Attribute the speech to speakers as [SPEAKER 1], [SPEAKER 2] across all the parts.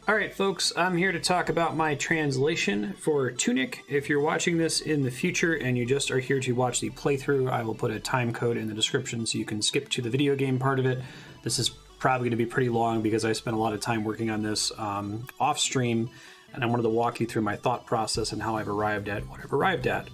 [SPEAKER 1] All right, folks, I'm here to talk about my translation for Tunic. If you're watching this in the future and you just are here to watch the playthrough, I will put a time code in the description so you can skip to the video game part of it. This is probably going to be pretty long because I spent a lot of time working on this off stream, and I wanted to walk you through my thought process and how I've arrived at what I've arrived at.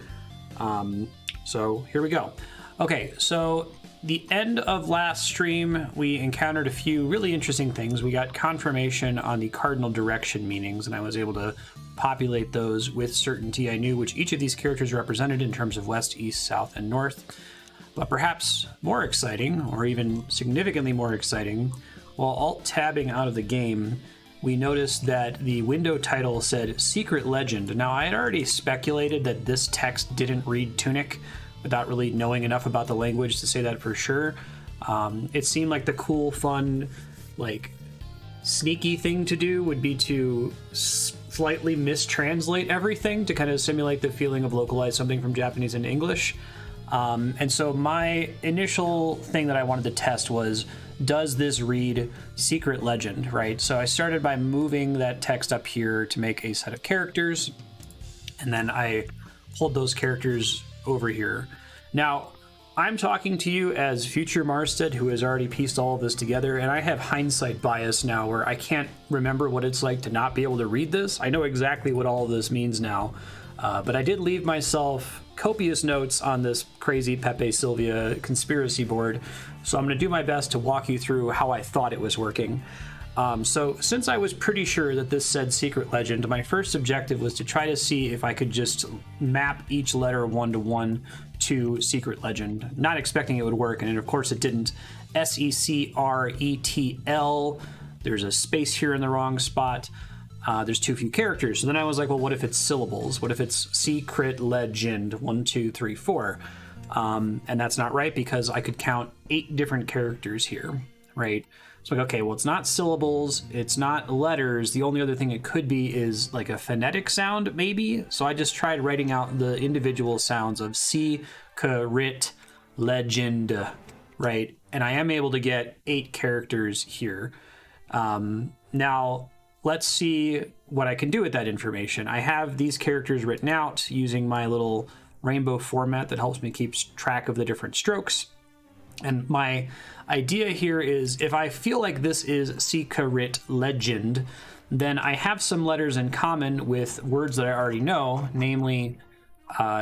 [SPEAKER 1] So here we go. Okay, so the end of last stream, we encountered a few really interesting things. We got confirmation on the cardinal direction meanings, and I was able to populate those with certainty. I knew which each of these characters represented in terms of west, east, south, and north. But perhaps more exciting, or even significantly more exciting, while alt-tabbing out of the game, we noticed that the window title said Secret Legend. Now, I had already speculated that this text didn't read Tunic, without really knowing enough about the language to say that for sure. It seemed like the cool, fun, like, sneaky thing to do would be to slightly mistranslate everything to kind of simulate the feeling of localize something from Japanese into English. And so my initial thing that I wanted to test was, does this read Secret Legend, right? So I started by moving that text up here to make a set of characters, and then I pulled those characters over here. Now, I'm talking to you as future Marstead, who has already pieced all of this together, and I have hindsight bias now where I can't remember what it's like to not be able to read this. I know exactly what all of this means now, but I did leave myself copious notes on this crazy Pepe Sylvia conspiracy board, so I'm going to do my best to walk you through how I thought it was working. So since I was pretty sure that this said Secret Legend, my first objective was to try to see if I could just map each letter one-to-one to Secret Legend, not expecting it would work, and of course it didn't. S-E-C-R-E-T-L, there's a space here in the wrong spot, there's too few characters. So then I was like, well, what if it's syllables? What if it's Secret Legend, 1, 2, 3, 4? And that's not right because I could count 8 different characters here, right? So like, okay, well, it's not syllables, it's not letters. The only other thing it could be is like a phonetic sound, maybe. So I just tried writing out the individual sounds of Secret Legend, right? And I am able to get 8 characters here. Now, let's see what I can do with that information. I have these characters written out using my little rainbow format that helps me keep track of the different strokes. And my idea here is if I feel like this is Secret Legend, then I have some letters in common with words that I already know, namely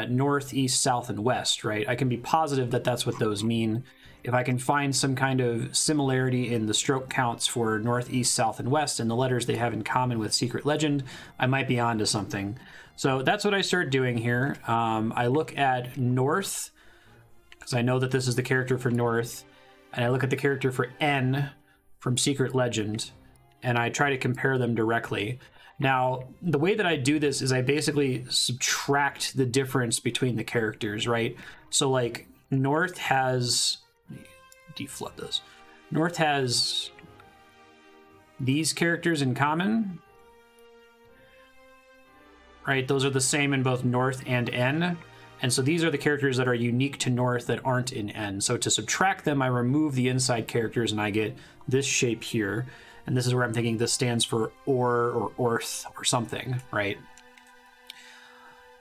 [SPEAKER 1] north, east, south, and west, right? I can be positive that that's what those mean. If I can find some kind of similarity in the stroke counts for north, east, south, and west and the letters they have in common with Secret Legend, I might be onto something. So that's what I start doing here. I look at north, because I know that this is the character for north, and I look at the character for N from Secret Legend, and I try to compare them directly. Now, the way that I do this is I basically subtract the difference between the characters, right? So, like, north has... deflood this. North has these characters in common, right? Those are the same in both north and N. And so these are the characters that are unique to north that aren't in N. So to subtract them, I remove the inside characters and I get this shape here. And this is where I'm thinking this stands for or orth or something, right?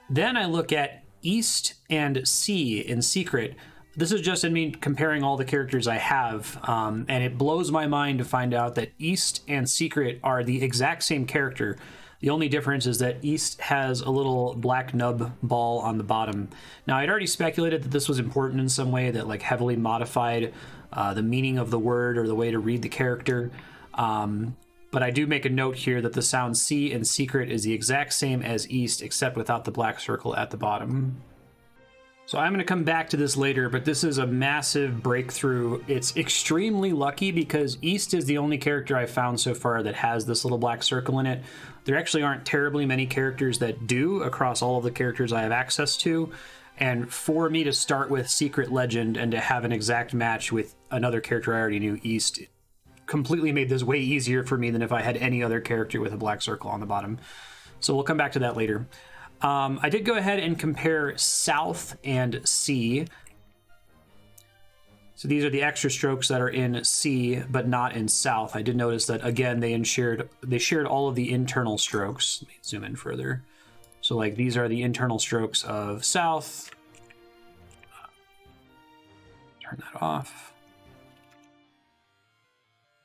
[SPEAKER 1] Then I look at east and C in Secret. This is just in me comparing all the characters I have. And it blows my mind to find out that east and Secret are the exact same character. The only difference is that East has a little black nub ball on the bottom. Now, I'd already speculated that this was important in some way, that like heavily modified the meaning of the word or the way to read the character. But I do make a note here that the sound C in Secret is the exact same as East, except without the black circle at the bottom. So I'm going to come back to this later, but this is a massive breakthrough. It's extremely lucky because East is the only character I've found so far that has this little black circle in it. There actually aren't terribly many characters that do across all of the characters I have access to. And for me to start with Secret Legend and to have an exact match with another character I already knew, East, completely made this way easier for me than if I had any other character with a black circle on the bottom. So we'll come back to that later. I did go ahead and compare South and C. So these are the extra strokes that are in C, but not in South. I did notice that, again, they shared all of the internal strokes. Let me zoom in further. So, like, these are the internal strokes of South. Turn that off.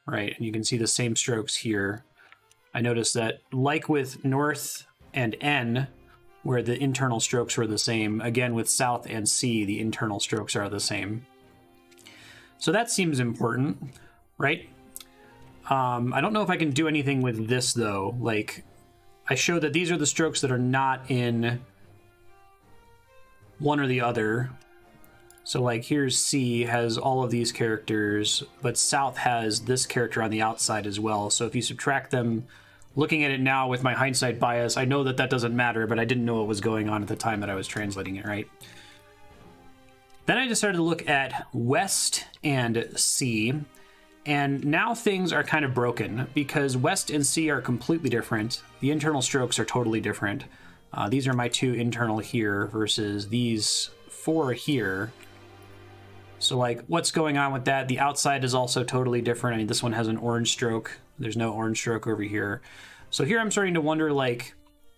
[SPEAKER 1] Right, and you can see the same strokes here. I noticed that, like with North and N, where the internal strokes were the same, again, with South and C, the internal strokes are the same. So that seems important, right? I don't know if I can do anything with this, though. Like, I showed that these are the strokes that are not in one or the other. So, like, here's C has all of these characters, but South has this character on the outside as well. So if you subtract them, looking at it now with my hindsight bias, I know that that doesn't matter, but I didn't know what was going on at the time that I was translating it, right? Then I just started to look at West and C, and now things are kind of broken because West and C are completely different. The internal strokes are totally different. These are my 2 internal here versus these 4 here. So, like, what's going on with that? The outside is also totally different. I mean, this one has an orange stroke. There's no orange stroke over here. So here I'm starting to wonder, like,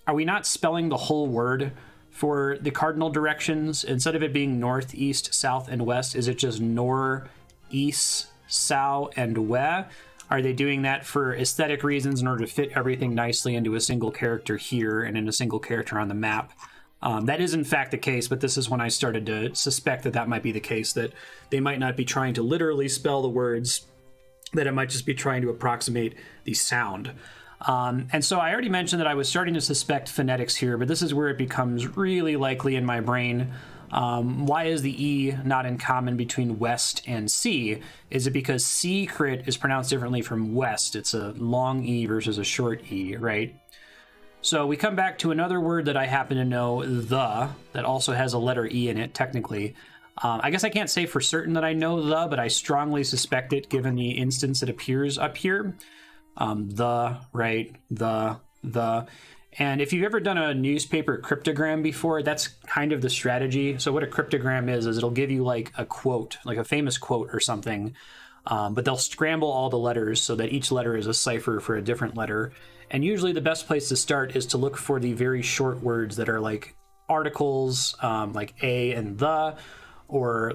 [SPEAKER 1] are we not spelling the whole word for the cardinal directions? Instead of it being north, east, south, and west, is it just nor, east, Sao, and We? Are they doing that for aesthetic reasons in order to fit everything nicely into a single character here and in a single character on the map? That is in fact the case, but this is when I started to suspect that that might be the case, that they might not be trying to literally spell the words, that it might just be trying to approximate the sound. And so I already mentioned that I was starting to suspect phonetics here, but this is where it becomes really likely in my brain. Why is the E not in common between West and C? Is it because C crit is pronounced differently from West? It's a long E versus a short E, right? So we come back to another word that I happen to know, the, that also has a letter E in it, technically. I guess I can't say for certain that I know the, but I strongly suspect it given the instance it appears up here. The, right, the. And if you've ever done a newspaper cryptogram before, that's kind of the strategy. So what a cryptogram is it'll give you like a quote, like a famous quote or something, but they'll scramble all the letters so that each letter is a cipher for a different letter. And usually the best place to start is to look for the very short words that are like articles, like a and the, or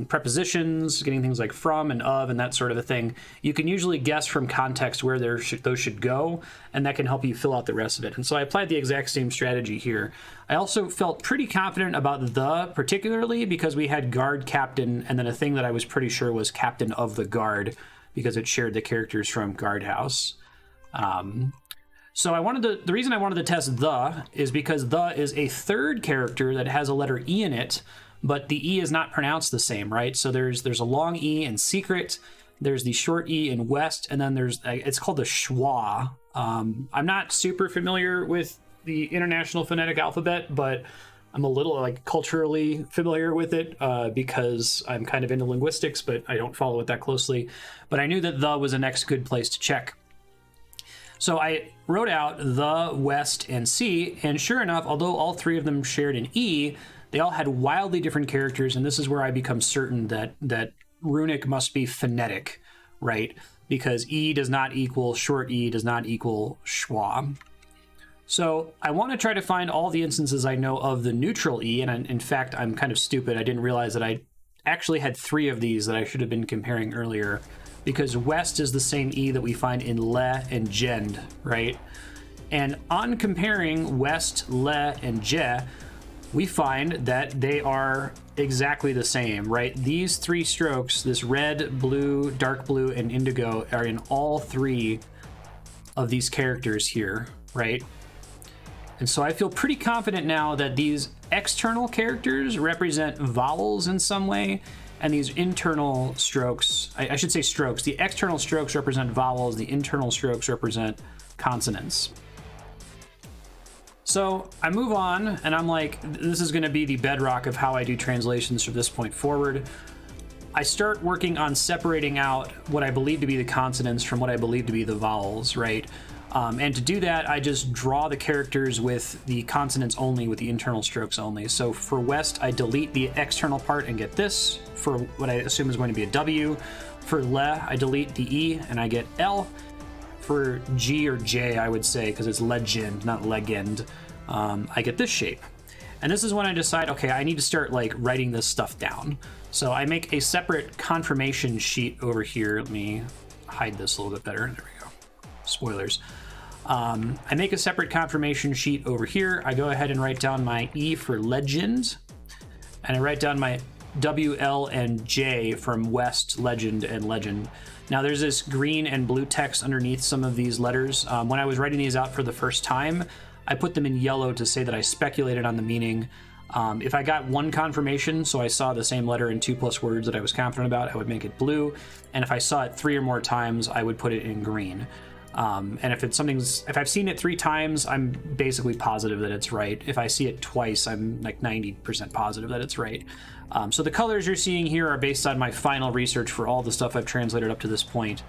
[SPEAKER 1] prepositions, getting things like from and of and that sort of a thing. You can usually guess from context where those should go, and that can help you fill out the rest of it. And so I applied the exact same strategy here. I also felt pretty confident about the, particularly because we had guard captain and then a thing that I was pretty sure was captain of the guard because it shared the characters from guardhouse. So the reason I wanted to test the is because the is a third character that has a letter E in it, but the E is not pronounced the same, right? So there's a long E in secret, there's the short E in west, and then it's called the schwa. I'm not super familiar with the International Phonetic Alphabet, but I'm a little like culturally familiar with it because I'm kind of into linguistics, but I don't follow it that closely. But I knew that the was the next good place to check. So I wrote out the, west, and C, and sure enough, although all 3 of them shared an E, they all had wildly different characters, and this is where I become certain that runic must be phonetic, right? Because E does not equal short E does not equal schwa. So I want to try to find all the instances I know of the neutral E, and in fact, I'm kind of stupid. I didn't realize that I actually had 3 of these that I should have been comparing earlier, because west is the same E that we find in le and gend, right? And on comparing west, le, and je, we find that they are exactly the same, right? These 3 strokes, this red, blue, dark blue, and indigo, are in all 3 of these characters here, right? And so I feel pretty confident now that these external characters represent vowels in some way, and these internal strokes, I should say strokes, the external strokes represent vowels, the internal strokes represent consonants. So I move on, and I'm like, this is going to be the bedrock of how I do translations from this point forward. I start working on separating out what I believe to be the consonants from what I believe to be the vowels, right? And to do that, I just draw the characters with the consonants only, with the internal strokes only. So for West, I delete the external part and get this, for what I assume is going to be a W. For Le, I delete the E and I get L. For G or J, I would say, because it's legend, not legend, I get this shape. And this is when I decide, okay, I need to start like writing this stuff down. So I make a separate confirmation sheet over here. Let me hide this a little bit better. There we go. Spoilers. I make a separate confirmation sheet over here. I go ahead and write down my E for legend, and I write down my W, L, and J from West, legend, and legend. Now there's this green and blue text underneath some of these letters. When I was writing these out for the first time, I put them in yellow to say that I speculated on the meaning. If I got one confirmation, so I saw the same letter in 2+ words that I was confident about, I would make it blue. And if I saw it 3 or more times, I would put it in green. And if I've seen it 3 times, I'm basically positive that it's right. If I see it twice, I'm like 90% positive that it's right. So the colors you're seeing here are based on my final research for all the stuff I've translated up to this point.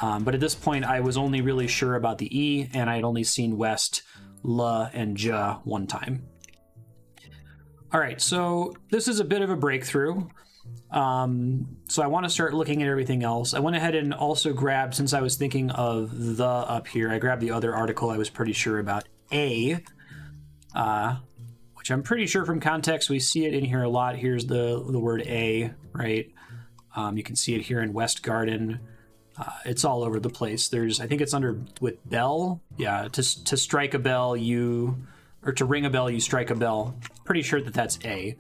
[SPEAKER 1] But at this point, I was only really sure about the E, and I had only seen West, La, and Ja one time. All right, so this is a bit of a breakthrough. So I want to start looking at everything else. I went ahead and also grabbed, since I was thinking of the up here, I grabbed the other article I was pretty sure about, A, which I'm pretty sure from context, we see it in here a lot. Here's the word A, right? You can see it here in West Garden. It's all over the place. I think it's under with bell. Yeah, to strike a bell, or to ring a bell, you strike a bell. Pretty sure that that's A.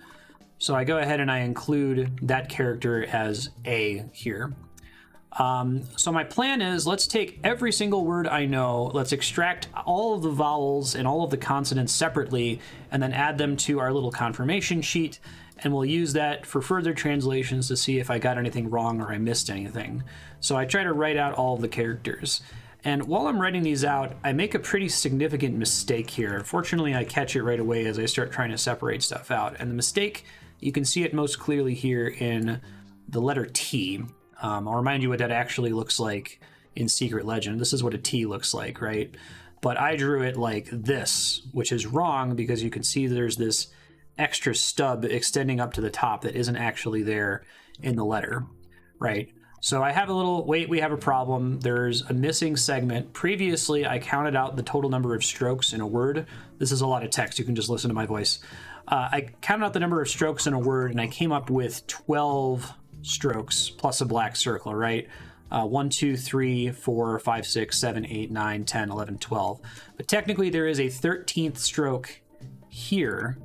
[SPEAKER 1] So I go ahead and I include that character as A here. So my plan is, let's take every single word I know, let's extract all of the vowels and all of the consonants separately, and then add them to our little confirmation sheet, and we'll use that for further translations to see if I got anything wrong or I missed anything. So I try to write out all of the characters. And while I'm writing these out, I make a pretty significant mistake here. Fortunately, I catch it right away as I start trying to separate stuff out. And the mistake, you can see it most clearly here in the letter T. I'll remind you what that actually looks like in Secret Legend. This is what a T looks like, right? But I drew it like this, which is wrong because you can see there's this extra stub extending up to the top that isn't actually there in the letter, right? So I have a little, wait, we have a problem. There's a missing segment. Previously, I counted out the total number of strokes in a word. This is a lot of text. You can just listen to my voice. I counted out the number of strokes in a word, and I came up with 12 strokes plus a black circle, right? 1, 2, 3, 4, 5, 6, 7, 8, 9, 10, 11, 12. But technically, there is a 13th stroke here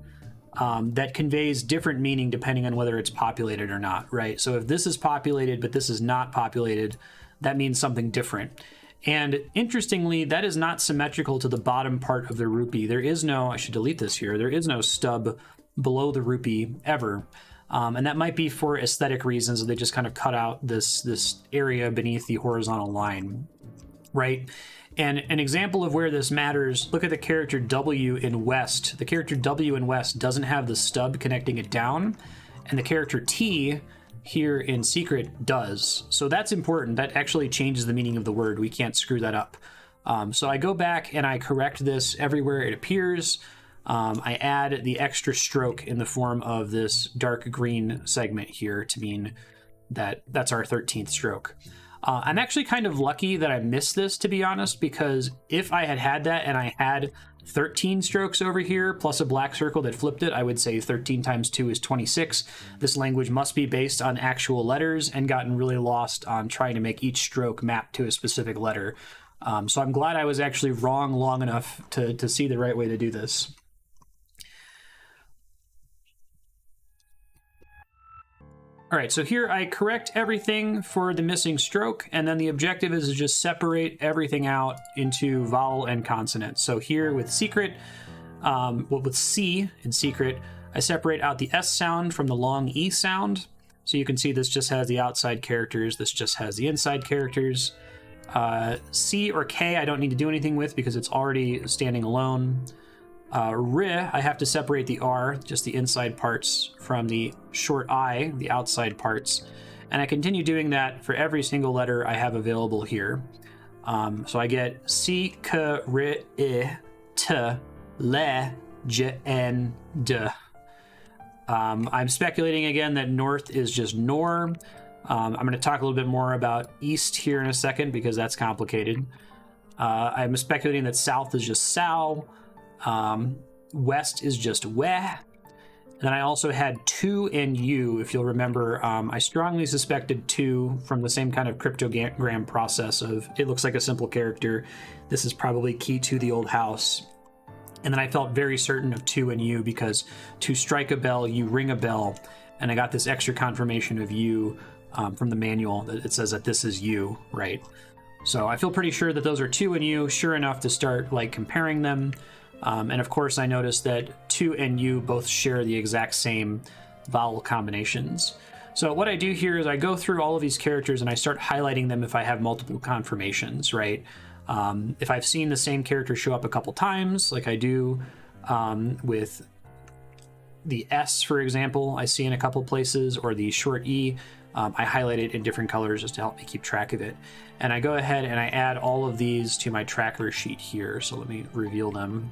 [SPEAKER 1] that conveys different meaning depending on whether it's populated or not, right? So if this is populated, but this is not populated, that means something different. And interestingly, that is not symmetrical to the bottom part of the rupee. There is no, I should delete this here, there is no stub below the rupee ever. And that might be for aesthetic reasons. They just kind of cut out this area beneath the horizontal line, right? And an example of where this matters, look at the character W in West. The character W in West doesn't have the stub connecting it down, and the character T here in Secret does. So that's important. That actually changes the meaning of the word. We can't screw that up. So I go back and I correct this everywhere it appears. I add the extra stroke in the form of this dark green segment here to mean that that's our 13th stroke. I'm actually kind of lucky that I missed this, to be honest, because if I had that and I had 13 strokes over here plus a black circle that flipped it, I would say 13 times 2 is 26. This language must be based on actual letters and gotten really lost on trying to make each stroke map to a specific letter. So I'm glad I was actually wrong long enough to see the right way to do this. All right, so here I correct everything for the missing stroke, and then the objective is to just separate everything out into vowel and consonant. So here with Secret, with C in Secret, I separate out the S sound from the long E sound. So you can see this just has the outside characters, this just has the inside characters. C or K I don't need to do anything with because it's already standing alone. R, I have to separate the R, just the inside parts, from the short I, the outside parts. And I continue doing that for every single letter I have available here. So I get C, K, R, I, T, Le, J, N, D. I'm speculating again that north is just nor. I'm going to talk a little bit more about east here in a second because that's complicated. I'm speculating that south is just sow. West is just we. And then I also had tu and u, if you'll remember. I strongly suspected tu from the same kind of cryptogram process of it looks like a simple character. This is probably key to the old house. And then I felt very certain of tu and u because to strike a bell, you ring a bell. And I got this extra confirmation of u from the manual that it says that this is u, right? So I feel pretty sure that those are tu and u, sure enough to start like comparing them. And of course I noticed that tu and u both share the exact same vowel combinations. So what I do here is I go through all of these characters and I start highlighting them if I have multiple confirmations, right? If I've seen the same character show up a couple times, like I do with the S, for example, I see in a couple places, or the short E, I highlight it in different colors just to help me keep track of it. And I go ahead and I add all of these to my tracker sheet here. So let me reveal them.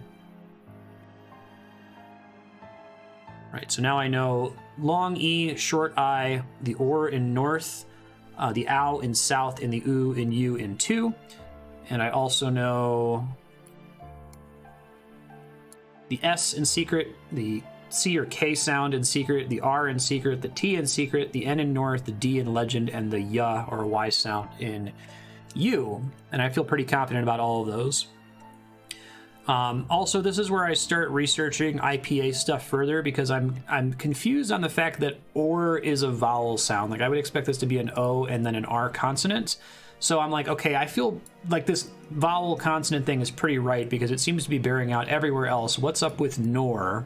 [SPEAKER 1] Right, so now I know long E, short I, the or in north, the ow in south, and the oo in u in tu. And I also know the S in secret, the C or K sound in secret, the R in secret, the T in secret, the N in north, the D in legend, and the Y or Y sound in U. And I feel pretty confident about all of those. Also, this is where I start researching IPA stuff further because I'm confused on the fact that or is a vowel sound. Like I would expect this to be an O and then an R consonant. So I'm like, okay, I feel like this vowel consonant thing is pretty right because it seems to be bearing out everywhere else. What's up with nor,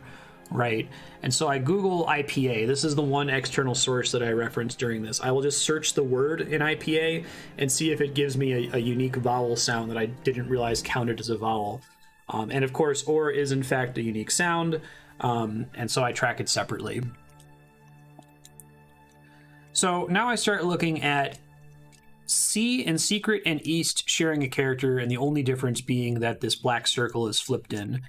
[SPEAKER 1] right? And so I Google IPA. This is the one external source that I referenced during this. I will just search the word in IPA and see if it gives me a unique vowel sound that I didn't realize counted as a vowel. And of course, or is in fact a unique sound, and so I track it separately. So now I start looking at C and secret and east sharing a character, and the only difference being that this black circle is flipped in.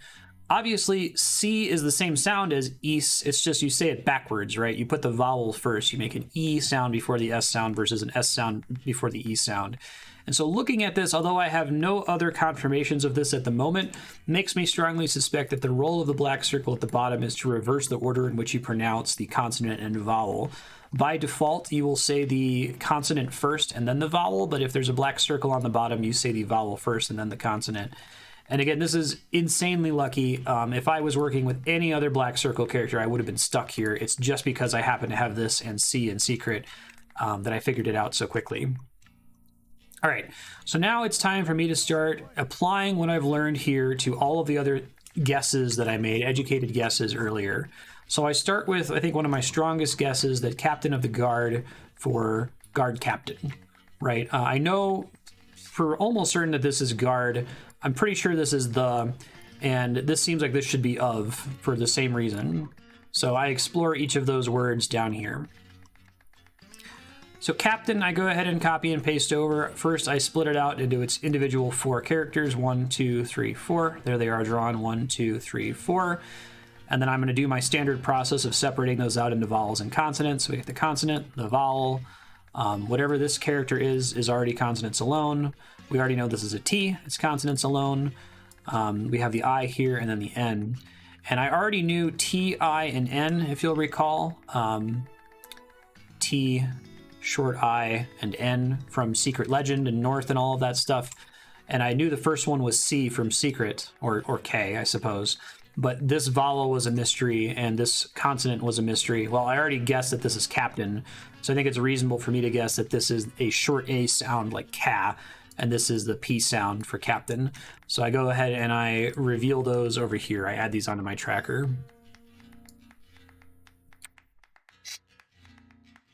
[SPEAKER 1] Obviously, C is the same sound as east, it's just you say it backwards, right? You put the vowel first, you make an E sound before the S sound versus an S sound before the E sound. And so looking at this, although I have no other confirmations of this at the moment, makes me strongly suspect that the role of the black circle at the bottom is to reverse the order in which you pronounce the consonant and vowel. By default, you will say the consonant first and then the vowel, but if there's a black circle on the bottom, you say the vowel first and then the consonant. And again, this is insanely lucky. If I was working with any other black circle character, I would have been stuck here. It's just because I happen to have this and C in secret that I figured it out so quickly. All right, so now it's time for me to start applying what I've learned here to all of the other guesses that I made, educated guesses earlier. So I start with, I think, one of my strongest guesses, that captain of the guard for guard captain, right? I know for almost certain that this is guard. I'm pretty sure this is the, and this seems like this should be of for the same reason. So I explore each of those words down here. So captain, I go ahead and copy and paste over. First, I split it out into its individual 4 characters, 1, 2, 3, 4. There they are drawn, 1, 2, 3, 4. And then I'm going to do my standard process of separating those out into vowels and consonants. So we get the consonant, the vowel. Whatever this character is already consonants alone. We already know this is a T, it's consonants alone. We have the I here and then the N. And I already knew T, I, and N, if you'll recall. T, short I, and N from Secret Legend and North and all of that stuff. And I knew the first one was C from Secret, or K, I suppose. But this vowel was a mystery, and this consonant was a mystery. Well, I already guessed that this is captain, so I think it's reasonable for me to guess that this is a short A sound like ca, and this is the P sound for captain. So I go ahead and I reveal those over here. I add these onto my tracker.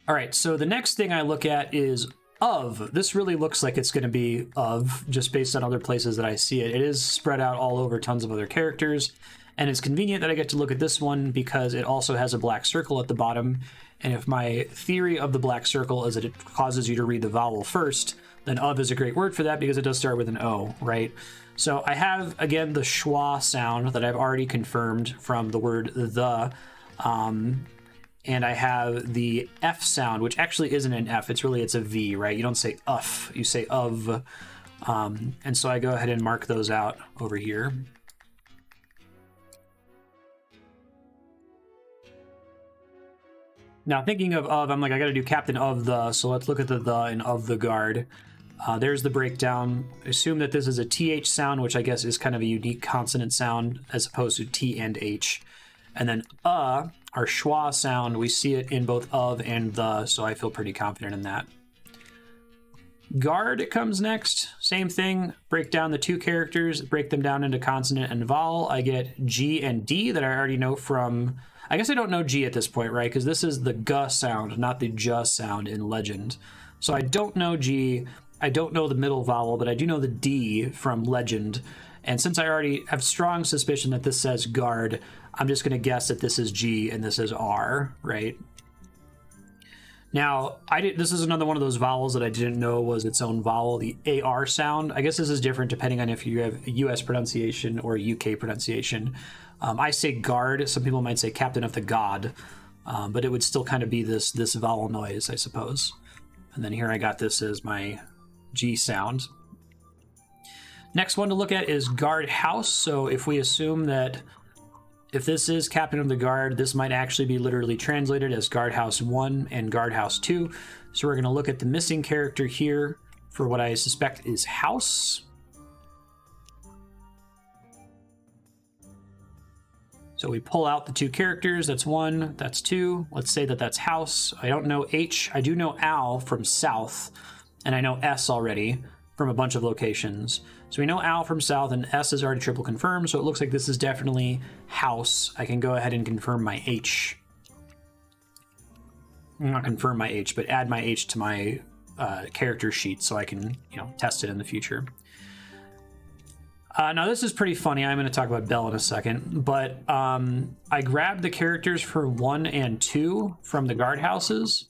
[SPEAKER 1] All right, so the next thing I look at is of. This really looks like it's going to be of, just based on other places that I see it. It is spread out all over tons of other characters. And it's convenient that I get to look at this one because it also has a black circle at the bottom. And if my theory of the black circle is that it causes you to read the vowel first, then of is a great word for that because it does start with an O, right? So I have, again, the schwa sound that I've already confirmed from the word the. And I have the F sound, which actually isn't an F. It's a V, right? You don't say uff, you say of. And so I go ahead and mark those out over here. Now, thinking of, I'm like, I got to do captain of the, so let's look at the and of the guard. There's the breakdown. Assume that this is a TH sound, which I guess is kind of a unique consonant sound as opposed to T and H. And then our schwa sound, we see it in both of and the, so I feel pretty confident in that. Guard comes next. Same thing. Break down the two characters, break them down into consonant and vowel. I get G and D that I already know from... I guess I don't know G at this point, right? Because this is the G sound, not the J sound in Legend. So I don't know G. I don't know the middle vowel, but I do know the D from Legend. And since I already have strong suspicion that this says guard, I'm just going to guess that this is G and this is R, right? Now, this is another one of those vowels that I didn't know was its own vowel, the AR sound. I guess this is different depending on if you have US pronunciation or UK pronunciation. I say guard. Some people might say captain of the god, but it would still kind of be this vowel noise, I suppose. And then here I got this as my G sound. Next one to look at is guard house. So if we assume that if this is captain of the guard, this might actually be literally translated as guardhouse 1 and guardhouse 2. So we're going to look at the missing character here for what I suspect is house. So we pull out the two characters. That's 1, that's 2. Let's say that that's house. I don't know H. I do know Al from south, and I know S already from a bunch of locations. So we know Al from south, and S is already triple confirmed, so it looks like this is definitely house. I can go ahead and confirm my H. Not confirm my H, but add my H to my character sheet so I can, test it in the future. Now, this is pretty funny. I'm going to talk about Bell in a second, but I grabbed the characters for 1 and 2 from the guardhouses.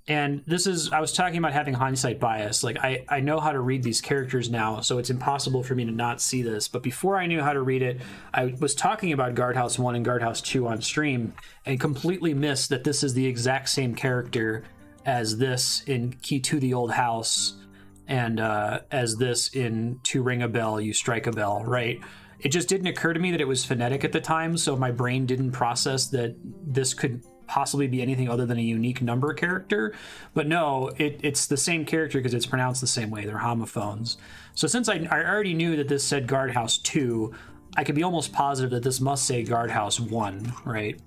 [SPEAKER 1] And I was talking about having hindsight bias. Like, I know how to read these characters now, so it's impossible for me to not see this. But before I knew how to read it, I was talking about Guardhouse 1 and Guardhouse 2 on stream and completely missed that this is the exact same character as this in Key to the Old House and as this in To Ring a Bell, You Strike a Bell, right? It just didn't occur to me that it was phonetic at the time, so my brain didn't process that this could possibly be anything other than a unique number character. But no, it's the same character because it's pronounced the same way. They're homophones. So since I already knew that this said Guardhouse 2, I could be almost positive that this must say Guardhouse 1, right?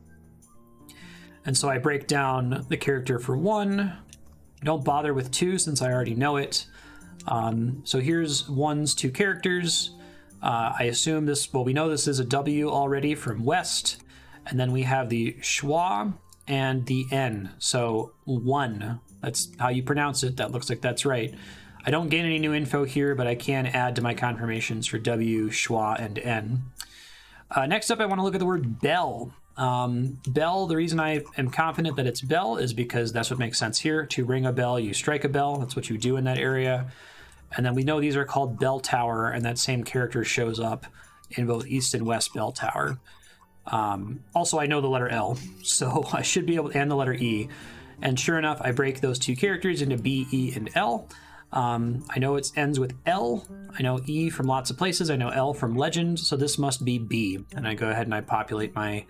[SPEAKER 1] And so I break down the character for 1. Don't bother with 2 since I already know it. So here's 1's 2 characters. I assume we know this is a W already from West. And then we have the schwa and the N. So 1, that's how you pronounce it. That looks like that's right. I don't gain any new info here, but I can add to my confirmations for W, schwa, and N. Next up, I want to look at the word bell. Bell, the reason I am confident that it's bell is because that's what makes sense here. To ring a bell, you strike a bell. That's what you do in that area. And then we know these are called bell tower, and that same character shows up in both East and West bell tower. Also, I know the letter L, so I should be able to, and the letter E. And sure enough, I break those 2 characters into B, E, and L. I know it ends with L. I know E from lots of places. I know L from Legend, so this must be B. And I go ahead and I populate my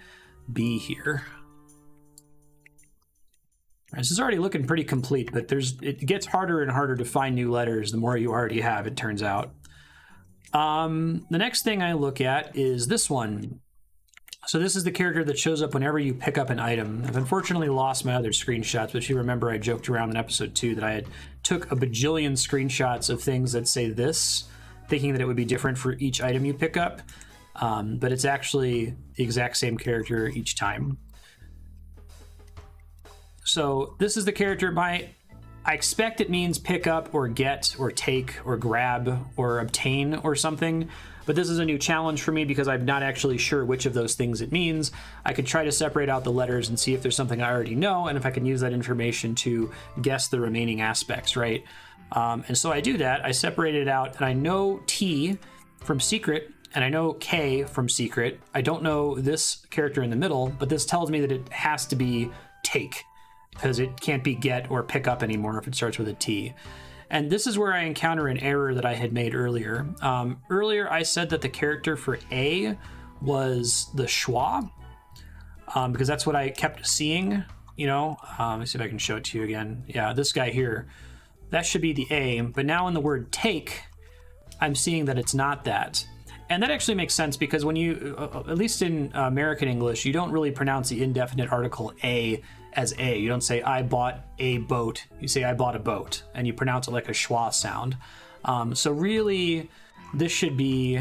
[SPEAKER 1] B here. This is already looking pretty complete, but it gets harder and harder to find new letters the more you already have, it turns out. The next thing I look at is this one. So this is the character that shows up whenever you pick up an item. I've unfortunately lost my other screenshots, but if you remember, I joked around in episode 2 that I had took a bajillion screenshots of things that say this, thinking that it would be different for each item you pick up. But it's actually the exact same character each time. So this is the character. I expect it means pick up or get or take or grab or obtain or something, but this is a new challenge for me because I'm not actually sure which of those things it means. I could try to separate out the letters and see if there's something I already know, and if I can use that information to guess the remaining aspects, right? And so I do that. I separate it out, and I know T from secret, and I know K from secret. I don't know this character in the middle, but this tells me that it has to be take, because it can't be get or pick up anymore if it starts with a T. And this is where I encounter an error that I had made earlier. Earlier, I said that the character for A was the schwa, because that's what I kept seeing, you know. Let me see if I can show it to you again. Yeah, this guy here. That should be the A, but now in the word take, I'm seeing that it's not that. And that actually makes sense because when you, at least in American English, you don't really pronounce the indefinite article A as A. You don't say, I bought a boat. You say, I bought a boat. And you pronounce it like a schwa sound. So really, this should be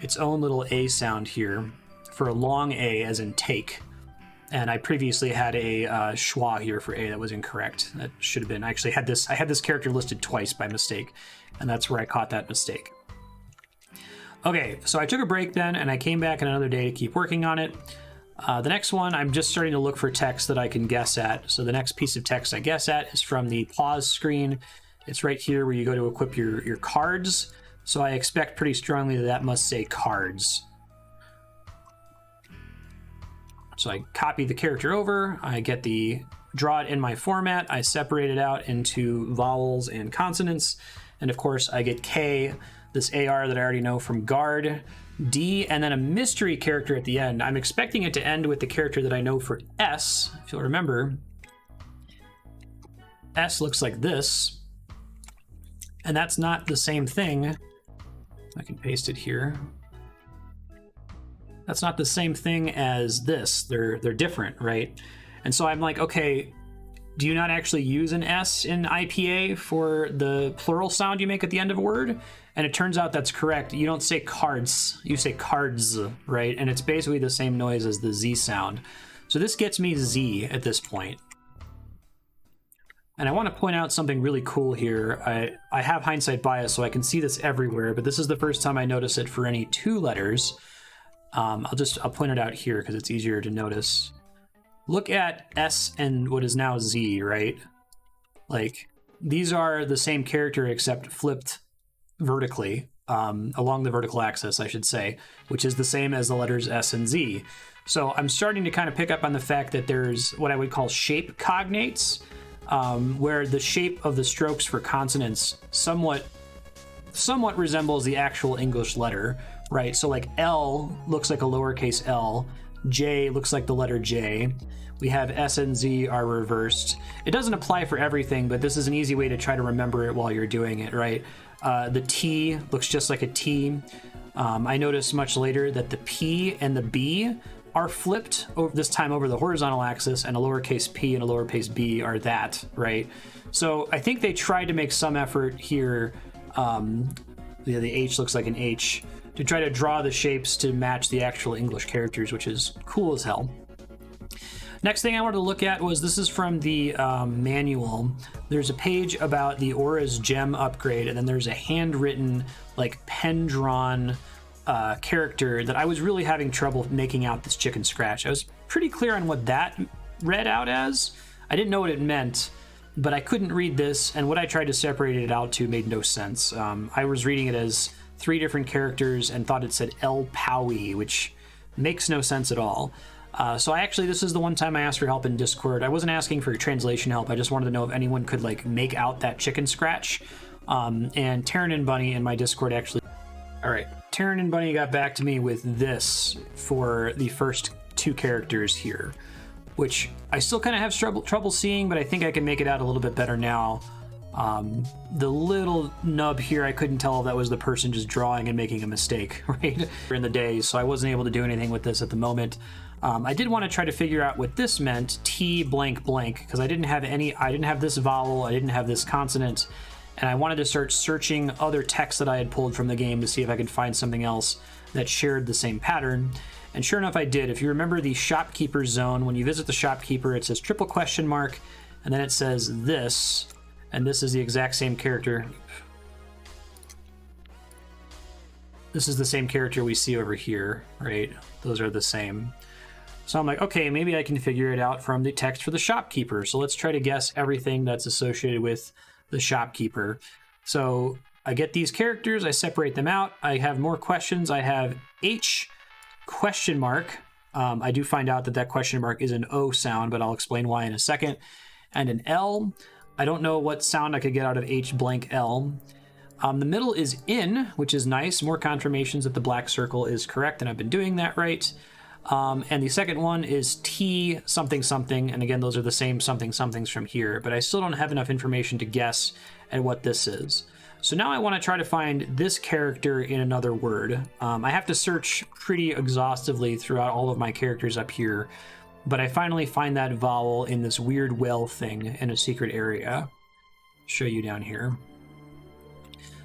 [SPEAKER 1] its own little A sound here for a long A as in take. And I previously had a schwa here for A that was incorrect. That should have been, I actually had this, I had this character listed twice by mistake. And that's where I caught that mistake. Okay, so I took a break then, and I came back another day to keep working on it. The next one, I'm just starting to look for text that I can guess at. So the next piece of text I guess at is from the pause screen. It's right here where you go to equip your cards. So I expect pretty strongly that that must say cards. So I copy the character over, I get draw it in my format, I separate it out into vowels and consonants, and of course I get K, this AR that I already know from guard, D, and then a mystery character at the end. I'm expecting it to end with the character that I know for S. If you'll remember, S looks like this, and that's not the same thing. I can paste it here. That's not the same thing as this. They're different, right? And so I'm like, okay, do you not actually use an S in IPA for the plural sound you make at the end of a word? And it turns out that's correct. You don't say cards, you say cards, right? And it's basically the same noise as the Z sound. So this gets me Z at this point. And I want to point out something really cool here. I have hindsight bias, so I can see this everywhere, but this is the first time I notice it for any two letters. I'll point it out here because it's easier to notice. Look at S and what is now Z, right? Like, these are the same character except flipped vertically, along the vertical axis, I should say, which is the same as the letters S and Z. So I'm starting to kind of pick up on the fact that there's what I would call shape cognates, where the shape of the strokes for consonants somewhat resembles the actual English letter, right? So like L looks like a lowercase l, J looks like the letter J. We have S and Z are reversed. It doesn't apply for everything, but this is an easy way to try to remember it while you're doing it, right? The T looks just like a T. I noticed much later that the P and the B are flipped over this time over the horizontal axis, and a lowercase p and a lowercase b are that, right? So I think they tried to make some effort here. The H looks like an H, to try to draw the shapes to match the actual English characters, which is cool as hell. Next thing I wanted to look at was, this is from the manual. There's a page about the Aura's gem upgrade, and then there's a handwritten, like pen-drawn character that I was really having trouble making out this chicken scratch. I was pretty clear on what that read out as. I didn't know what it meant, but I couldn't read this, and what I tried to separate it out to made no sense. I was reading it as 3 different characters and thought it said El Powie, which makes no sense at all. So this is the one time I asked for help in Discord. I wasn't asking for translation help. I just wanted to know if anyone could like make out that chicken scratch. And Taryn and Bunny in my Discord actually... All right, Taryn and Bunny got back to me with this for the first 2 characters here, which I still kind of have trouble seeing, but I think I can make it out a little bit better now. The little nub here, I couldn't tell if that was the person just drawing and making a mistake, right? In the day, so I wasn't able to do anything with this at the moment. I did want to try to figure out what this meant, T blank blank, because I didn't have this vowel, I didn't have this consonant, and I wanted to start searching other text that I had pulled from the game to see if I could find something else that shared the same pattern. And sure enough, I did. If you remember the shopkeeper zone, when you visit the shopkeeper, it says triple question mark, and then it says this, and this is the exact same character. This is the same character we see over here, right? Those are the same. So I'm like, okay, maybe I can figure it out from the text for the shopkeeper. So let's try to guess everything that's associated with the shopkeeper. So I get these characters, I separate them out. I have more questions. I have H question mark. I do find out that that question mark is an O sound, but I'll explain why in a second. And an L. I don't know what sound I could get out of H blank L. The middle is in, which is nice. More confirmations that the black circle is correct, and I've been doing that right. And the second one is T something something, and again, those are the same something somethings from here, but I still don't have enough information to guess at what this is. So now I want to try to find this character in another word. I have to search pretty exhaustively throughout all of my characters up here, but I finally find that vowel in this weird well thing in a secret area. Show you down here.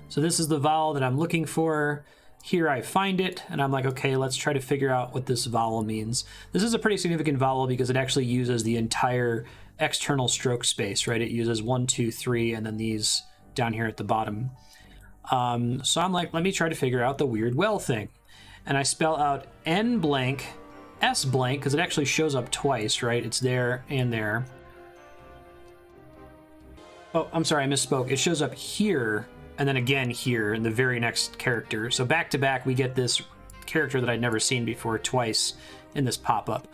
[SPEAKER 1] So this is the vowel that I'm looking for. Here I find it, and I'm like, okay, let's try to figure out what this vowel means. This is a pretty significant vowel because it actually uses the entire external stroke space, right? It uses 1, 2, 3, and then these down here at the bottom. So I'm like, let me try to figure out the weird well thing. And I spell out N blank, S blank, because it actually shows up twice, right? It's there and there. Oh, I'm sorry, I misspoke. It shows up here, and then again here in the very next character. So back to back, we get this character that I'd never seen before twice in this pop-up.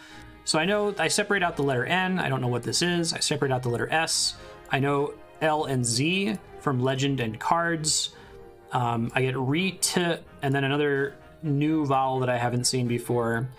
[SPEAKER 1] So I know I separate out the letter N. I don't know what this is. I separate out the letter S. I know L and Z from Legend and Cards. I get re-t, and then another new vowel that I haven't seen before,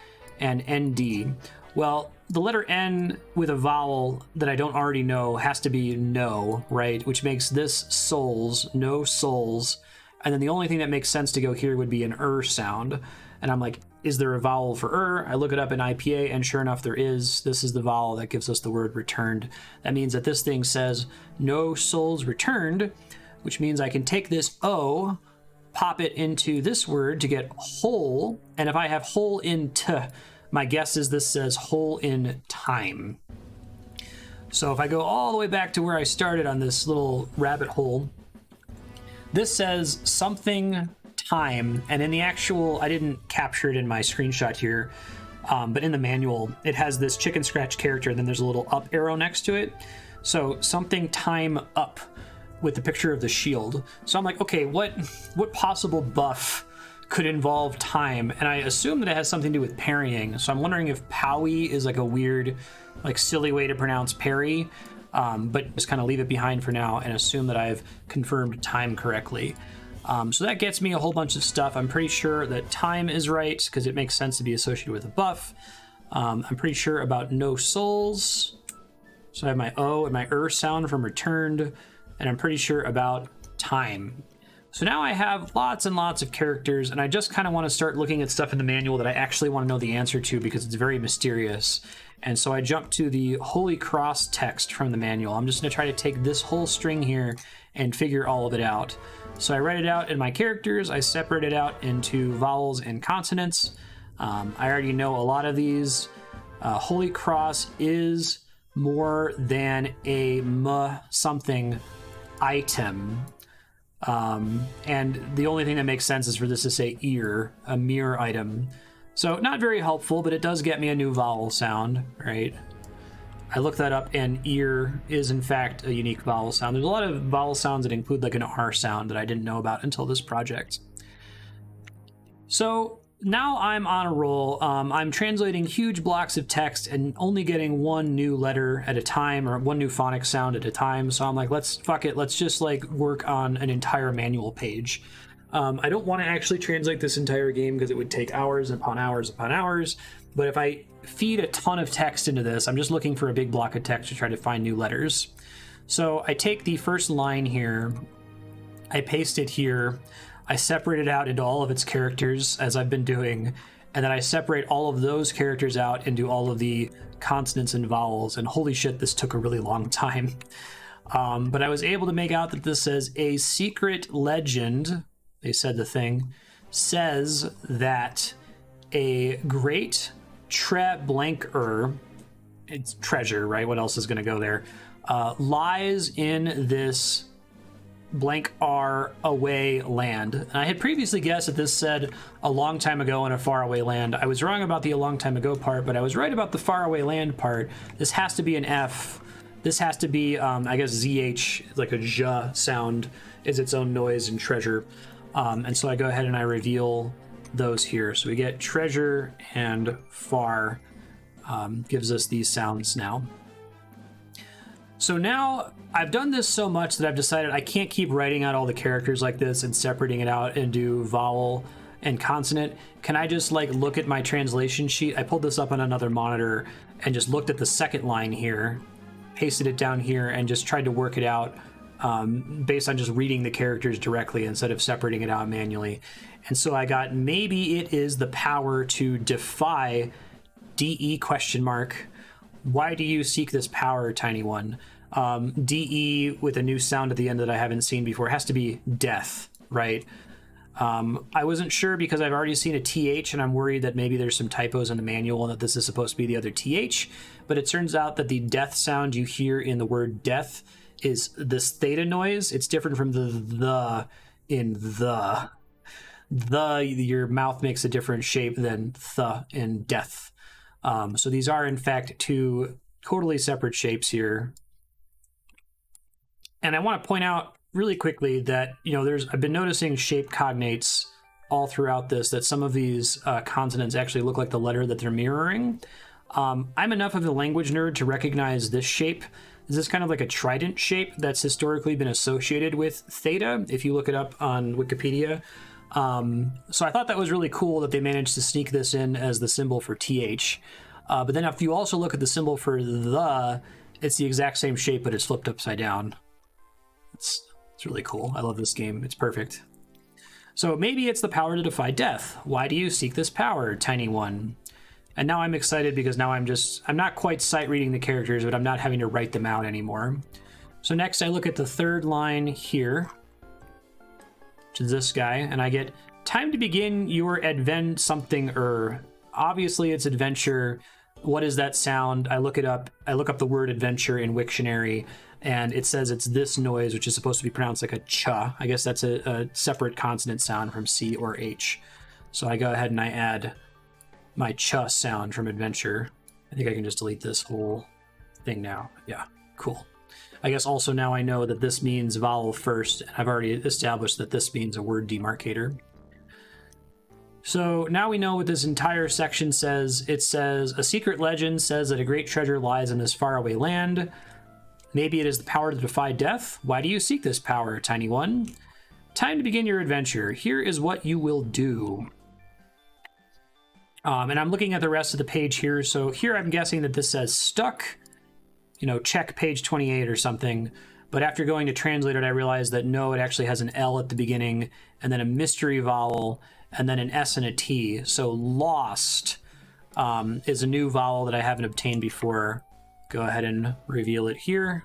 [SPEAKER 1] and ND. Well, the letter N with a vowel that I don't already know has to be no, right? Which makes this souls, no souls. And then the only thing that makes sense to go here would be an sound. And I'm like, is there a vowel for I look it up in IPA, and sure enough, there is. This is the vowel that gives us the word returned. That means that this thing says no souls returned, which means I can take this O, pop it into this word to get whole. And if I have whole in t, my guess is this says whole in time. So if I go all the way back to where I started on this little rabbit hole, this says something time, and in the actual, I didn't capture it in my screenshot here, but in the manual, it has this chicken scratch character, and then there's a little up arrow next to it. So something time up with the picture of the shield. So I'm like, okay, what possible buff could involve time? And I assume that it has something to do with parrying. So I'm wondering if Powie is like a weird, like silly way to pronounce parry, but just kind of leave it behind for now and assume that I've confirmed time correctly. So that gets me a whole bunch of stuff. I'm pretty sure that time is right because it makes sense to be associated with a buff. I'm pretty sure about no souls. So I have my O and my sound from returned, and I'm pretty sure about time. So now I have lots and lots of characters, and I just kind of want to start looking at stuff in the manual that I actually want to know the answer to because it's very mysterious. And so I jump to the Holy Cross text from the manual. I'm just going to try to take this whole string here and figure all of it out. So I write it out in my characters. I separate it out into vowels and consonants. I already know a lot of these. Holy Cross is more than a something item. And the only thing that makes sense is for this to say ear, a mere item. So not very helpful, but it does get me a new vowel sound, right? I looked that up, and ear is in fact a unique vowel sound. There's a lot of vowel sounds that include like an R sound that I didn't know about until this project. So now I'm on a roll. I'm translating huge blocks of text and only getting one new letter at a time, or one new phonic sound at a time. So I'm like, fuck it. Let's just like work on an entire manual page. I don't want to actually translate this entire game because it would take hours upon hours upon hours. But if I feed a ton of text into this, I'm just looking for a big block of text to try to find new letters. So I take the first line here, I paste it here, I separate it out into all of its characters as I've been doing, and then I separate all of those characters out into all of the consonants and vowels, and holy shit, this took a really long time. But I was able to make out that this says a secret legend, they said the thing, says that a great blanker, it's treasure, right? What else is going to go there? lies in this blank R away land. And I had previously guessed that this said a long time ago in a faraway land. I was wrong about the a long time ago part, but I was right about the faraway land part. This has to be an F. This has to be, I guess, ZH, like a zh sound, is its own noise and treasure. And so I go ahead and I reveal those here. So we get treasure and far gives us these sounds now. So now I've done this so much that I've decided I can't keep writing out all the characters like this and separating it out and do vowel and consonant. Can I just like look at my translation sheet? I pulled this up on another monitor and just looked at the second line here, pasted it down here, and just tried to work it out based on just reading the characters directly instead of separating it out manually. And so I got, maybe it is the power to defy DE question mark. Why do you seek this power, tiny one? DE with a new sound at the end that I haven't seen before. It has to be death, right? I wasn't sure because I've already seen a TH and I'm worried that maybe there's some typos in the manual and that this is supposed to be the other TH. But it turns out that the death sound you hear in the word death is this theta noise. It's different from the in the. Your mouth makes a different shape than the in death. So these are in fact two totally separate shapes here. And I want to point out really quickly that, you know, I've been noticing shape cognates all throughout this, that some of these consonants actually look like the letter that they're mirroring. I'm enough of a language nerd to recognize this shape. This is kind of like a trident shape that's historically been associated with theta, if you look it up on Wikipedia. So I thought that was really cool that they managed to sneak this in as the symbol for TH. But then if you also look at the symbol for it's the exact same shape, but it's flipped upside down. It's really cool. I love this game. It's perfect. So maybe it's the power to defy death. Why do you seek this power, tiny one? And now I'm excited because now I'm not quite sight reading the characters, but I'm not having to write them out anymore. So next I look at the third line here, which is this guy, and I get time to begin your advent something. Obviously it's adventure. What is that sound? I look it up. I look up the word adventure in Wiktionary, and it says it's this noise, which is supposed to be pronounced like a ch. I guess that's a separate consonant sound from C or H. So I go ahead and I add my ch sound from adventure. I think I can just delete this whole thing now. Yeah, cool. I guess also now I know that this means vowel first, and I've already established that this means a word demarcator. So now we know what this entire section says. It says, a secret legend says that a great treasure lies in this faraway land. Maybe it is the power to defy death. Why do you seek this power, tiny one? Time to begin your adventure. Here is what you will do. And I'm looking at the rest of the page here. So here I'm guessing that this says stuck, check page 28 or something. But after going to translate it, I realized that no, it actually has an L at the beginning and then a mystery vowel and then an S and a T. So lost is a new vowel that I haven't obtained before. Go ahead and reveal it here.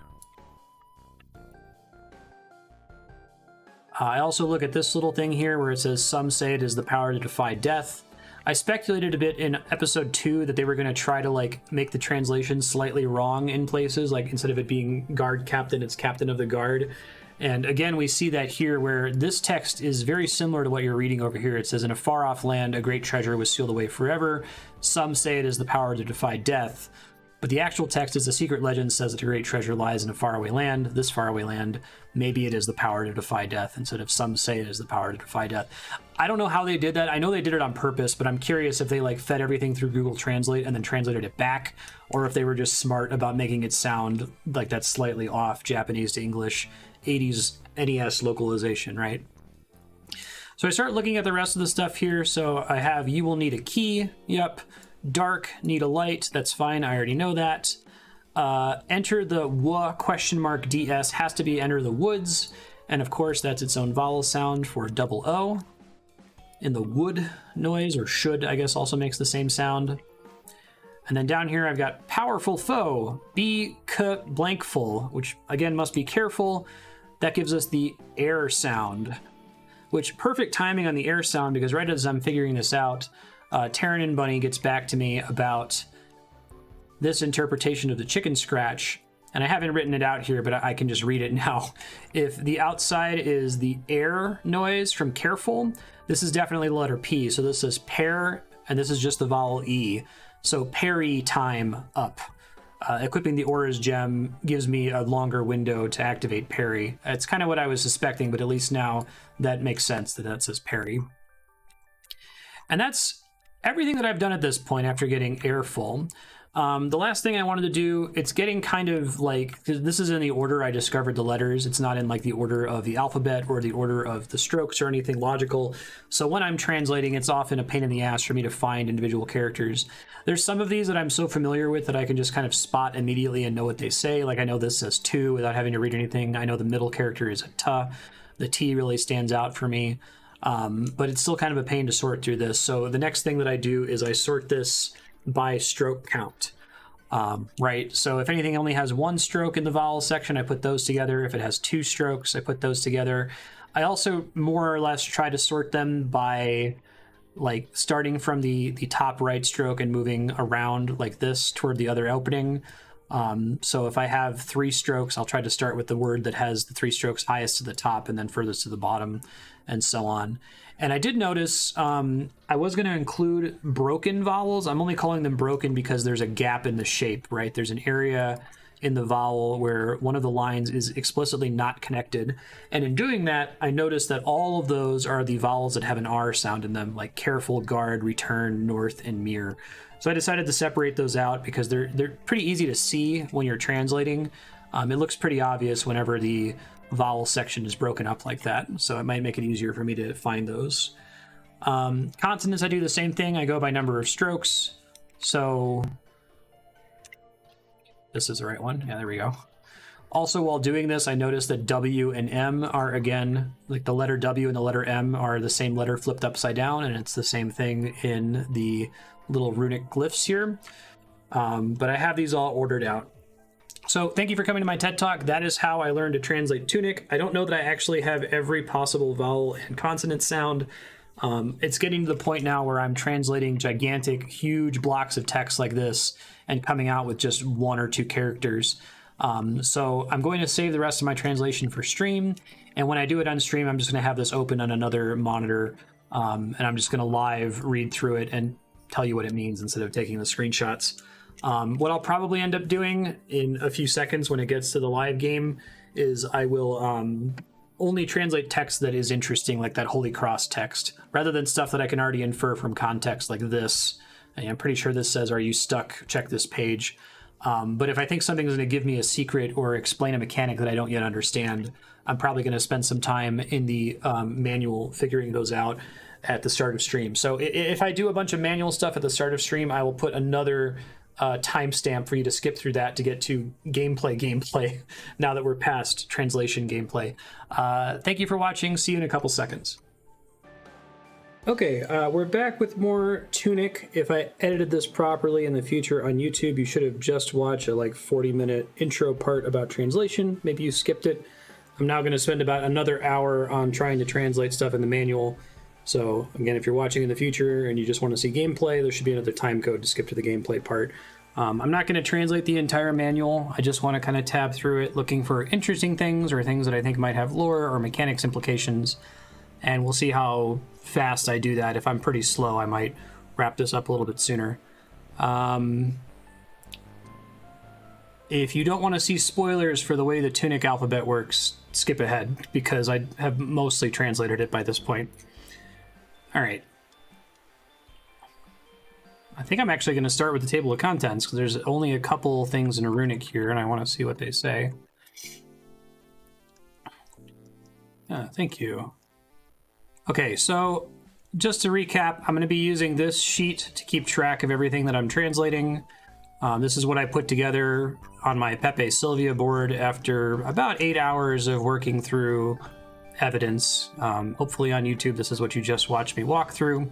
[SPEAKER 1] I also look at this little thing here where it says some say it is the power to defy death. I speculated a bit in episode 2 that they were going to try to make the translation slightly wrong in places, like instead of it being guard captain, it's captain of the guard. And again, we see that here where this text is very similar to what you're reading over here. It says, in a far off land, a great treasure was sealed away forever. Some say it is the power to defy death. But the actual text is a secret legend says that a great treasure lies in a faraway land. This faraway land, maybe it is the power to defy death instead of some say it is the power to defy death. I don't know how they did that. I know they did it on purpose, but I'm curious if they fed everything through Google Translate and then translated it back, or if they were just smart about making it sound like that's slightly off Japanese to English, 80s NES localization, right? So I start looking at the rest of the stuff here. So I have, you will need a key. Yep. Dark, need a light. That's fine. I already know that. Enter the W question mark DS has to be enter the woods. And of course, that's its own vowel sound for double O. In the wood noise, or should, I guess, also makes the same sound. And then down here, I've got powerful foe, be blankful, which again must be careful. That gives us the air sound, which perfect timing on the air sound, because right as I'm figuring this out, Taryn and Bunny gets back to me about this interpretation of the chicken scratch, and I haven't written it out here, but I can just read it now. If the outside is the air noise from careful, this is definitely the letter P. So this is pair, and this is just the vowel E. So parry time up. Equipping the Aura's gem gives me a longer window to activate parry. It's kind of what I was suspecting, but at least now that makes sense that that says parry. And that's everything that I've done at this point after getting air full. The last thing I wanted to do, it's getting kind of like, this is in the order I discovered the letters. It's not in like the order of the alphabet or the order of the strokes or anything logical. So when I'm translating, it's often a pain in the ass for me to find individual characters. There's some of these that I'm so familiar with that I can just kind of spot immediately and know what they say. Like I know this says to without having to read anything. I know the middle character is a ta. The T really stands out for me. But it's still kind of a pain to sort through this. So the next thing that I do is I sort this by stroke count. Right, so if anything only has one stroke in the vowel section, I put those together. If it has two strokes, I put those together. I also more or less try to sort them by like starting from the top right stroke and moving around like this toward the other opening. So if I have 3 strokes, I'll try to start with the word that has the 3 strokes highest to the top and then furthest to the bottom, and so on. And I did notice I was going to include broken vowels. I'm only calling them broken because there's a gap in the shape, right? There's an area in the vowel where one of the lines is explicitly not connected. And in doing that, I noticed that all of those are the vowels that have an R sound in them, like careful, guard, return, north, and mirror. So I decided to separate those out because they're pretty easy to see when you're translating. It looks pretty obvious whenever the vowel section is broken up like that, so it might make it easier for me to find those. Consonants, I do the same thing. I go by number of strokes. So this is the right one. Yeah, there we go. Also, while doing this, I noticed that W and M are, again, like the letter W and the letter M are the same letter flipped upside down, and it's the same thing in the little runic glyphs here. But I have these all ordered out. So thank you for coming to my TED Talk. That is how I learned to translate Tunic. I don't know that I actually have every possible vowel and consonant sound. It's getting to the point now where I'm translating gigantic, huge blocks of text like this and coming out with just 1 or 2 characters. So I'm going to save the rest of my translation for stream. And when I do it on stream, I'm just going to have this open on another monitor. And I'm just going to live read through it and tell you what it means instead of taking the screenshots. What I'll probably end up doing in a few seconds when it gets to the live game is I will only translate text that is interesting, like that Holy Cross text, rather than stuff that I can already infer from context like this. And I'm pretty sure this says, "Are you stuck? Check this page." But if I think something is going to give me a secret or explain a mechanic that I don't yet understand, I'm probably going to spend some time in the manual figuring those out at the start of stream. So if I do a bunch of manual stuff at the start of stream, I will put another timestamp for you to skip through that to get to gameplay now that we're past translation gameplay. Thank you for watching. See you in a couple seconds. Okay, we're back with more Tunic. If I edited this properly in the future on YouTube, you should have just watched a like 40-minute intro part about translation. Maybe you skipped it. I'm now going to spend about another hour on trying to translate stuff in the manual. So again, if you're watching in the future and you just want to see gameplay, there should be another time code to skip to the gameplay part. I'm not going to translate the entire manual. I just want to kind of tab through it looking for interesting things or things that I think might have lore or mechanics implications. And we'll see how fast I do that. If I'm pretty slow, I might wrap this up a little bit sooner. If you don't want to see spoilers for the way the Tunic alphabet works, skip ahead, because I have mostly translated it by this point. All right. I think I'm actually going to start with the table of contents because there's only a couple things in a runic here, and I want to see what they say. Thank you. Okay, so just to recap, I'm going to be using this sheet to keep track of everything that I'm translating. This is what I put together on my Pepe Sylvia board after about 8 hours of working through evidence. Hopefully on YouTube, this is what you just watched me walk through.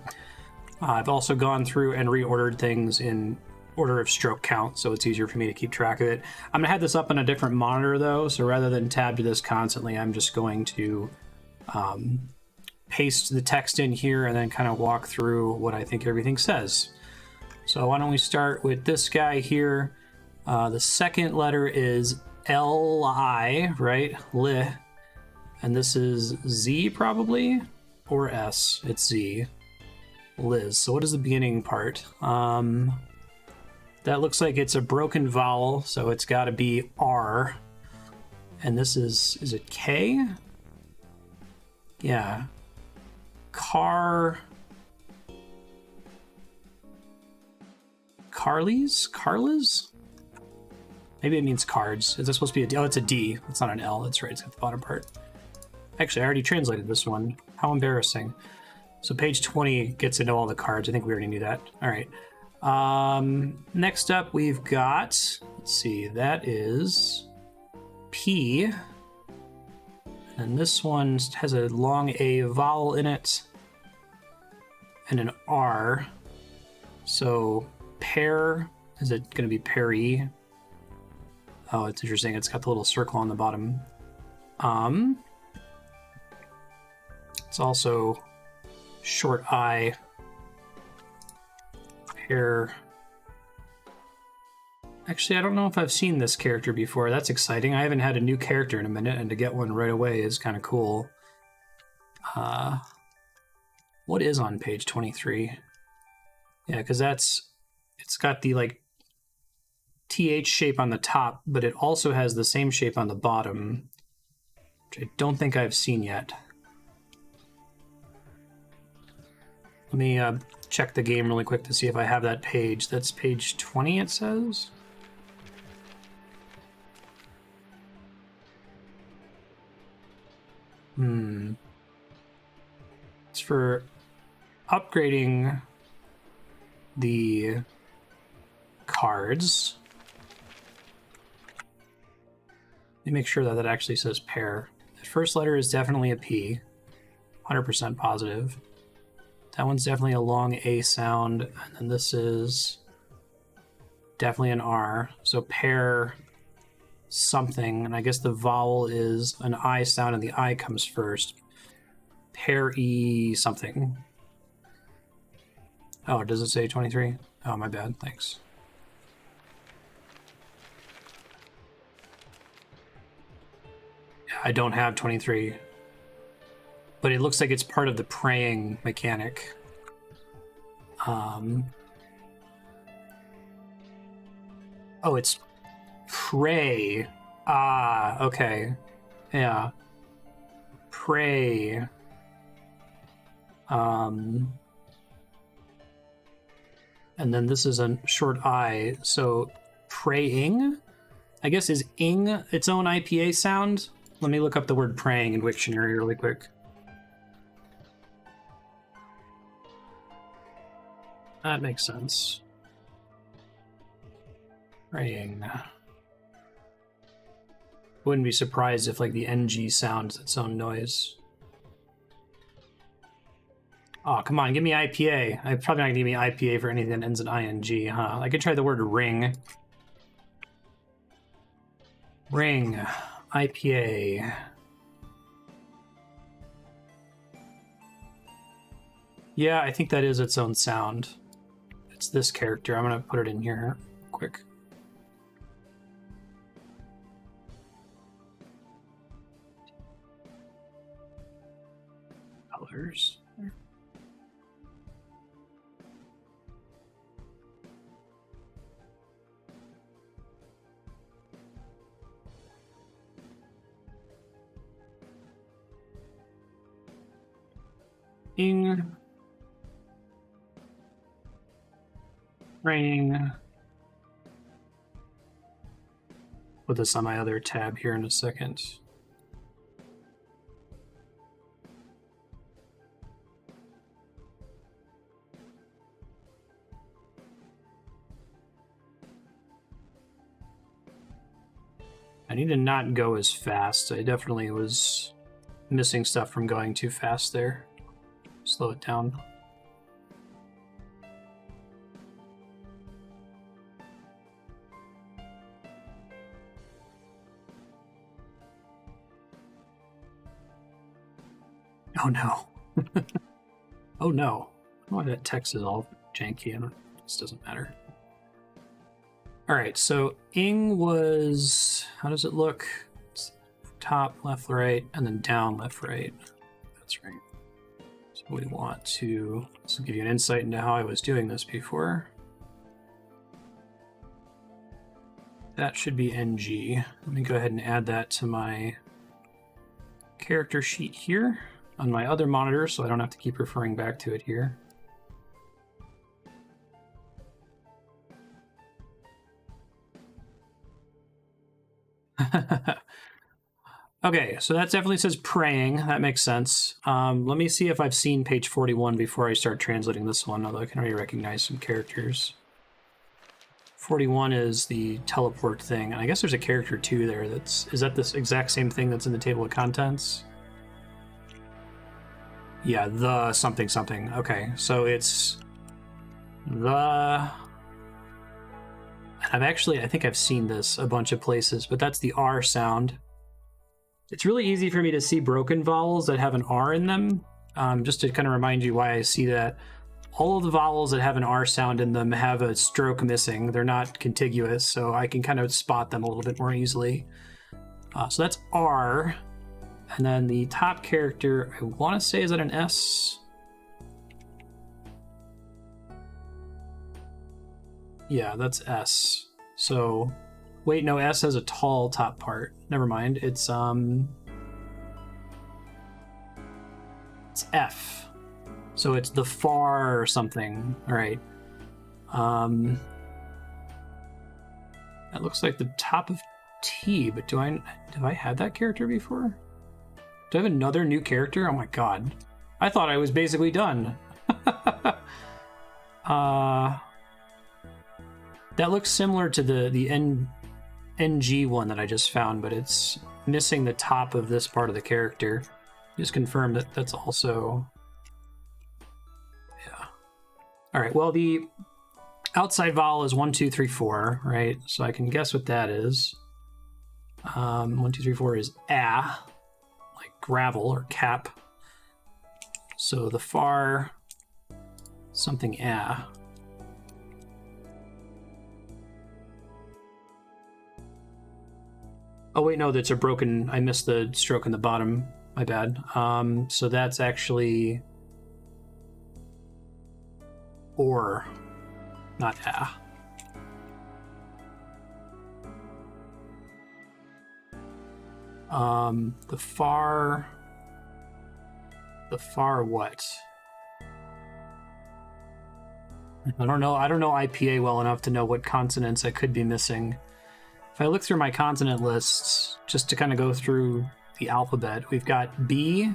[SPEAKER 1] I've also gone through and reordered things in order of stroke count, so it's easier for me to keep track of it. I'm going to have this up on a different monitor, though, so rather than tab to this constantly, I'm just going to paste the text in here and then kind of walk through what I think everything says. So why don't we start with this guy here. The second letter is L-I, right? Li. And this is Z probably? Or S? It's Z. Liz. So what is the beginning part? That looks like it's a broken vowel, so it's got to be R. And this is it K? Yeah. Carly's? Carlas? Maybe it means cards. Is this supposed to be a D? Oh, it's a D. It's not an L. That's right. It's got the bottom part. Actually, I already translated this one. How embarrassing. So page 20 gets into all the cards. I think we already knew that. All right. Next up, we've got, let's see, that is P. And this one has a long A vowel in it and an R. So pear, is it going to be Perry? Oh, it's interesting. It's got the little circle on the bottom. It's also short I, pear. Actually, I don't know if I've seen this character before. That's exciting. I haven't had a new character in a minute, and to get one right away is kind of cool. What is on page 23? Yeah, because it's got the like TH shape on the top, but it also has the same shape on the bottom, which I don't think I've seen yet. Let me check the game really quick to see if I have that page. That's page 20, it says. It's for upgrading the cards. Let me make sure that actually says pear. The first letter is definitely a P, 100% positive. That one's definitely a long A sound, and then this is definitely an R. So pear something, and I guess the vowel is an I sound, and the I comes first. Pear-y something. Oh, does it say 23? Oh, my bad. Thanks. I don't have 23. But it looks like it's part of the praying mechanic. Oh, it's pray. Ah, okay. Yeah. Pray. And then this is a short I, so praying, I guess, is ing its own IPA sound? Let me look up the word praying in Wiktionary really quick. That makes sense. Praying. Wouldn't be surprised if like the NG sounds its own noise. Oh, come on, give me IPA. I'm probably not gonna give me IPA for anything that ends in ING, huh? I could try the word ring. Ring. IPA. Yeah, I think that is its own sound. It's this character. I'm gonna put it in here quick. Colors. Ing. Ring. Put this on my other tab here in a second. I need to not go as fast. I definitely was missing stuff from going too fast there. Slow it down. Oh no. Oh no. Why that text is all janky and this doesn't matter. All right, so Ing was, how does it look? It's top, left, right, and then down, left, right. That's right. So we want to, this will give you an insight into how I was doing this before. That should be NG. Let me go ahead and add that to my character sheet here on my other monitor so I don't have to keep referring back to it here. Okay, so that definitely says praying. That makes sense. Let me see if I've seen page 41 before I start translating this one, although I can already recognize some characters. 41 is the teleport thing, and I guess there's a character too there. Is that this exact same thing that's in the table of contents? Yeah, the something something. Okay, so it's the... I think I've seen this a bunch of places, but that's the R sound. It's really easy for me to see broken vowels that have an R in them. Just to kind of remind you why I see that. All of the vowels that have an R sound in them have a stroke missing. They're not contiguous, so I can kind of spot them a little bit more easily. So that's R. And then the top character, I want to say, is that an S? Yeah, that's S. So, wait, no, S has a tall top part. Never mind. It's F. So it's the far or something. All right. That looks like the top of T, but have I had that character before? Do I have another new character? Oh my god. I thought I was basically done. That looks similar to the NG one that I just found, but it's missing the top of this part of the character. Just confirm that that's also... Yeah. All right, well, the outside vowel is 1, 2, 3, 4, right? So I can guess what that is. 1, 2, 3, 4 is a, like gravel or cap. So the far something a. Oh wait, no, that's a broken, I missed the stroke in the bottom, my bad. So that's actually or, not a. The far what? I don't know IPA well enough to know what consonants I could be missing. If I look through my consonant lists, just to kind of go through the alphabet, we've got B,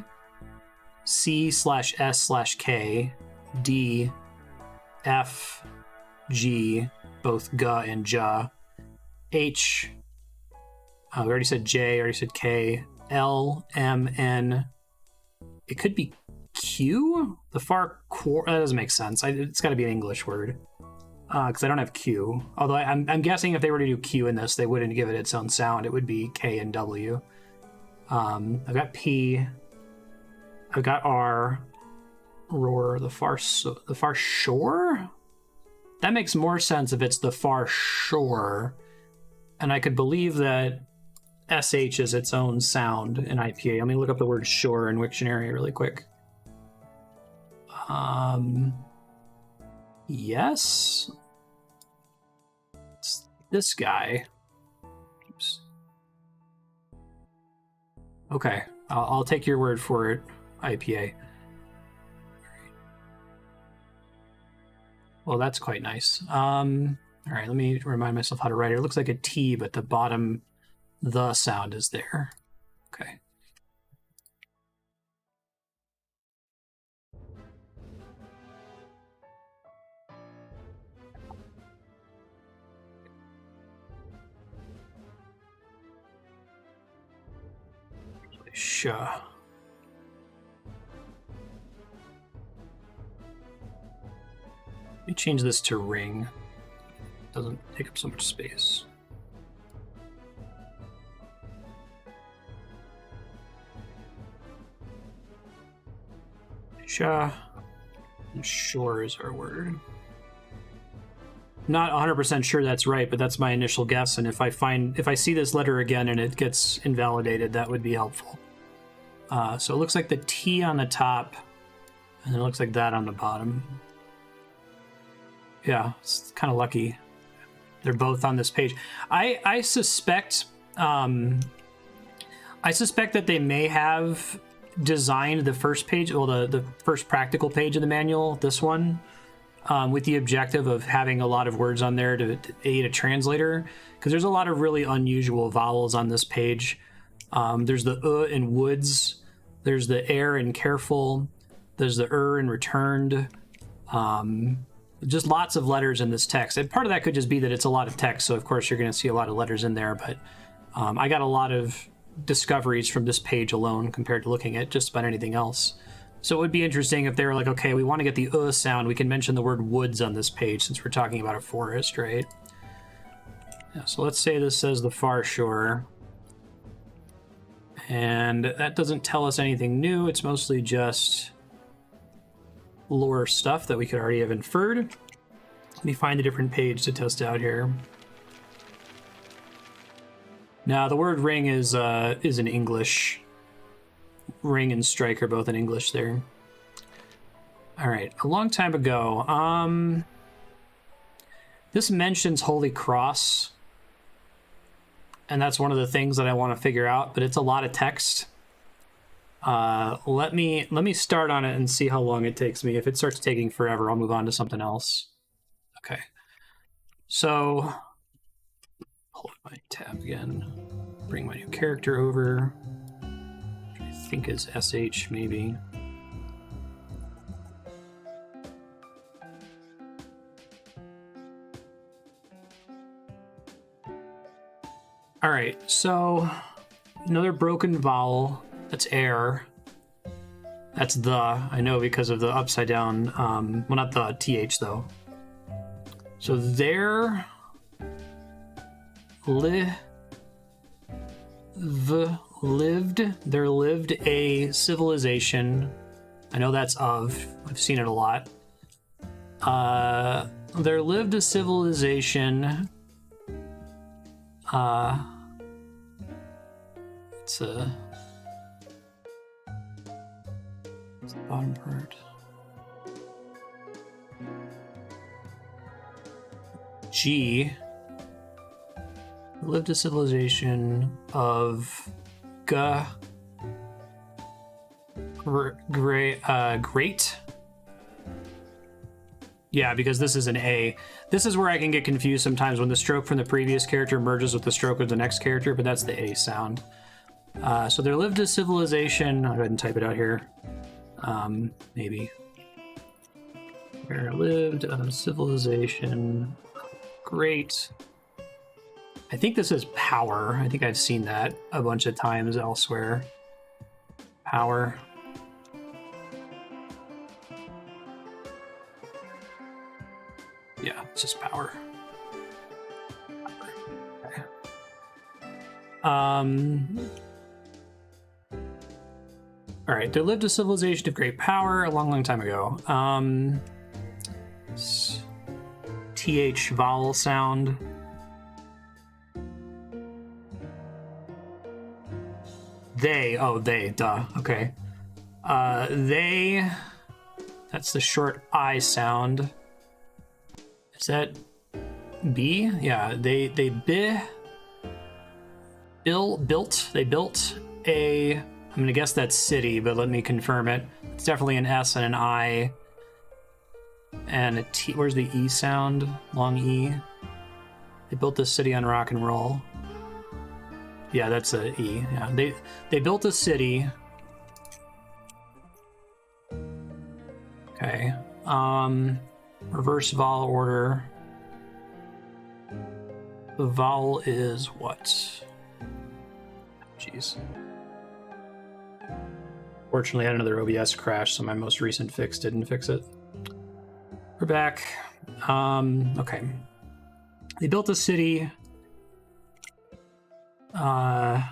[SPEAKER 1] C/S/K, D, F, G, both G and J, H, we already said J, already said K, L, M, N. It could be Q? The far core, that doesn't make sense. It's got to be an English word. Because I don't have Q. Although I'm guessing if they were to do Q in this, they wouldn't give it its own sound. It would be K and W. I've got P. I've got R. Roar. The far shore? That makes more sense if it's the far shore. And I could believe that SH is its own sound in IPA. Let me look up the word shore in Wiktionary really quick. Yes. It's this guy. Oops. Okay, I'll take your word for it, IPA. Well, that's quite nice. All right, let me remind myself how to write it. It looks like a T, but the bottom, the sound is there. Okay. Sure. Let me change this to ring. Doesn't take up so much space. Sure. And shore is our word. not 100% sure that's right, but that's my initial guess. And if I see this letter again and it gets invalidated, that would be helpful. So it looks like the T on the top, and it looks like that on the bottom. Yeah, it's kind of lucky. They're both on this page. I suspect that they may have designed the first page, well, the first practical page of the manual, this one, with the objective of having a lot of words on there to aid a translator, because there's a lot of really unusual vowels on this page. There's the in woods, there's the air in careful, there's the in returned. Just lots of letters in this text. And part of that could just be that it's a lot of text, so of course you're going to see a lot of letters in there, but I got a lot of discoveries from this page alone compared to looking at just about anything else. So it would be interesting if they were like, okay, we want to get the sound, we can mention the word woods on this page since we're talking about a forest, right? Yeah, so let's say this says the far shore. And that doesn't tell us anything new. It's mostly just lore stuff that we could already have inferred. Let me find a different page to test out here. Now, the word ring is in English. Ring and strike are both in English there. All right, a long time ago. This mentions Holy Cross, and that's one of the things that I want to figure out, but it's a lot of text. Let me start on it and see how long it takes me. If it starts taking forever, I'll move on to something else. Okay. So, hold my tab again. Bring my new character over. Which I think is SH, maybe. All right, so another broken vowel. That's air. That's the. I know because of the upside down. Well, not the TH though. So there. There lived a civilization. I know that's of. I've seen it a lot. There lived a civilization. It's a. What's the bottom part? G. Lived a civilization of great. Yeah, because this is an A. This is where I can get confused sometimes when the stroke from the previous character merges with the stroke of the next character, but that's the A sound. So there lived a civilization. I'll go ahead and type it out here. Maybe. There lived a civilization. Great. I think this is power. I think I've seen that a bunch of times elsewhere. Power. Yeah, it's just power. Okay. All right, there lived a civilization of great power a long, long time ago. TH vowel sound. They, duh, okay. They, that's the short I sound. Is that B? Yeah, they built a, I'm gonna guess that's city, but let me confirm it. It's definitely an S and an I. And a T, where's the E sound? Long E. They built this city on rock and roll. Yeah, that's a E. Yeah, they built a city. Okay. Reverse vowel order. The vowel is what? Jeez. Fortunately, I had another OBS crash, so my most recent fix didn't fix it. We're back. Okay. They built a city. The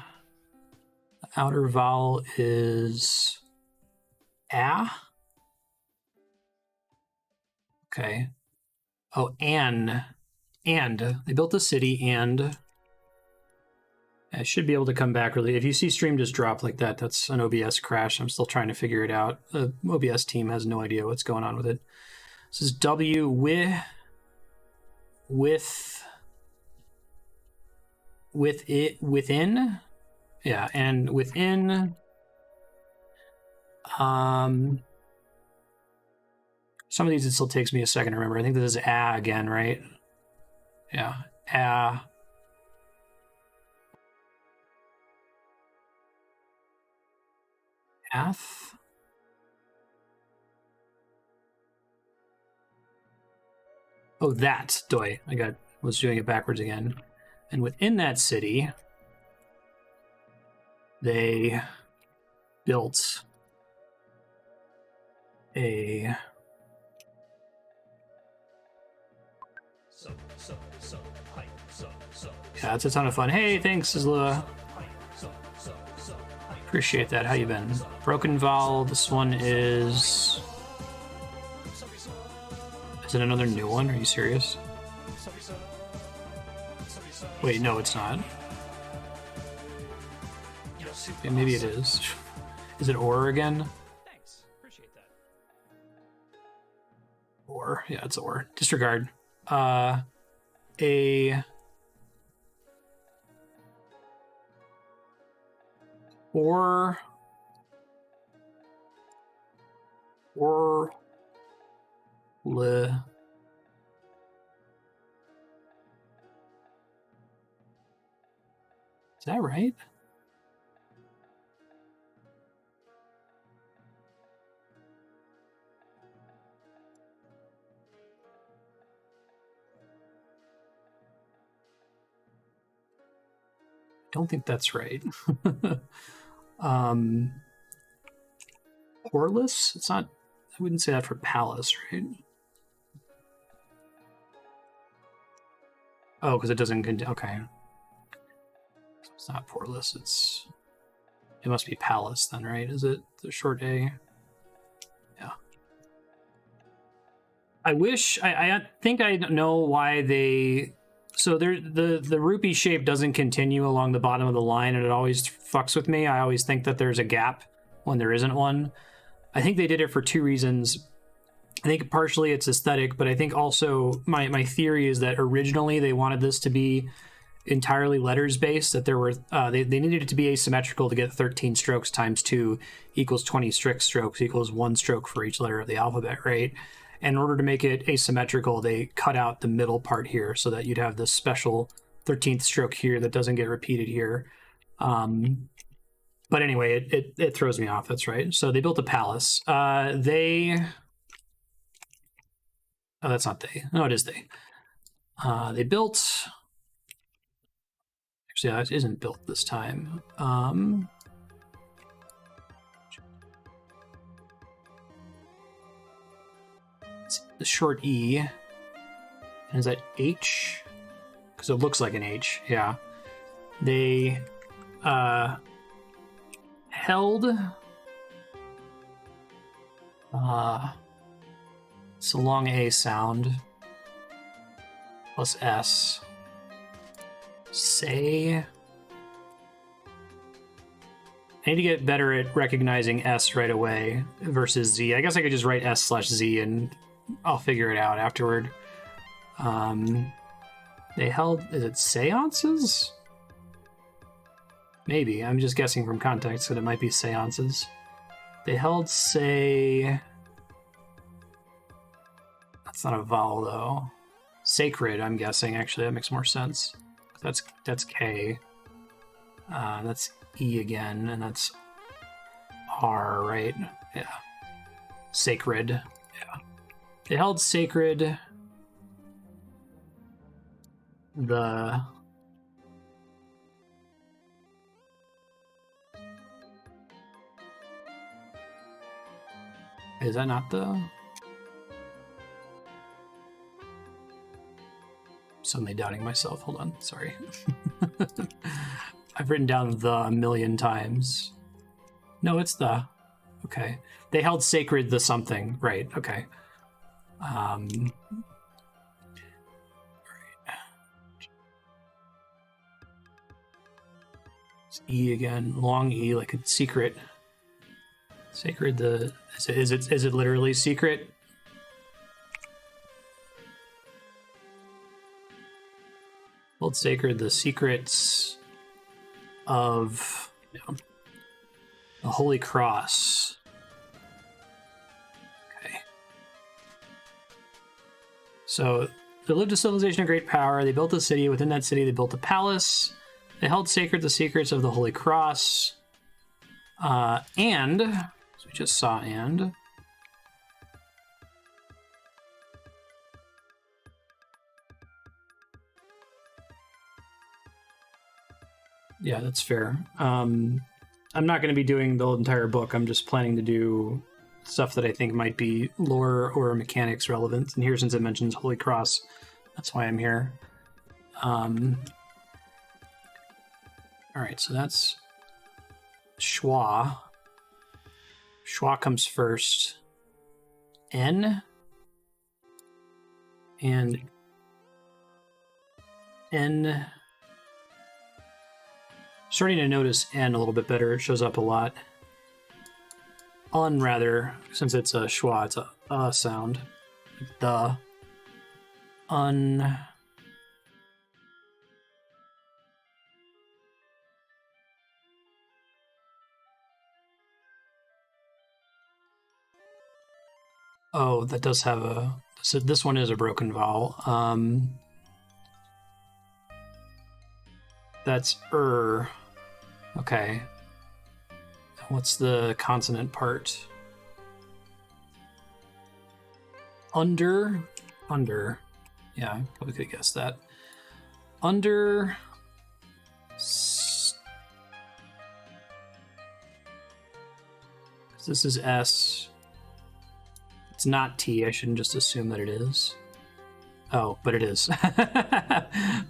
[SPEAKER 1] outer vowel is A. Okay. Oh, an. and they built a city, and I should be able to come back really. If you see stream just drop like that, that's an OBS crash. I'm still trying to figure it out. The OBS team has no idea what's going on with it. This is W within. Yeah, and within some of these it still takes me a second to remember. I think this is A again, right? Yeah. A. F. Oh, that Doi. Was doing it backwards again. And within that city, they built a yeah, it's a ton of fun. Hey, thanks, Zlua. Appreciate that. How you been? Broken Vol. This one is it another new one? Are you serious? Wait, no, it's not. Okay, maybe it is. Is it Ore again? Thanks. Appreciate that. Ore. Yeah, it's Ore. Disregard. A Or le Is that right? I don't think that's right. Poreless? It's not. I wouldn't say that for Palace, right? Oh, because it doesn't. Okay. It's not Poreless. It must be Palace then, right? Is it the short A? Yeah. I wish. I think I know why they. So the rupee shape doesn't continue along the bottom of the line, and it always fucks with me. I always think that there's a gap when there isn't one. I think they did it for two reasons. I think partially it's aesthetic, but I think also my theory is that originally they wanted this to be entirely letters based, that there were they needed it to be asymmetrical to get 13 strokes times 2 equals 20 strict strokes equals 1 stroke for each letter of the alphabet, right? And in order to make it asymmetrical, they cut out the middle part here so that you'd have this special 13th stroke here that doesn't get repeated here. But anyway, it throws me off. That's right. So they built a palace. Oh, that's not they. No, it is they. They built. Actually, that isn't built this time. It's the short E. And is that H? Because it looks like an H. Yeah. They held. It's a long A sound plus S. Say. I need to get better at recognizing S right away versus Z. I guess I could just write S/Z and I'll figure it out afterward. They held. Is it seances? Maybe. I'm just guessing from context that it might be seances. They held say. That's not a vowel though. Sacred, I'm guessing. Actually, that makes more sense. That's K. That's E again, and that's R, right? Yeah. Sacred. Yeah. They held sacred the Is that not the Suddenly doubting myself. Hold on. Sorry. I've written down the a million times. No, it's the. Okay. They held sacred the something. Right. Okay. Right. E again, long E, like a secret. Sacred the is it literally secret? Hold sacred the secrets of the Holy Cross. Okay. So they lived a civilization of great power. They built a city. Within that city, they built a palace. They held sacred the secrets of the Holy Cross. And, so we just saw and. Yeah, that's fair. I'm not going to be doing the entire book. I'm just planning to do stuff that I think might be lore or mechanics relevant. And here, since it mentions Holy Cross, that's why I'm here. All right, so that's schwa. Schwa comes first. N. And N. Starting to notice N a little bit better. It shows up a lot. Un, rather, since it's a schwa, it's a sound. The. Un. Oh, that does have a... So this one is a broken vowel. That's Okay. What's the consonant part? Under. Yeah, probably could have guessed that. Under. This is S. It's not T. I shouldn't just assume that it is. Oh, but it is.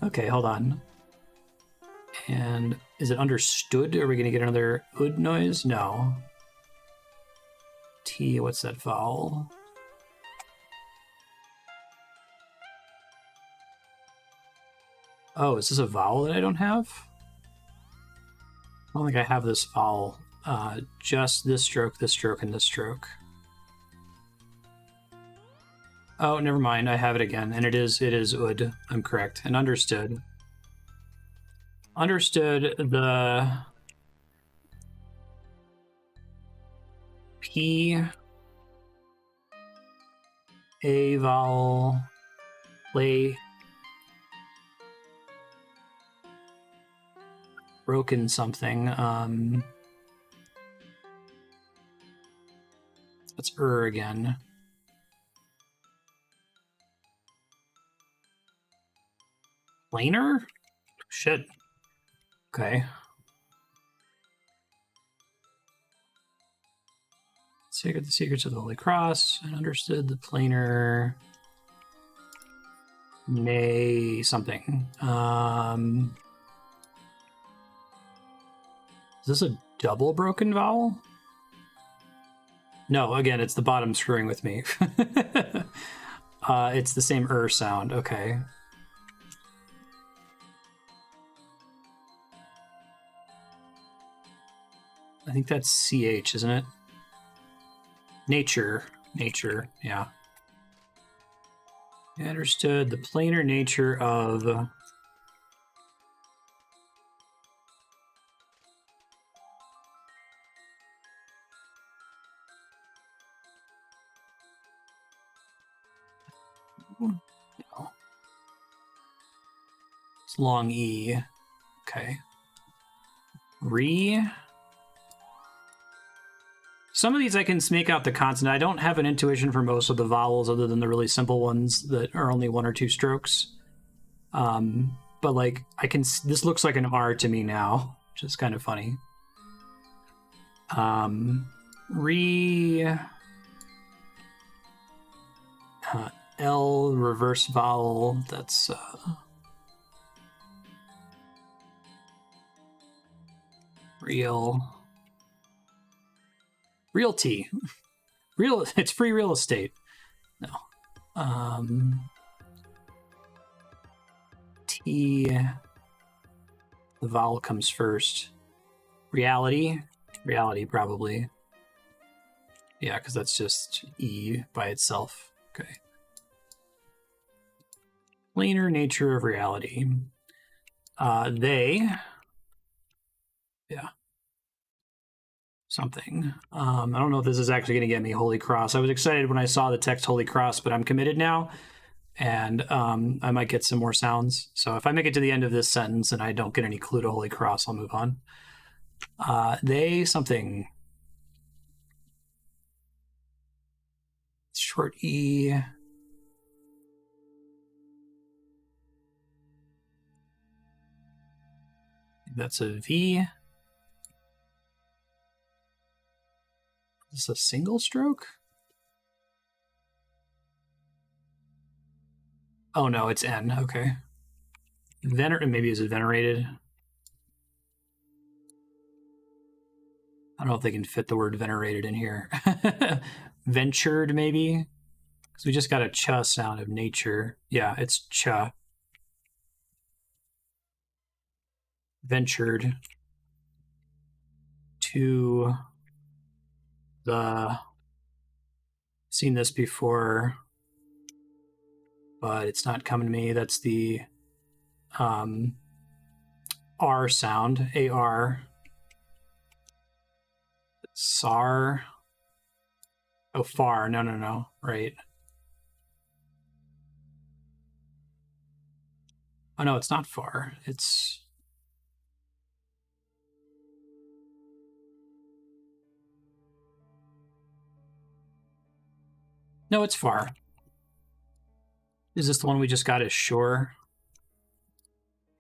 [SPEAKER 1] Okay, hold on. And is it understood? Are we going to get another ud noise? No. T, what's that vowel? Oh, is this a vowel that I don't have? I don't think I have this vowel. Just this stroke, and this stroke. Oh, never mind. I have it again. And it is ud. I'm correct. And understood. Understood the P, A vowel, play, broken something. That's again. Planar? Shit. Okay. Sacred the secrets of the Holy Cross and understood the planar. Nay something. Is this a double broken vowel? No, again, it's the bottom screwing with me. It's the same sound. Okay. I think that's CH, isn't it? Nature, yeah. I understood the planar nature of... No. It's long E. Okay. Some of these I can make out the consonant. I don't have an intuition for most of the vowels other than the really simple ones that are only 1 or 2 strokes. But like this looks like an R to me now, which is kind of funny. L reverse vowel, that's realty. It's free real estate. No. T, the vowel comes first. Reality. Reality, probably. Yeah, because that's just E by itself. Okay. Planar nature of reality. They... Yeah. Something. I don't know if this is actually going to get me Holy Cross. I was excited when I saw the text Holy Cross, but I'm committed now, and I might get some more sounds. So if I make it to the end of this sentence and I don't get any clue to Holy Cross, I'll move on. They something. Short E. That's a V. Is this a single stroke? Oh no, it's N. Okay. Maybe is it venerated? I don't know if they can fit the word venerated in here. Ventured, maybe? Because we just got a ch sound of nature. Yeah, it's ch. Ventured to the... Seen this before, but it's not coming to me. That's the R sound, A-R. SAR. Oh, far. No. Right. Oh, no, it's not far. It's... No, it's far. Is this the one we just got as shore?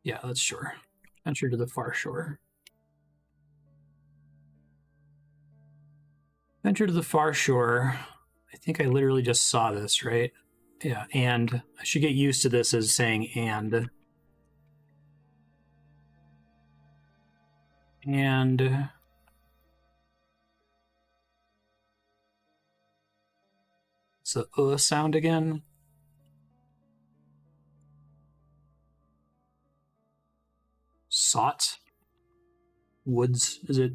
[SPEAKER 1] Yeah, that's shore. Venture to the far shore. Venture to the far shore. I think I literally just saw this, right? Yeah, and I should get used to this as saying and. And it's the sound again. Sought. Woods. Is it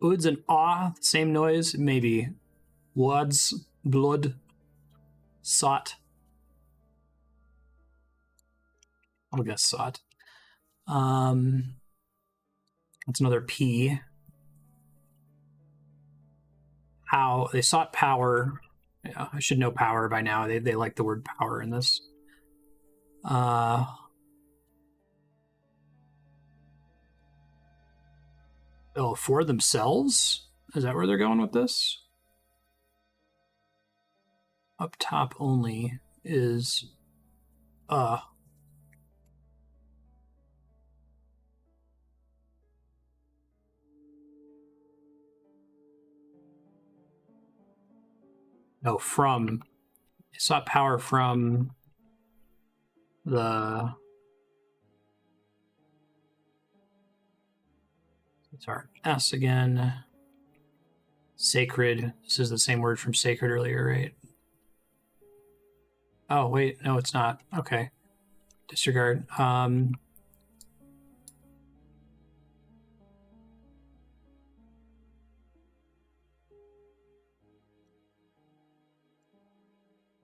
[SPEAKER 1] woods and ah? Same noise? Maybe. Woods. Blood. Sought. I'll guess sought. That's another P. How they sought power. Yeah, I should know power by now. They like the word power in this. Oh, for themselves? Is that where they're going with this? Up top only is no, from. It sought power from the... It's our S again. Sacred. This is the same word from sacred earlier, right? Oh, wait. No, it's not. Okay. Disregard.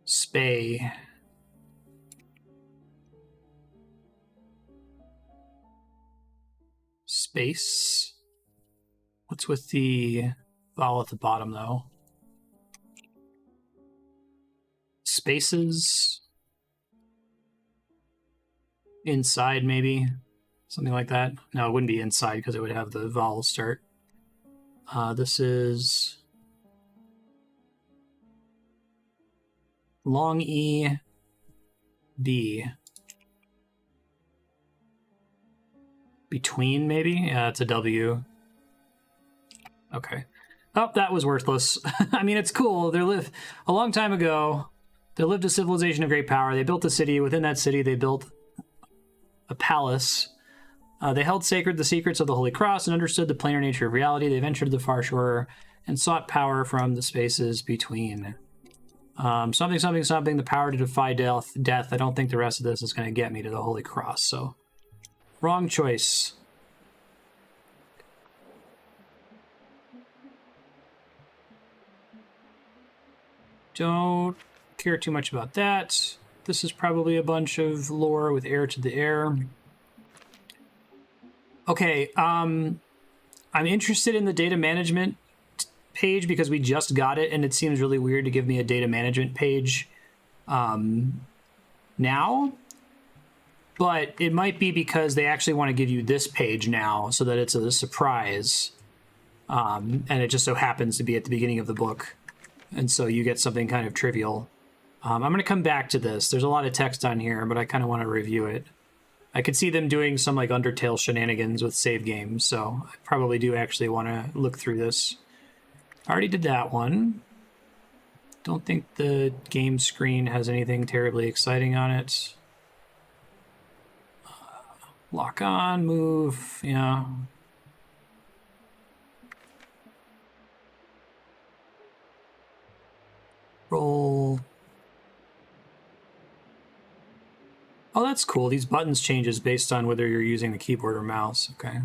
[SPEAKER 1] Spay. Space. What's with the vowel at the bottom, though? Spaces. Inside, maybe. Something like that. No, it wouldn't be inside because it would have the vowel start. This is long E, D. Between, maybe? Yeah, it's a W. Okay. Oh, that was worthless. I mean, it's cool. A long time ago, there lived a civilization of great power. They built a city. Within that city, they built a palace. They held sacred the secrets of the Holy Cross and understood the planar nature of reality. They ventured to the far shore and sought power from the spaces between. Something, the power to defy death. I don't think the rest of this is going to get me to the Holy Cross, so... Wrong choice. Don't care too much about that. This is probably a bunch of lore with heir to the heir. Okay, I'm interested in the data management page because we just got it, and it seems really weird to give me a data management page now. But it might be because they actually want to give you this page now so that it's a surprise. And it just so happens to be at the beginning of the book. And so you get something kind of trivial. I'm going to come back to this. There's a lot of text on here, but I kind of want to review it. I could see them doing some like Undertale shenanigans with save games, so I probably do actually want to look through this. I already did that one. Don't think the game screen has anything terribly exciting on it. Lock on, move, yeah. Roll. Oh, that's cool. These buttons changes based on whether you're using the keyboard or mouse. Okay.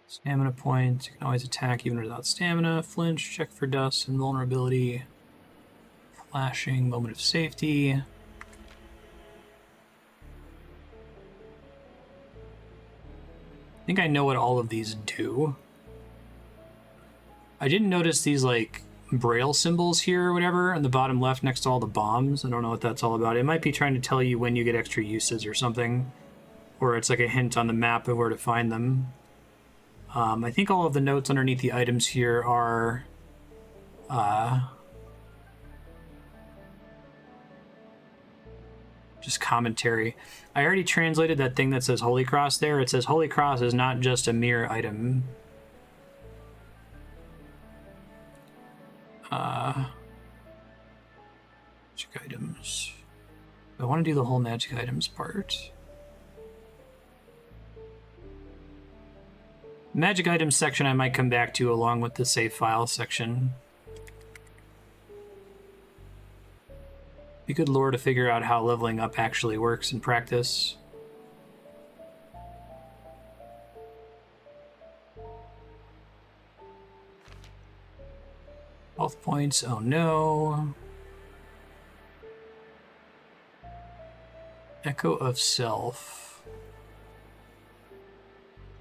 [SPEAKER 1] Stamina points. You can always attack even without stamina. Flinch, check for dust and vulnerability. Flashing, moment of safety. I think I know what all of these do. I didn't notice these like braille symbols here or whatever on the bottom left next to all the bombs. I don't know what that's all about. It might be trying to tell you when you get extra uses or something. Or it's like a hint on the map of where to find them. I think all of the notes underneath the items here are just commentary. I already translated that thing that says Holy Cross there. It says Holy Cross is not just a mere item. Magic items. I want to do the whole magic items part. Magic items section I might come back to along with the save file section. Be good lore to figure out how leveling up actually works in practice. Health points, oh no. Echo of Self.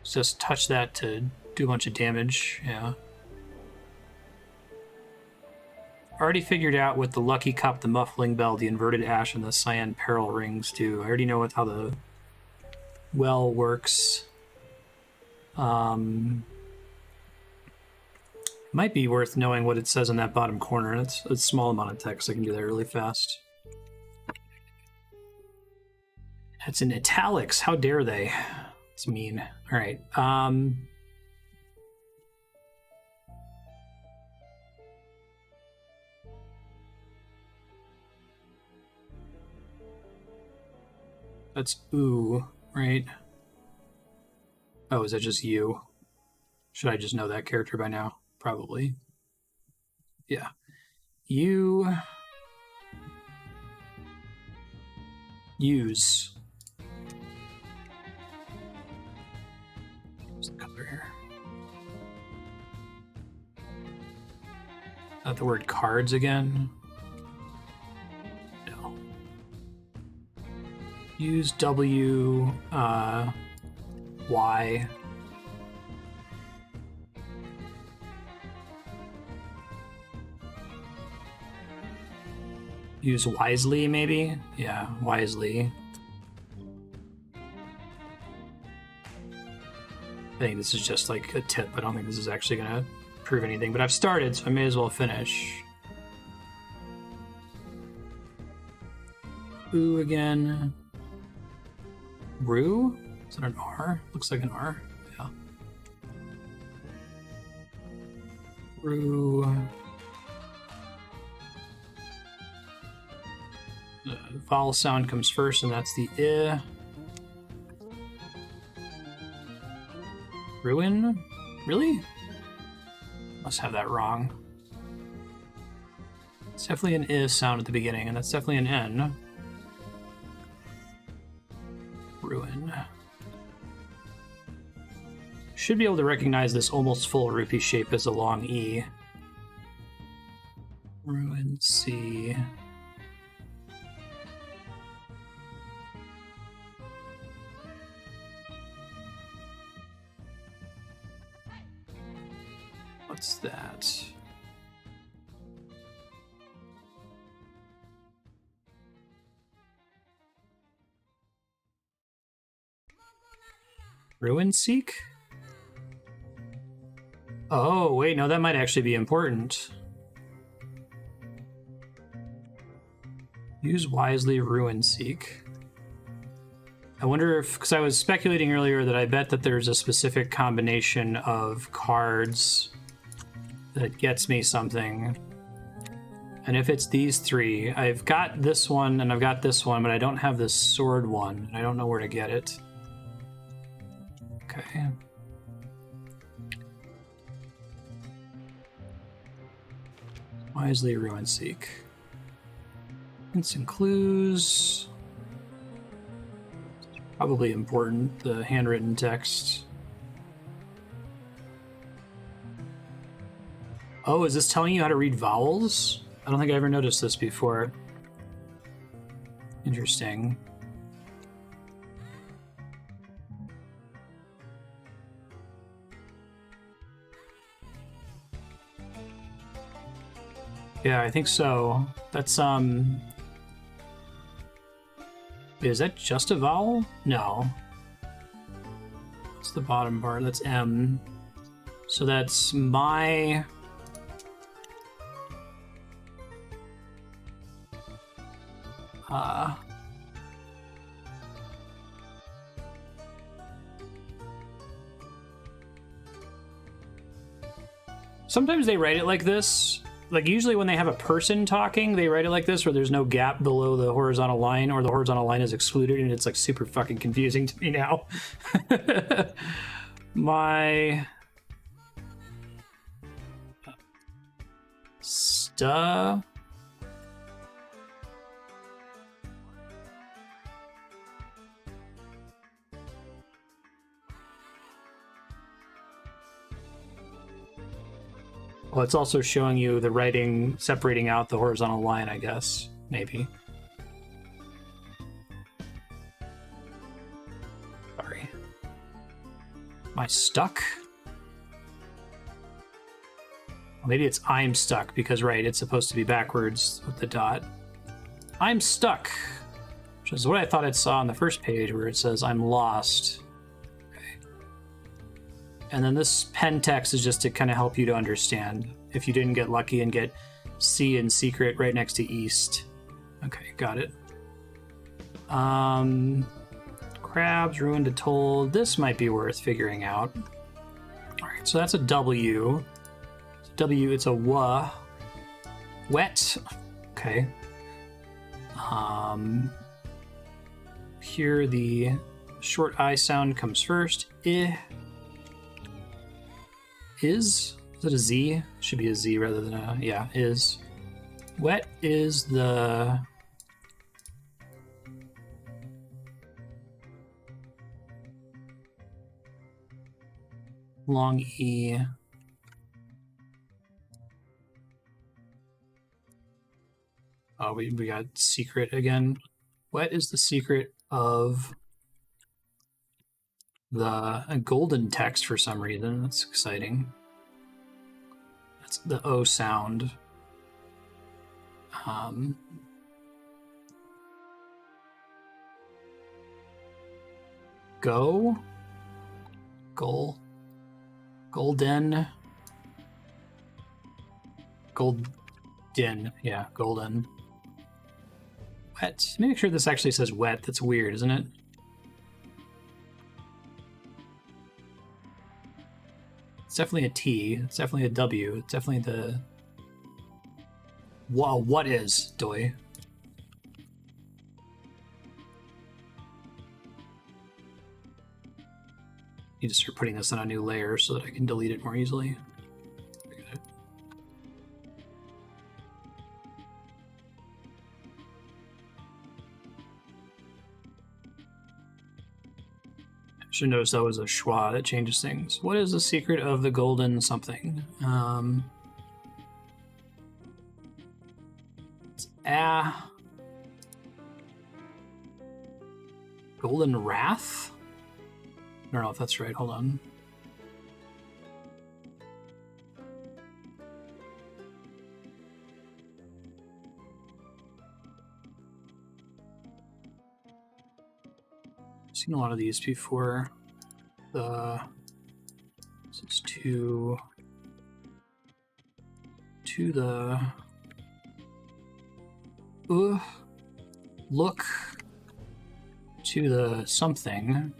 [SPEAKER 1] Just touch that to do a bunch of damage, yeah. Already figured out what the Lucky Cup, the Muffling Bell, the Inverted Ash, and the Cyan Peril rings do. I already know how the well works. Might be worth knowing what it says in that bottom corner. It's a small amount of text. I can do that really fast. It's in italics. How dare they? It's mean. All right. That's ooh, right? Oh, is that just you? Should I just know that character by now? Probably. Yeah. You use. What's the color here? Not the word cards again. No. Use W, Y. Use wisely, maybe? Yeah, wisely. I think this is just like a tip. I don't think this is actually going to prove anything, but I've started, so I may as well finish. Ooh again. Rue? Is that an R? Looks like an R. Yeah. Rue. The vowel sound comes first, and that's the I. Ruin? Really? Must have that wrong. It's definitely an I sound at the beginning, and that's definitely an N. Ruin. Should be able to recognize this almost full rupee shape as a long E. Ruin C. What's that? Ruin Seek? Oh, wait, no, that might actually be important. Use wisely, Ruin Seek. I wonder if, because I was speculating earlier that I bet that there's a specific combination of cards that gets me something. And if it's these three, I've got this one and I've got this one, but I don't have this sword one. I don't know where to get it. Okay. Wisely, Ruin Seek. Instant clues. Probably important, the handwritten text. Oh, is this telling you how to read vowels? I don't think I ever noticed this before. Interesting. Yeah, I think so. That's, is that just a vowel? No. It's the bottom bar. That's M. So that's my... Sometimes they write it like this. Like, usually when they have a person talking, they write it like this, where there's no gap below the horizontal line, or the horizontal line is excluded, and it's, like, super fucking confusing to me now. My... Stuff... Well, it's also showing you the writing separating out the horizontal line, I guess. Maybe. Sorry. Am I stuck? Well, maybe it's I'm stuck, because, right, it's supposed to be backwards with the dot. I'm stuck, which is what I thought I saw on the first page, where it says I'm lost. And then this pen text is just to kind of help you to understand if you didn't get lucky and get C in secret right next to East. Okay, got it. Crabs, ruined to told. This might be worth figuring out. All right, so that's a W. It's a W, it's a W. Wet. Okay. Here the short I sound comes first. I. Is it a Z? Should be a Z rather than a, yeah, is. Wet is the... long E. Oh, we got secret again. Wet is the secret of the golden text for some reason. That's exciting. That's the O sound. Go. Goal. Golden. Golden. Yeah, golden. Wet. Make sure this actually says wet. That's weird, isn't it? It's definitely a T. It's definitely a W. It's definitely the... Wow, what is, Doi? Need to start putting this on a new layer so that I can delete it more easily. Should notice that was a schwa that changes things. What is the secret of the golden something? It's Golden Wrath? I don't know if that's right. Hold on. Seen a lot of these before. This is to the look to the something.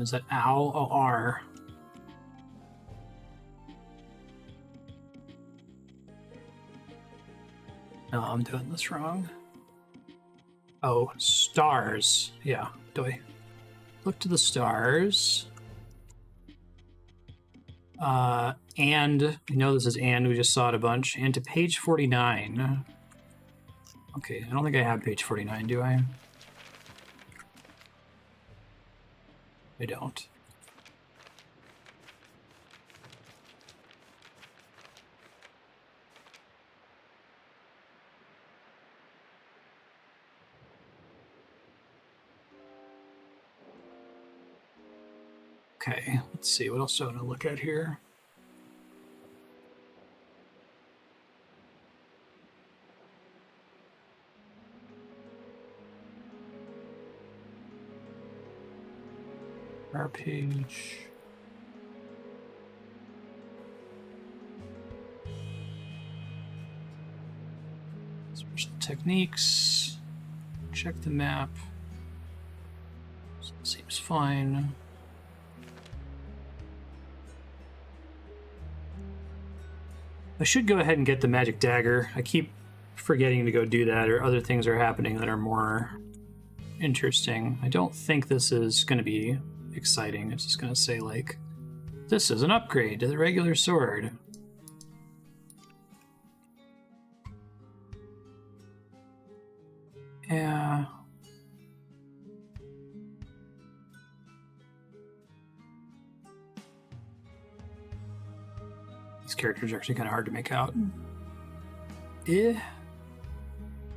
[SPEAKER 1] Is that owl? Oh, R. No, I'm doing this wrong. Oh, stars. Yeah, do I look to the stars? And, I know this is and, we just saw it a bunch. And to page 49. Okay, I don't think I have page 49, do I? I don't. Okay, let's see, what else do I want to look at here? Our page. Special techniques. Check the map. Seems fine. I should go ahead and get the magic dagger. I keep forgetting to go do that, or other things are happening that are more interesting. I don't think this is going to be exciting. It's just going to say, like, this is an upgrade to the regular sword. Yeah. These characters are actually kind of hard to make out.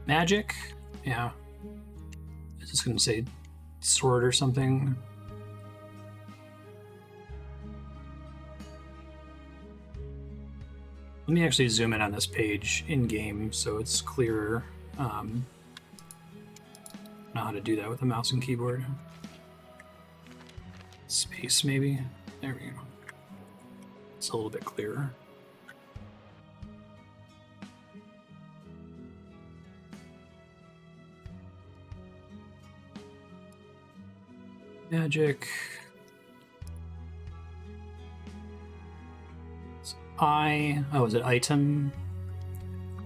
[SPEAKER 1] Magic? Yeah. Is this going to say sword or something? Let me actually zoom in on this page in-game so it's clearer. I know how to do that with a mouse and keyboard. Space, maybe? There we go. It's a little bit clearer. Magic. Oh, is it item?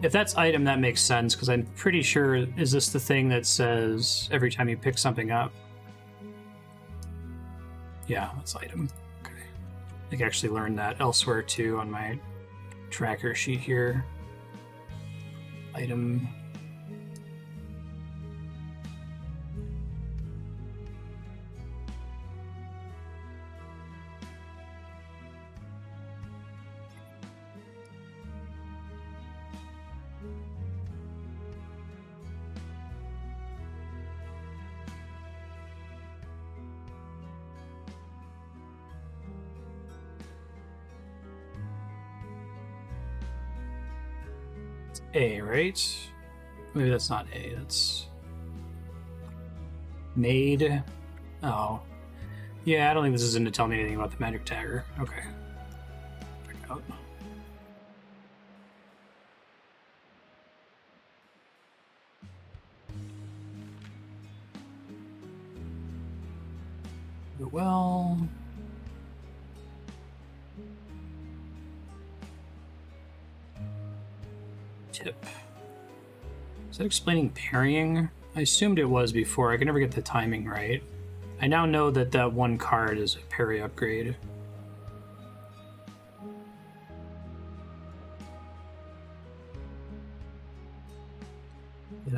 [SPEAKER 1] If that's item, that makes sense, because I'm pretty sure, is this the thing that says every time you pick something up? Yeah, that's item. Okay. I think I actually learned that elsewhere too on my tracker sheet here. Item. A, right? Maybe that's not A, that's made. Oh. Yeah, I don't think this is going to tell me anything about the magic dagger. Okay. Check it out. Well. Tip. Is that explaining parrying? I assumed it was before. I can never get the timing right. I now know that that one card is a parry upgrade.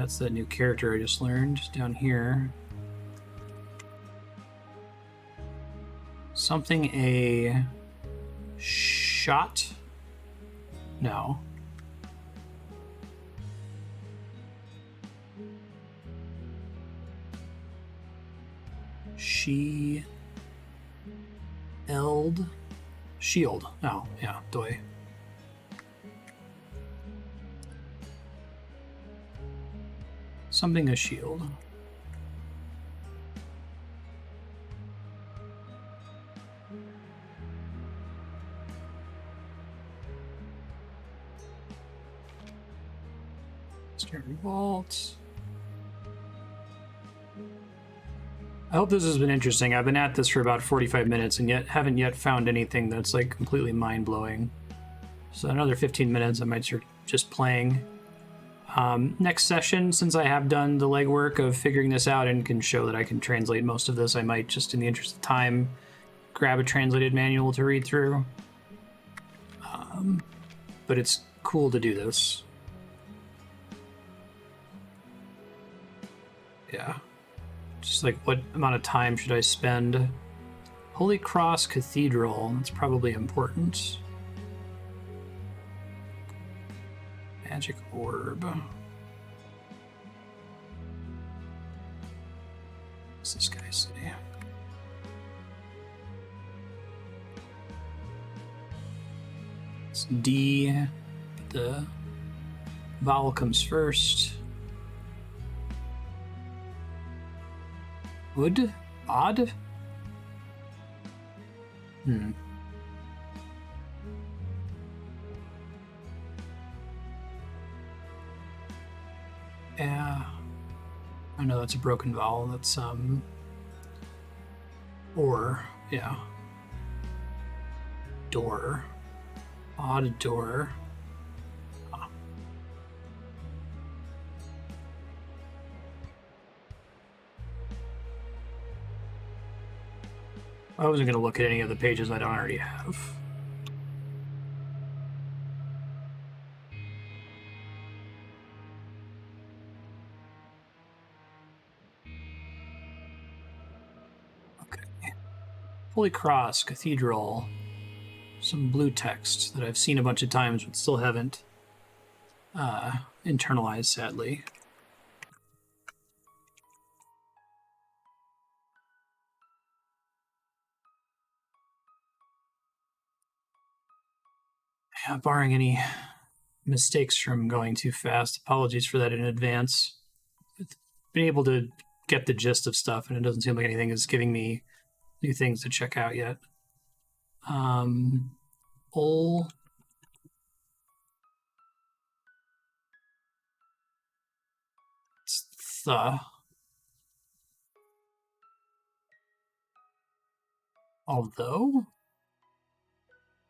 [SPEAKER 1] that's the new character I just learned down here. Something a shot? No. Shield. Oh, yeah, doy. Something a shield. Stern Vault. I hope this has been interesting. I've been at this for about 45 minutes and yet haven't yet found anything that's like completely mind-blowing. So another 15 minutes I might start just playing. Next session, since I have done the legwork of figuring this out and can show that I can translate most of this, I might, just in the interest of time, grab a translated manual to read through. But it's cool to do this. Yeah. Just like, what amount of time should I spend? Holy Cross Cathedral, that's probably important. Magic Orb. What's this guy say? It's D. The vowel comes first. Wood? Odd? Yeah. I know that's a broken vowel. That's, or, yeah. Door. Odd door. Huh. I wasn't going to look at any of the pages I don't already have. Okay. Holy Cross Cathedral. Some blue text that I've seen a bunch of times but still haven't internalized, sadly. Yeah, barring any mistakes from going too fast, apologies for that in advance. Been able to get the gist of stuff, and it doesn't seem like anything is giving me new things to check out yet. Although,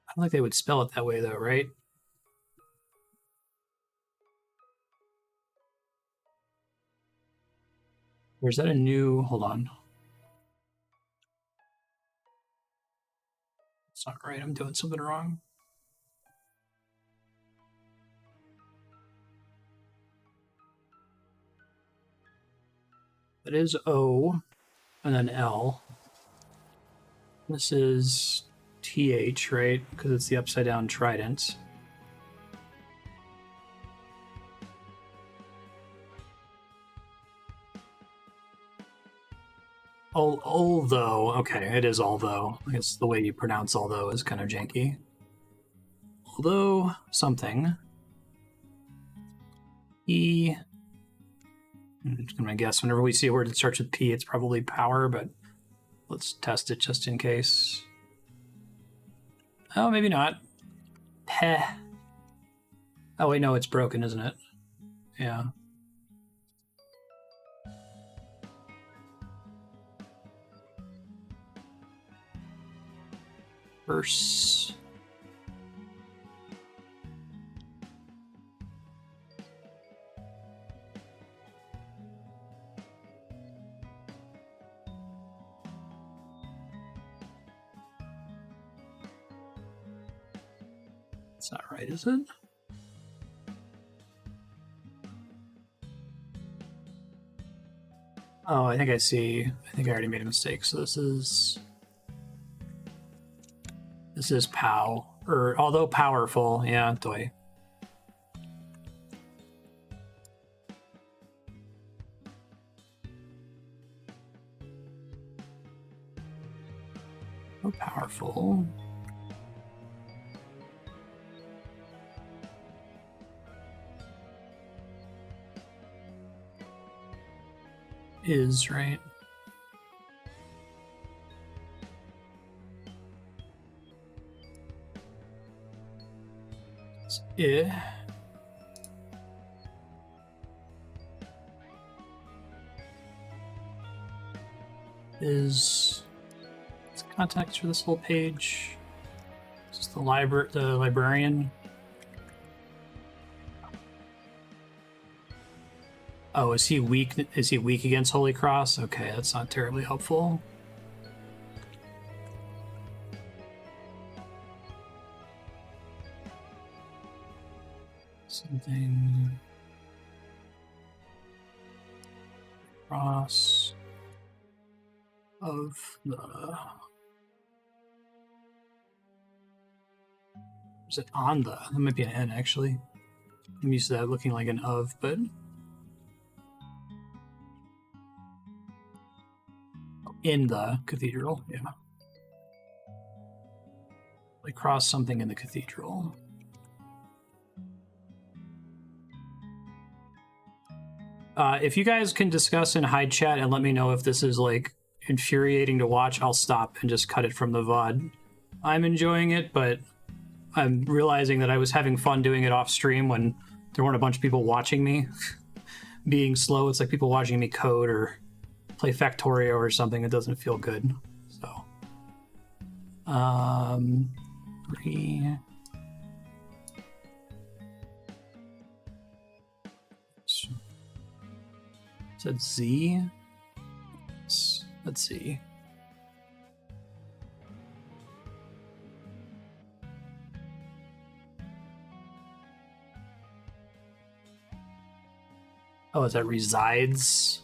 [SPEAKER 1] I don't think they would spell it that way, though, right? Or is that a new... Hold on. It's not right. I'm doing something wrong. It is O and then L. This is TH, right? Because it's the upside down trident. Although, okay, it is although. I guess the way you pronounce although is kind of janky. Although something. E. I'm gonna guess whenever we see a word that starts with P, it's probably power, but let's test it just in case. Oh, maybe not. Peh. Oh, wait, no, it's broken, isn't it? Yeah. Verse. It's not right, is it? Oh, I think I see. I think I already made a mistake. So this is POW, or although powerful, yeah, toy. So powerful. Is right. It's is context for this whole page. Is the librarian? Oh, is he weak? Is he weak against Holy Cross? Okay, that's not terribly helpful. Something cross of the. Is it on the? That might be an N actually. I'm used to that looking like an of, but. In the cathedral, yeah. Like cross something in the cathedral. If you guys can discuss in hide chat and let me know if this is like infuriating to watch, I'll stop and just cut it from the VOD. I'm enjoying it, but I'm realizing that I was having fun doing it off stream when there weren't a bunch of people watching me. Being slow, it's like people watching me code or play Factorio or something. It doesn't feel good. So, 3. Is that Z? Let's see. Oh, is that resides?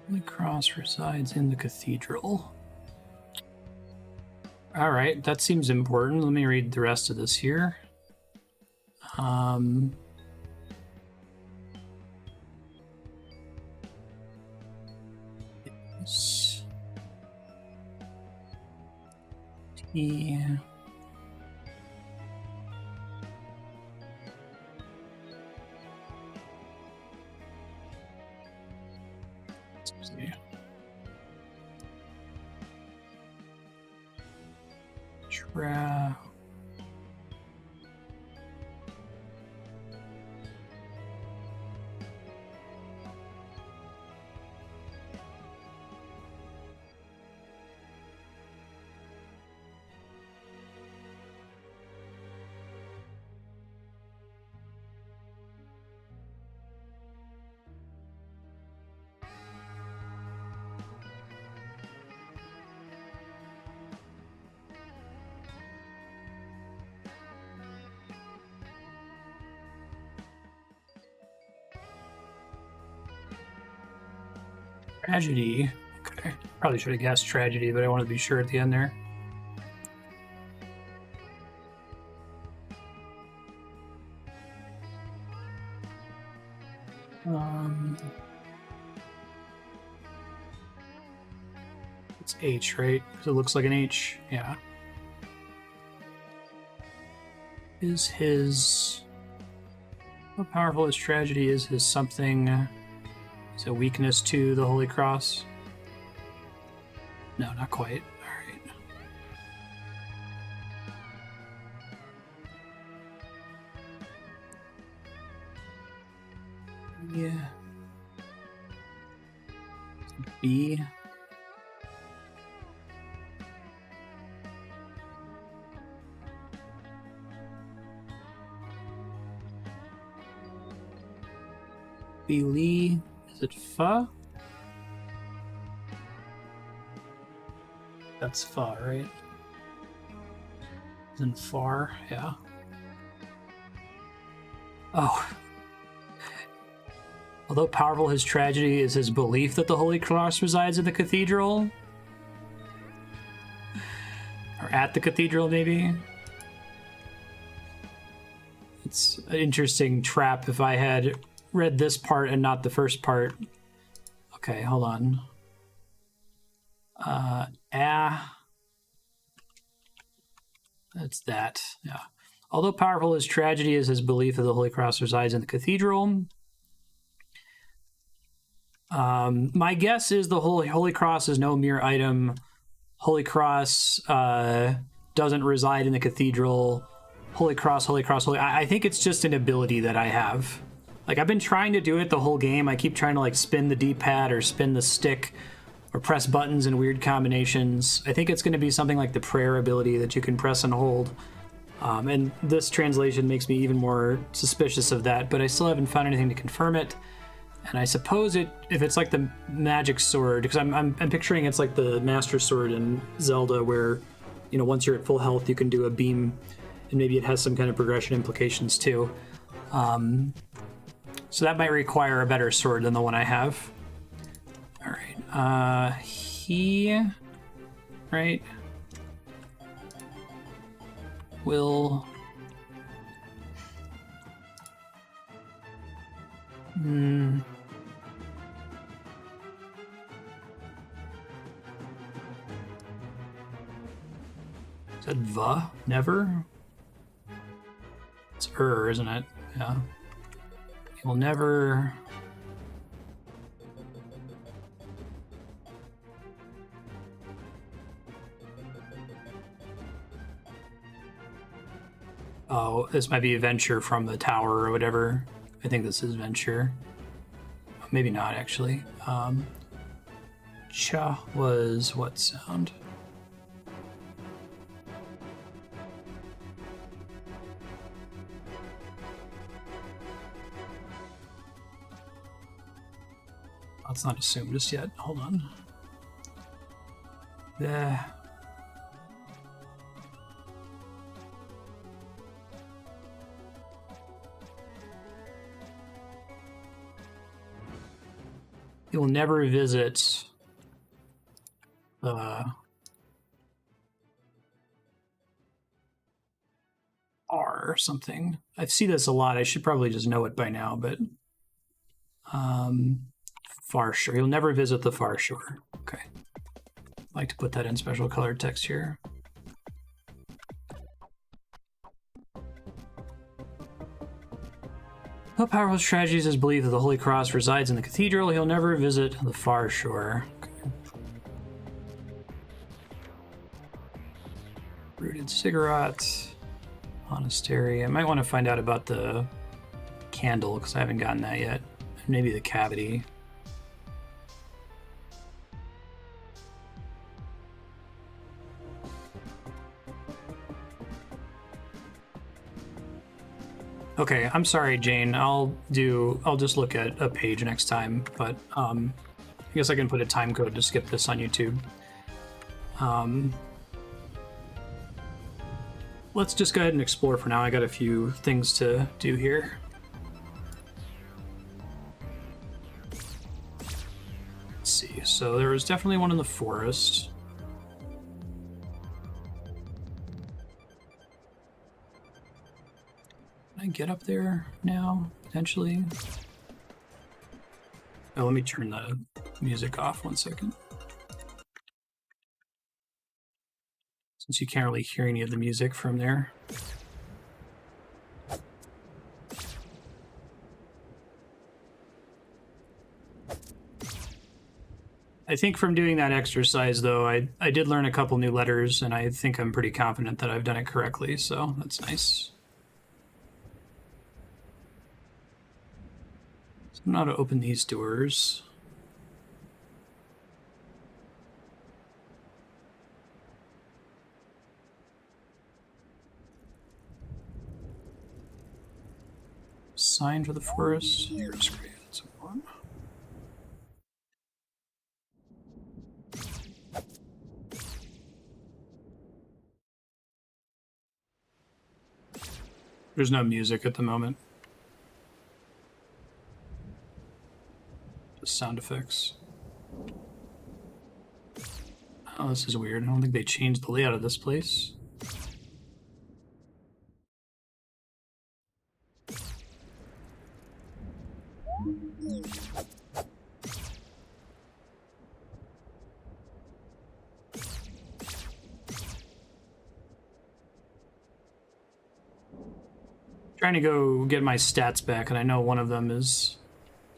[SPEAKER 1] The cross resides in the cathedral. All right, that seems important. Let me read the rest of this here. T. Tragedy. Okay. Probably should have guessed tragedy, but I wanted to be sure at the end there. It's H, right? Because it looks like an H. Yeah. Is his... How powerful is tragedy? Is his something... Is a weakness to the Holy Cross? No, not quite. Alright. Yeah. B. B. Lee. Is it Fa? That's Fa, right? Isn't far, yeah. Oh. Although powerful, his tragedy is his belief that the Holy Cross resides in the cathedral. Or at the cathedral, maybe. It's an interesting trap if I had read this part and not the first part. Okay, hold on. That's that, yeah. Although powerful, his tragedy is his belief that the Holy Cross resides in the cathedral. My guess is the Holy Cross is no mere item. Holy Cross doesn't reside in the cathedral. Holy Cross, Holy Cross, Holy... I think it's just an ability that I have. Like, I've been trying to do it the whole game. I keep trying to, like, spin the D-pad or spin the stick or press buttons in weird combinations. I think it's going to be something like the prayer ability that you can press and hold. And this translation makes me even more suspicious of that, but I still haven't found anything to confirm it. And I suppose if it's like the magic sword, because I'm picturing it's like the Master Sword in Zelda where, you know, once you're at full health, you can do a beam, and maybe it has some kind of progression implications too. So that might require a better sword than the one I have. All right. Right, will... Is that va? Never? It's isn't it? Yeah. He will never... Oh, this might be a venture from the tower or whatever. I think this is venture. Maybe not, actually. Cha was what sound? Let's not assume just yet. Hold on. There. He will never visit R or something. I see this a lot. I should probably just know it by now, but far shore. He'll never visit the far shore. Okay. I'd like to put that in special colored text here. How powerful strategies his belief that the Holy Cross resides in the cathedral. He'll never visit the far shore. Okay. Rooted cigarette. Monastery. I might want to find out about the candle because I haven't gotten that yet. Maybe the cavity. Okay, I'm sorry, Jane. I'll just look at a page next time, but I guess I can put a time code to skip this on YouTube. Let's just go ahead and explore for now. I got a few things to do here. Let's see. So there was definitely one in the forest. Can I get up there now, potentially? Oh, let me turn the music off 1 second. Since you can't really hear any of the music from there. I think from doing that exercise, though, I did learn a couple new letters, and I think I'm pretty confident that I've done it correctly, so that's nice. So I'm not to open these doors. Sign for the forest. Here's great. Someone. There's no music at the moment. Just sound effects. Oh, this is weird. I don't think they changed the layout of this place. Trying to go get my stats back, and I know one of them is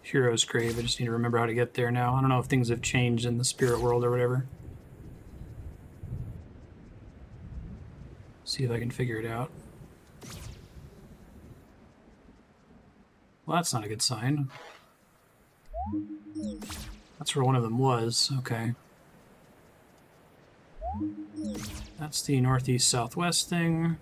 [SPEAKER 1] Hero's Grave. I just need to remember how to get there now. I don't know if things have changed in the spirit world or whatever. See if I can figure it out. Well, that's not a good sign. That's where one of them was. Okay. That's the northeast-southwest thing.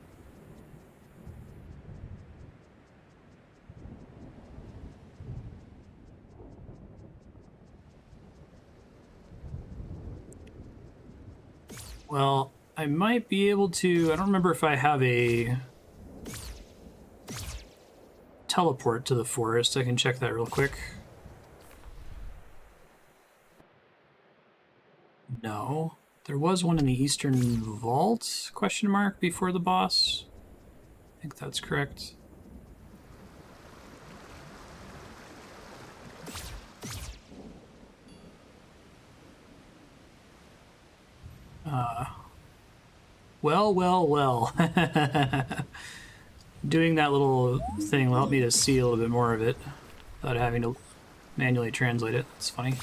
[SPEAKER 1] Well, I might be able to... I don't remember if I have a teleport to the forest. I can check that real quick. No. There was one in the Eastern Vault, question mark, before the boss. I think that's correct. Well. Doing that little thing will help me to see a little bit more of it without having to manually translate it. That's funny.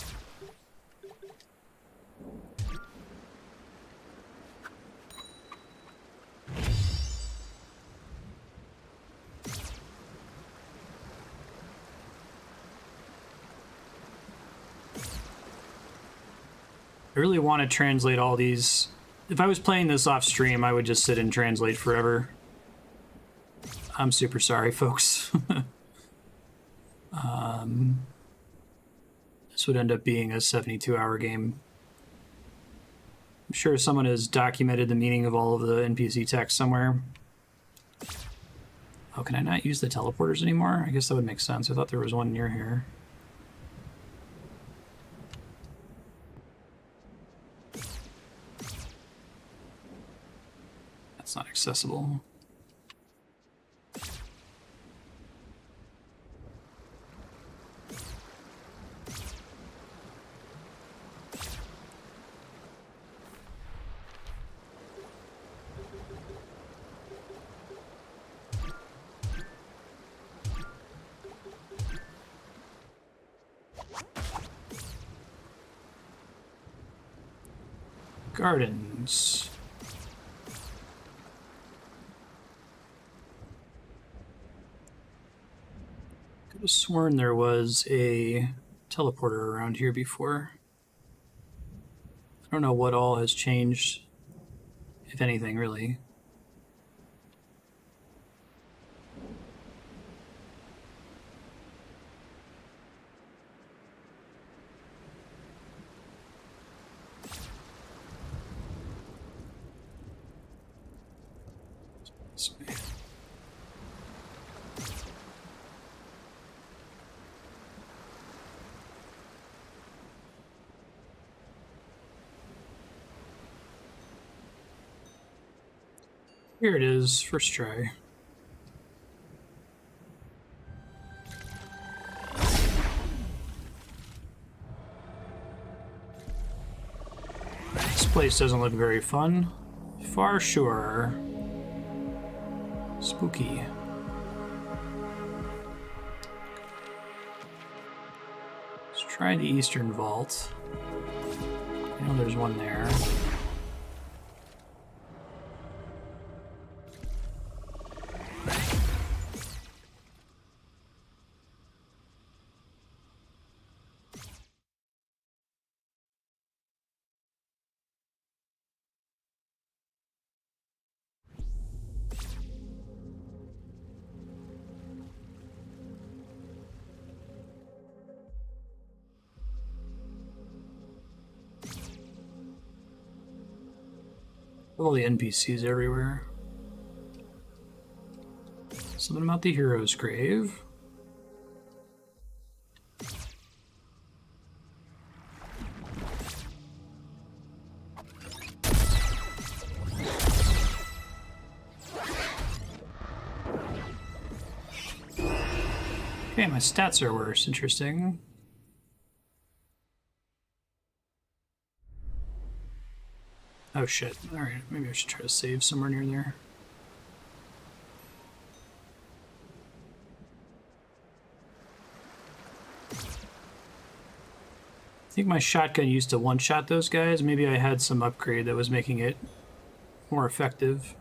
[SPEAKER 1] I really want to translate all these. If I was playing this off stream, I would just sit and translate forever. I'm super sorry, folks. This would end up being a 72-hour game. I'm sure someone has documented the meaning of all of the NPC text somewhere. Oh, can I not use the teleporters anymore? I guess that would make sense. I thought there was one near here. That's not accessible. Gardens. Could have sworn there was a teleporter around here before. I don't know what all has changed, if anything, really. Here it is, first try. This place doesn't look very fun. For sure. Spooky. Let's try the Eastern Vault. I know there's one there. All the NPCs everywhere. Something about the hero's grave. Okay, my stats are worse. Interesting. Oh shit. Alright, maybe I should try to save somewhere near there. I think my shotgun used to one-shot those guys. Maybe I had some upgrade that was making it more effective.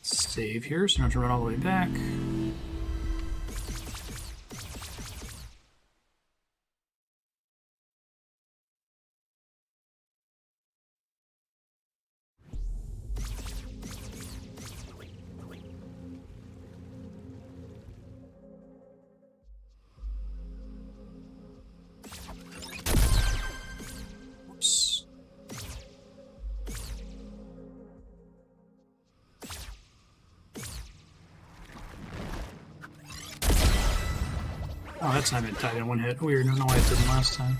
[SPEAKER 1] Save here, so I don't have to run all the way back. Whoops. Oh, that's not even tied in one hit. Weird, I don't know why it didn't last time.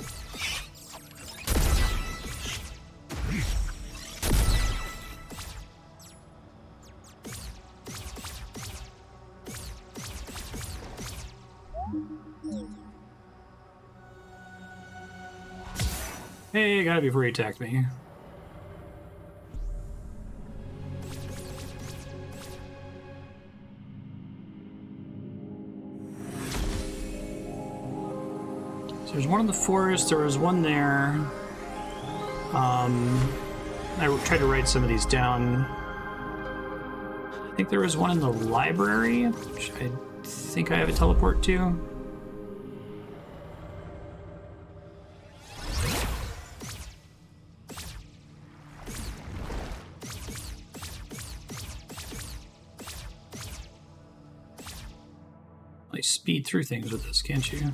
[SPEAKER 1] Hey, got it before he attacked me. So there's one in the forest, there was one there. I tried to write some of these down. I think there was one in the library, which I think I have a teleport to. Like speed through things with this, can't you?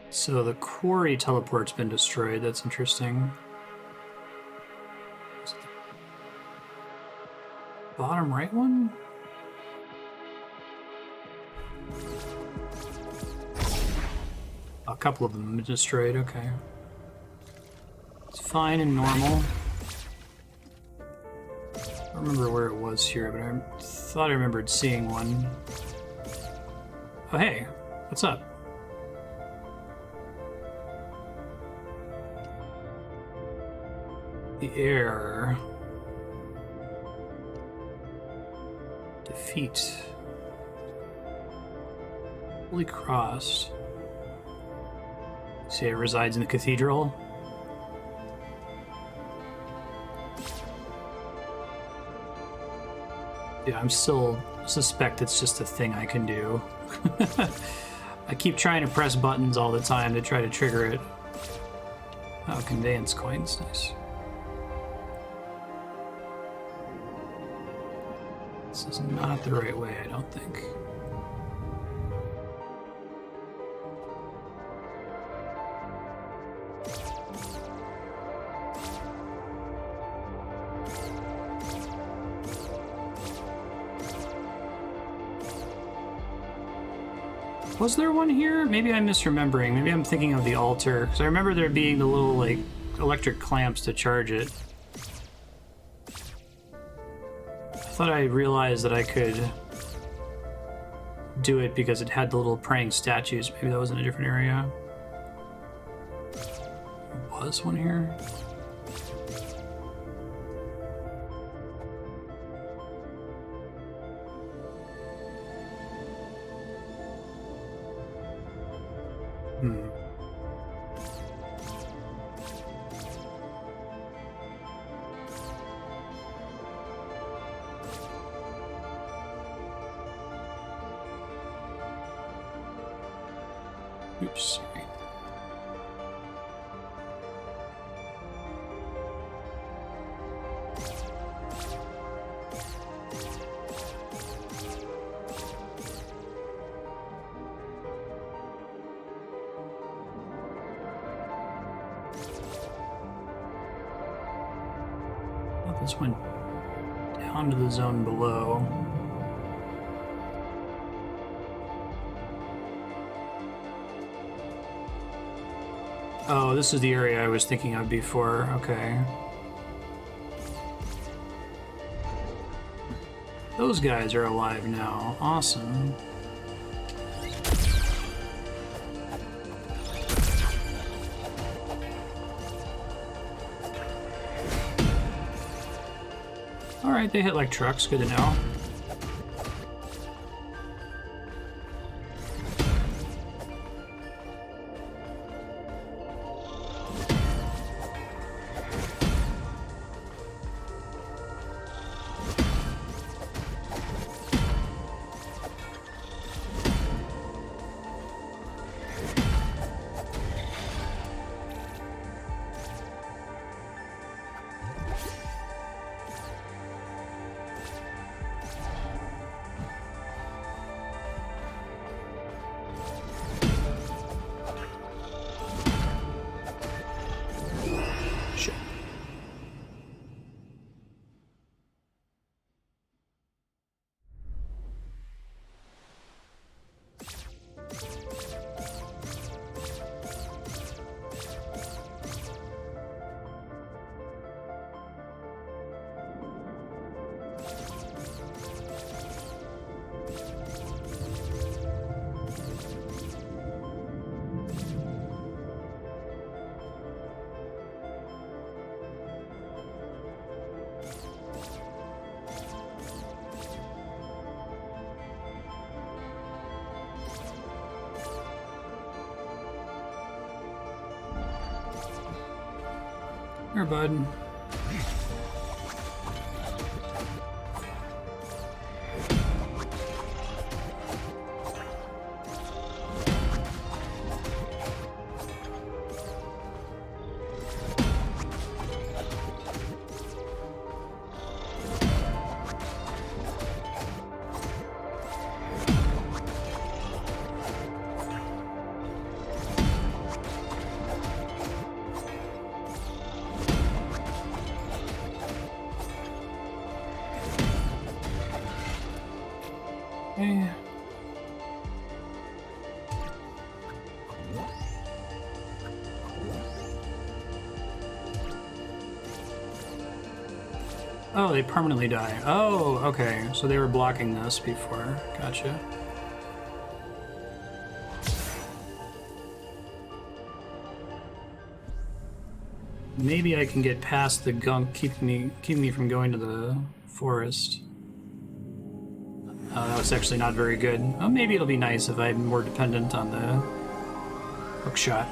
[SPEAKER 1] So the Quarry teleport's been destroyed. That's interesting. Bottom right one? A couple of them have been destroyed, okay. It's fine and normal. I don't remember where it was here, but I thought I remembered seeing one. Oh hey, what's up? The air. Defeat. Holy Cross. See, it resides in the cathedral. Yeah, I'm still suspect it's just a thing I can do. I keep trying to press buttons all the time to try to trigger it. Oh, conveyance coins, nice. This is not the right way, I don't think. Was there one here? Maybe I'm misremembering. Maybe I'm thinking of the altar. Because I remember there being the little, like, electric clamps to charge it. I thought I realized that I could do it because it had the little praying statues. Maybe that was in a different area. Was one here? Oops, sorry. Oh, this went down to the zone below. Oh, this is the area I was thinking of before. Okay. Those guys are alive now. Awesome. Alright, they hit like trucks. Good to know. Here, bud. Okay. Oh, they permanently die. Oh, okay. So they were blocking this before. Gotcha. Maybe I can get past the gunk keeping me from going to the forest. That was actually not very good. Oh, maybe it'll be nice if I'm more dependent on the hook shot.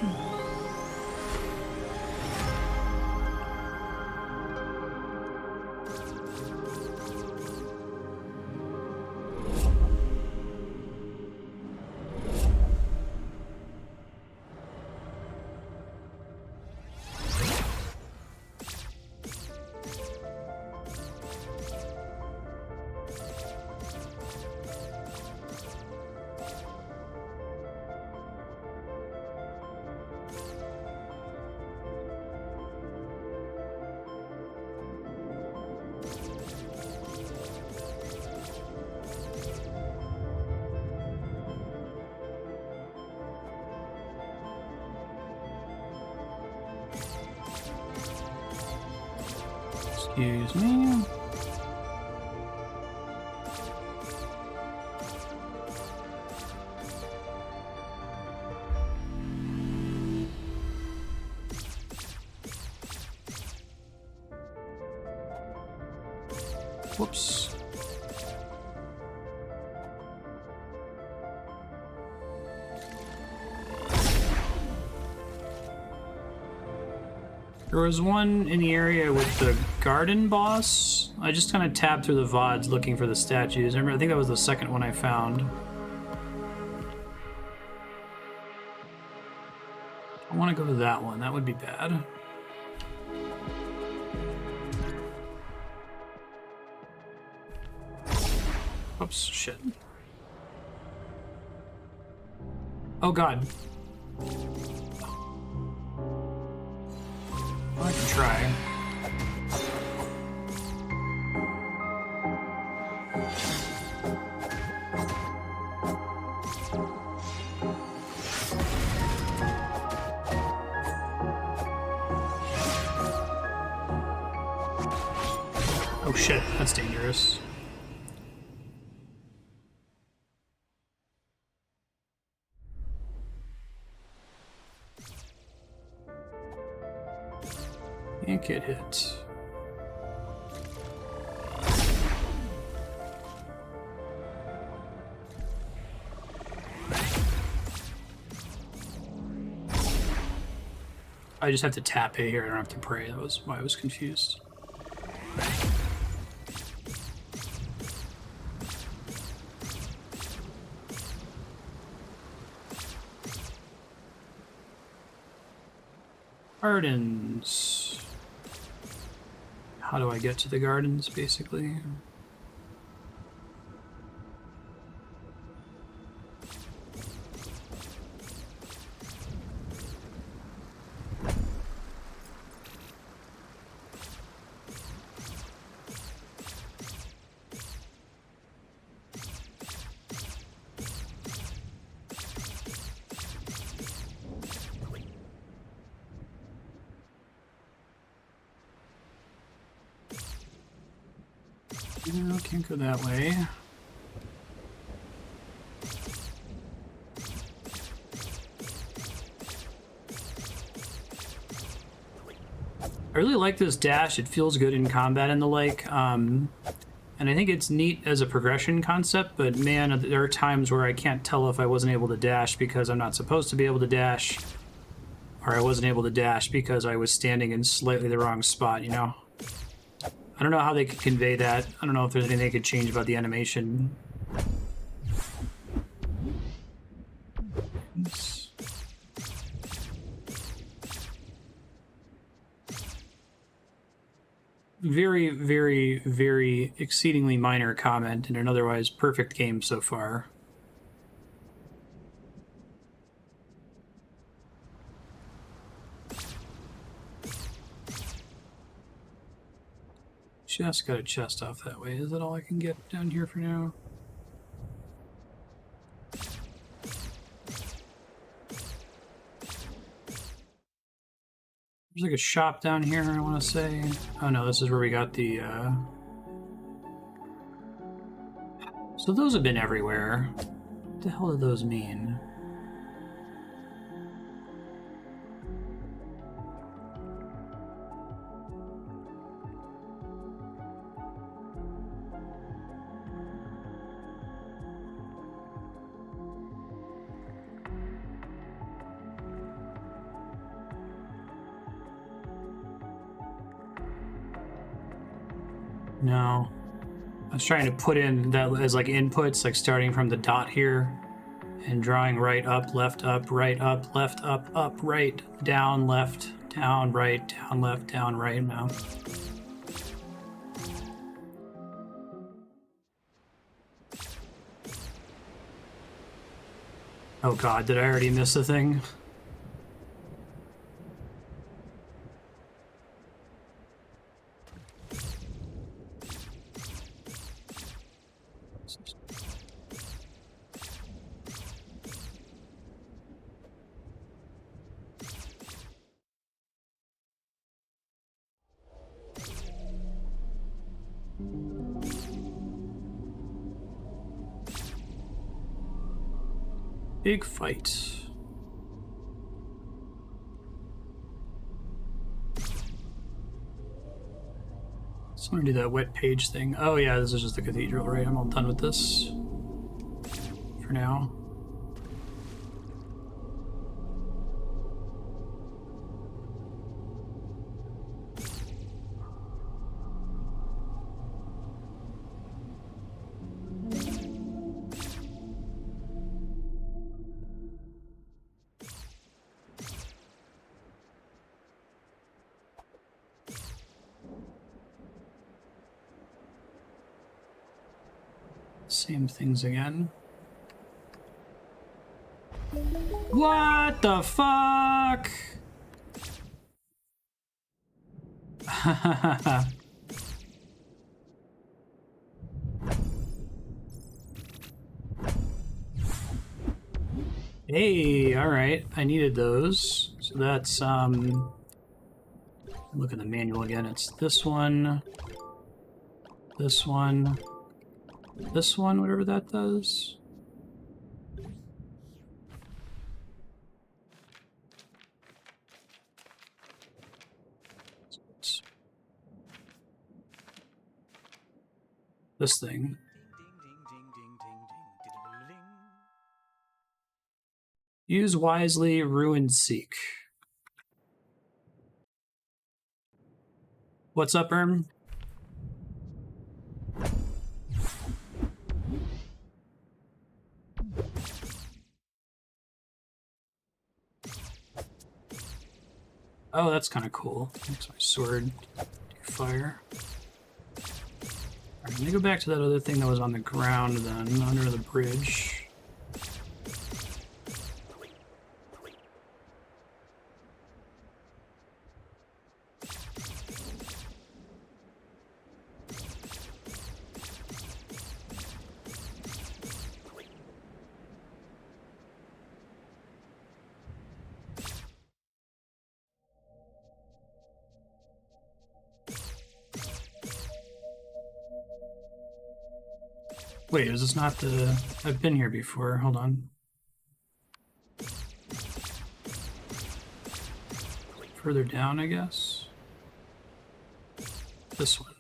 [SPEAKER 1] Excuse me. Whoops. There was one in the area with the garden boss. I just kind of tabbed through the VODs looking for the statues. I think that was the second one I found. I want to go to that one. That would be bad. Oops, shit. Oh god. I can try. Oh shit, that's dangerous. Can't get hit. I just have to tap it here. I don't have to pray. That was why I was confused. Gardens. How do I get to the gardens, basically? No, can't go that way. I really like this dash. It feels good in combat and the like. And I think it's neat as a progression concept, but man, there are times where I can't tell if I wasn't able to dash because I'm not supposed to be able to dash, or I wasn't able to dash because I was standing in slightly the wrong spot, you know? I don't know how they could convey that. I don't know if there's anything they could change about the animation. Oops. Very, very, very exceedingly minor comment in an otherwise perfect game so far. Just got a chest off that way. Is that all I can get down here for now? There's like a shop down here, I want to say. Oh no, this is where we got the... So those have been everywhere. What the hell do those mean? No. I was trying to put in that as like inputs, like starting from the dot here and drawing right, up, left, up, right, down, left, down, right, down, left, down, right now. Oh god, did I already miss a thing? Big fight. Just want to do that wet page thing. Oh yeah, this is just the cathedral, right? I'm all done with this for now. Same things again. What the fuck? Hey, all right. I needed those. So that's look at the manual again. It's this one, this one, this one, whatever that does. This thing. Use wisely, ruin seek. What's up, Erm? Oh, that's kind of cool. Makes my sword do fire. Alright, let me go back to that other thing that was on the ground then, under the bridge. Wait, is this not the... I've been here before. Hold on. Further down, I guess. This one.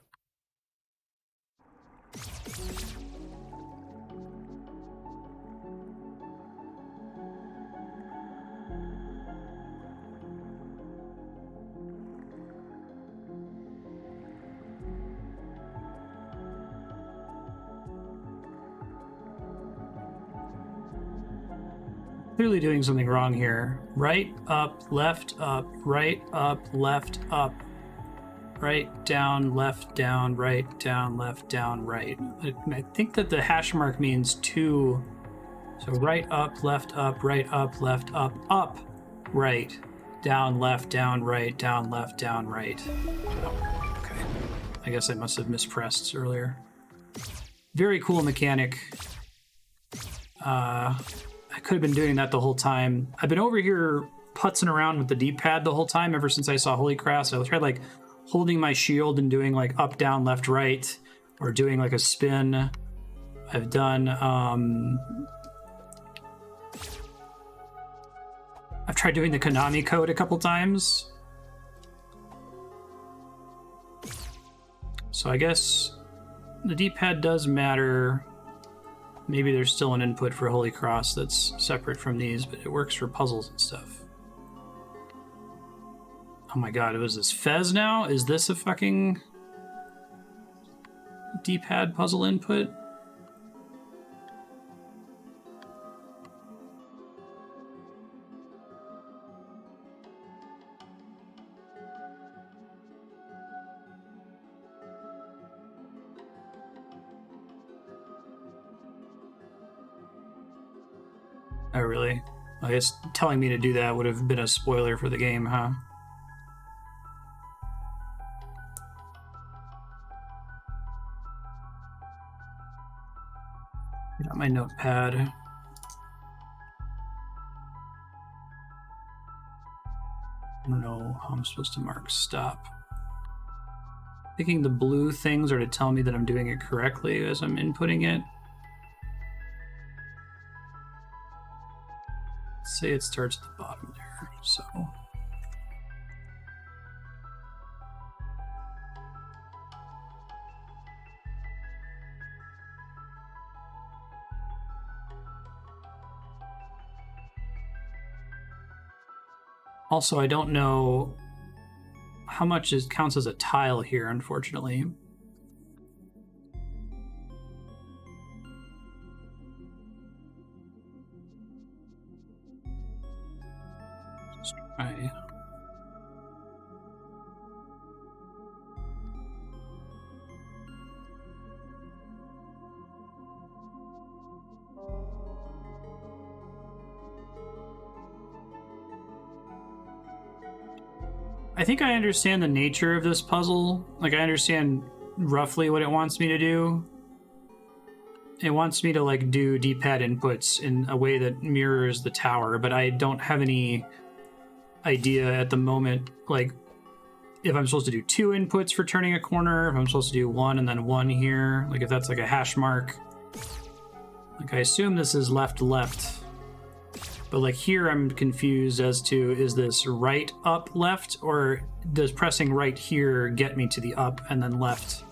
[SPEAKER 1] Clearly doing something wrong here. Right, up, right, up, left, up. Right, down, left, down, right, down, left, down, right. I think that the hash mark means two. So right, up, left, right, left, up, right, down, left, right, down, left, down, right. Oh, okay. I guess I must have mispressed earlier. Very cool mechanic. I could have been doing that the whole time. I've been over here putzing around with the D-pad the whole time ever since I saw Holy Cross. I tried like holding my shield and doing like up, down, left, right, or doing like a spin. I've done I've tried doing the Konami code a couple times. So I guess the D-pad does matter. Maybe there's still an input for Holy Cross that's separate from these, but it works for puzzles and stuff. Oh my god, was this Fez now? Is this a fucking D-pad puzzle input? Oh, really? I guess telling me to do that would have been a spoiler for the game, huh? Got my notepad. I don't know how I'm supposed to mark stop. Thinking the blue things are to tell me that I'm doing it correctly as I'm inputting it. Let's say it starts at the bottom there, so. Also, I don't know how much counts as a tile here, unfortunately. Let's try. I think I understand the nature of this puzzle. Like, I understand roughly what it wants me to do. It wants me to, like, do D-pad inputs in a way that mirrors the tower, but I don't have any idea at the moment, like, if I'm supposed to do 2 inputs for turning a corner, if I'm supposed to do 1 and then 1 here, like, if that's, like, a hash mark. Like, I assume this is left. But, like, here I'm confused as to, is this right, up, left, or does pressing right here get me to the up and then left?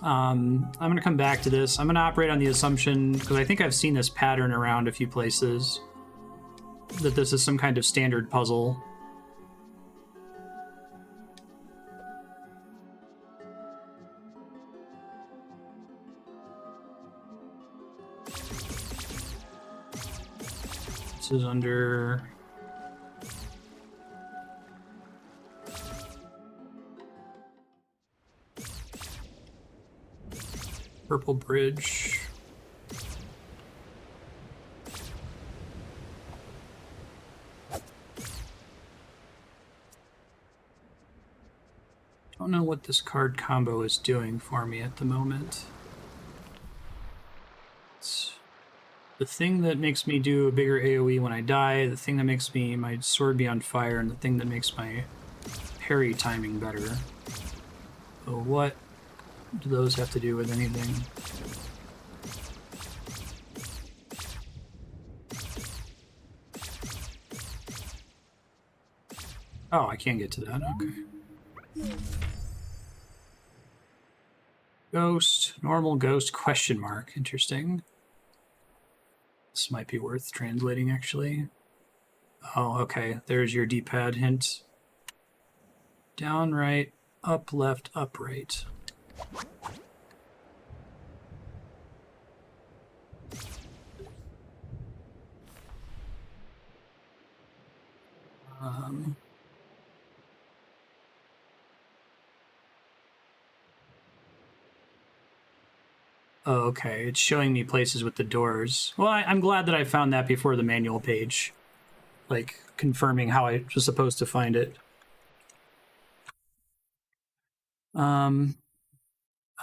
[SPEAKER 1] I'm going to come back to this. I'm going to operate on the assumption, because I think I've seen this pattern around a few places, that this is some kind of standard puzzle. This is under... Purple Bridge. Don't know what this card combo is doing for me at the moment. It's the thing that makes me do a bigger AoE when I die, the thing that makes my sword be on fire, and the thing that makes my parry timing better. So what do those have to do with anything? Oh, I can't get to that. Okay. Ghost, normal ghost, question mark. Interesting. This might be worth translating, actually. Oh, okay. There's your D-pad hint. Down, right, up, left, up, right. Oh, okay. It's showing me places with the doors. Well, I'm glad that I found that before the manual page. Like, confirming how I was supposed to find it.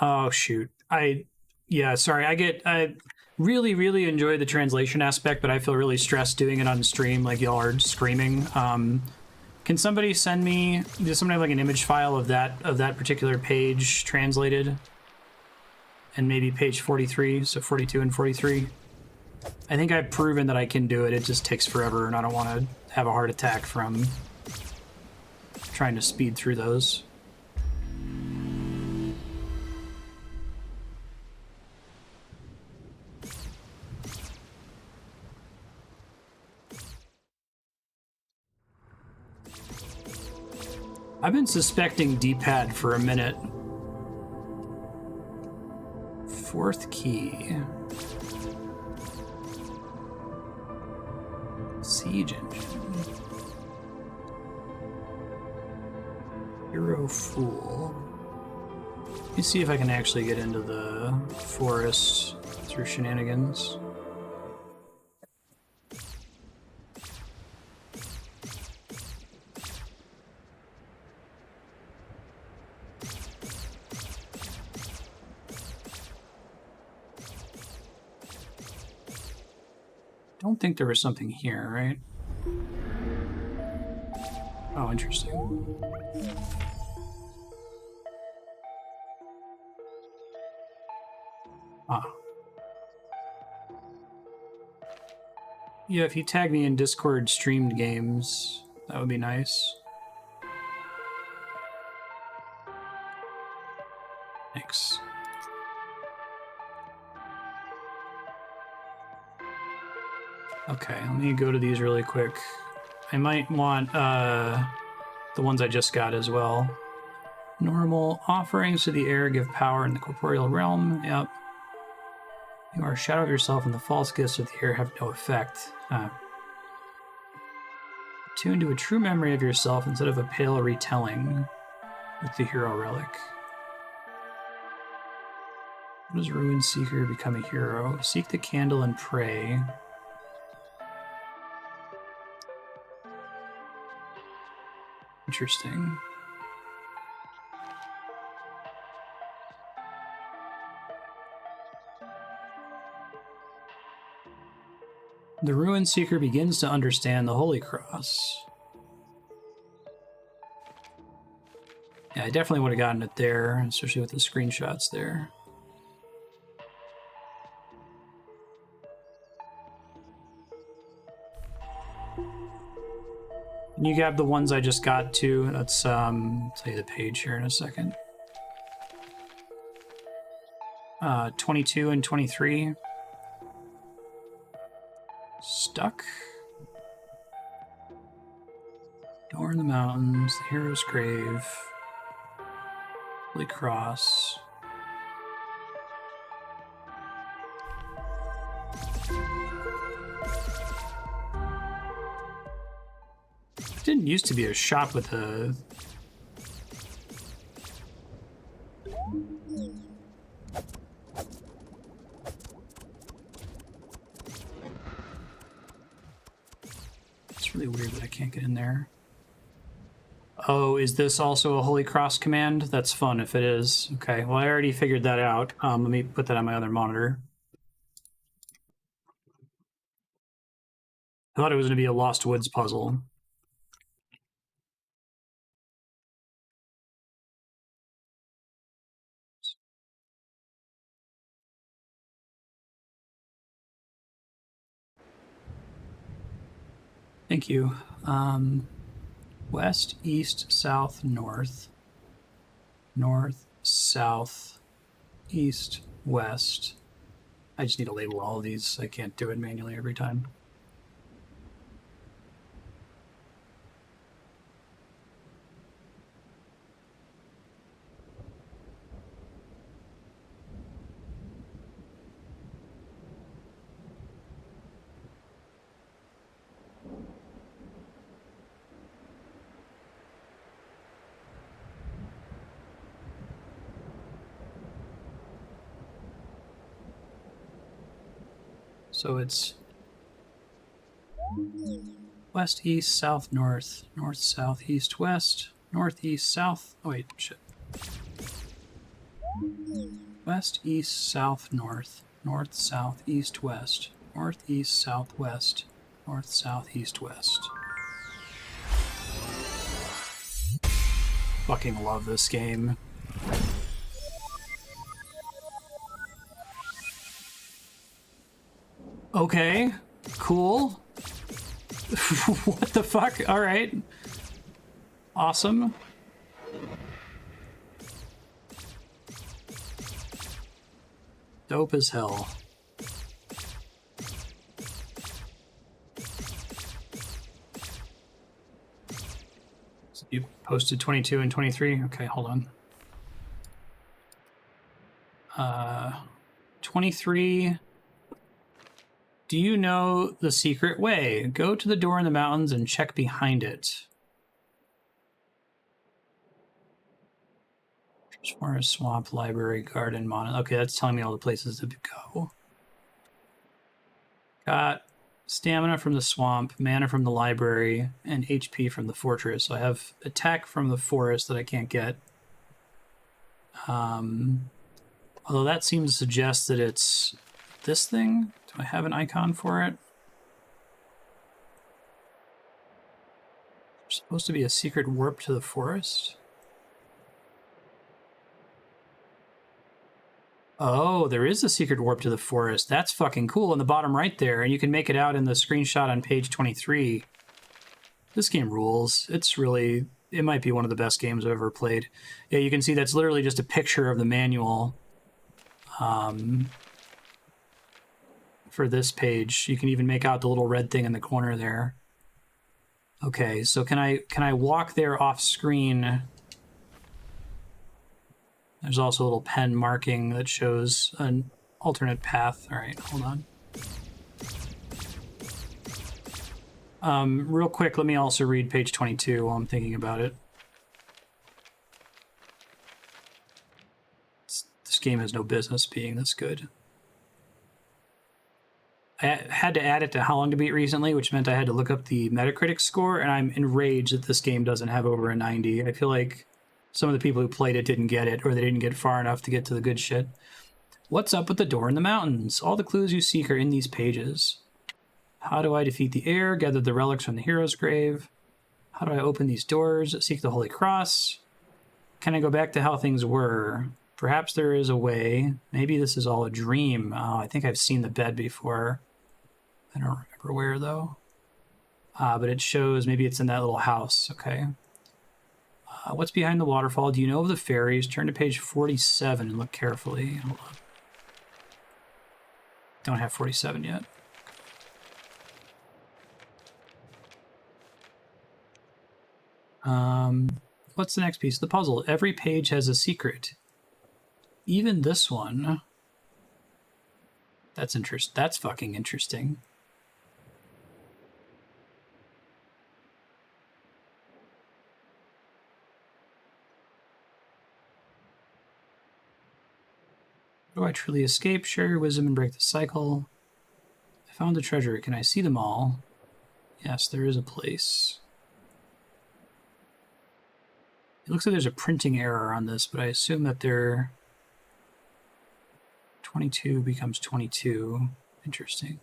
[SPEAKER 1] Oh, shoot. Yeah, sorry. I really, really enjoy the translation aspect, but I feel really stressed doing it on stream, like y'all are screaming. Can somebody send me, does somebody have like an image file of that particular page translated? And maybe page 43, so 42 and 43. I think I've proven that I can do it. It just takes forever, and I don't want to have a heart attack from trying to speed through those. I've been suspecting D-pad for a minute. 4th key. Siege engine. Hero Fool. Let me see if I can actually get into the forest through shenanigans. Don't think there was something here, right? Oh, interesting. Ah. Yeah, if you tag me in Discord streamed games, that would be nice. Thanks. Okay, let me go to these really quick. I might want the ones I just got as well. Normal offerings to the air give power in the corporeal realm. Yep. You are a shadow of yourself, and the false gifts of the air have no effect. Tune to a true memory of yourself instead of a pale retelling with the hero relic. How does Ruin Seeker become a hero? Seek the candle and pray. Interesting. The Ruin Seeker begins to understand the Holy Cross. Yeah, I definitely would have gotten it there, especially with the screenshots there. Can you grab the ones I just got too? Let's tell you the page here in a second. 22 and 23. Stuck. Door in the mountains, the hero's grave, Holy Cross. It didn't used to be a shop with a... It's really weird that I can't get in there. Oh, is this also a Holy Cross command? That's fun if it is. Okay, well, I already figured that out. Let me put that on my other monitor. I thought it was going to be a Lost Woods puzzle. Thank you. West, east, south, north. North, south, east, west. I just need to label all of these. I can't do it manually every time. So it's west, east, south, north, north, south, east, west, northeast, south. Oh, wait, shit. West, east, south, north, north, south, east, west, northeast, southwest, north, south, east, west. Fucking love this game. Okay, cool. What the fuck? All right. Awesome. Dope as hell. So you posted 22 and 23? Okay, hold on. 23... Do you know the secret way? Go to the door in the mountains and check behind it. Forest, swamp, library, garden, okay, that's telling me all the places to go. Got stamina from the swamp, mana from the library, and HP from the fortress. So I have attack from the forest that I can't get. Although that seems to suggest that it's this thing. Do I have an icon for it? There's supposed to be a secret warp to the forest. Oh, there is a secret warp to the forest. That's fucking cool in the bottom right there. And you can make it out in the screenshot on page 23. This game rules. It's really, it might be one of the best games I've ever played. Yeah, you can see that's literally just a picture of the manual. For this page, you can even make out the little red thing in the corner there. Okay, so can I walk there off screen? There's also a little pen marking that shows an alternate path. All right, hold on. Real quick, let me also read page 22 while I'm thinking about it. This game has no business being this good. I had to add it to How Long to Beat recently, which meant I had to look up the Metacritic score, and I'm enraged that this game doesn't have over a 90. I feel like some of the people who played it didn't get it, or they didn't get far enough to get to the good shit. What's up with the door in the mountains? All the clues you seek are in these pages. How do I defeat the heir? Gather the relics from the hero's grave. How do I open these doors? Seek the Holy Cross. Can I go back to how things were? Perhaps there is a way. Maybe this is all a dream. Oh, I think I've seen the bed before. I don't remember where, though. But it shows maybe it's in that little house. Okay. What's behind the waterfall? Do you know of the fairies? Turn to page 47 and look carefully. Hold on. Don't have 47 yet. What's the next piece of the puzzle? Every page has a secret. Even this one. That's interesting. That's fucking interesting. Do I truly escape? Share your wisdom and break the cycle. I found the treasure. Can I see them all? Yes, there is a place. It looks like there's a printing error on this, but I assume that 22 becomes 22. Interesting.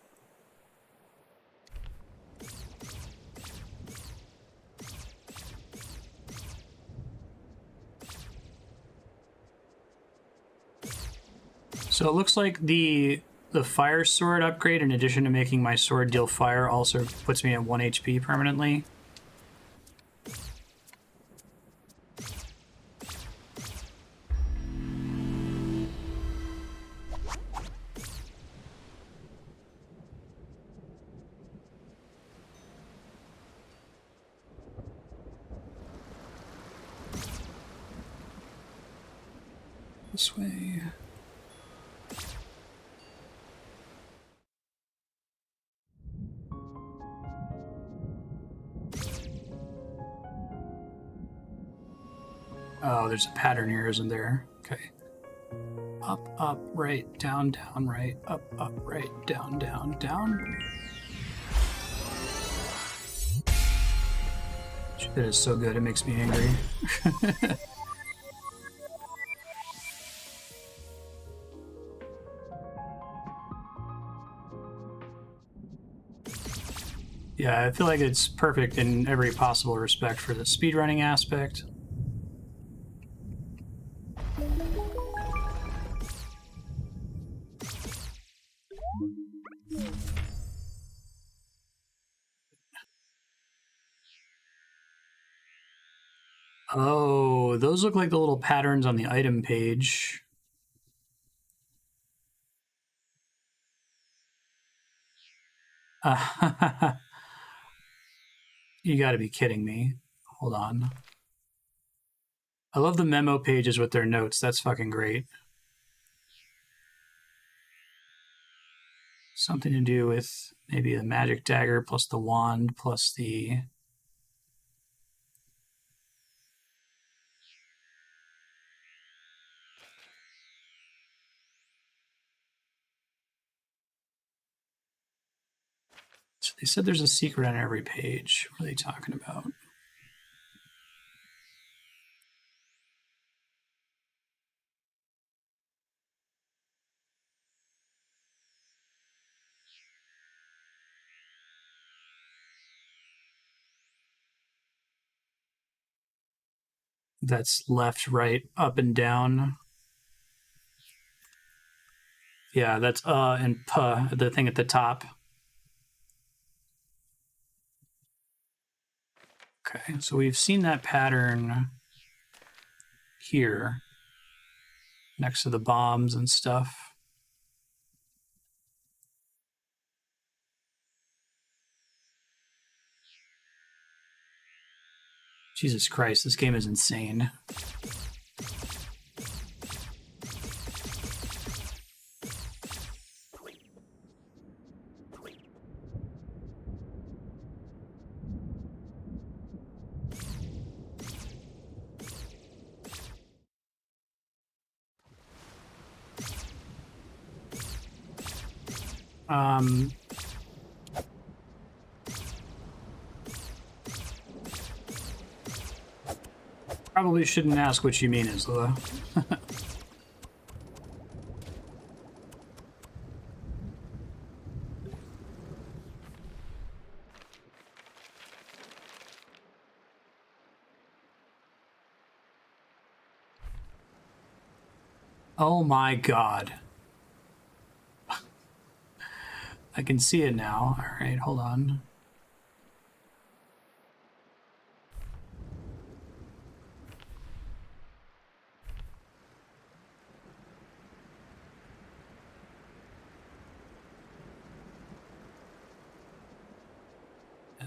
[SPEAKER 1] So it looks like the fire sword upgrade, in addition to making my sword deal fire, also puts me at 1 HP permanently. This way. Oh, there's a pattern here, isn't there? Okay. Up, up, right, down, down, right, up, right, down, down, down. Shit is so good, it makes me angry. Yeah, I feel like it's perfect in every possible respect for the speedrunning aspect. Oh, those look like the little patterns on the item page. You gotta be kidding me. Hold on. I love the memo pages with their notes. That's fucking great. Something to do with maybe the magic dagger plus the wand plus the... So they said there's a secret on every page. What are they talking about? That's left, right, up, and down. Yeah, that's and puh, the thing at the top. Okay, so we've seen that pattern here next to the bombs and stuff. Jesus Christ, this game is insane. Probably shouldn't ask what you mean, Isla. Oh my god. I can see it now. All right, hold on.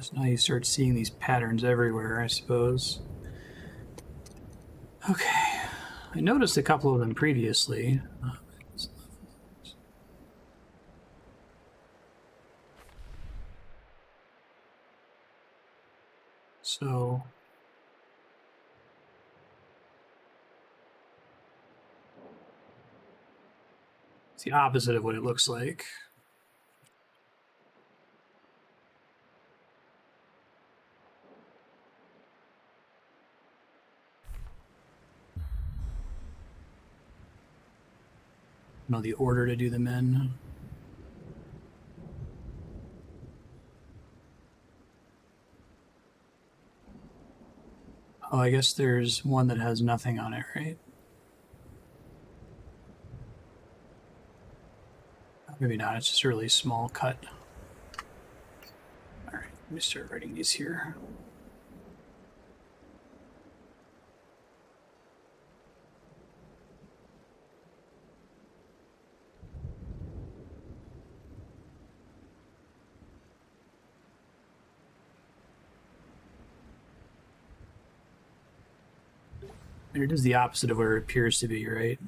[SPEAKER 1] So now you start seeing these patterns everywhere, I suppose. Okay. I noticed a couple of them previously. So it's the opposite of what it looks like. Know the order to do them in. Oh, I guess there's one that has nothing on it, right? Maybe not, it's just a really small cut. All right, let me start writing these here. It is the opposite of where it appears to be, right?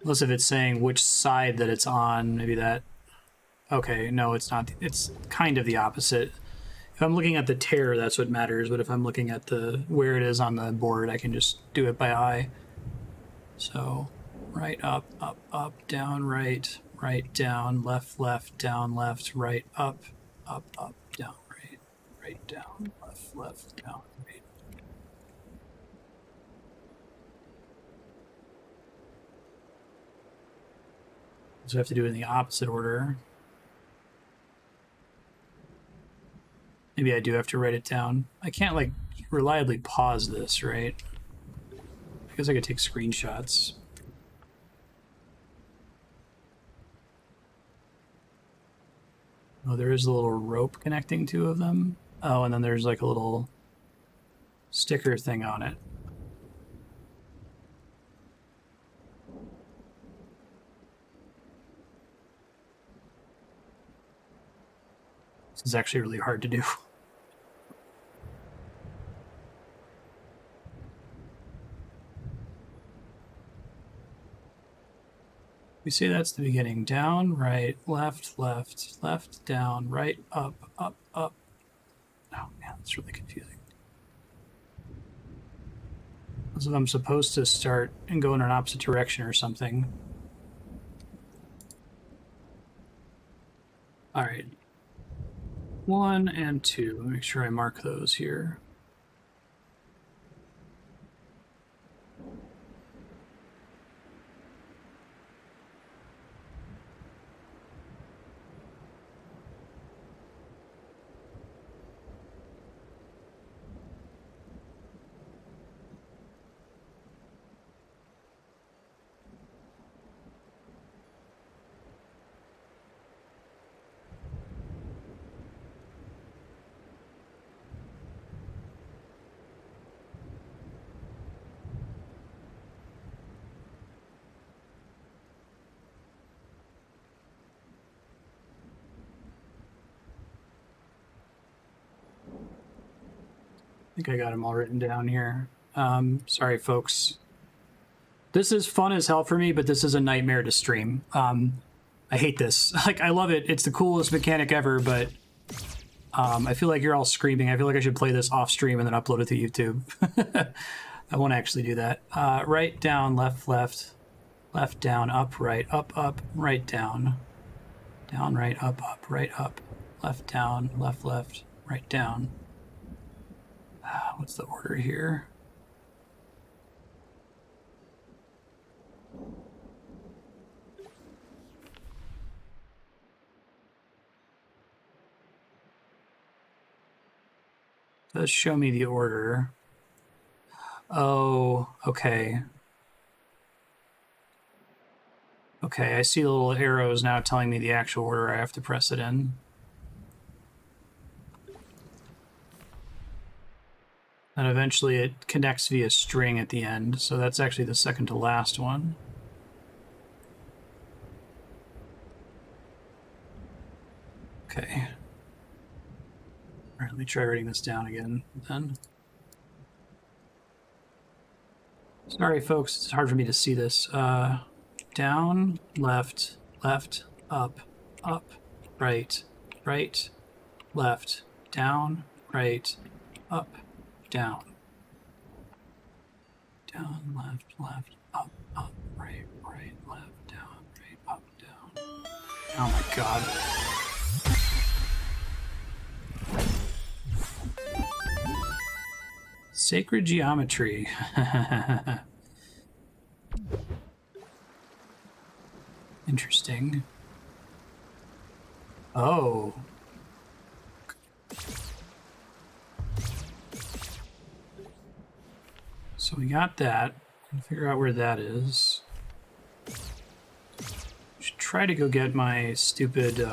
[SPEAKER 1] Unless if it's saying which side that it's on, maybe that... Okay, no, it's not. It's kind of the opposite. If I'm looking at the tear, that's what matters, but if I'm looking at the where it is on the board, I can just do it by eye. So, right, up, down, right, down, left, down, left, right, up, down, right, down, left, down, right. So I have to do it in the opposite order. Maybe I do have to write it down. I can't, like, reliably pause this, right? I guess I could take screenshots. Oh, there is a little rope connecting two of them. Oh, and then there's like a little sticker thing on it. This is actually really hard to do. We say that's the beginning. Down, right, left, down, right, up. Oh man, that's really confusing. As if I'm supposed to start and go in an opposite direction or something. All right. 1 and 2. Make sure I mark those here. think I got them all written down here. Sorry, folks. This is fun as hell for me, but this is a nightmare to stream. I hate this. Like, I love it. It's the coolest mechanic ever, but I feel like you're all screaming. I feel like I should play this off stream and then upload it to YouTube. I won't actually do that. Right, down, left, left, left, down, up, right, right, down, right, up, left, down, left, left, right, down. What's the order here? Does show me the order. Oh, okay. Okay, I see the little arrows now telling me the actual order I have to press it in. And eventually it connects via string at the end, so that's actually the second to last one. Okay. All right, let me try writing this down again then. Sorry, folks, it's hard for me to see this. Down, left, left, up, right, right, left, down, right, up, down. Down, left, left, up, right, right, left, down, right, up, down. Oh my god. Sacred geometry. Interesting. Oh. So we got that. Figure out where that is. Should try to go get my stupid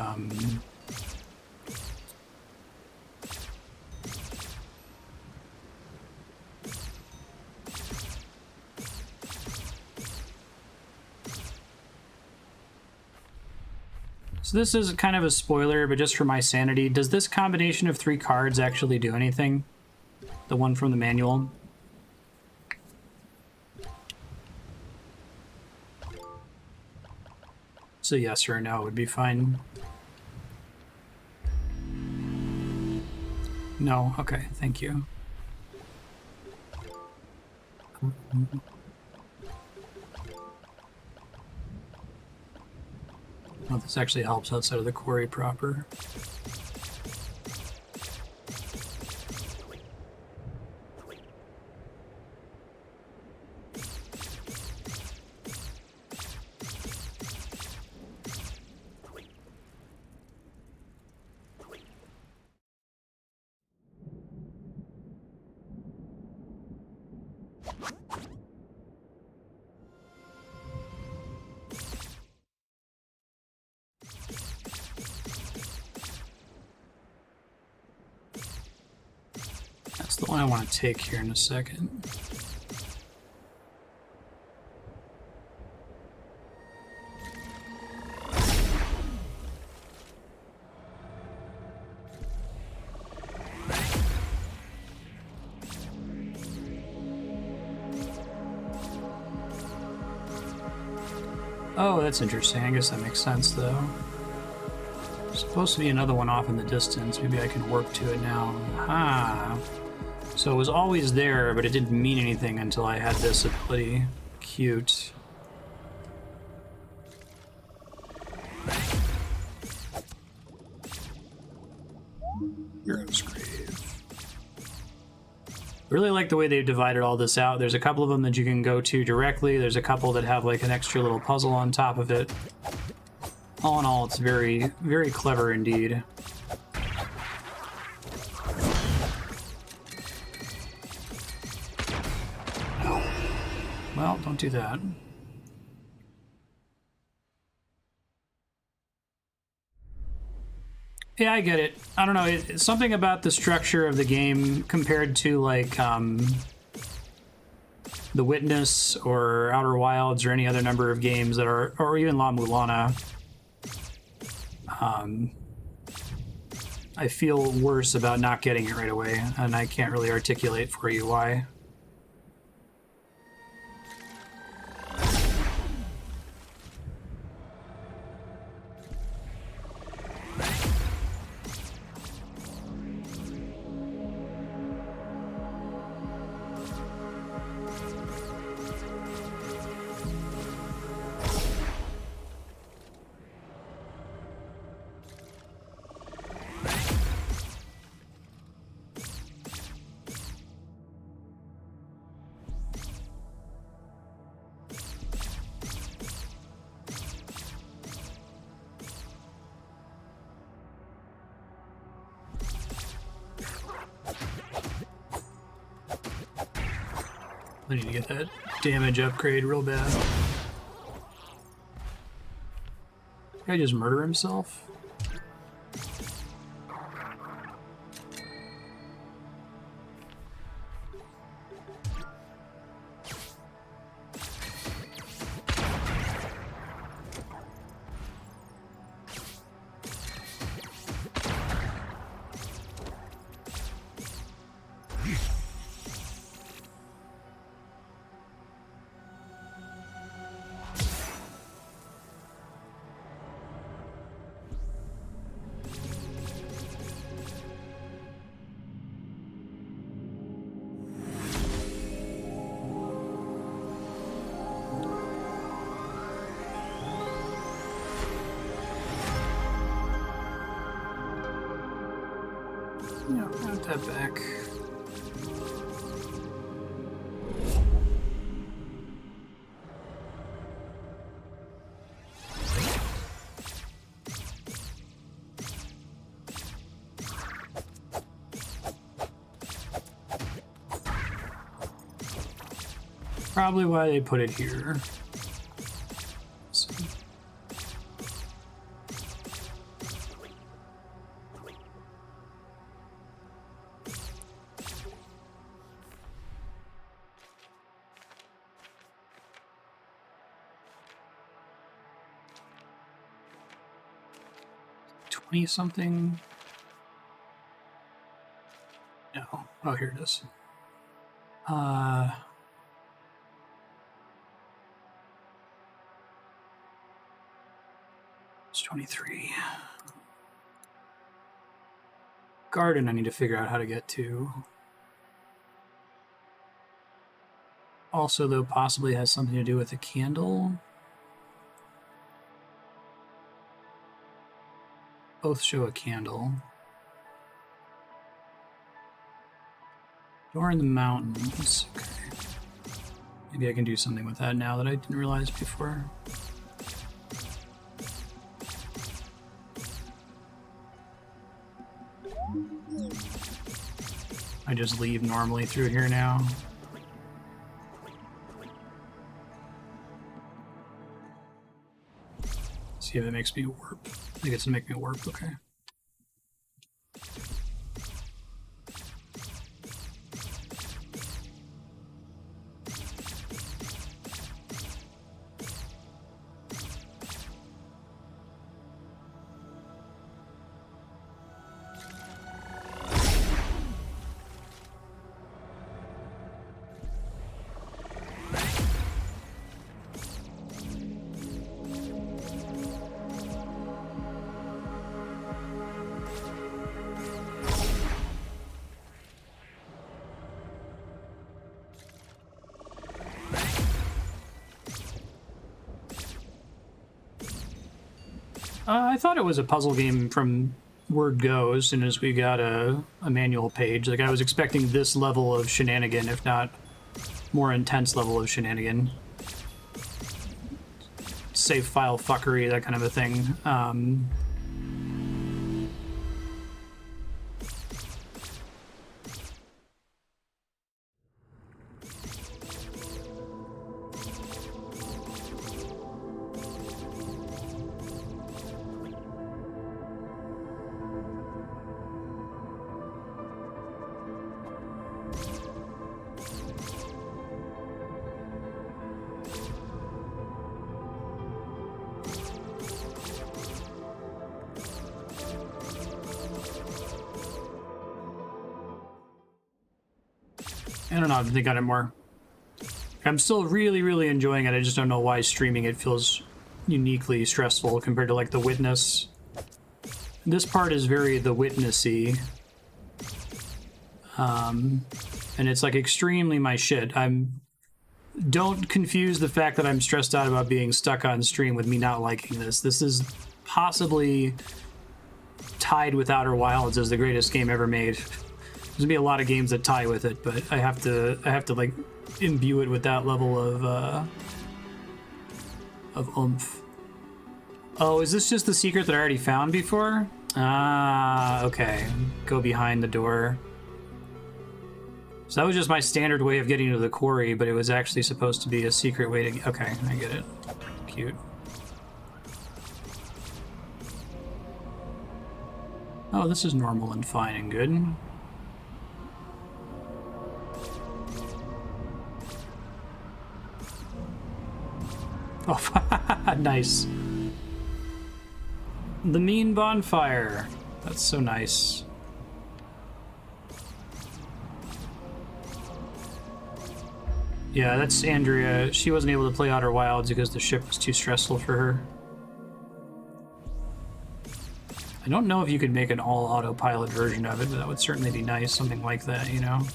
[SPEAKER 1] So this is kind of a spoiler, but just for my sanity, does this combination of 3 cards actually do anything? The one from the manual? So yes or no would be fine. No? Okay, thank you. Well, this actually helps outside of the quarry proper. That's the one I want to take here in a second. Oh, that's interesting. I guess that makes sense, though. There's supposed to be another one off in the distance. Maybe I can work to it now. Ah. So it was always there, but it didn't mean anything until I had this ability. Cute. Hero's Grave. I really like the way they've divided all this out. There's a couple of them that you can go to directly. There's a couple that have like an extra little puzzle on top of it. All in all, it's very, very clever indeed. Well, don't do that. Yeah, I get it. I don't know. It's something about the structure of the game compared to like The Witness or Outer Wilds or any other number of games that are, or even La Mulana. I feel worse about not getting it right away, and I can't really articulate for you why. I need to get that damage upgrade real bad. Did I just murder himself? No, put that back. Probably why they put it here. So. Something. No. Oh, here it is. It's 23. Garden I need to figure out how to get to. Also, though, possibly has something to do with the candle. Both show a candle. Door in the mountains. Okay. Maybe I can do something with that now that I didn't realize before. I just leave normally through here now. See if it makes me warp. I think it's gonna make me warp, okay. I thought it was a puzzle game from word go as soon as we got a manual page. Like, I was expecting this level of shenanigan, if not more intense level of shenanigan. Save file fuckery, that kind of a thing. I don't know, I have to think on it more. I'm still really, really enjoying it. I just don't know why streaming it feels uniquely stressful compared to, like, The Witness. This part is very The Witnessy. And it's, like, extremely my shit. Don't confuse the fact that I'm stressed out about being stuck on stream with me not liking this. This is possibly tied with Outer Wilds as the greatest game ever made. There's gonna be a lot of games that tie with it, but I have to like imbue it with that level of oomph. Oh, is this just the secret that I already found before? Ah, okay. Go behind the door. So that was just my standard way of getting to the quarry, but it was actually supposed to be a secret way to... Okay, I get it. Cute. Oh, this is normal and fine and good. Oh, nice. The mean bonfire. That's so nice. Yeah, that's Andrea. She wasn't able to play Outer Wilds because the ship was too stressful for her. I don't know if you could make an all-autopilot version of it, but that would certainly be nice, something like that, you know?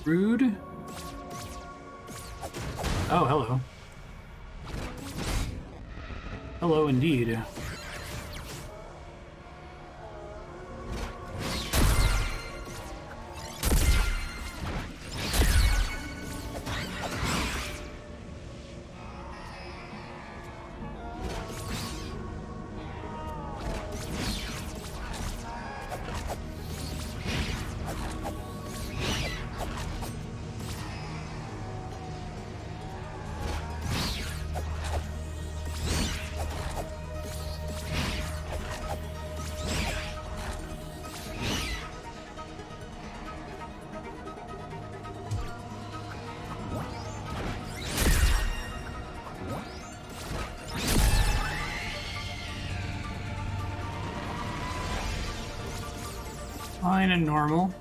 [SPEAKER 1] Rude. Oh, hello. Hello, indeed. Fine and normal.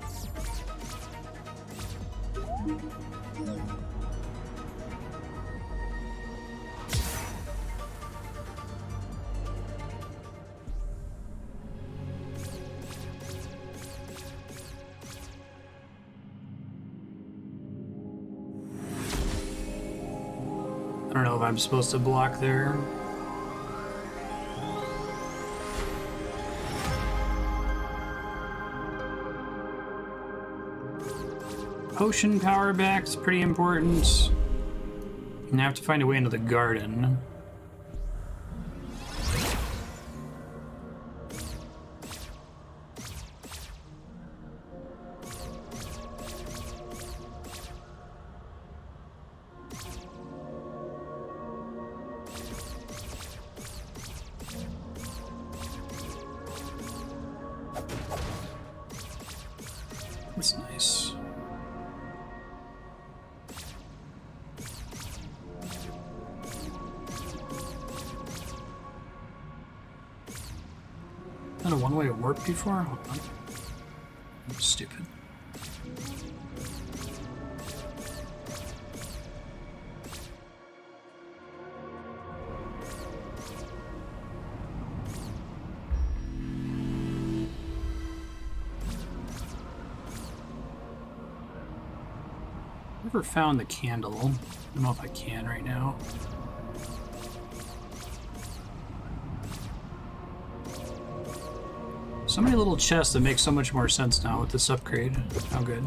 [SPEAKER 1] I don't know if I'm supposed to block there. Potion power back's pretty important. And I have to find a way into the garden. That's nice. Not a one-way warp before? Hold on. I'm stupid. Never found the candle. I don't know if I can right now. So many little chests that make so much more sense now with this upgrade. How good.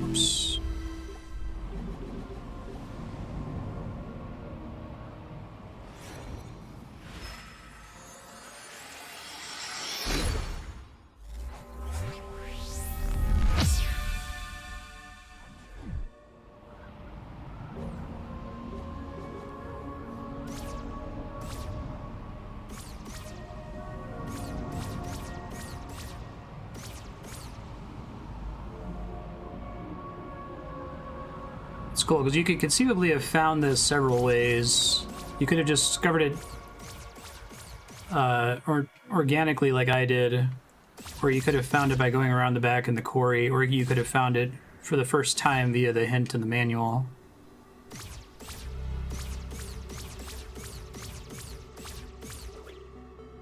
[SPEAKER 1] Oops. It's cool, because you could conceivably have found this several ways. You could have just discovered it or organically like I did, or you could have found it by going around the back in the quarry, or you could have found it for the first time via the hint in the manual.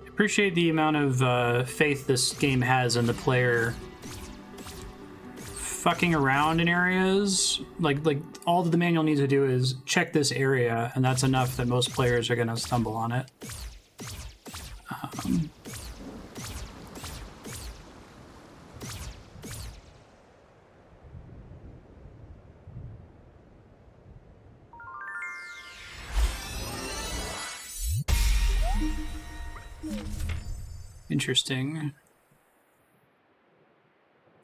[SPEAKER 1] Appreciate the amount of faith this game has in the player fucking around in areas. Like all that the manual needs to do is check this area, and that's enough that most players are going to stumble on it. Interesting.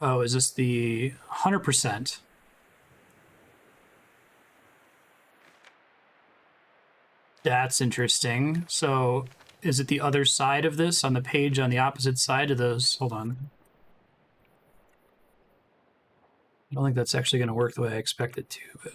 [SPEAKER 1] Oh, is this the 100%? That's interesting. So is it the other side of this on the page on the opposite side of those? Hold on. I don't think that's actually going to work the way I expect it to, but...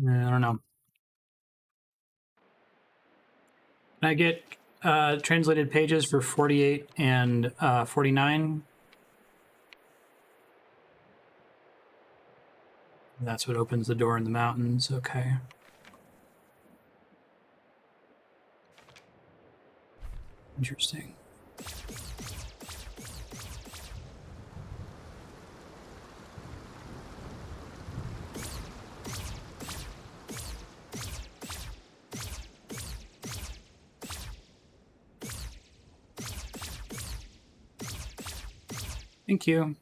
[SPEAKER 1] I don't know. Can I get translated pages for 48 and 49? That's what opens the door in the mountains. Okay. Interesting. Thank you.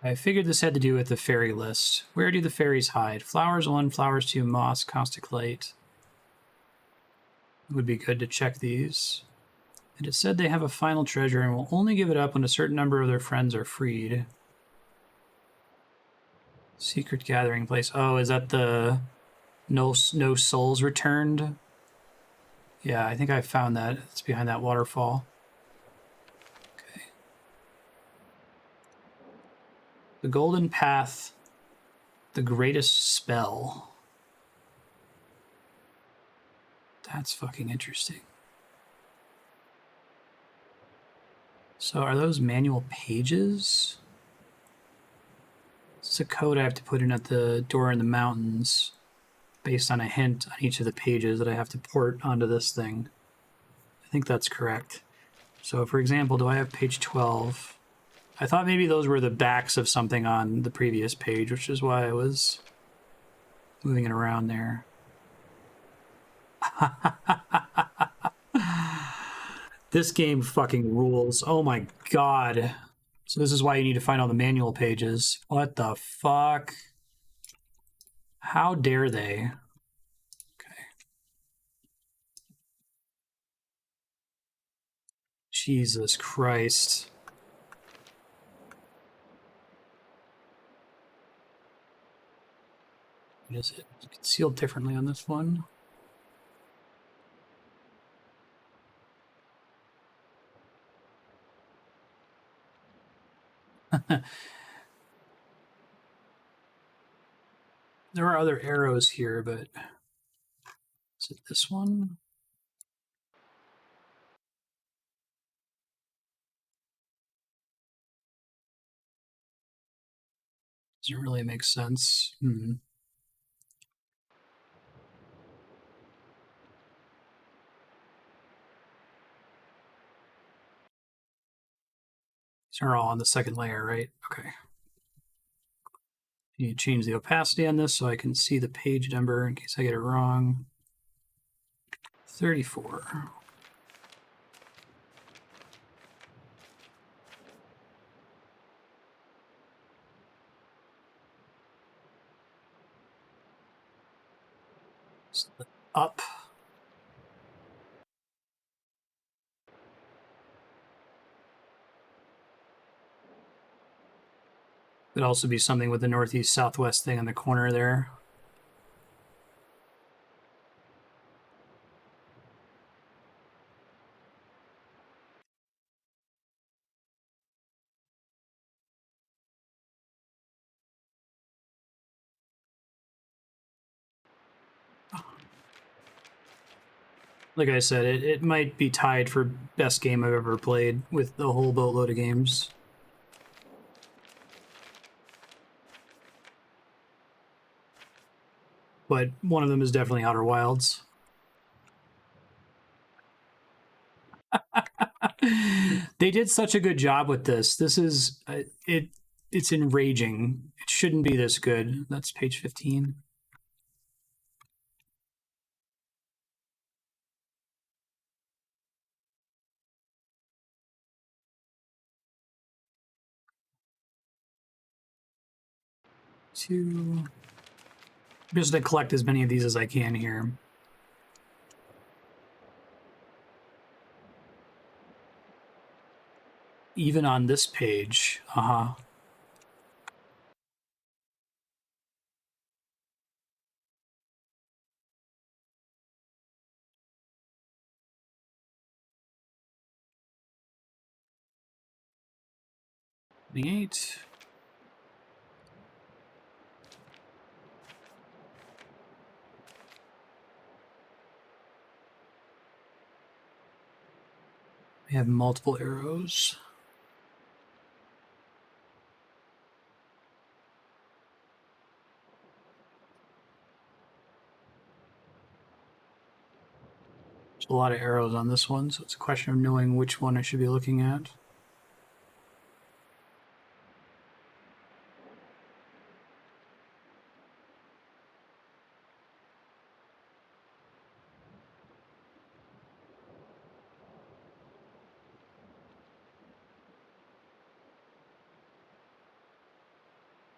[SPEAKER 1] I figured this had to do with the fairy list. Where do the fairies hide? Flowers 1, flowers 2, moss, caustic light. It would be good to check these. And it said they have a final treasure and will only give it up when a certain number of their friends are freed. Secret gathering place. Oh, is that the no souls returned? Yeah, I think I found that. It's behind that waterfall. Okay. The Golden Path, the greatest spell. That's fucking interesting. So are those manual pages? It's a code I have to put in at the door in the mountains based on a hint on each of the pages that I have to port onto this thing. I think that's correct. So for example, do I have page 12? I thought maybe those were the backs of something on the previous page, which is why I was moving it around there. This game fucking rules. Oh my god. So this is why you need to find all the manual pages. What the fuck? How dare they? Okay. Jesus Christ. What is it? It's sealed differently on this one. There are other arrows here, but is it this one? Doesn't really make sense. These are all on the second layer, right? Okay. You change the opacity on this so I can see the page number in case I get it wrong. 34. Up. Could also be something with the northeast southwest thing in the corner there. Like I said, it might be tied for best game I've ever played with the whole boatload of games. But one of them is definitely Outer Wilds. They did such a good job with this. This is it's enraging. It shouldn't be this good. That's page 15. Just to collect as many of these as I can here. Even on this page, The 8. We have multiple arrows. There's a lot of arrows on this one, so it's a question of knowing which one I should be looking at.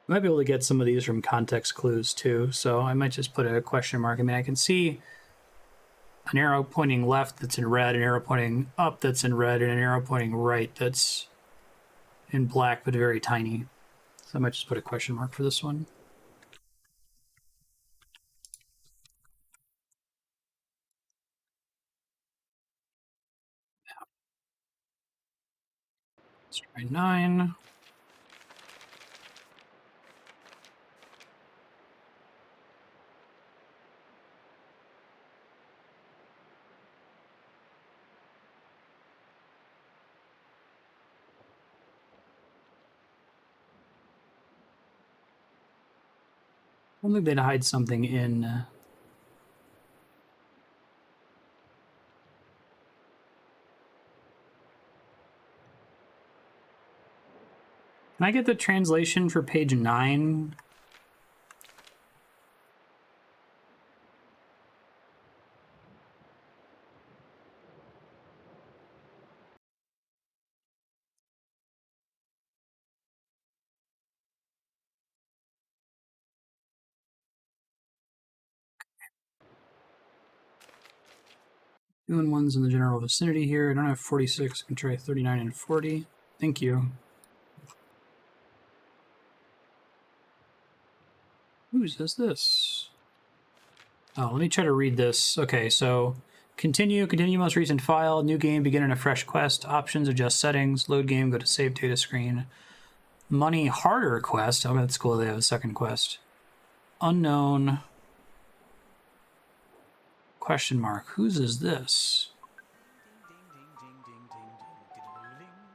[SPEAKER 1] I might be able to get some of these from context clues too, so I might just put a question mark. I mean, I can see an arrow pointing left that's in red, an arrow pointing up that's in red, and an arrow pointing right that's in black but very tiny. So I might just put a question mark for this one. Let's try 9. I don't think they'd hide something in. Can I get the translation for page 9? Doing ones in the general vicinity here. I don't have 46. I can try 39 and 40. Thank you. Who says this? Oh, let me try to read this. Okay, so continue most recent file, new game, begin in a fresh quest, options, adjust settings, load game, go to save data screen. Money harder quest. Oh, that's cool. They have a second quest. Unknown. Question mark. Whose is this?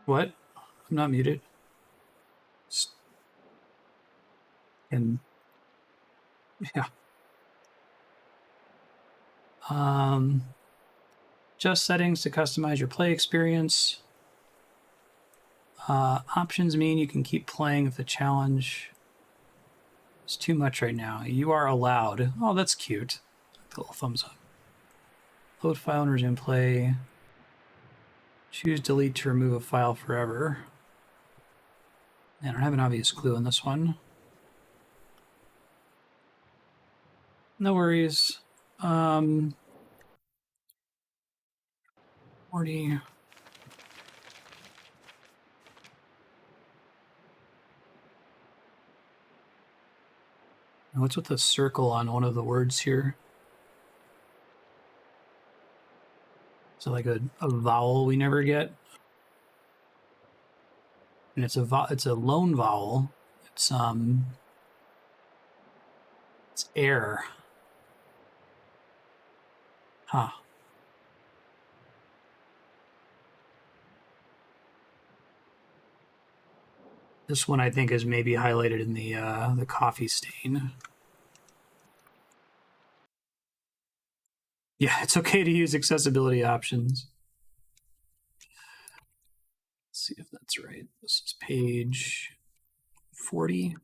[SPEAKER 1] What? I'm not muted. And yeah. Just settings to customize your play experience. Options mean you can keep playing if the challenge is too much right now. You are allowed. Oh, that's cute. A little thumbs up. Load file and resume play. Choose delete to remove a file forever. I don't have an obvious clue on this one. No worries. 40. What's with the circle on one of the words here? So like a vowel we never get. And it's a lone vowel. It's air. Huh. This one I think is maybe highlighted in the coffee stain. Yeah, it's okay to use accessibility options. Let's see if that's right. This is page 40.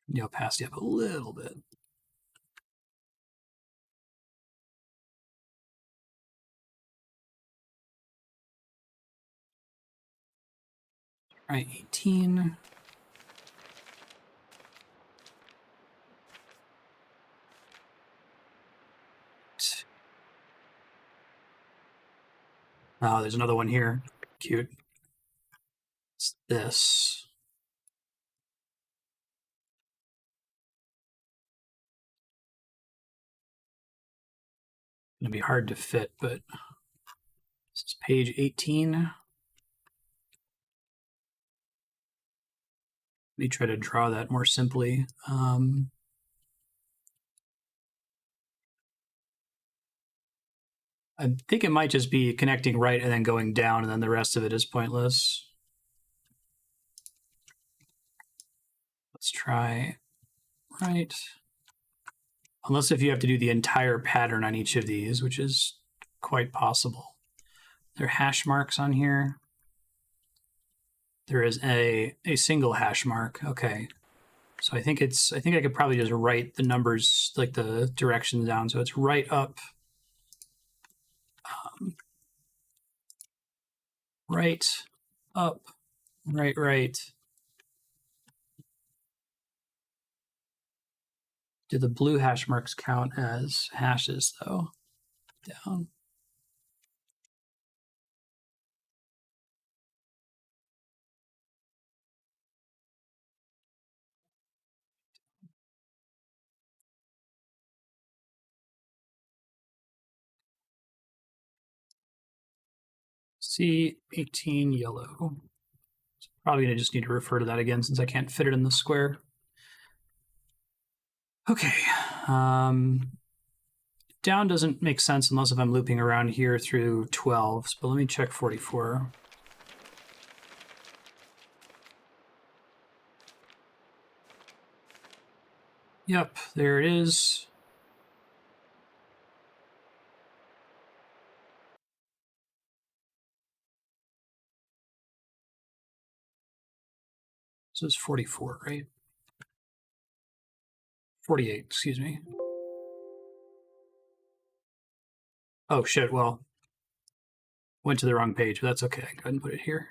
[SPEAKER 1] The opacity up a little bit. All right, 18. Oh, there's another one here. Cute. It's this. Gonna be hard to fit, but this is page 18. Let me try to draw that more simply. I think it might just be connecting right and then going down, and then the rest of it is pointless. Let's try right. Unless if you have to do the entire pattern on each of these, which is quite possible. There are hash marks on here. There is a single hash mark. Okay. So I think I could probably just write the numbers, like the directions down. So it's right up, right up, right. Do the blue hash marks count as hashes though? Down. C18 yellow. Probably gonna just need to refer to that again since I can't fit it in the square. Okay. Down doesn't make sense unless if I'm looping around here through 12s, but let me check 44. Yep, there it is. So it's 44, right? 48, excuse me. Oh shit, well, went to the wrong page, but that's okay. Go ahead and put it here.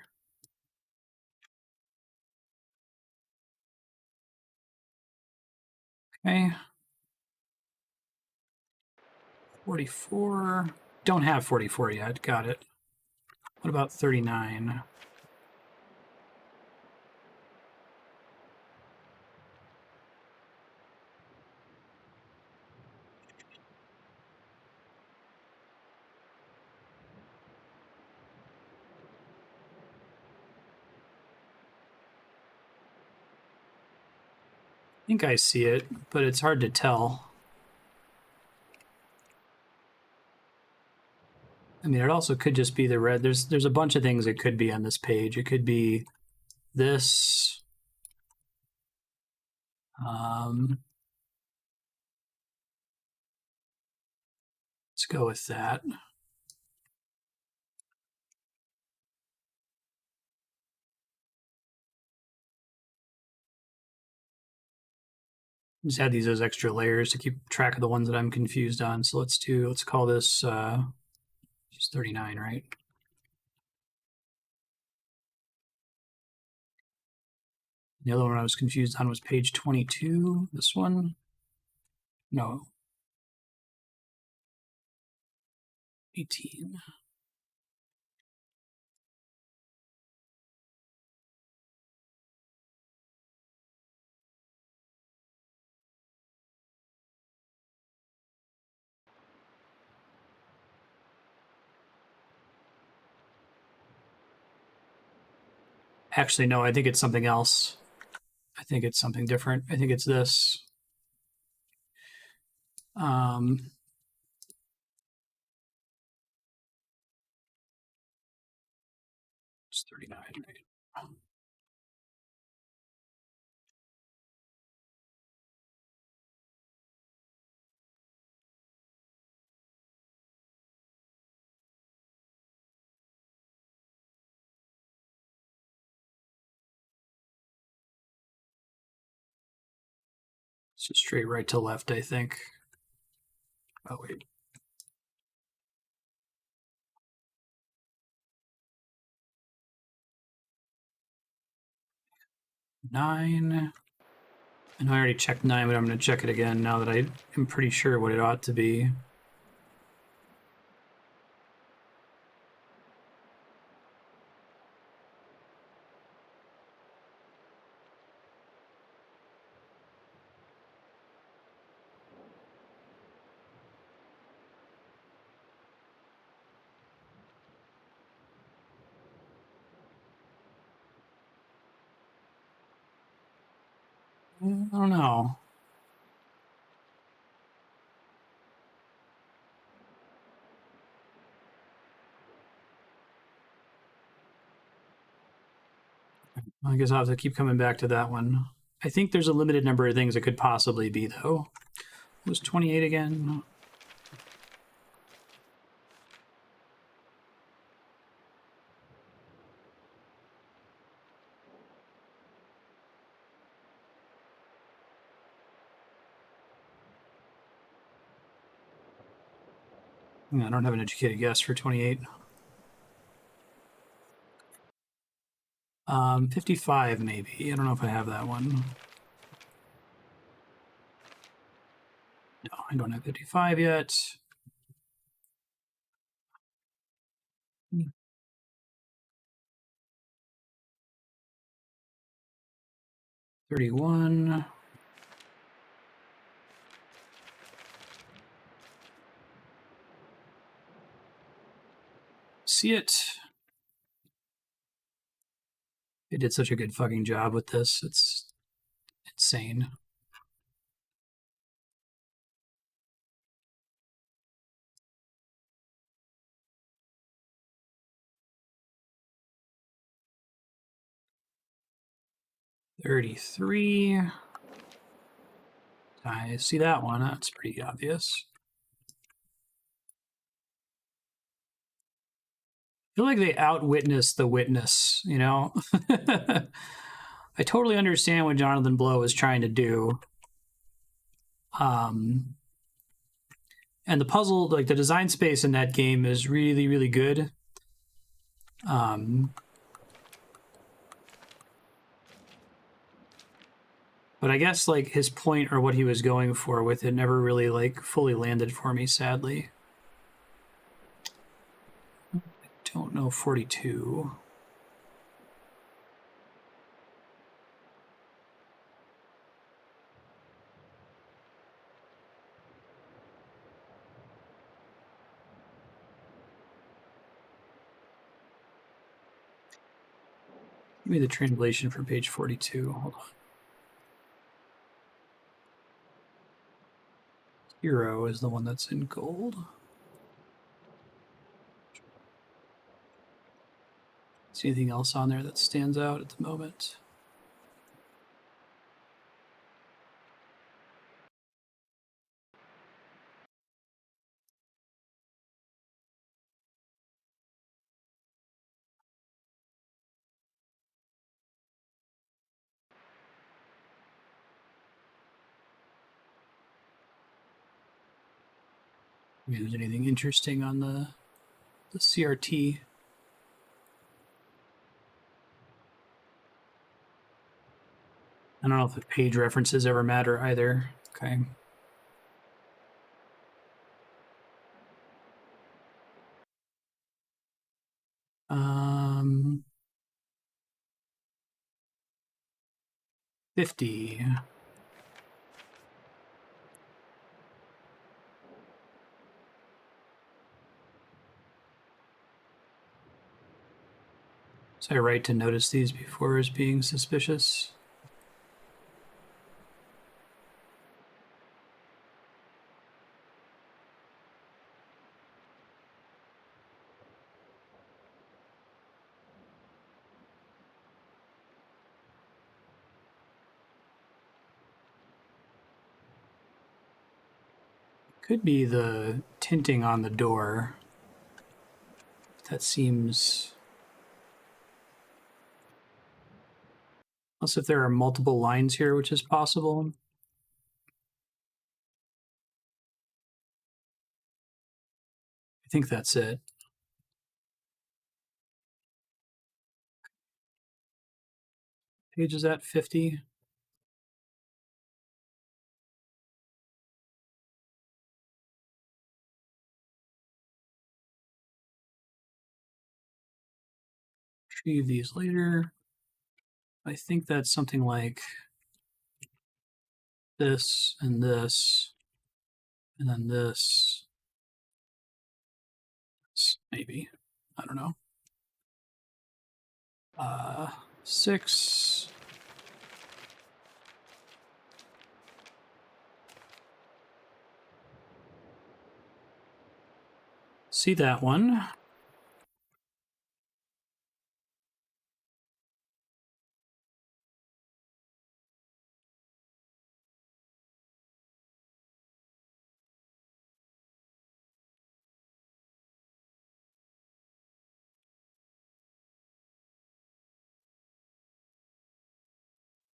[SPEAKER 1] Okay. 44. Don't have 44 yet. Got it. What about 39? I think I see it, but it's hard to tell. I mean, it also could just be the red. There's a bunch of things it could be on this page. It could be this. Let's go with that. Just add these as extra layers to keep track of the ones that I'm confused on. So let's call this just 39, right? The other one I was confused on was page 22. This one? No. 18. Actually, no, I think it's something else. I think it's something different. I think it's this. It's 39, right? It's just straight right to left, I think. Oh, wait. Nine. And I already checked 9, but I'm going to check it again now that I am pretty sure what it ought to be. I don't know. I guess I'll have to keep coming back to that one. I think there's a limited number of things it could possibly be, though. It was 28 again. I don't have an educated guess for 28. 55 maybe. I don't know if I have that one. No, I don't have 55 yet. $31. See it? They did such a good fucking job with this. It's insane. $33. I see that one. That's pretty obvious. I feel like they outwitnessed the witness, you know? I totally understand what Jonathan Blow is trying to do. And the puzzle, like the design space in that game is really, really good. But I guess like his point or what he was going for with it never really like fully landed for me, sadly. I don't know 42. Give me the translation for page 42. Hold on. Hero is the one that's in gold. See anything else on there that stands out at the moment? Maybe there's anything interesting on the CRT. I don't know if the page references ever matter either. Okay. Um, 50. Is I right to notice these before as being suspicious? Could be the tinting on the door. That seems... Unless if there are multiple lines here, which is possible. I think that's it. Page is at 50. Retrieve these later. I think that's something like this, and then this, maybe. I don't know. 6. See that one.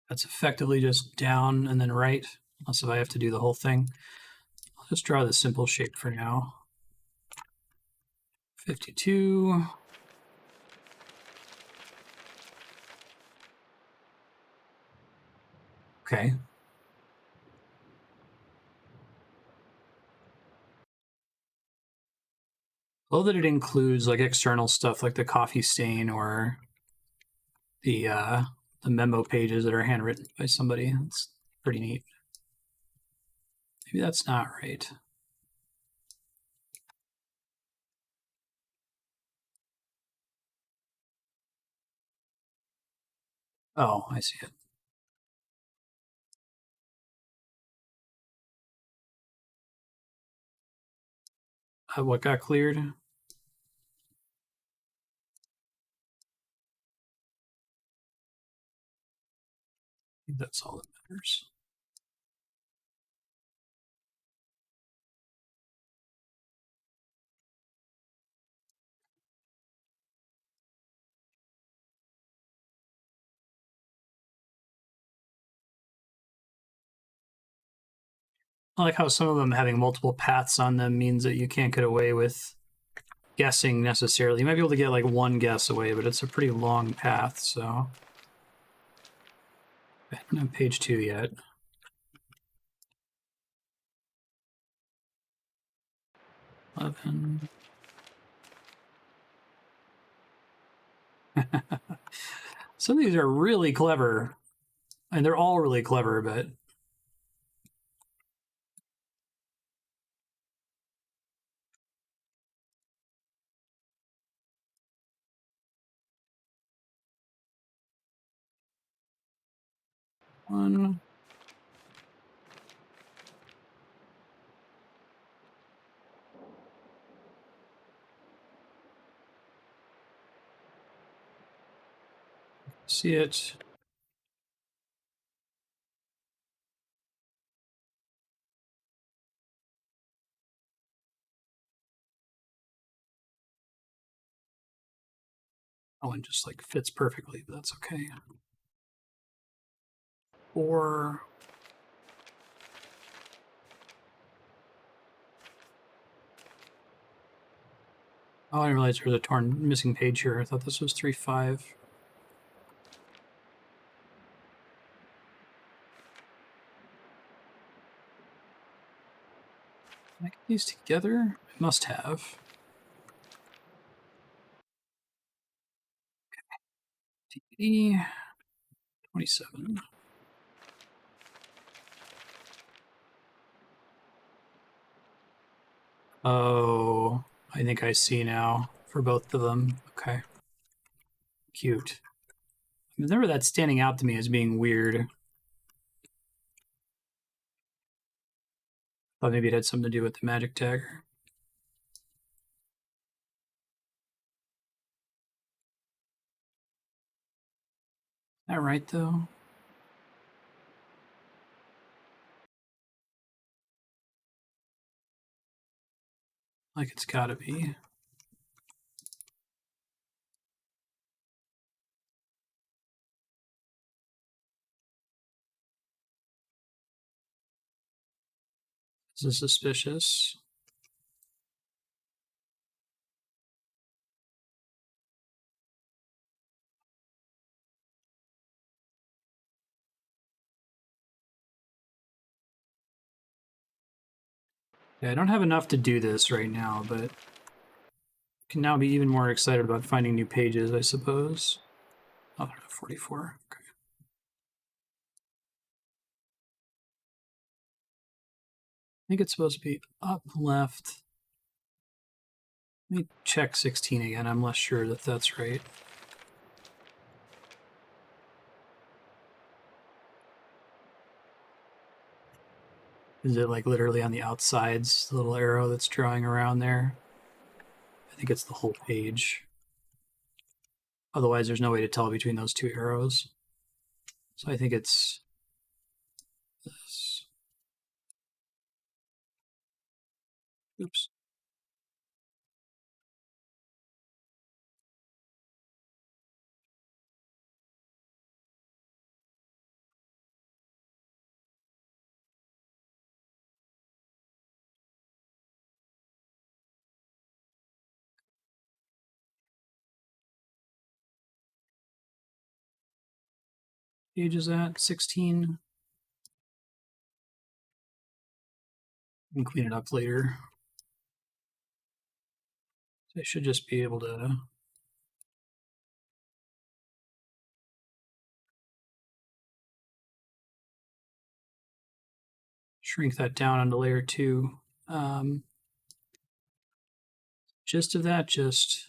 [SPEAKER 1] That's effectively just down and then right, unless if I have to do the whole thing. I'll just draw the simple shape for now. 52. Okay. Well, that it includes like external stuff like the coffee stain or the memo pages that are handwritten by somebody. It's pretty neat. Maybe that's not right. Oh, I see it. What got cleared? I think that's all that matters. I like how some of them having multiple paths on them means that you can't get away with guessing necessarily. You might be able to get like one guess away, but it's a pretty long path, so. I don't have page 2 yet. Eleven. Some of these are really clever, and they're all really clever, but one. See it. Oh, and just like fits perfectly, but that's okay. 4. Oh, I didn't realize there was a torn missing page here. I thought this was 3-5. Can I get these together? I must have. TD 27. Oh, I think I see now for both of them. Okay. Cute. I remember that standing out to me as being weird. Thought maybe it had something to do with the magic dagger. Is that right, though? Like it's gotta be. This is suspicious. Yeah, I don't have enough to do this right now, but can now be even more excited about finding new pages, I suppose. Oh, 44. Okay. I think it's supposed to be up, left. Let me check 16 again. I'm less sure that that's right. Is it like literally on the outsides, the little arrow that's drawing around there? I think it's the whole page. Otherwise, there's no way to tell between those two arrows. So I think it's this. Oops. Page is at 16. And clean it up later. So I should just be able to shrink that down onto layer 2. Gist of that, just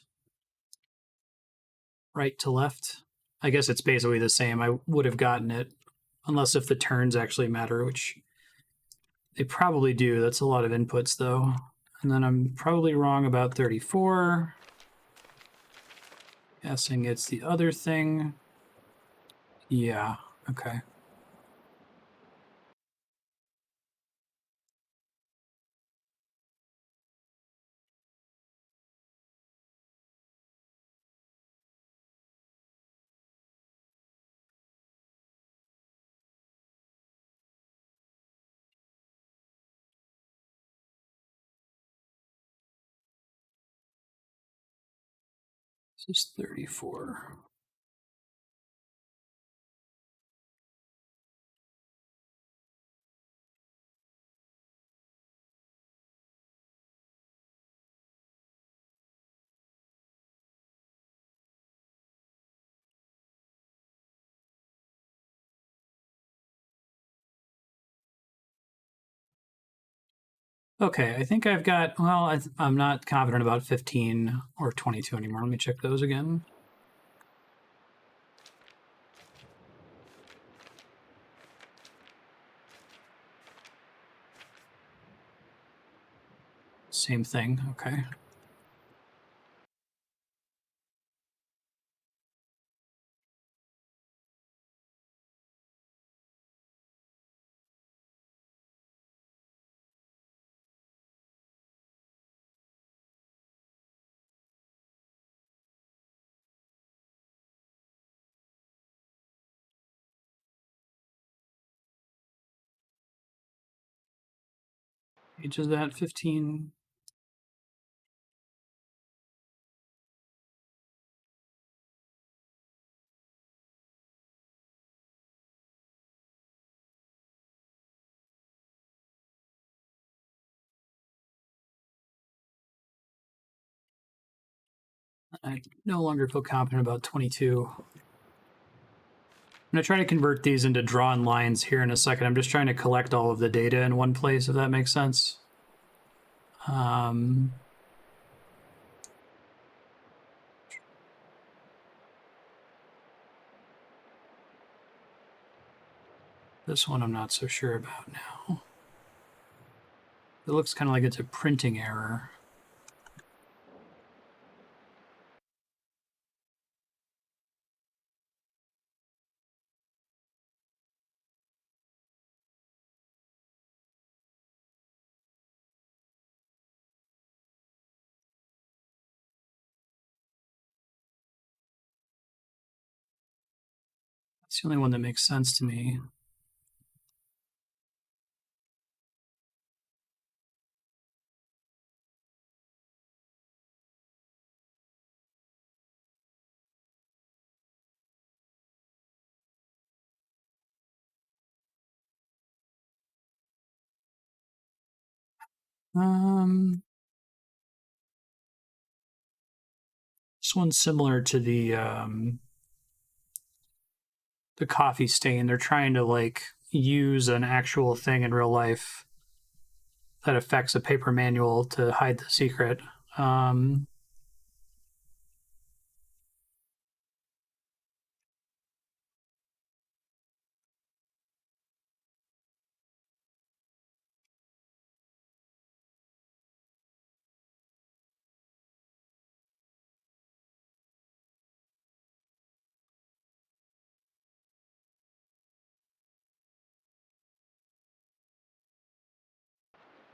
[SPEAKER 1] right to left. I guess it's basically the same. I would have gotten it, unless if the turns actually matter, which they probably do. That's a lot of inputs, though. And then I'm probably wrong about 34. Guessing it's the other thing. Yeah, okay. This is 34. Okay, I think I've got, well, I'm not confident about 15 or 22 anymore. Let me check those again. Same thing, okay. Page is at 15. I no longer feel confident about 22. I'm going to try to convert these into drawn lines here in a second. I'm just trying to collect all of the data in one place, if that makes sense. This one I'm not so sure about now. It looks kind of like it's a printing error. It's the only one that makes sense to me. This one's similar to the coffee stain. They're trying to like use an actual thing in real life that affects a paper manual to hide the secret.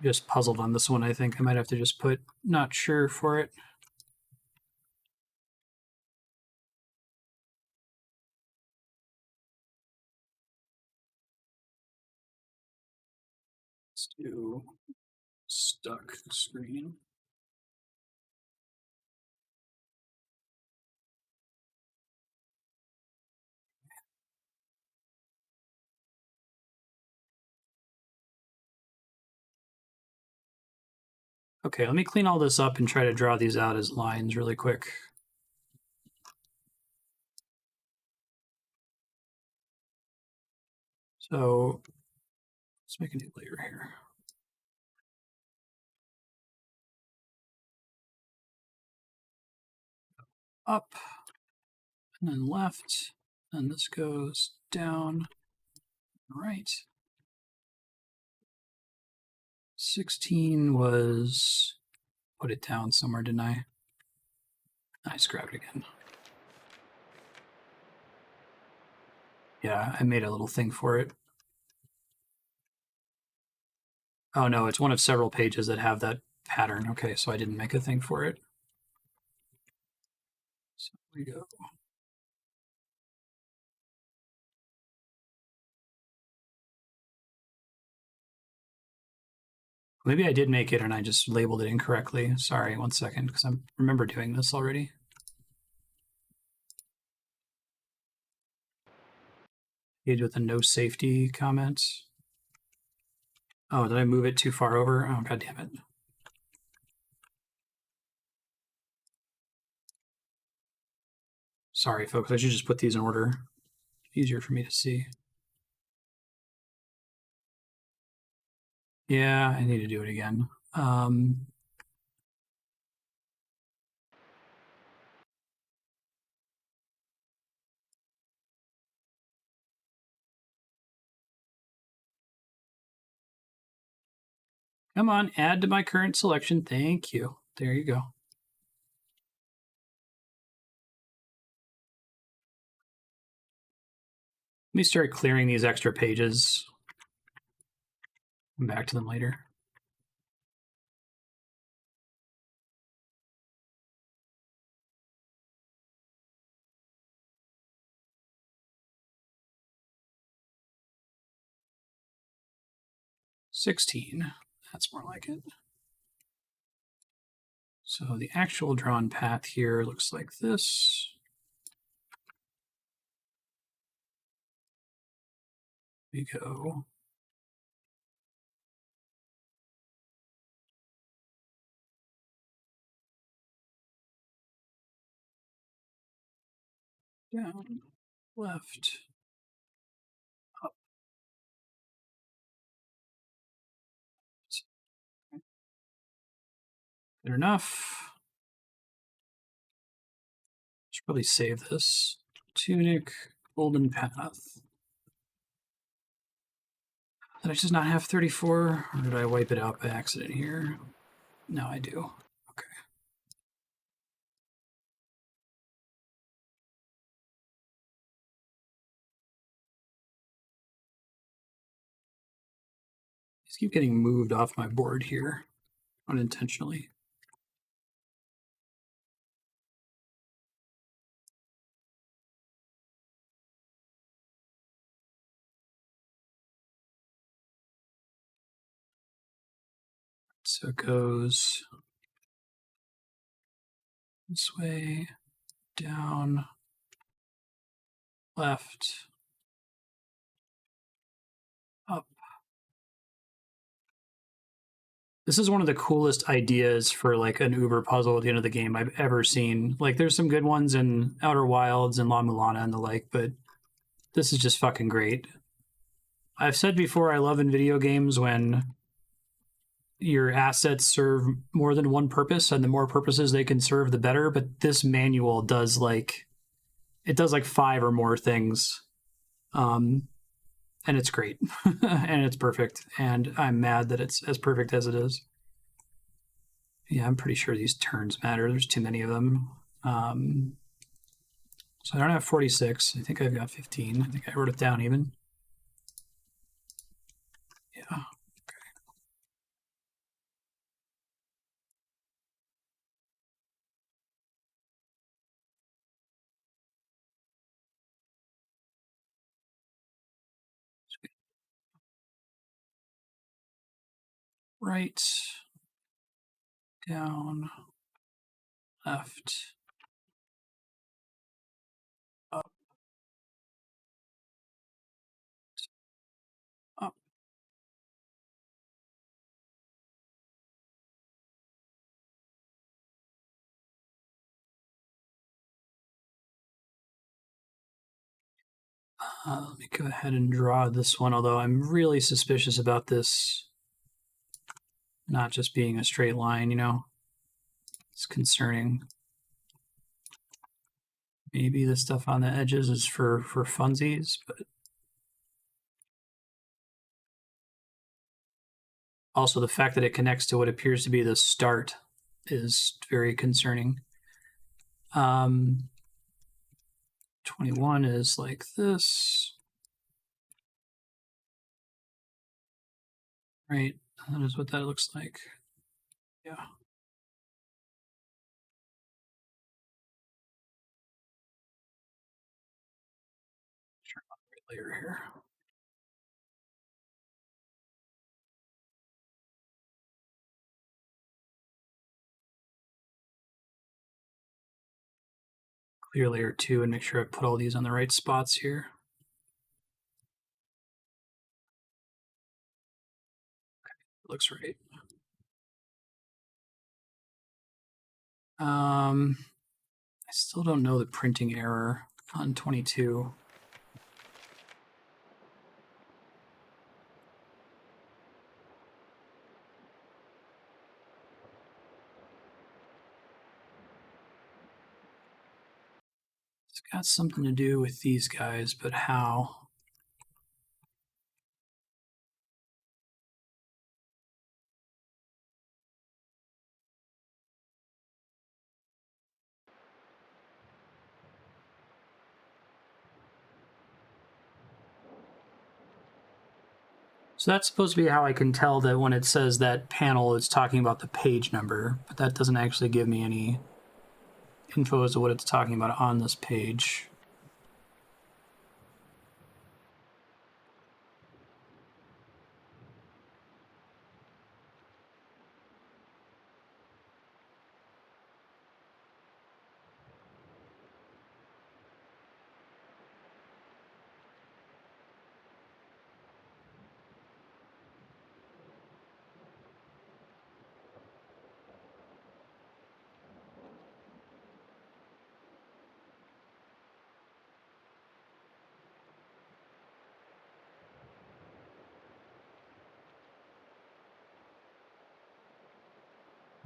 [SPEAKER 1] Just puzzled on this one. I think I might have to just put not sure for it. Let's do stuck screen. Okay, let me clean all this up and try to draw these out as lines really quick. So let's make a new layer here. Up, and then left, and this goes down, right. 16 was, put it down somewhere, didn't I? Nice, grab it again. Yeah, I made a little thing for it. Oh no, it's one of several pages that have that pattern. Okay, so I didn't make a thing for it. So we go. Maybe I did make it and I just labeled it incorrectly. Sorry, 1 second, because I remember doing this already. Page with a no safety comment. Oh, did I move it too far over? Oh, god damn it. Sorry, folks. I should just put these in order. Easier for me to see. Yeah, I need to do it again. Come on, add to my current selection. Thank you. There you go. Let me start clearing these extra pages. Come back to them later. $16. That's more like it. So the actual drawn path here looks like this. We go. down, left, up. Good enough. Should probably save this. Tunic, Golden Path. Did I just not have 34? Or did I wipe it out by accident here? No, I do. Okay. These keep getting moved off my board here unintentionally. So it goes this way, down, left, up. This is one of the coolest ideas for like an Uber puzzle at the end of the game I've ever seen. Like there's some good ones in Outer Wilds and La Mulana and the like, but this is just fucking great. I've said before I love in video games when your assets serve more than one purpose, and the more purposes they can serve, the better. But this manual does like 5 or more things, and it's great, and it's perfect. And I'm mad that it's as perfect as it is. Yeah, I'm pretty sure these turns matter. There's too many of them. So I don't have 46. I think I've got 15. I think I wrote it down even. Yeah. Right, down, left, up, up. Let me go ahead and draw this one, although I'm really suspicious about this not just being a straight line, you know? It's concerning. Maybe the stuff on the edges is for funsies, but also the fact that it connects to what appears to be the start is very concerning. 21 is like this. Right, that is what that looks like. Yeah. Sure, layer here. Clear layer 2 and make sure I put all these on the right spots here. Okay, looks right. I still don't know the printing error on 22. It's got something to do with these guys, but how? So that's supposed to be how I can tell that when it says that panel, it's talking about the page number, but that doesn't actually give me any info as to what it's talking about on this page.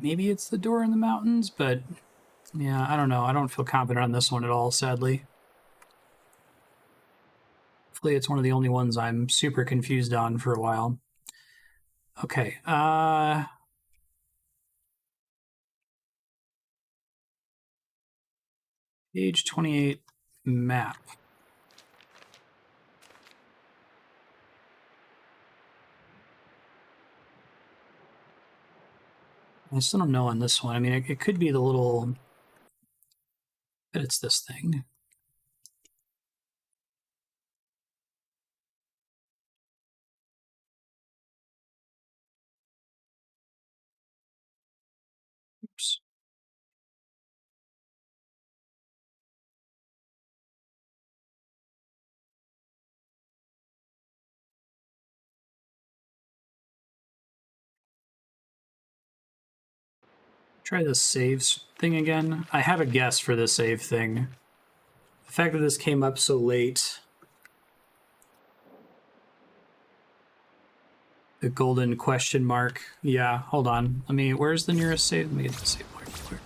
[SPEAKER 1] Maybe it's the door in the mountains, but yeah, I don't know. I don't feel confident on this one at all, sadly. Hopefully it's one of the only ones I'm super confused on for a while. Okay, page 28, map. I still don't know on this one. I mean, it could be the little... But it's this thing. Oops. Try this saves thing again. I have a guess for the save thing. The fact that this came up so late. The golden question mark. Yeah, hold on. Where's the nearest save? Let me get to the save point real quick.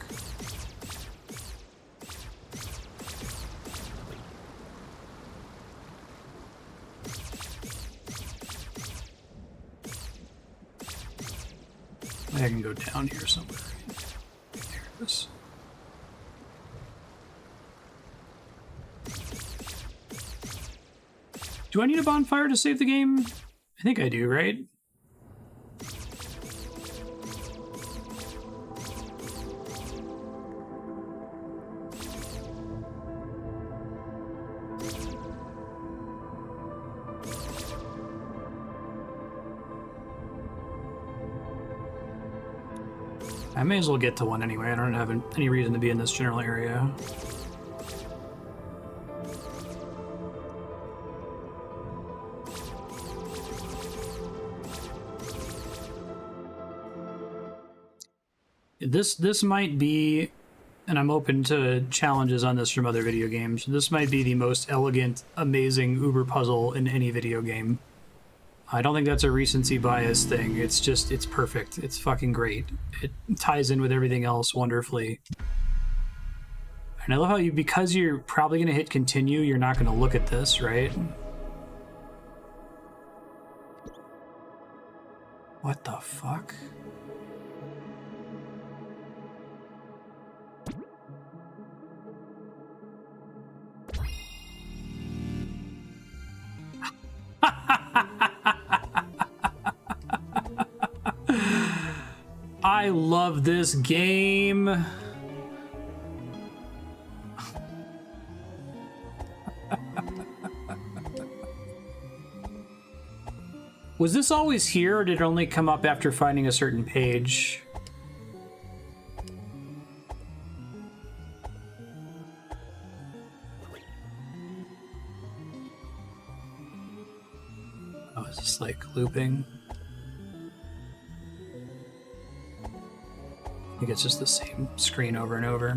[SPEAKER 1] I can go down here somewhere. There it is. Do I need a bonfire to save the game? I think I do, right? I may as well get to one anyway. I don't have any reason to be in this general area. This might be, and I'm open to challenges on this from other video games, this might be the most elegant, amazing Uber puzzle in any video game. I don't think that's a recency bias thing. It's perfect. It's fucking great. It ties in with everything else wonderfully. And I love how because you're probably going to hit continue, you're not going to look at this, right? What the fuck? I love this game. Was this always here, or did it only come up after finding a certain page? Oh, is this like looping? I think it's just the same screen over and over.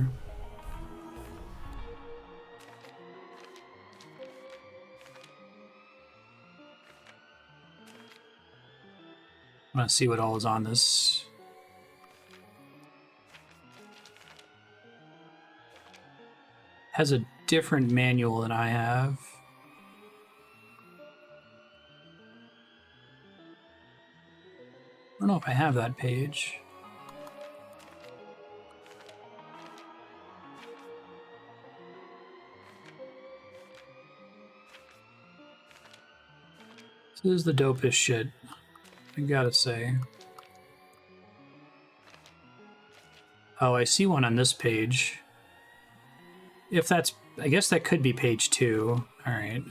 [SPEAKER 1] I'm gonna see what all is on this. Has a different manual than I have. I don't know if I have that page. This is the dopest shit, I gotta say. Oh, I see one on this page. If that's... I guess that could be page 2. Alright.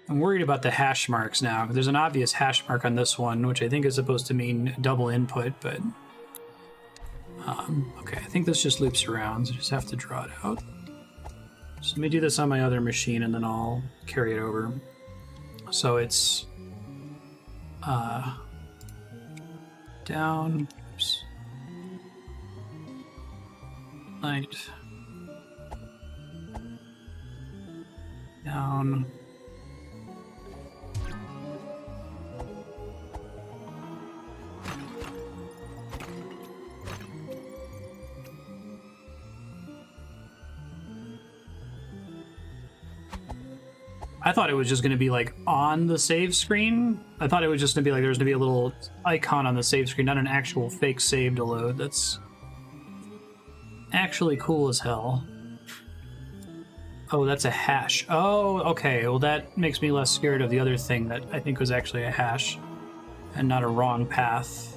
[SPEAKER 1] I'm worried about the hash marks now. There's an obvious hash mark on this one, which I think is supposed to mean double input, but... okay, I think this just loops around, so I just have to draw it out. So let me do this on my other machine, and then I'll carry it over. So it's... down... Oops. Light. Down... I thought it was just going to be like on the save screen. I thought it was just going to be like there's going to be a little icon on the save screen, not an actual fake save to load. That's actually cool as hell. Oh, that's a hash. Oh, okay. Well, that makes me less scared of the other thing that I think was actually a hash and not a wrong path.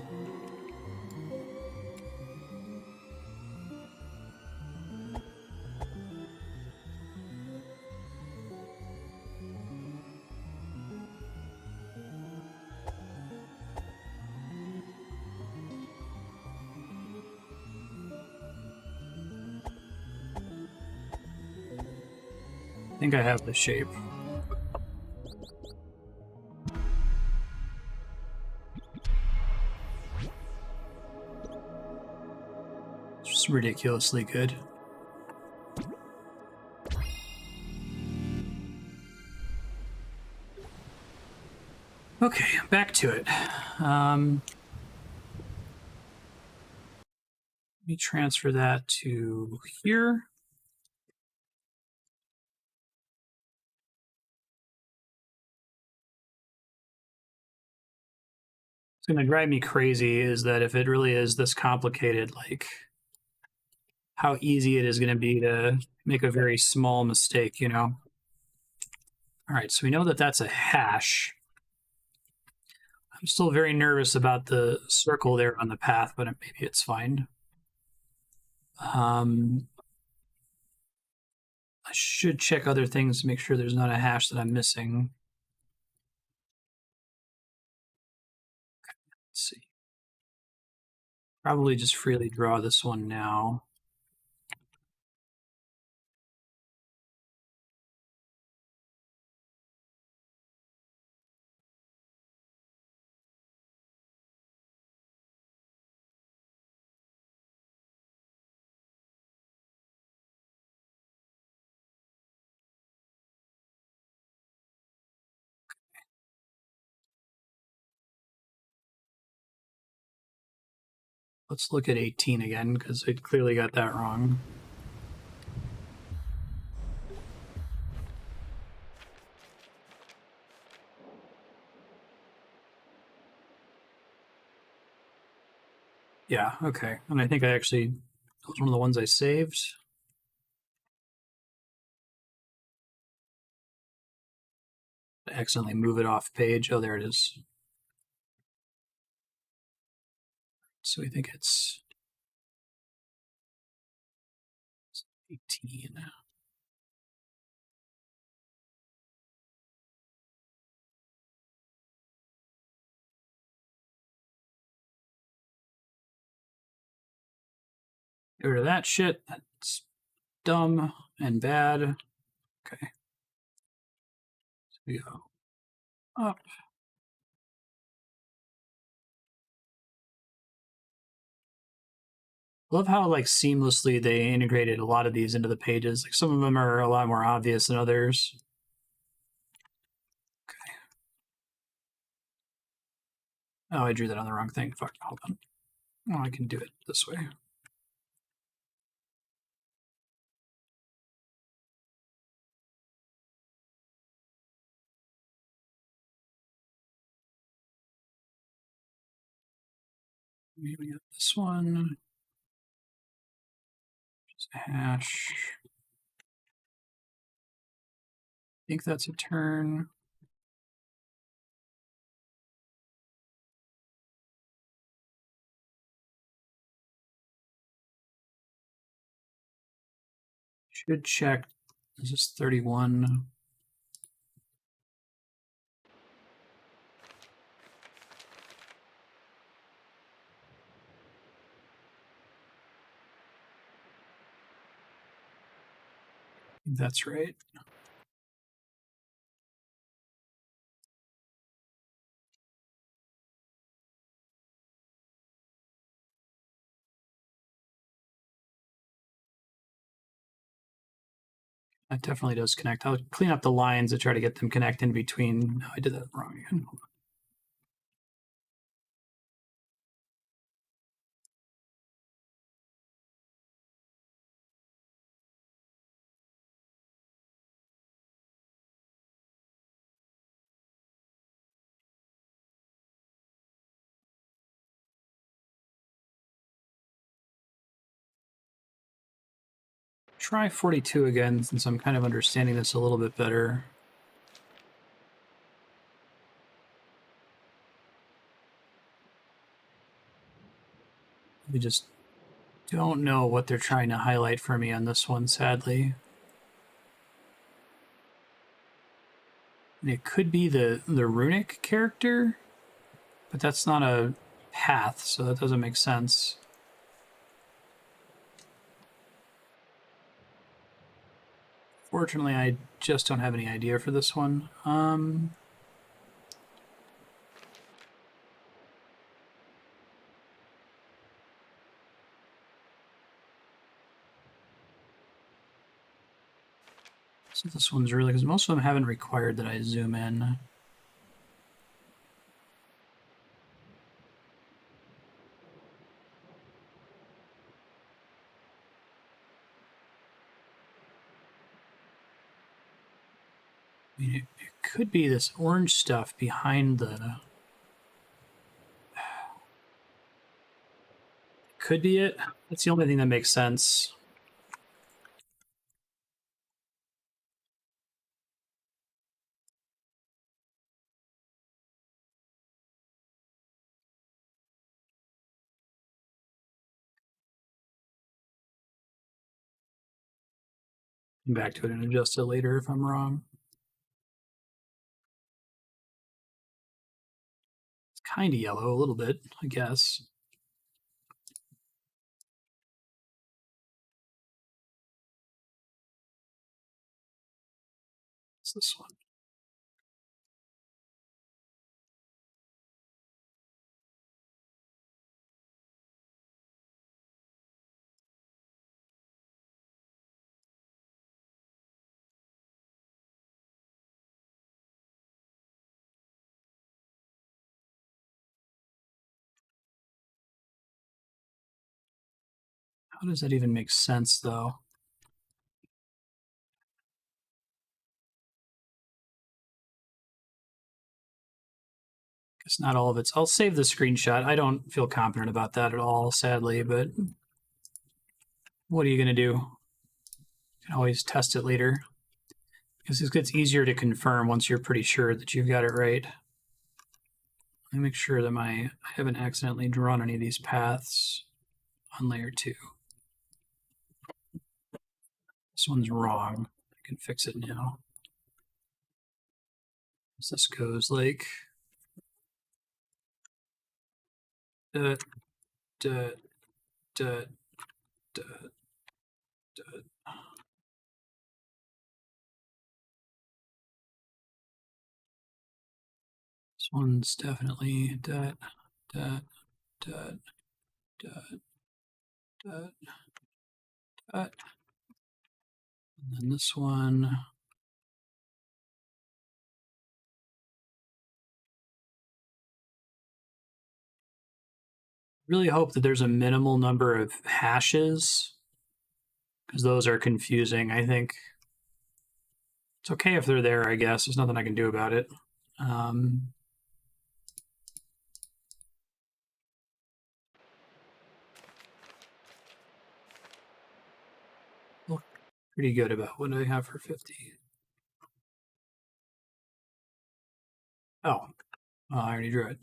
[SPEAKER 1] I think I have the shape. It's just ridiculously good. Okay, back to it. Let me transfer that to here. What's going to drive me crazy is that if it really is this complicated, like how easy it is going to be to make a very small mistake, you know? All right, so we know that that's a hash. I'm still very nervous about the circle there on the path, but maybe it's fine. I should check other things to make sure there's not a hash that I'm missing. Let's see. Probably just freely draw this one now. Let's look at 18 again, because I clearly got that wrong. Yeah, okay. And I think I actually, that was one of the ones I saved. I accidentally move it off page. Oh, there it is. So we think it's 18. Get rid of that shit. That's dumb and bad. Okay. So we go up. Love how like seamlessly they integrated a lot of these into the pages. Like some of them are a lot more obvious than others. Okay. Oh, I drew that on the wrong thing. Fuck, hold on. Oh, I can do it this way. Maybe get this one. Just a hash. I think that's a turn. Should check. Is this 31? I think that's right. That definitely does connect. I'll clean up the lines to try to get them connect in between. No, I did that wrong again. Try 42 again, since I'm kind of understanding this a little bit better. We just don't know what they're trying to highlight for me on this one, sadly. And it could be the runic character, but that's not a path, so that doesn't make sense. Fortunately, I just don't have any idea for this one. So this one's really, because most of them haven't required that I zoom in. I mean, it could be this orange stuff behind the... Could be it. That's the only thing that makes sense. Come back to it and adjust it later if I'm wrong. It's kind of yellow, a little bit, I guess. It's this one. How does that even make sense, though? Guess not all of it's... I'll save the screenshot. I don't feel confident about that at all, sadly, but what are you going to do? You can always test it later. Because it gets easier to confirm once you're pretty sure that you've got it right. Let me make sure that I haven't accidentally drawn any of these paths on layer 2. This one's wrong. I can fix it now. So this goes like dot, dot, dot, dot, dot. This one's definitely dot, dot, dot, dot, dot, dot. And then this one. Really hope that there's a minimal number of hashes, because those are confusing. I think it's okay if they're there, I guess. There's nothing I can do about it. Look pretty good about what I have for 50. Oh, well, I already drew it.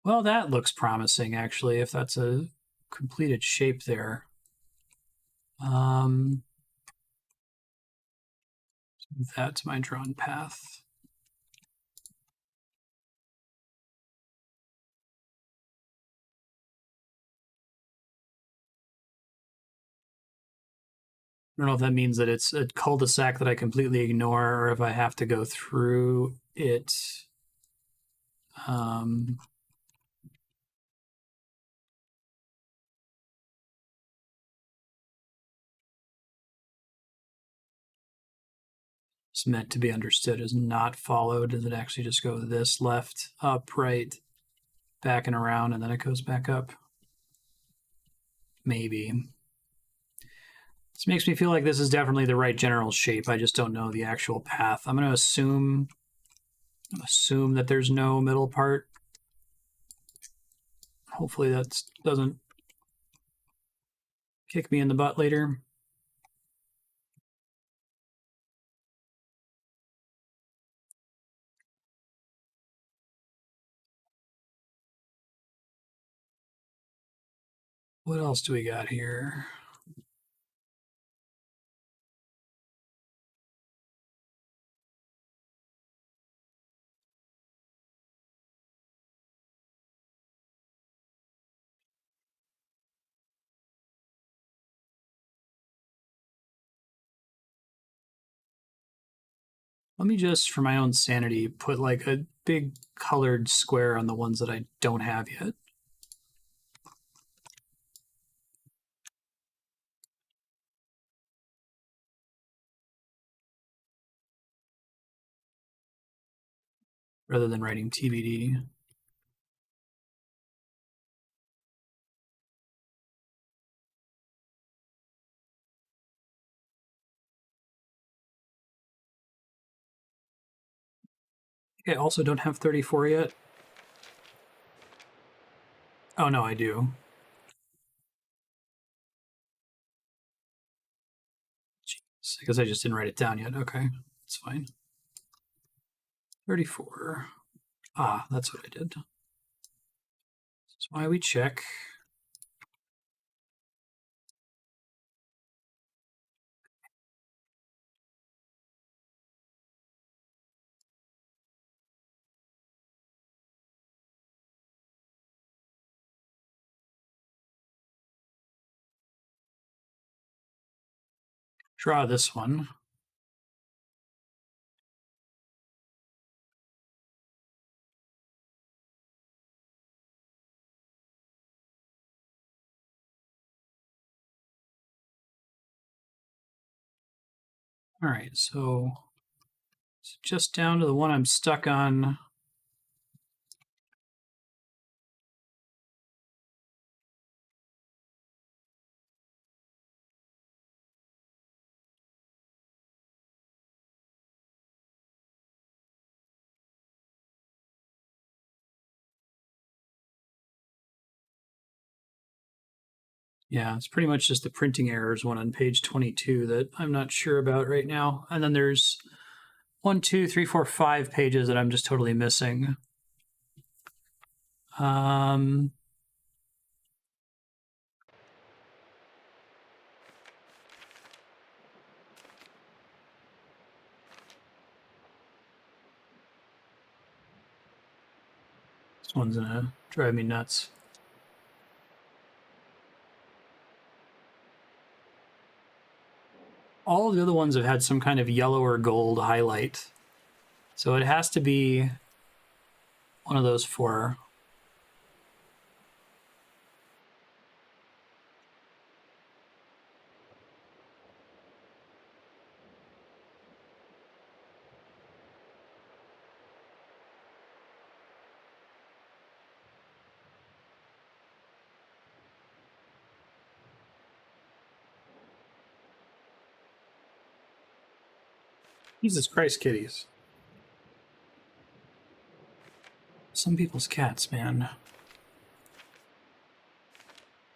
[SPEAKER 1] Well, that looks promising, actually, if that's a completed shape there. That's my drawn path. I don't know if that means that it's a cul-de-sac that I completely ignore, or if I have to go through it. It's meant to be understood as not followed. Does it actually just go this left, up, right, back and around, and then it goes back up? Maybe. This makes me feel like this is definitely the right general shape. I just don't know the actual path. I'm going to assume that there's no middle part. Hopefully that doesn't kick me in the butt later. What else do we got here? Let me just, for my own sanity, put like a big colored square on the ones that I don't have yet. Rather than writing TBD. Okay, I also don't have 34 yet. Oh no, I do. Jeez, I guess I just didn't write it down yet. Okay, it's fine. 34. Ah, that's what I did. That's why we check. Draw this one. All right, so it's just down to the one I'm stuck on. Yeah, it's pretty much just the printing errors one on page 22 that I'm not sure about right now. And then there's 1, 2, 3, 4, 5 pages that I'm just totally missing. This one's gonna drive me nuts. All of the other ones have had some kind of yellow or gold highlight. So it has to be one of those 4. Jesus Christ, kitties. Some people's cats, man.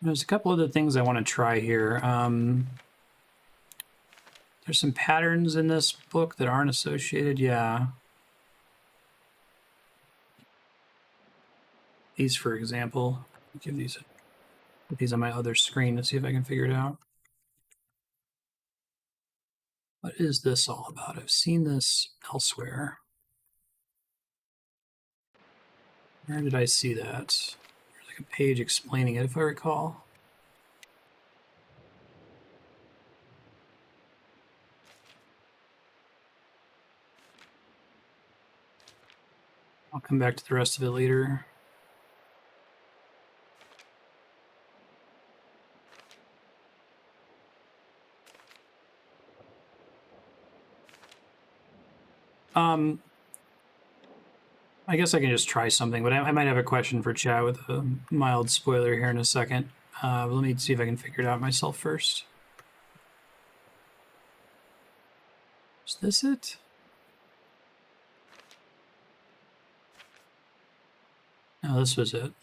[SPEAKER 1] There's a couple other things I want to try here. There's some patterns in this book that aren't associated. Yeah. These, for example. Give these, put these on my other screen to see if I can figure it out. What is this all about? I've seen this elsewhere. Where did I see that? There's like a page explaining it, if I recall. I'll come back to the rest of it later. I guess I can just try something, but I might have a question for chat with a mild spoiler here in a second. Let me see if I can figure it out myself first. Is this it? No, this was it.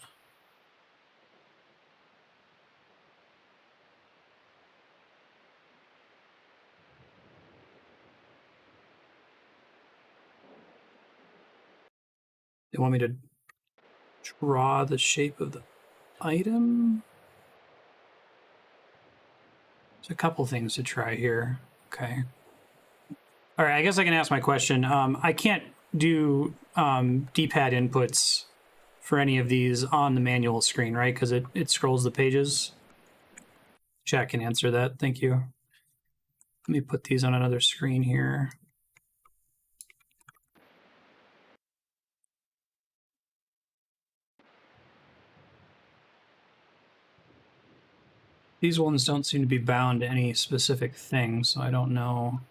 [SPEAKER 1] They want me to draw the shape of the item. There's a couple things to try here. Okay. All right, I guess I can ask my question. I can't do D-pad inputs for any of these on the manual screen, right? Because it scrolls the pages. Chat can answer that. Thank you. Let me put these on another screen here. These ones don't seem to be bound to any specific thing, so I don't know.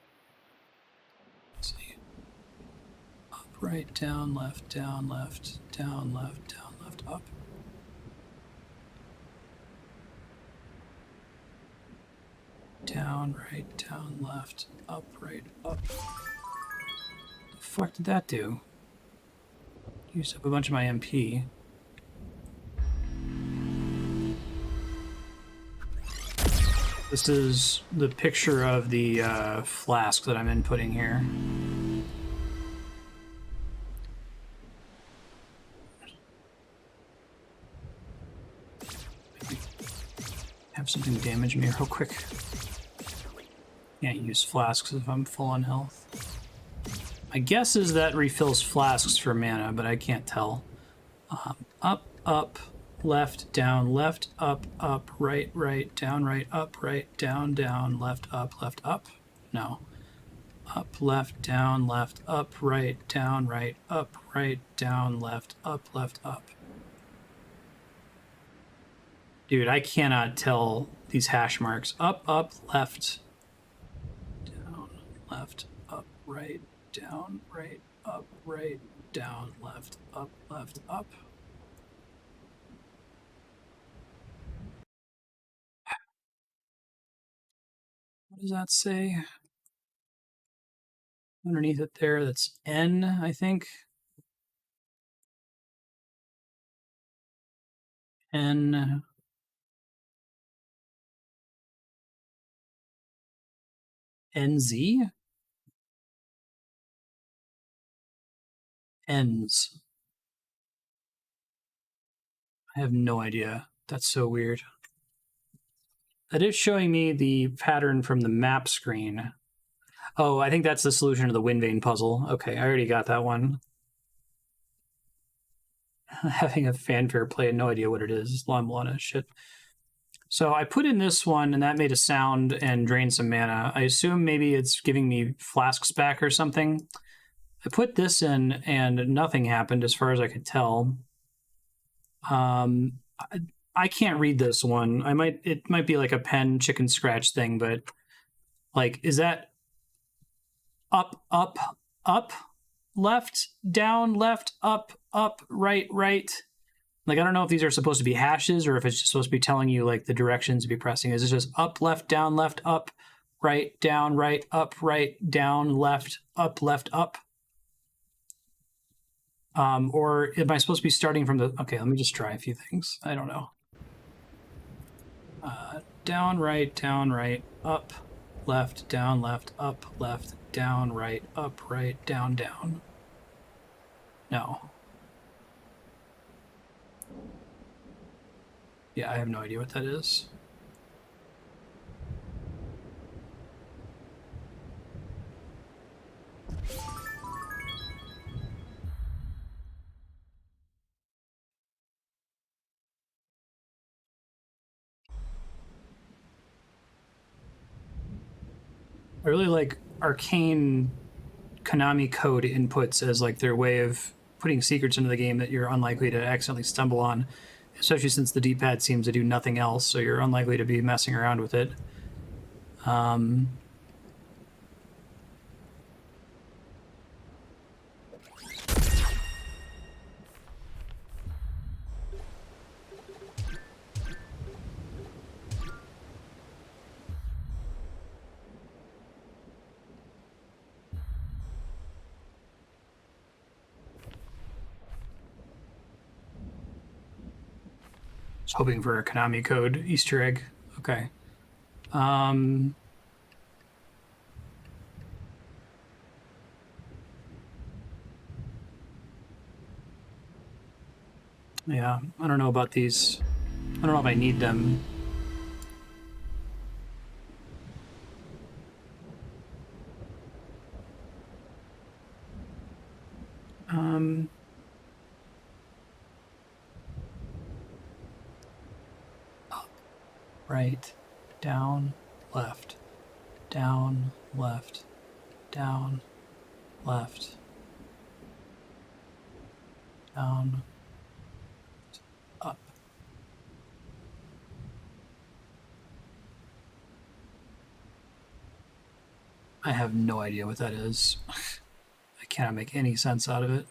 [SPEAKER 1] Let's see. Up, right, down, left, down, left, down, left, down, left, up. Down, right, down, left, up, right, up. The fuck did that do? Used up a bunch of my MP. This is the picture of the flask that I'm inputting here. Have something damage me real quick. Can't use flasks if I'm full on health. My guess is that refills flasks for mana, but I can't tell. Up, up, left, down, left, up, right, right, down, right, up, right, down, left, up. No. Up, left, down, left, up, right, down, left, up. Dude, I cannot tell these hash marks. Up, left, down, left, up, right, down, right, up, right, down, left, up, up. What does that say? Underneath it there, that's N, I think. N. NZ? Ns. I have no idea. That's so weird. That is showing me the pattern from the map screen. Oh, I think that's the solution to the Windmill puzzle. Okay, I already got that one. Having a fanfare play, no idea what it is. Lana shit. So I put in this one, and that made a sound and drained some mana. I assume maybe it's giving me flasks back or something. I put this in, and nothing happened as far as I could tell. I can't read this one. It might be like a pen chicken scratch thing, but like, is that up, left, down, left, up, right? Like, I don't know if these are supposed to be hashes or if it's just supposed to be telling you like the directions to be pressing. Is it just up, left, up, right, down, right, up, right, down, left, up, up? Or am I supposed to be starting from the... Okay, let me just try a few things. I don't know. Down, right, up, left, up, left, down, right, up, right, down. No. Yeah, I have no idea what that is. I really like arcane Konami code inputs as like their way of putting secrets into the game that you're unlikely to accidentally stumble on, especially since the D-pad seems to do nothing else, so you're unlikely to be messing around with it. Just hoping for a Konami code Easter egg. Okay. Yeah, I don't know about these. I don't know if I need them. Up, right, down, left, down, left, down, left, down, up. I have no idea what that is. I cannot make any sense out of it.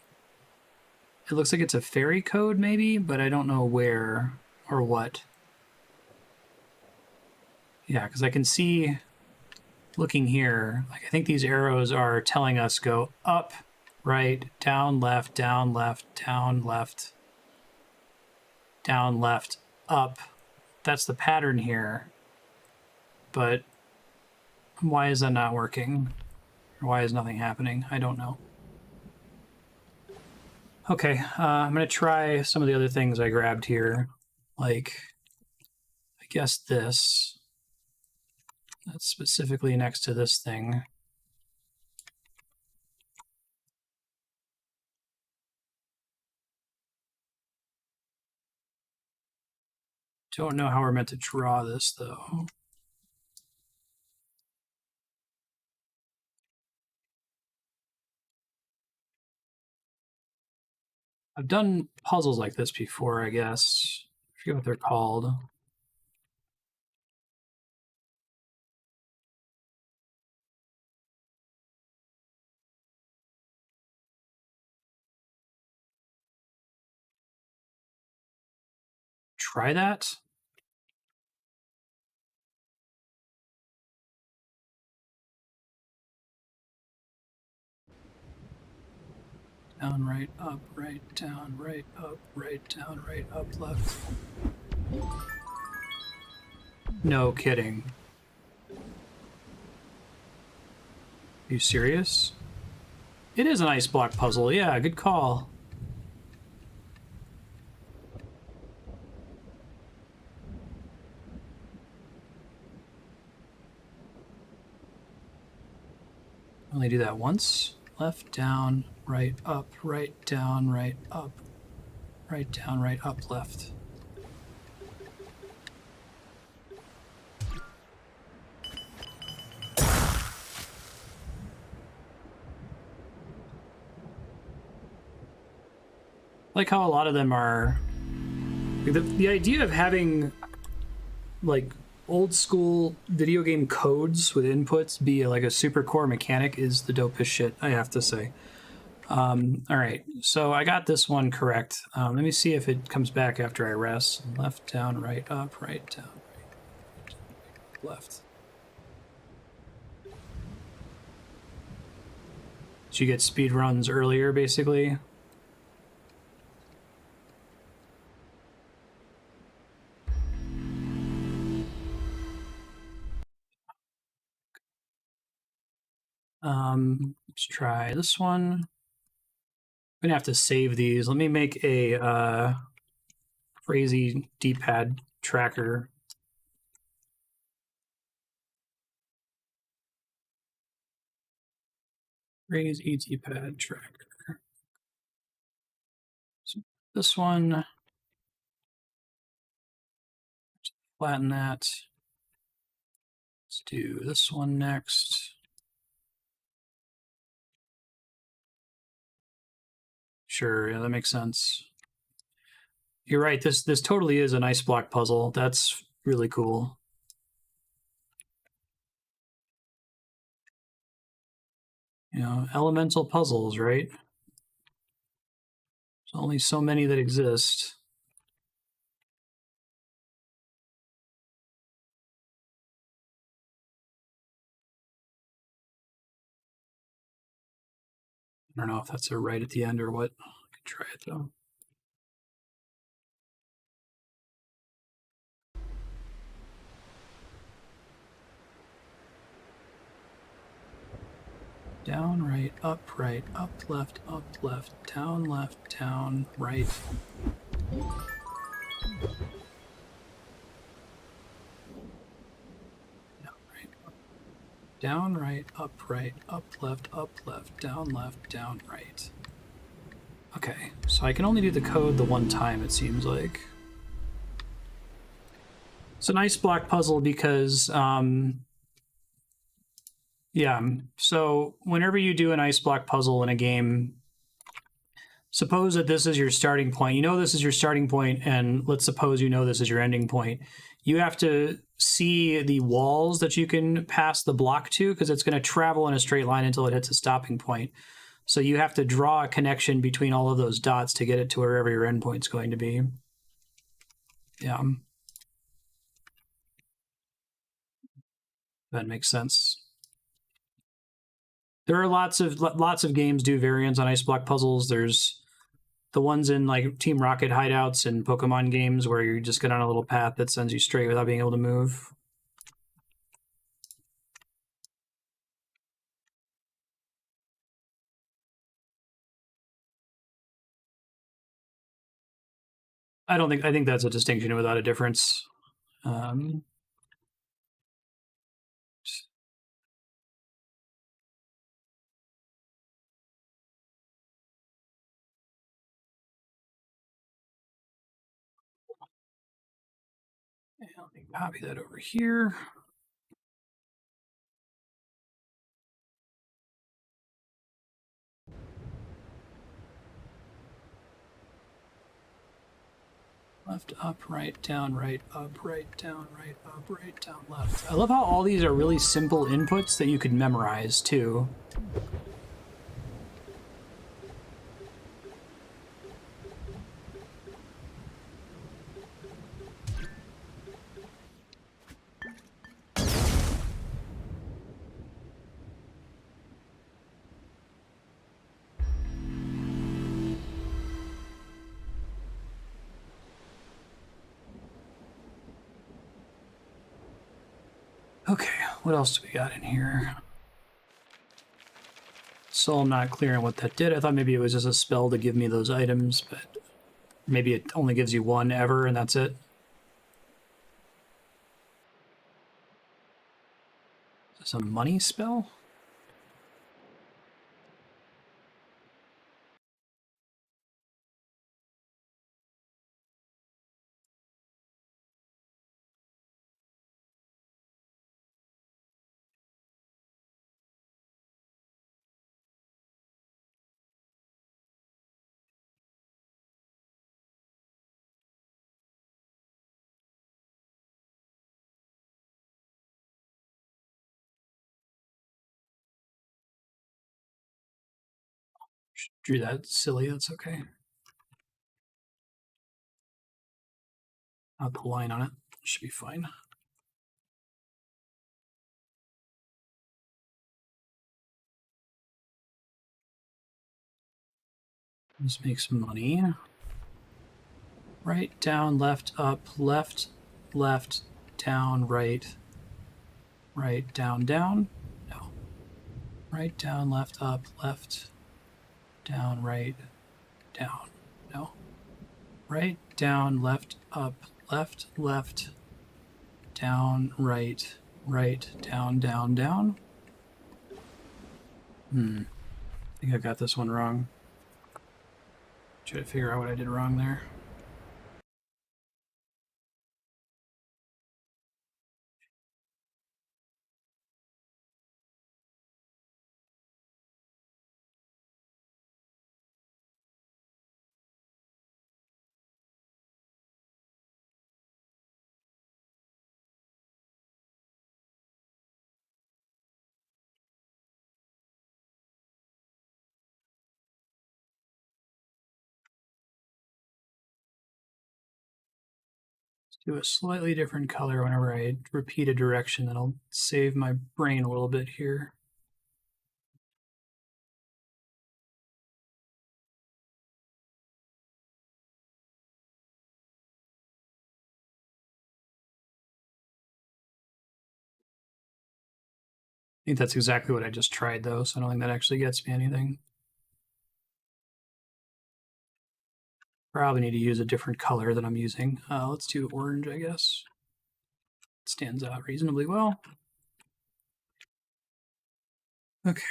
[SPEAKER 1] It looks like it's a fairy code, maybe, but I don't know where or what. Yeah, because I can see, looking here, like I think these arrows are telling us go up, right, down, left, down, left, down, left, down, left, up. That's the pattern here. But why is that not working? Why is nothing happening? I don't know. Okay, I'm going to try some of the other things I grabbed here. Like, I guess this. That's specifically next to this thing. Don't know how we're meant to draw this, though. I've done puzzles like this before, I guess. I forget what they're called. Try that. Down, right, up, right, down, right, up, right, down, right, up, left. No kidding. Are you serious? It is an ice block puzzle. Yeah, good call. Only do that once. Left, down, right, up, right, down, right, up, right, down, right, up, left. Like how a lot of them are. The idea of having like old school video game codes with inputs be like a super core mechanic is the dopest shit, I have to say. All right, so I got this one correct. Let me see if it comes back after I rest. Left, down, right, up, right, down, right, left. So you get speed runs earlier, basically. Let's try this one. I'm gonna have to save these. Let me make a crazy D-pad tracker. Crazy D-pad tracker. So this one, flatten that. Let's do this one next. Sure, yeah, that makes sense. You're right, this totally is an ice block puzzle. That's really cool. You know, elemental puzzles, right? There's only so many that exist. I don't know if that's a right at the end or what. I could try it though. Down, right, up, left, down, right. Down, right, up, left, down, right. Okay, so I can only do the code the one time, it seems like. It's an ice block puzzle because, yeah, so whenever you do an ice block puzzle in a game, suppose that this is your starting point. You know this is your starting point, and let's suppose you know this is your ending point. You have to see the walls that you can pass the block to because it's going to travel in a straight line until it hits a stopping point. So you have to draw a connection between all of those dots to get it to wherever your endpoint's going to be. Yeah. That makes sense. There are lots of games do variants on ice block puzzles. There's the ones in like Team Rocket hideouts and Pokemon games where you just get on a little path that sends you straight without being able to move. I think that's a distinction without a difference. Let me copy that over here. Left, up, right, down, up, right, down, left. I love how all these are really simple inputs that you could memorize too. Okay, what else do we got in here? So I'm not clear on what that did. I thought maybe it was just a spell to give me those items, but maybe it only gives you one ever and that's it. Is this a money spell? Drew that silly, that's okay. I'll put a line on it. Should be fine. Let's make some money. Right, down, left, up, left, down, right, down, down. No. Right, down, left, up, left, down, right, down. No. Right, down, left, up, left, down, right, down, down. I think I got this one wrong. Try to figure out what I did wrong there. Do a slightly different color whenever I repeat a direction. That'll save my brain a little bit here. I think that's exactly what I just tried though, so I don't think that actually gets me anything. Probably need to use a different color that I'm using. Let's do orange, I guess. It stands out reasonably well. Okay.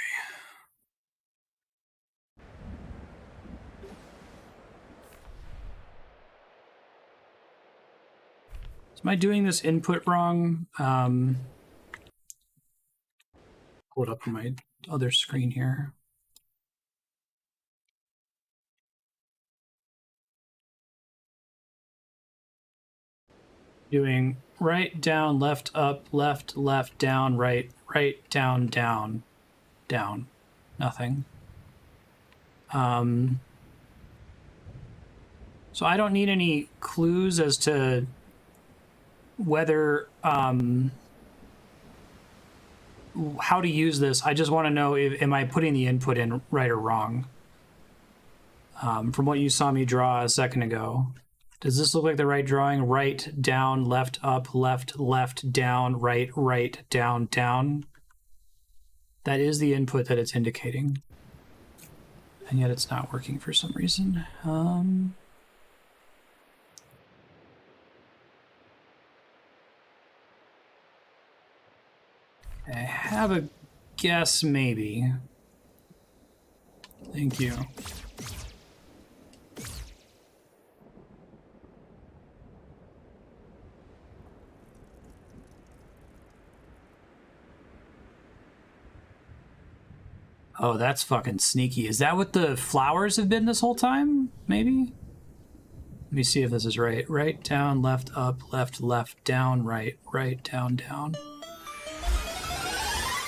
[SPEAKER 1] Am I doing this input wrong? Pull it up on my other screen here. Doing right, down, left, up, left, down, right, down, down, down. Nothing. So I don't need any clues as to whether how to use this. I just want to know if am I putting the input in right or wrong. From what you saw me draw a second ago, does this look like the right drawing? Right, down, left, up, left, down, right, down, down. That is the input that it's indicating. And yet it's not working for some reason. I have a guess, maybe. Thank you. Oh, that's fucking sneaky. Is that what the flowers have been this whole time? Maybe? Let me see if this is right. Right, down, left, up, left, down, right, down, down.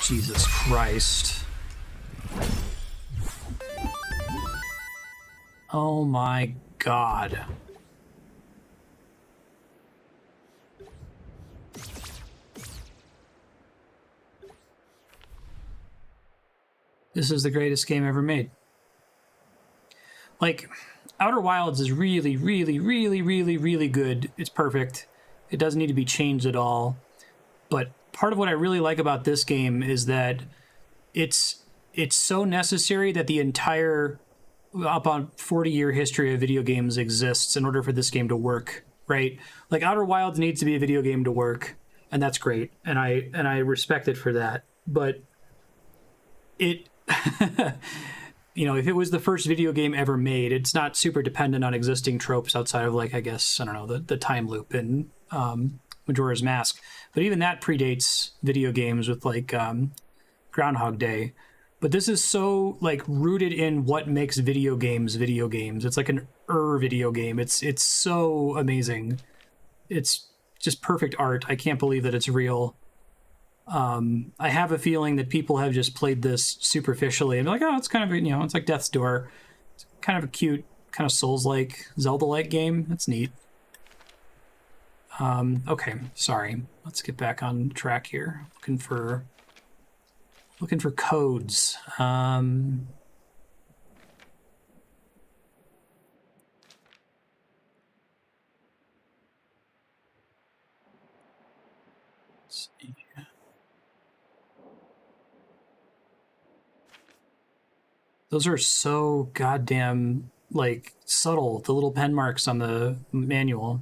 [SPEAKER 1] Jesus Christ. Oh my God. This is the greatest game ever made. Like, Outer Wilds is really, really, really, really, really good. It's perfect. It doesn't need to be changed at all. But part of what I really like about this game is that it's so necessary that the entire up on 40-year history of video games exists in order for this game to work, right? Like Outer Wilds needs to be a video game to work, and that's great, and I respect it for that. But it you know, if it was the first video game ever made, it's not super dependent on existing tropes outside of, like, I guess, I don't know, the time loop in Majora's Mask. But even that predates video games with, like, Groundhog Day. But this is so, like, rooted in what makes video games video games. It's like an video game. It's so amazing. It's just perfect art. I can't believe that it's real. I have a feeling that people have just played this superficially and be like, oh, it's kind of, you know, it's like Death's Door. It's kind of a cute, kind of Souls-like, Zelda-like game. That's neat. Okay, sorry. Let's get back on track here. Looking for codes. Let's see. Those are so goddamn, like, subtle, the little pen marks on the manual.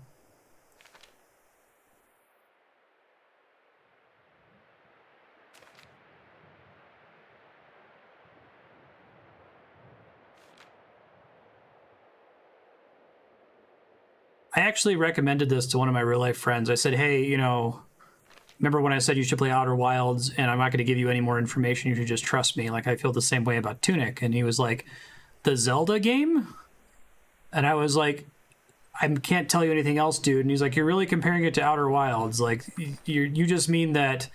[SPEAKER 1] I actually recommended this to one of my real life friends. I said, hey, you know, remember when I said you should play Outer Wilds and I'm not going to give you any more information, you should just trust me. Like, I feel the same way about Tunic. And he was like, the Zelda game? And I was like, I can't tell you anything else, dude. And he's like, you're really comparing it to Outer Wilds. Like, you just mean that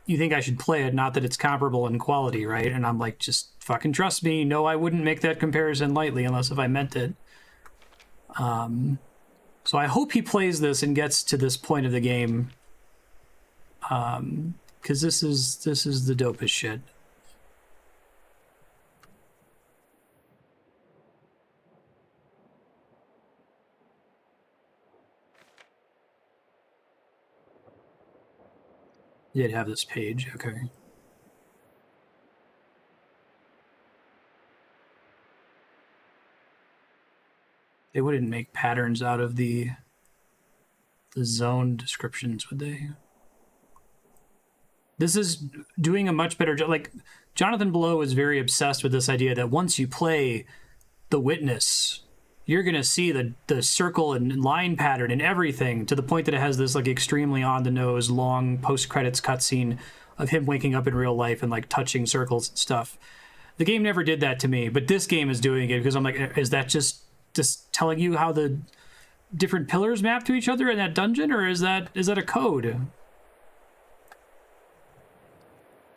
[SPEAKER 1] you think I should play it, not that it's comparable in quality, right? And I'm like, just fucking trust me. No, I wouldn't make that comparison lightly unless if I meant it. So I hope he plays this and gets to this point of the game. Because this is the dopest shit. Did have this page, okay. They wouldn't make patterns out of the zone descriptions, would they? This is doing a much better job. Like, Jonathan Blow is very obsessed with this idea that once you play The Witness, you're going to see the circle and line pattern and everything, to the point that it has this like extremely on-the-nose, long post-credits cutscene of him waking up in real life and like touching circles and stuff. The game never did that to me, but this game is doing it because I'm like, is that just telling you how the different pillars map to each other in that dungeon, or is that a code?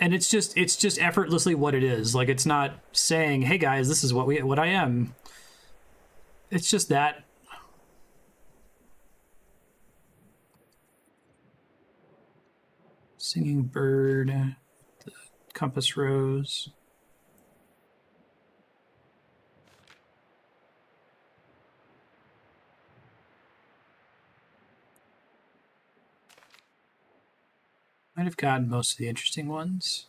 [SPEAKER 1] And it's just effortlessly what it is. Like, it's not saying, hey guys, this is what I am. It's just that. Singing bird, the compass rose. Might have gotten most of the interesting ones.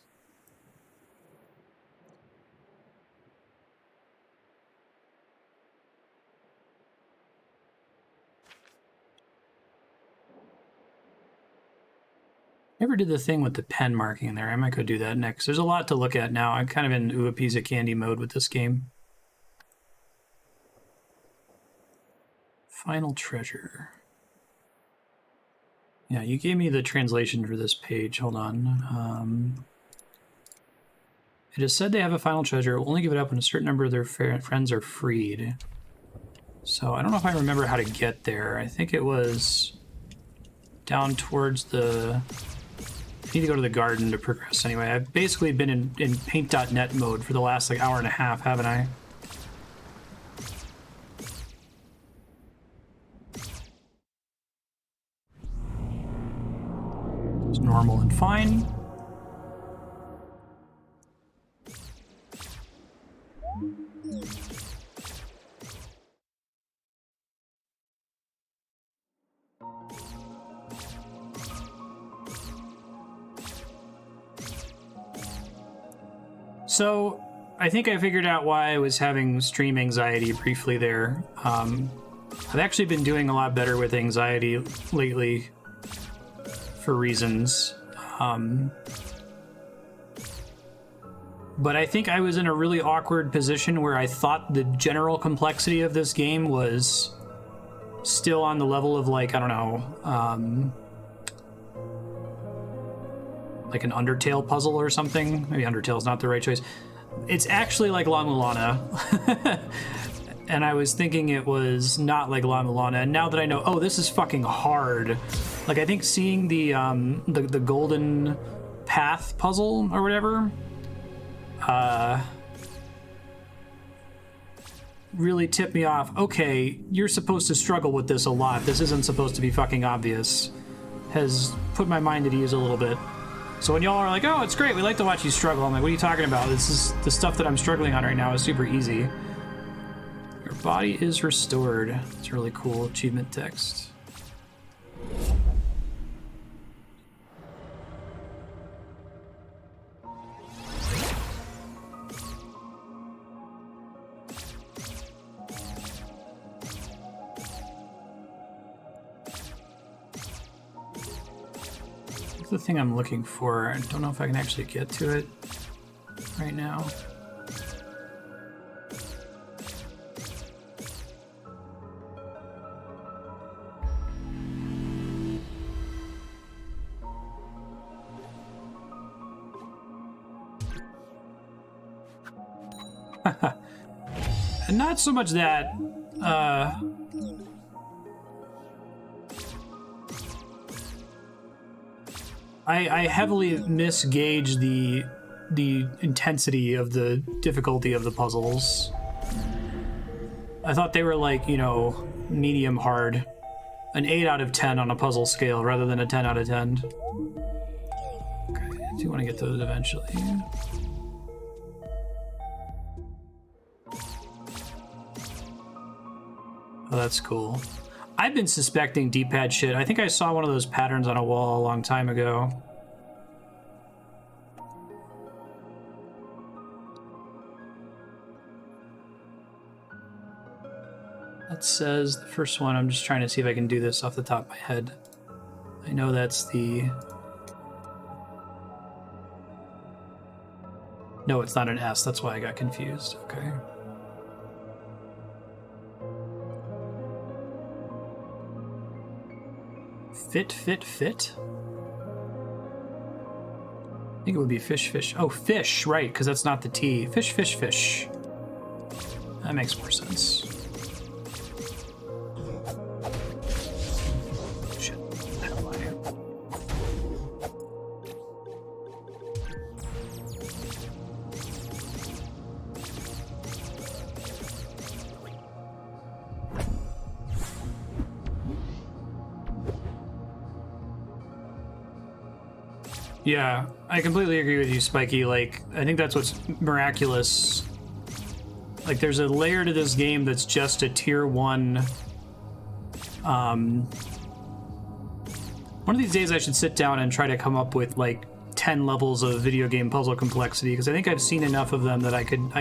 [SPEAKER 1] Never did the thing with the pen marking there. I might go do that next. There's a lot to look at now. I'm kind of in ooh, a piece of candy mode with this game. Final treasure. Yeah, you gave me the translation for this page. Hold on. It is said they have a final treasure. We'll only give it up when a certain number of their friends are freed. So I don't know if I remember how to get there. I think it was down towards the... I need to go to the garden to progress anyway. I've basically been in paint.net mode for the last like hour and a half, haven't I? It's normal and fine. So, I think I figured out why I was having stream anxiety briefly there. I've actually been doing a lot better with anxiety lately for reasons. But I think I was in a really awkward position where I thought the general complexity of this game was still on the level of, like, I don't know, like an Undertale puzzle or something. Maybe Undertale's not the right choice. It's actually like La Mulana. And I was thinking it was not like La Mulana. And now that I know, oh, this is fucking hard. Like, I think seeing the golden path puzzle or whatever, really tipped me off. Okay, you're supposed to struggle with this a lot. This isn't supposed to be fucking obvious. Has put my mind at ease a little bit. So when y'all are like, oh, it's great, we like to watch you struggle, I'm like, what are you talking about? This is the stuff that I'm struggling on right now is super easy. Your body is restored. It's a really cool achievement text. The thing I'm looking for. I don't know if I can actually get to it right now. And not so much that I heavily misgauge the intensity of the difficulty of the puzzles. I thought they were like, you know, medium hard. An 8 out of 10 on a puzzle scale rather than a 10 out of 10. Okay, I do want to get those eventually. Oh, that's cool. I've been suspecting D-pad shit. I think I saw one of those patterns on a wall a long time ago. That says the first one. I'm just trying to see if I can do this off the top of my head. I know that's the... No, it's not an S. That's why I got confused. Okay. Fit, fit, fit? I think it would be fish, fish. Oh, fish, right, because that's not the T. Fish, fish, fish. That makes more sense. Shit. How am I? Yeah, I completely agree with you, Spiky. Like, I think that's what's miraculous. Like, there's a layer to this game that's just a tier 1. One of these days I should sit down and try to come up with, like, 10 levels of video game puzzle complexity, because I think I've seen enough of them that I could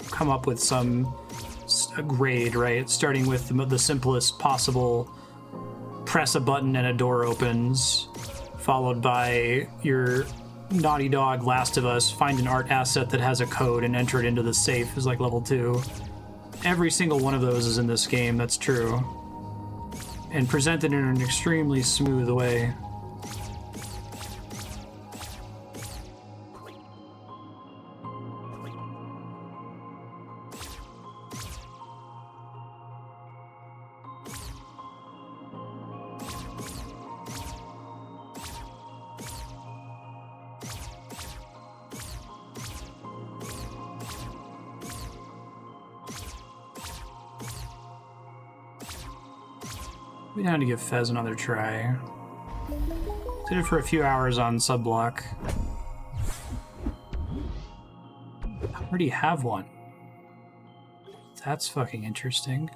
[SPEAKER 1] come up with a grade, right? Starting with the simplest possible, press a button and a door opens, followed by your Naughty Dog Last of Us, find an art asset that has a code and enter it into the safe is like level 2. Every single one of those is in this game, that's true. And presented in an extremely smooth way. We had to give Fez another try. Did it for a few hours on subblock. I already have one. That's fucking interesting.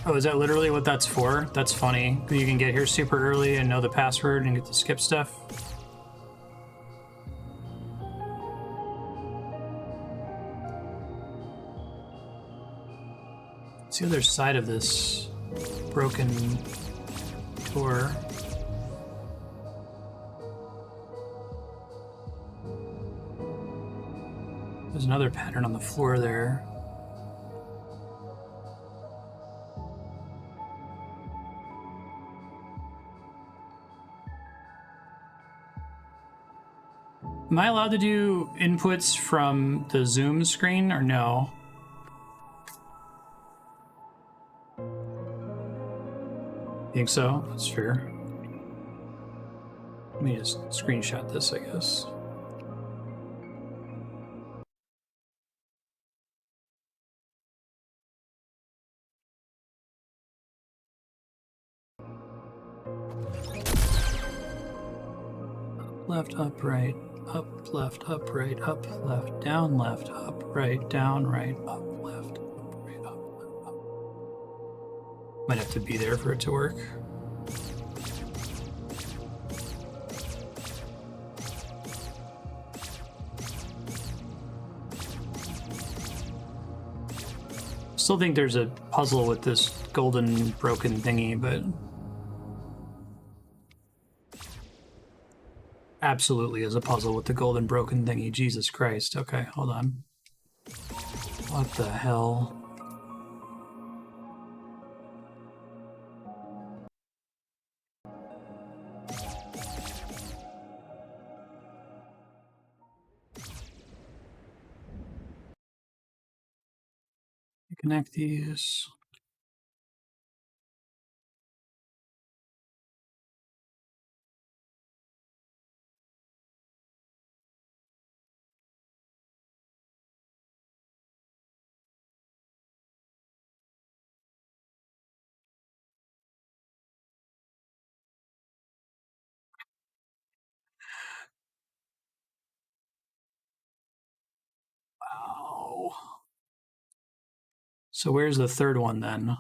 [SPEAKER 1] Oh, is that literally what that's for? That's funny. You can get here super early and know the password and get to skip stuff. What's the other side of this broken door? There's another pattern on the floor there. Am I allowed to do inputs from the Zoom screen or no? Think so? That's fair. Let me just screenshot this, I guess. Left, up, right, up, left, up, right, up, left, down, right, down, right, up, left, up, right, up, left, up. Might have to be there for it to work. Still think there's a puzzle with this golden broken thingy, but absolutely is a puzzle with the golden broken thingy. Jesus Christ. Okay, hold on. What the hell? Connect these. go. So where's the third one then?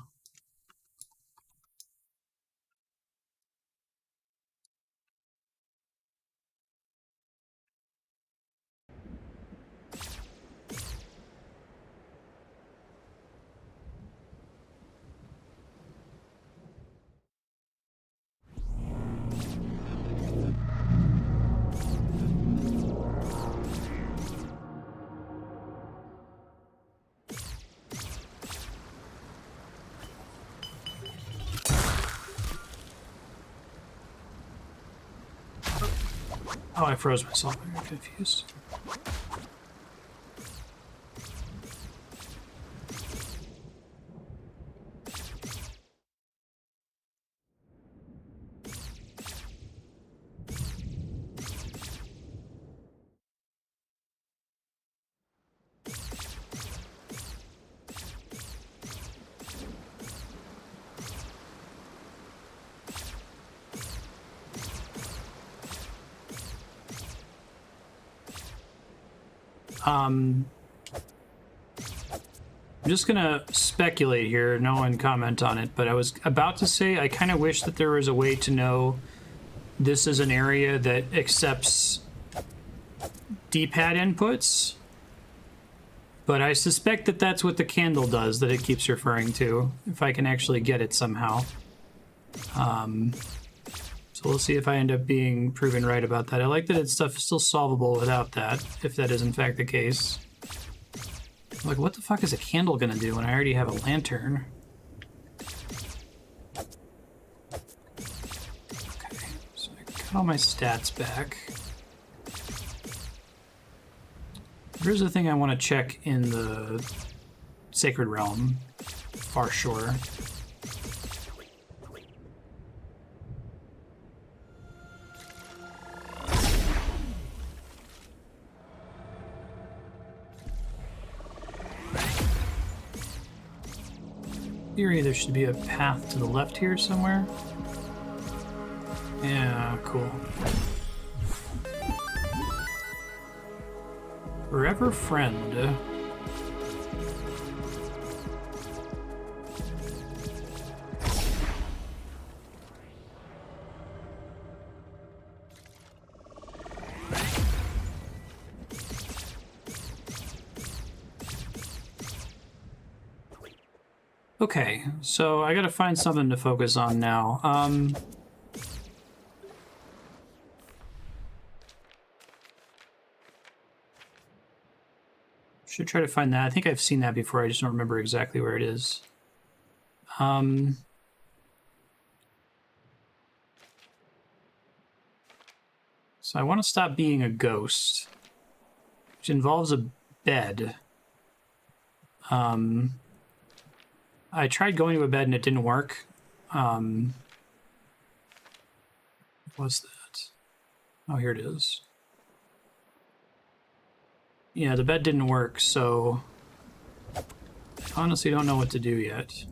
[SPEAKER 1] Oh, I froze myself. I got confused. I'm just gonna speculate here, no one comment on it, but I was about to say I kind of wish that there was a way to know this is an area that accepts D-pad inputs, but I suspect that that's what the candle does that it keeps referring to, if I can actually get it somehow. So we'll see if I end up being proven right about that. I like that it's stuff is still solvable without that, if that is in fact the case. Like, what the fuck is a candle gonna do when I already have a lantern? Okay, so I got all my stats back. Here's the thing I want to check in the Sacred Realm, Far Shore. Theory, there should be a path to the left here somewhere. Yeah, cool. Forever friend. Okay, so I gotta find something to focus on now. Should try to find that. I think I've seen that before, I just don't remember exactly where it is. So I want to stop being a ghost, which involves a bed. I tried going to a bed and it didn't work. What's that? Oh, here it is. Yeah, the bed didn't work, so I honestly don't know what to do yet.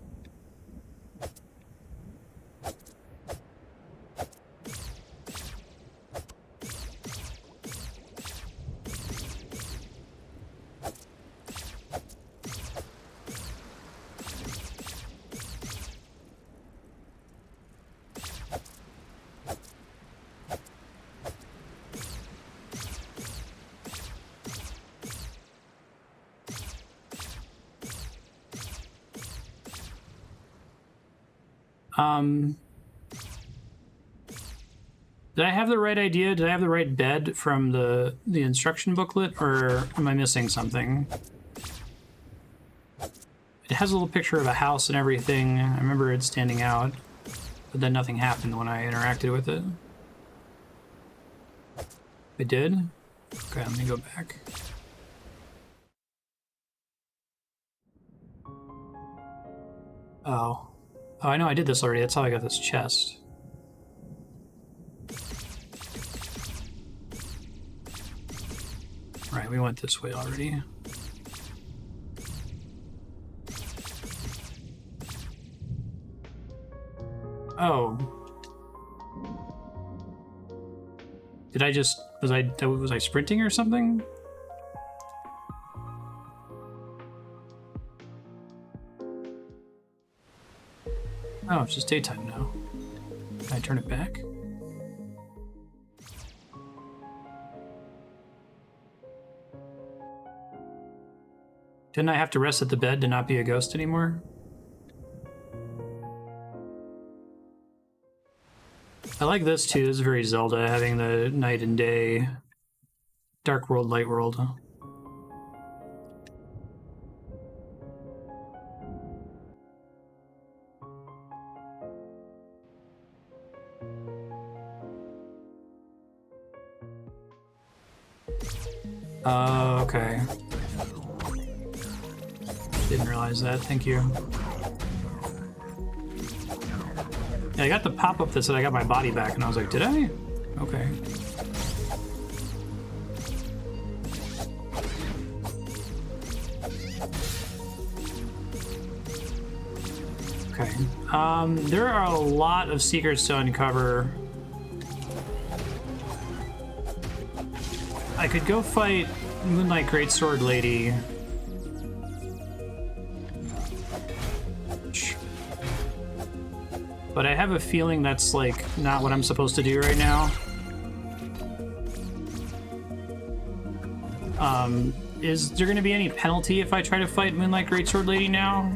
[SPEAKER 1] Did I have the right idea? Did I have the right bed from the instruction booklet, or am I missing something? It has a little picture of a house and everything. I remember it standing out, but then nothing happened when I interacted with it. It did? Okay, let me go back. Oh. Oh, I know I did this already. That's how I got this chest. Right, we went this way already. Oh. Did I just... Was I sprinting or something? Oh, it's just daytime now. Can I turn it back? Didn't I have to rest at the bed to not be a ghost anymore? I like this too. This is very Zelda, having the night and day, dark world, light world. Oh, okay. Didn't realize that. Thank you. Yeah, I got the pop-up that said I got my body back, and I was like, did I? Okay. Okay. There are a lot of secrets to uncover. I could go fight Moonlight Greatsword Lady. But I have a feeling that's, like, not what I'm supposed to do right now. Is there going to be any penalty if I try to fight Moonlight Greatsword Lady now?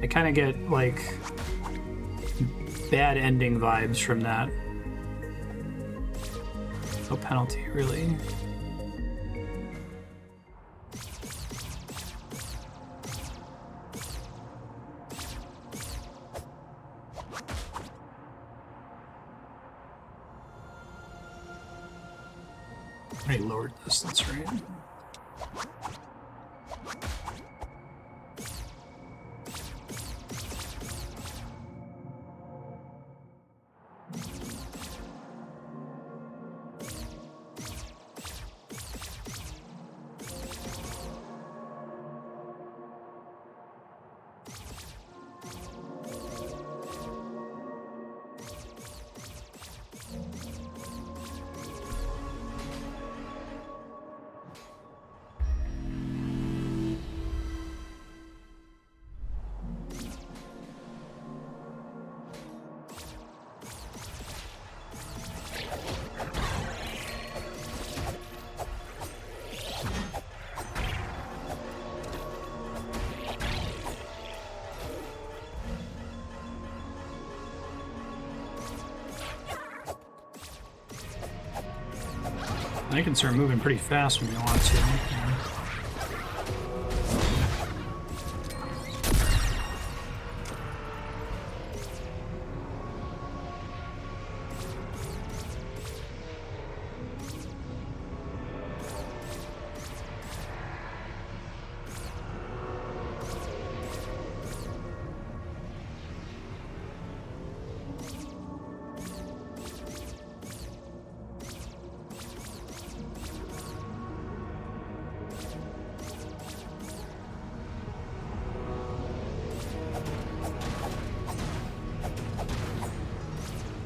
[SPEAKER 1] I kind of get, like, bad ending vibes from that. No penalty, really. I lowered this, that's right. I can start moving pretty fast when you want to.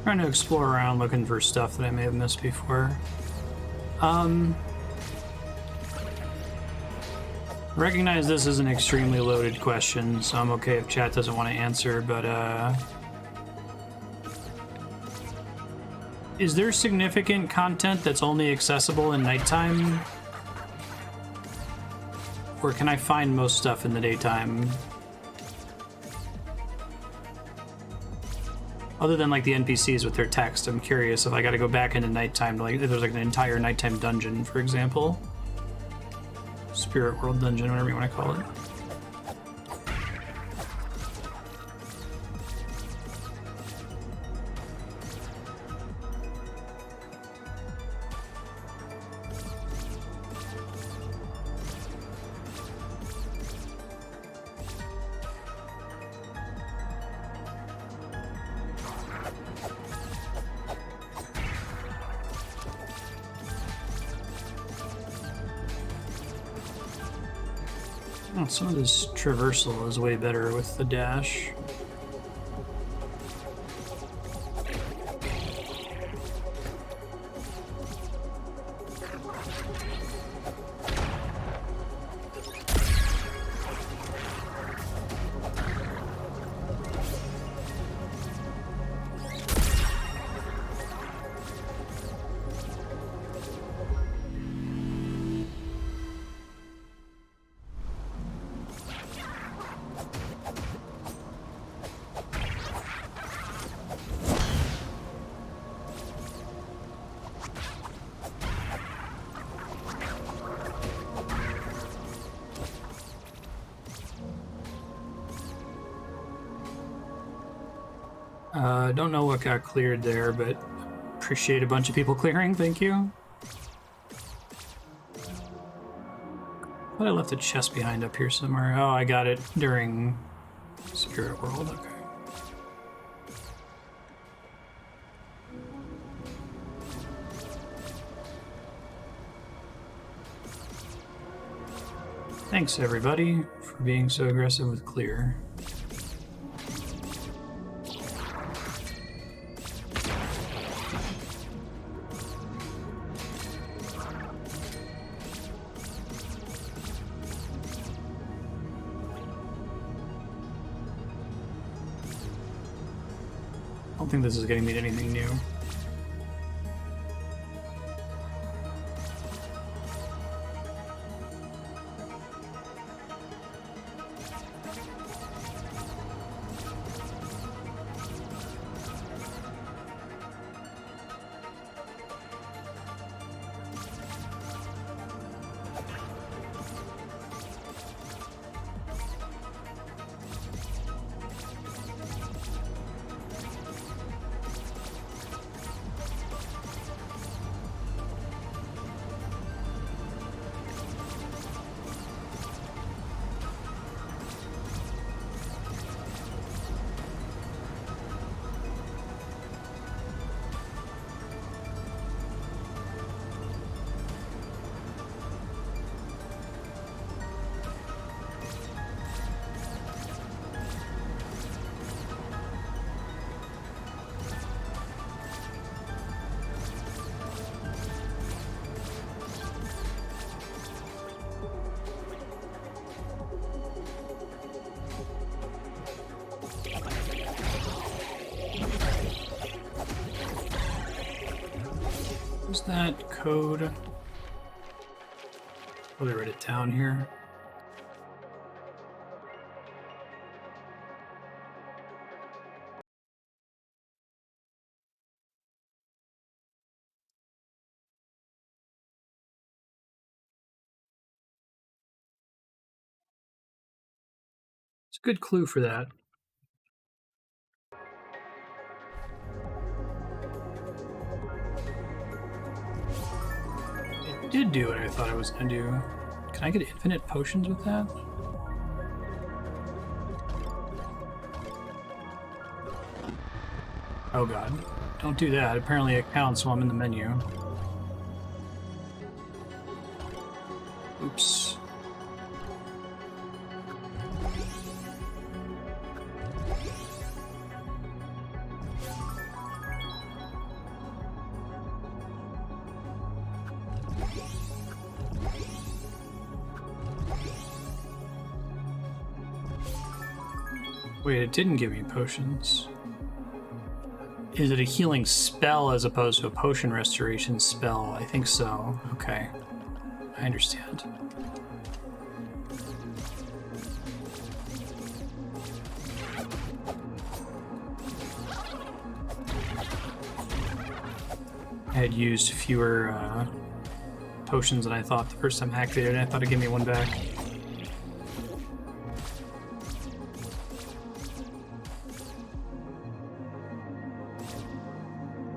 [SPEAKER 1] Trying to explore around looking for stuff that I may have missed before. Recognize this is an extremely loaded question, so I'm okay if chat doesn't want to answer, but is there significant content that's only accessible in nighttime? Or can I find most stuff in the daytime? Other than like the NPCs with their text, I'm curious if I gotta go back into nighttime, like if there's like an entire nighttime dungeon, for example. Spirit World dungeon, whatever you want to call it. Some of this traversal is way better with the dash. Don't know what got cleared there, but appreciate a bunch of people clearing. Thank you. I thought I left a chest behind up here somewhere. Oh, I got it during Spirit World. Okay. Thanks, everybody, for being so aggressive with clear. I don't think this is getting me anything new. What's that code? Probably write it down here. It's a good clue for that. It did do what I thought I was going to do. Can I get infinite potions with that? Oh god. Don't do that. Apparently it counts while I'm in the menu. Oops. Wait, it didn't give me potions. Is it a healing spell as opposed to a potion restoration spell? I think so. Okay. I understand. I had used fewer potions than I thought the first time I activated it. I thought it'd give me one back.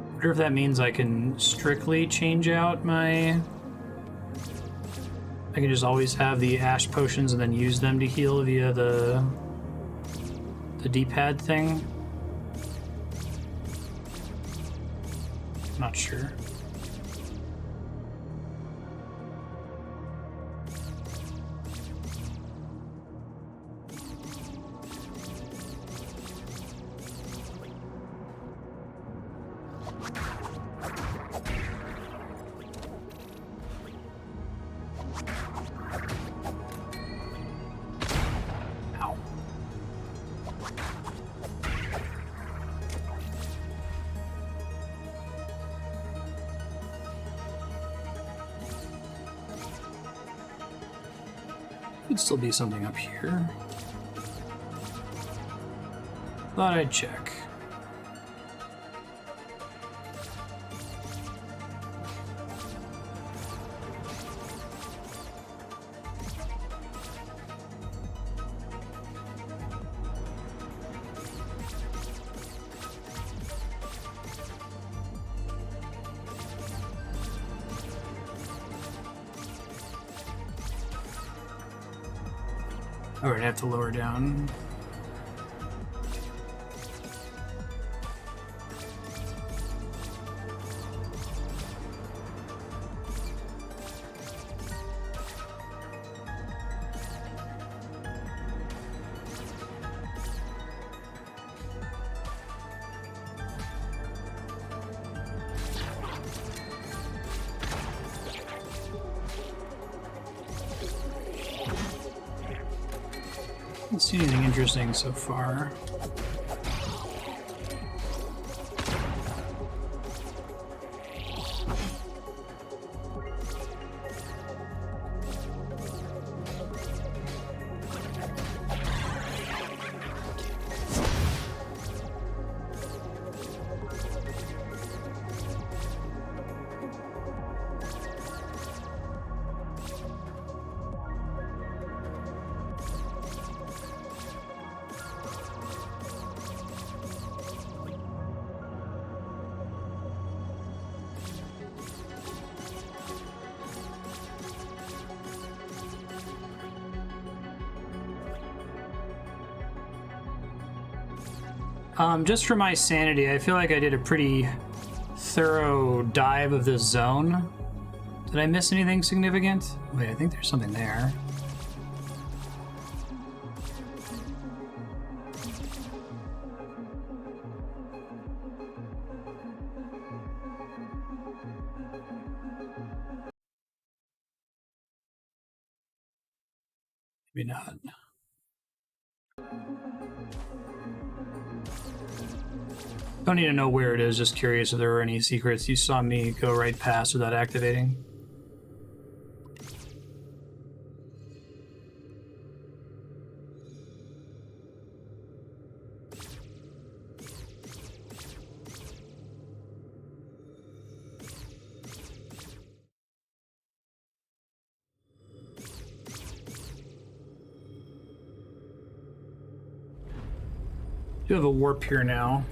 [SPEAKER 1] I wonder if that means I can strictly change out my... I can just always have the ash potions and then use them to heal via the D-pad thing. Not sure. Could still be something up here. Thought I'd check. All right, I have to lower down. I don't see anything interesting so far. Just for my sanity, I feel like I did a pretty thorough dive of this zone. Did I miss anything significant? Wait, I think there's something there. Maybe not. Don't need to know where it is, just curious if there were any secrets you saw me go right past without activating. Do have a warp here now.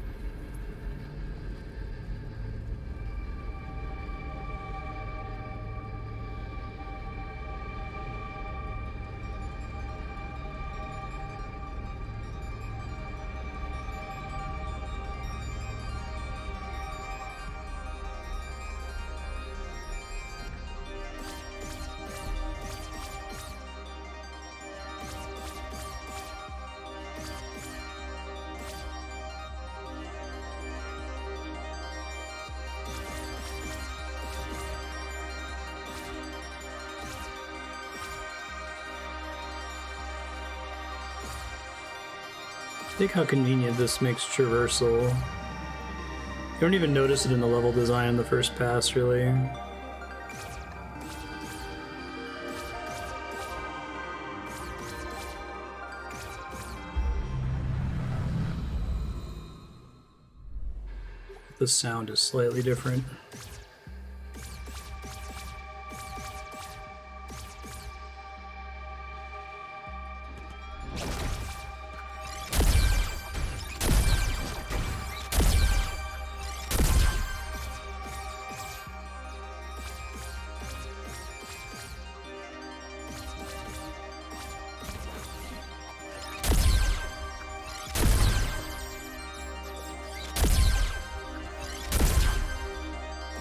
[SPEAKER 1] Think how convenient this makes traversal. You don't even notice it in the level design in the first pass, really. The sound is slightly different.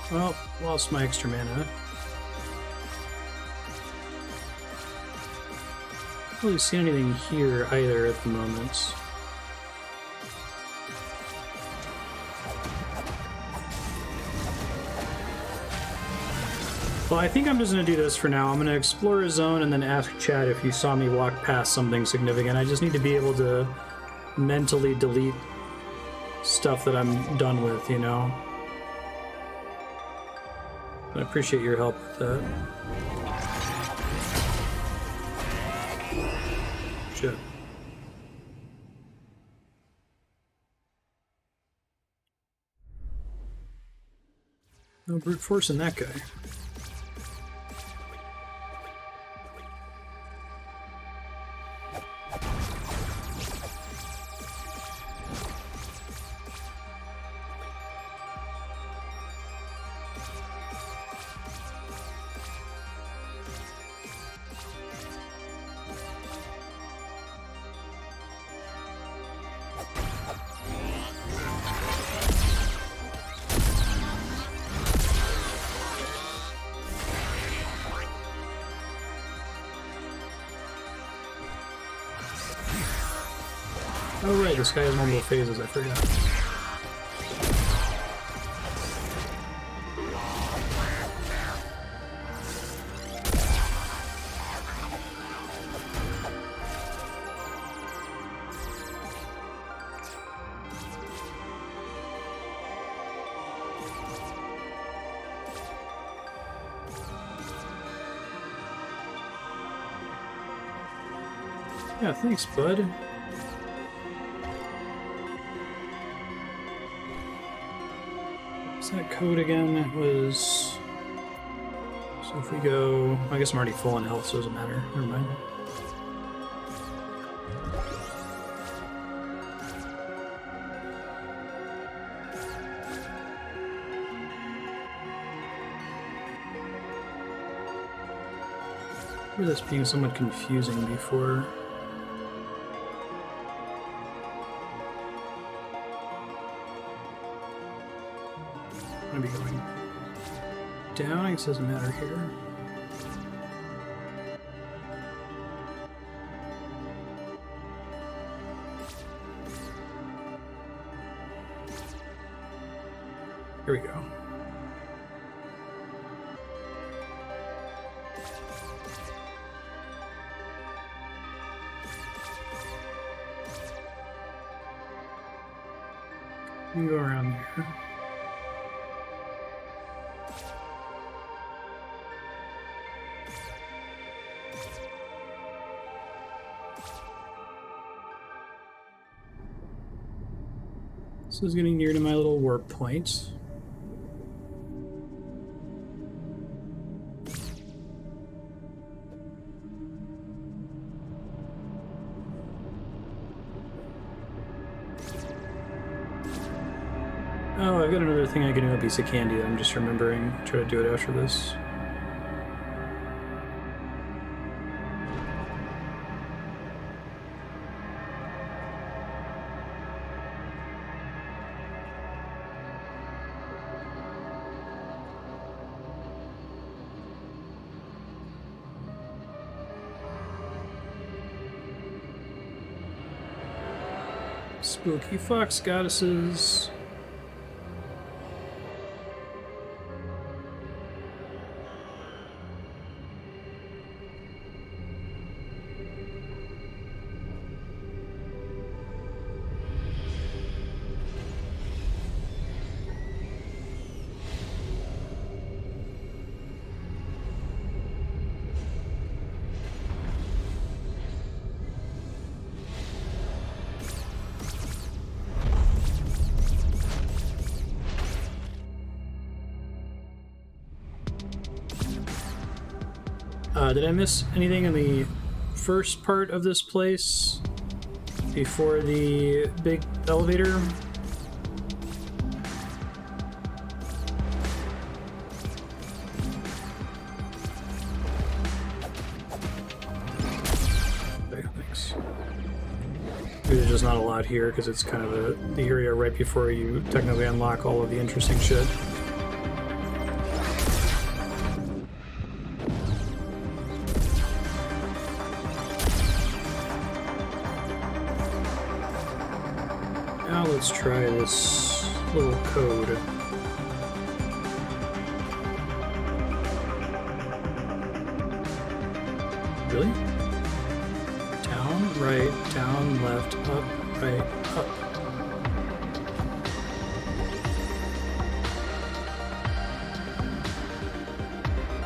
[SPEAKER 1] Well, lost my extra mana. Don't really see anything here either at the moment. Well, I think I'm just going to do this for now. I'm going to explore a zone and then ask chat if you saw me walk past something significant. I just need to be able to mentally delete stuff that I'm done with, you know? I appreciate your help with that. Shit. No brute forcing that guy. Oh right, this guy has multiple phases, I forgot. Yeah, thanks, bud. What's that code again? It was... So if we go... I guess I'm already full on health, so it doesn't matter. Never mind. I remember this being somewhat confusing before. I'm gonna be going down, I guess it doesn't matter here. Here we go. We can go around here. This is getting near to my little warp point. Oh, I've got another thing I can do with a piece of candy that I'm just remembering. Try to do it after this. Spooky fox goddesses. Did I miss anything in the first part of this place before the big elevator? Okay, thanks. There's just not a lot here because it's kind of the area right before you technically unlock all of the interesting shit. Let's try this little code. Really? Down, right, down, left, up, right, up.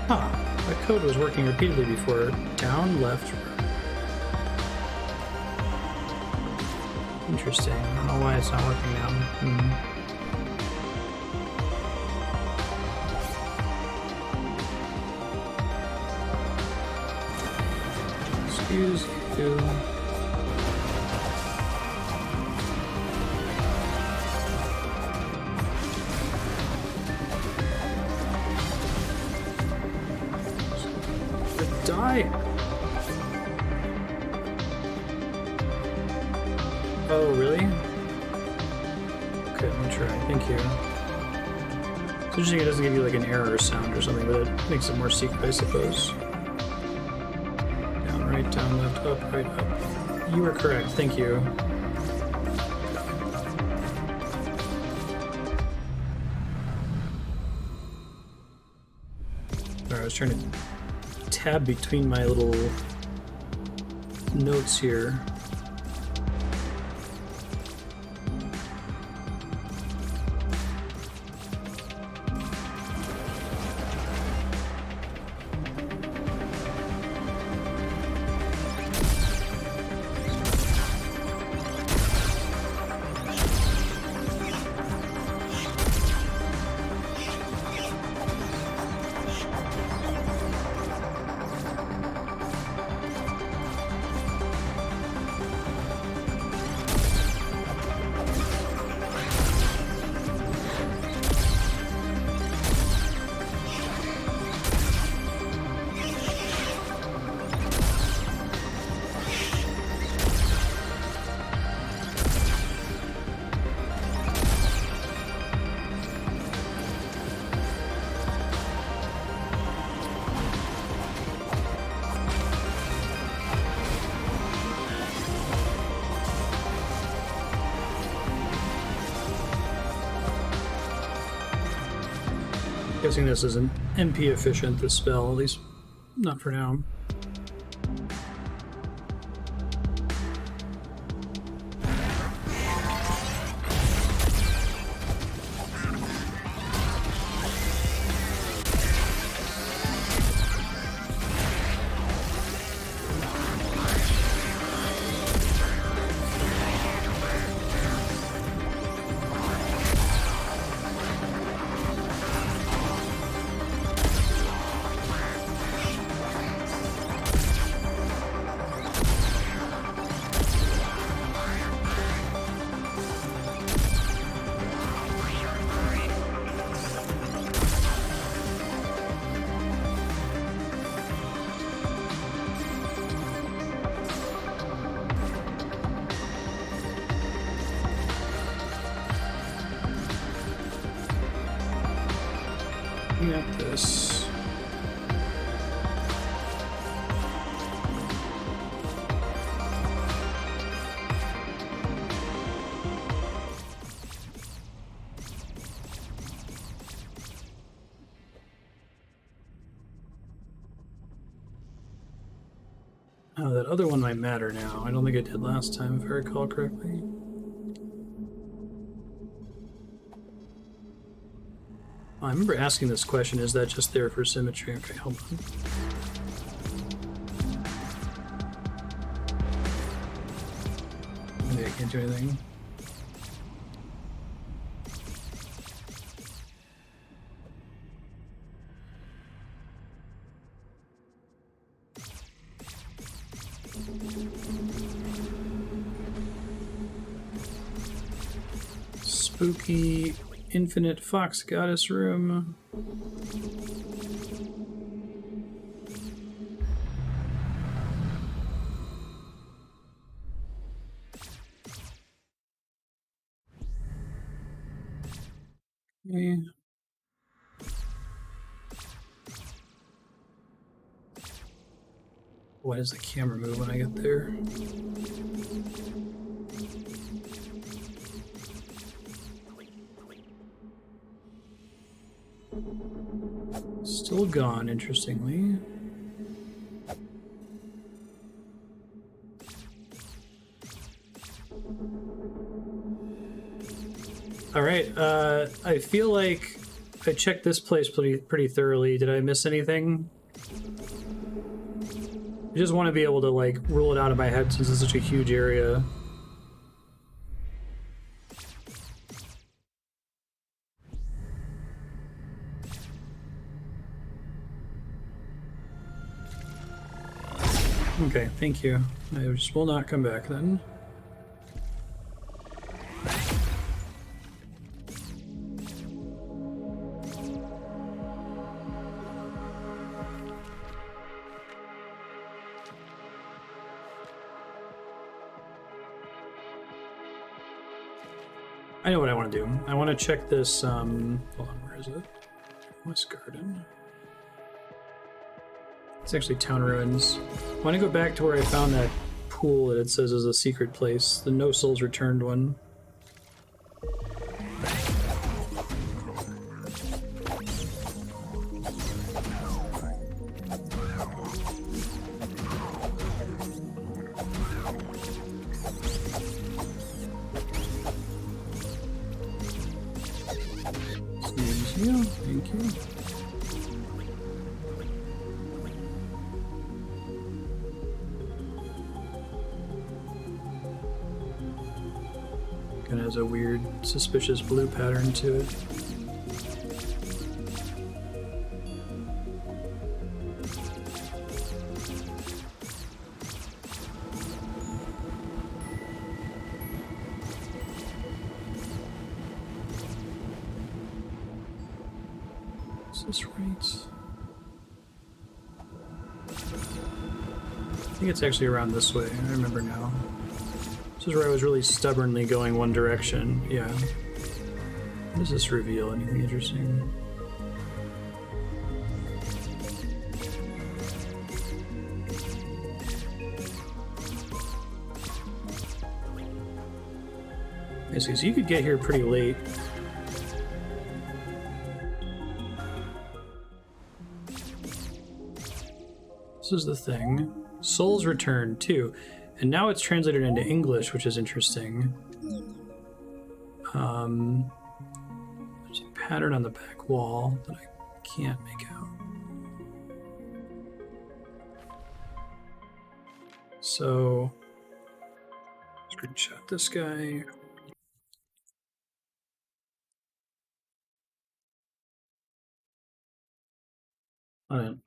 [SPEAKER 1] Huh. That code was working repeatedly before. Down, left, right. Interesting. I don't know why it's not working now. Excuse you. Die! Oh, really? Okay, let me try. Thank you. It's interesting it doesn't give you like an error sound or something, but it makes it more secret, I suppose. Down, right, down, left, up, right, up. You were correct, thank you. was trying to tab between my little notes here. Guessing this isn't MP efficient, this spell, at least not for now. At this. Oh, that other one might matter now. I don't think it did last time, if I recall correctly. Oh, I remember asking this question, is that just there for symmetry? Okay, hold on. Maybe I can't do anything. Spooky infinite fox goddess room. Okay. Why does the camera move when I get there? Still gone, interestingly. All right, I feel like I checked this place pretty thoroughly. Did I miss anything? I just want to be able to like rule it out of my head since it's such a huge area. Okay, thank you. I just will not come back then. I know what I want to do. I want to check this, hold on, where is it? West Garden. It's actually Town Ruins. I want to go back to where I found that pool that it says is a secret place, the No Souls Returned one. you. Thank you. Kind of has a weird, suspicious blue pattern to it. Is this right? I think it's actually around this way. I remember now. This is where I was really stubbornly going one direction. Yeah. What does this reveal? Anything interesting? I see, so you could get here pretty late. This is the thing. Souls Return too. And now it's translated into English, which is interesting. There's a pattern on the back wall that I can't make out. So, screenshot this guy. On an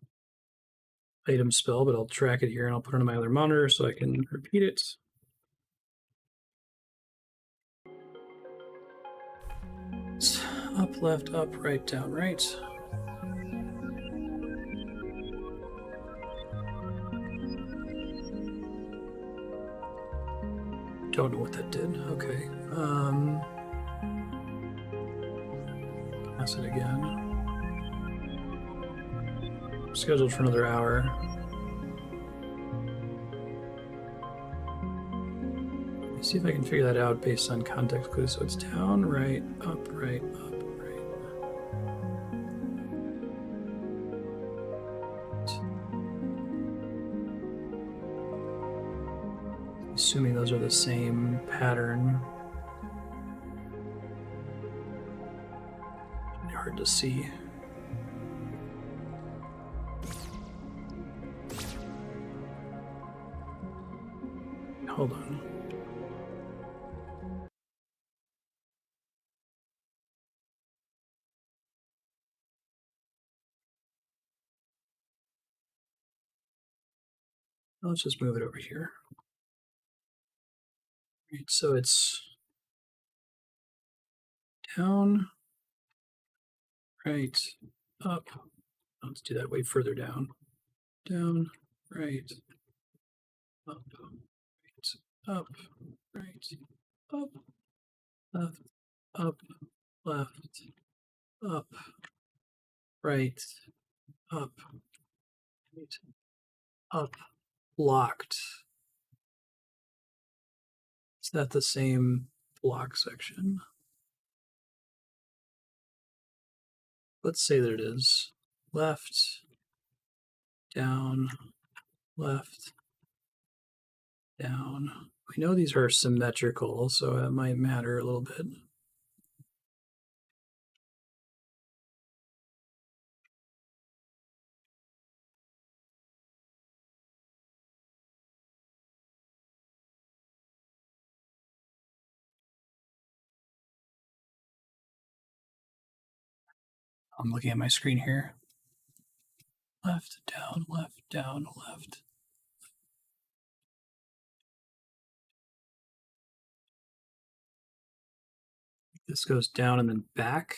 [SPEAKER 1] item spell, but I'll track it here and I'll put it on my other monitor so I can repeat it. It's up, left, up, right, down, right. Don't know what that did. Okay. Pass it again. Scheduled for another hour. Let's see if I can figure that out based on context clues. So it's down, right, up, right, up, right. Assuming those are the same pattern. Hard to see. Hold on. Let's just move it over here. Right, so it's down, right, up. Let's do that way further down. Down, right, up, right, up, right, up, left, up, left, up, right, up, right, up, blocked. Is that the same block section? Let's say that it is. Left, down, left, down. We know these are symmetrical, so that might matter a little bit. I'm looking at my screen here. Left, down, left, down, left. This goes down and then back.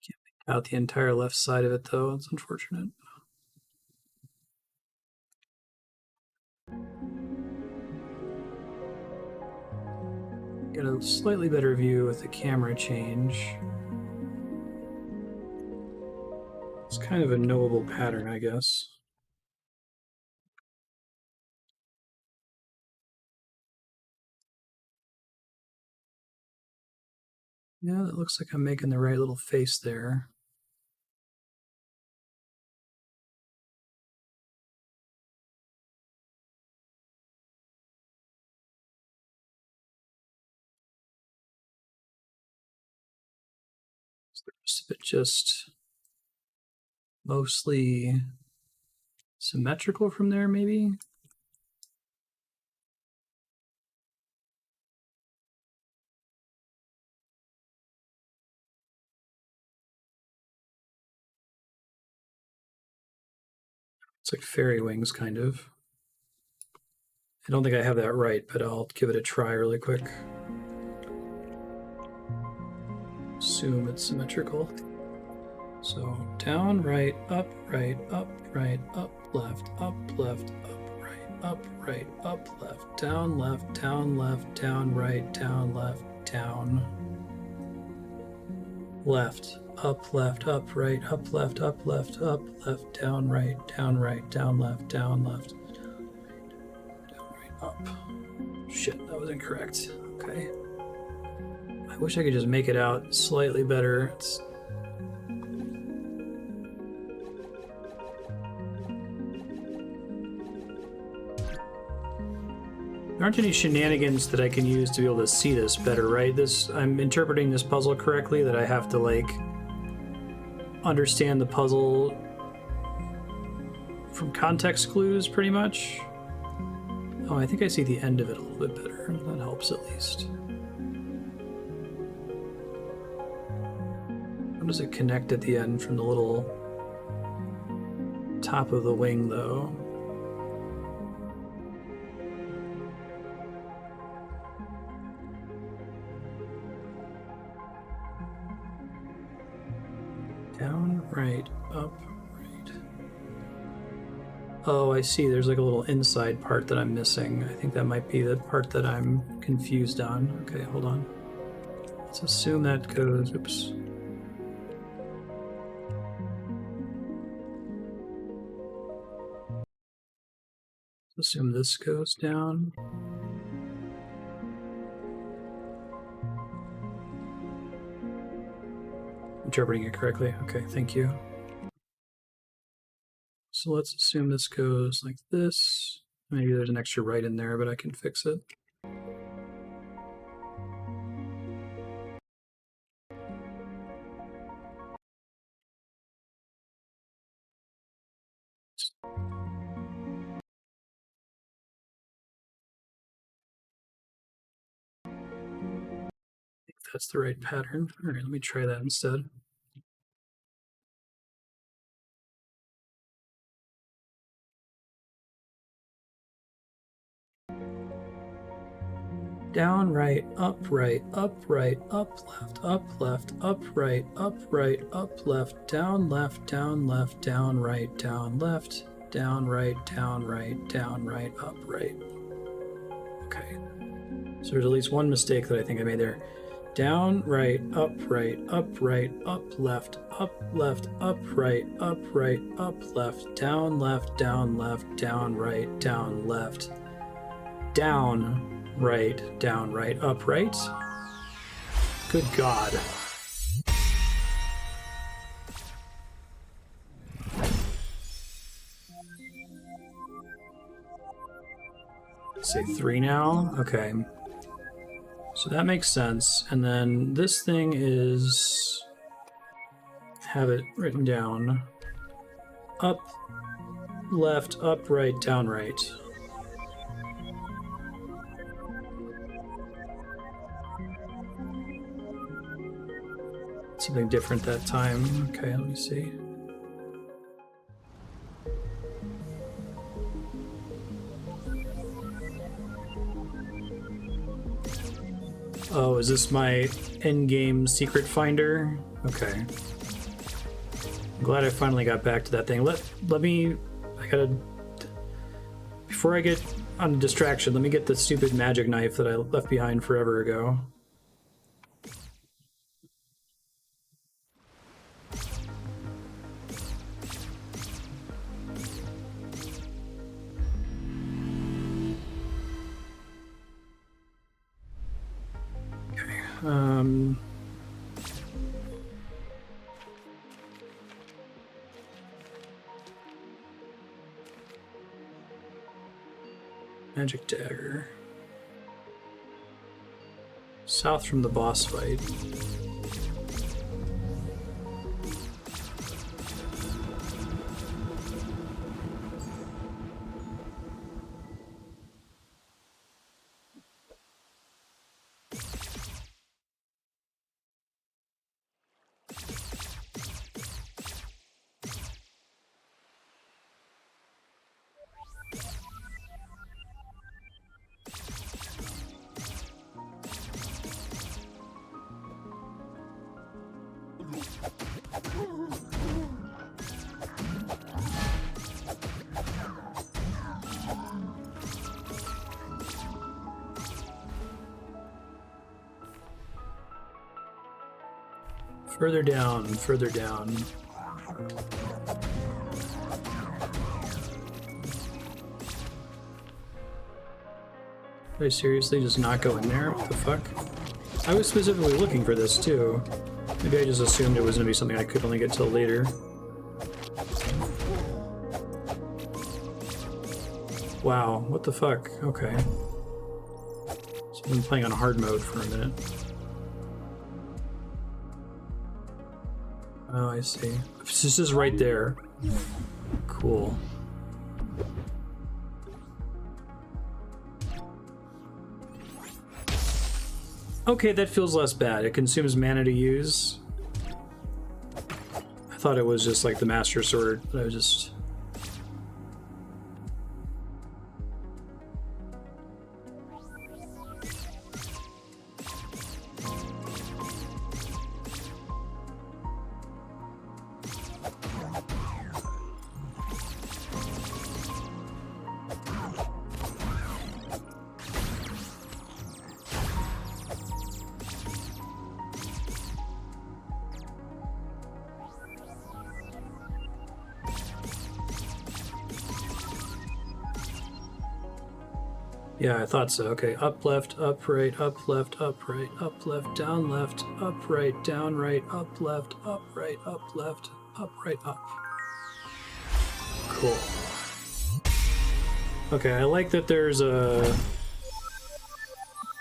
[SPEAKER 1] Can't make out the entire left side of it though. It's unfortunate. Get a slightly better view with the camera change. It's kind of a knowable pattern, I guess. Yeah, that looks like I'm making the right little face there. So the rest of it just mostly symmetrical from there, maybe? It's like fairy wings, kind of. I don't think I have that right, but I'll give it a try really quick. Assume it's symmetrical. So down, right, up, left, up, left, up, right, up, left, down, down, right, down, left, down, left, up, right, up, left, down, right, down, left, down, left, down, right, up. Shit, that was incorrect. Okay. I wish I could just make it out slightly better. There aren't any shenanigans that I can use to be able to see this better, right? I'm interpreting this puzzle correctly, that I have to, like, understand the puzzle from context clues, pretty much. Oh, I think I see the end of it a little bit better. That helps, at least. How does it connect at the end from the little top of the wing, though? Down, right, up, right. Oh, I see. There's like a little inside part that I'm missing. I think that might be the part that I'm confused on. Okay, hold on. Let's assume that goes... Oops. Let's assume this goes down. Interpreting it correctly. Okay, thank you. So let's assume this goes like this. Maybe there's an extra right in there, but I can fix it. I think that's the right pattern. All right, let me try that instead. Down, right, up, up, left, up, right, up, left, down, down, right, down, left, down, right, down, right, up, right. Okay. So there's at least one mistake that I think I made there. Down, right, up, up, left, up, right, up, left, down, down, right, down, left, down, right, up, right. Good God. Say 3 now? Okay. So that makes sense. And then this thing is... have it written down. Up, left, up, right, down, right. Something different that time. Okay, let me see. Oh, is this my endgame secret finder? Okay. I'm glad I finally got back to that thing. Let me... I gotta... Before I get on a distraction, let me get the stupid magic knife that I left behind forever ago. Magic Dagger. South from the boss fight. Further down, further down. Did I seriously just not go in there? What the fuck? I was specifically looking for this too. Maybe I just assumed it was going to be something I could only get till later. Wow, what the fuck? Okay. So I've been playing on hard mode for a minute. Oh, I see. This is right there. Cool. Okay, that feels less bad. It consumes mana to use. I thought it was just like the Master Sword. I was just... Yeah, I thought so. Okay, up, left, up, right, up, left, up, right, up, left, down, left, up, right, down, right, up, left, up, right, up, left, up, right, up. Cool. Okay, I like that there's a...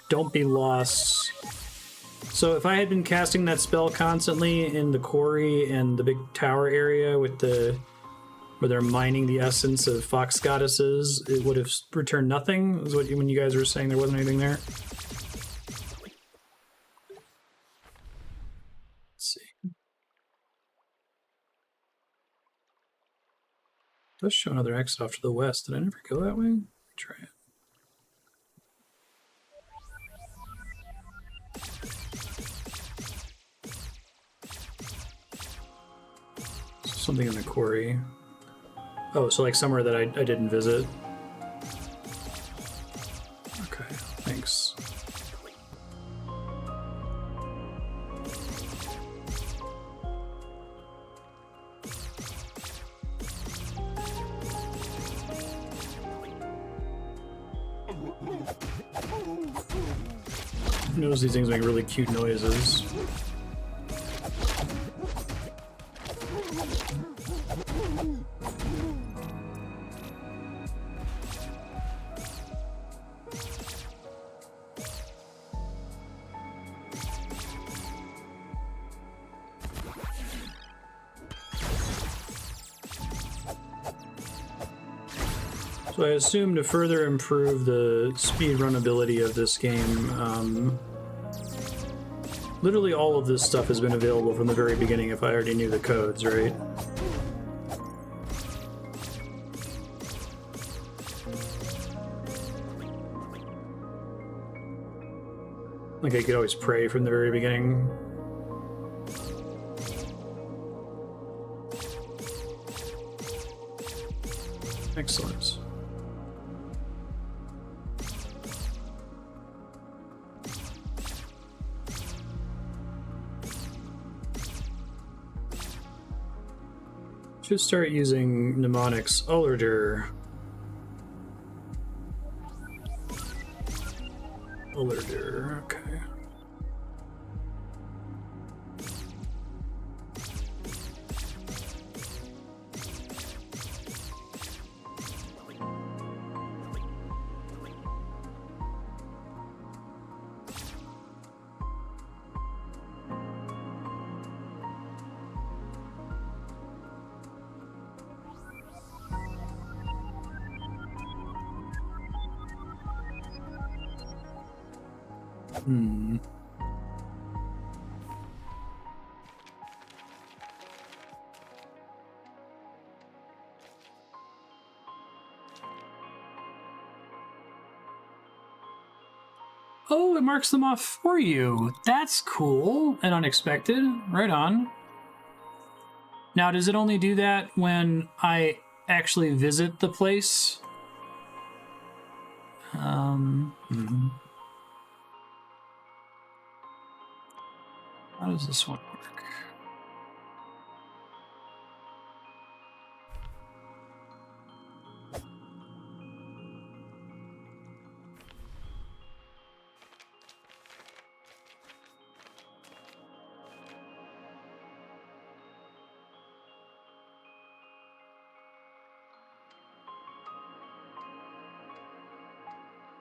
[SPEAKER 1] Don't be lost. So if I had been casting that spell constantly in the quarry and the big tower area with the... where they're mining the essence of fox goddesses, it would have returned nothing? Is what when you guys were saying there wasn't anything there? Let's see. Let's show another exit off to the west. Did I never go that way? Let me try it. Something in the quarry. Oh, so like somewhere that I didn't visit. Okay, thanks. Notice these things make really cute noises. So I assume to further improve the speed runability of this game, literally all of this stuff has been available from the very beginning if I already knew the codes, right? Like I could always pray from the very beginning. Excellent. Should start using mnemonics. Ullerder. Ullerder, okay. Oh, it marks them off for you. That's cool and unexpected. Right on. Now, does it only do that when I actually visit the place? How does this one work?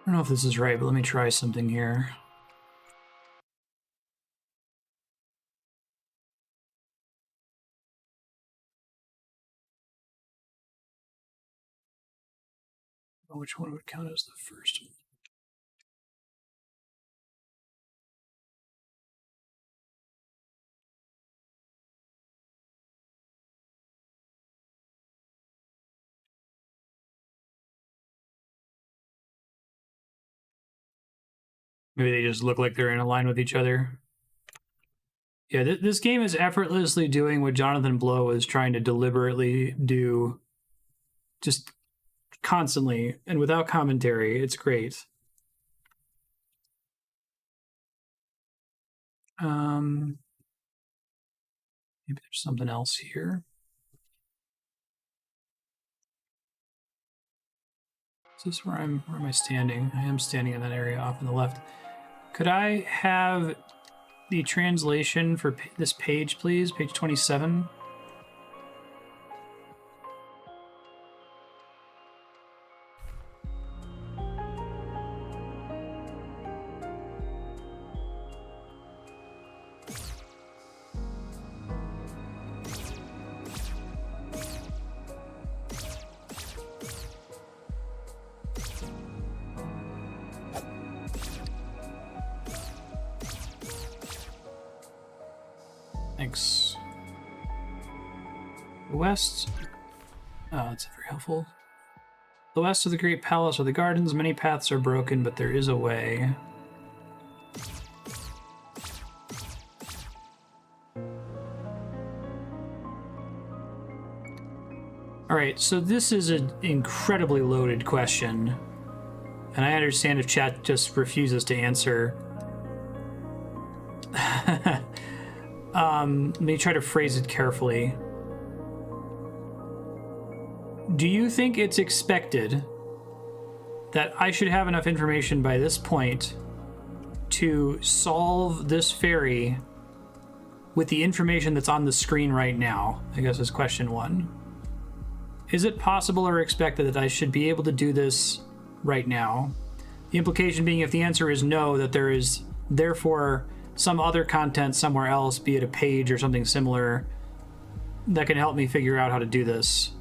[SPEAKER 1] I don't know if this is right, but let me try something here. Which one would count as the first one? Maybe they just look like they're in a line with each other. Yeah, this game is effortlessly doing what Jonathan Blow is trying to deliberately do, just constantly and without commentary. It's great. Maybe there's something else here. Is this where am I standing? I am standing in that area off on the left. Could I have the translation for this page, please? Page 27. Thanks. The west. Oh, that's very helpful. The west of the Great Palace are the gardens. Many paths are broken, but there is a way. Alright, so this is an incredibly loaded question. And I understand if chat just refuses to answer. Let me try to phrase it carefully. Do you think it's expected that I should have enough information by this point to solve this fairy with the information that's on the screen right now? I guess is question one. Is it possible or expected that I should be able to do this right now? The implication being, if the answer is no, that there is therefore some other content somewhere else, be it a page or something similar, that can help me figure out how to do this.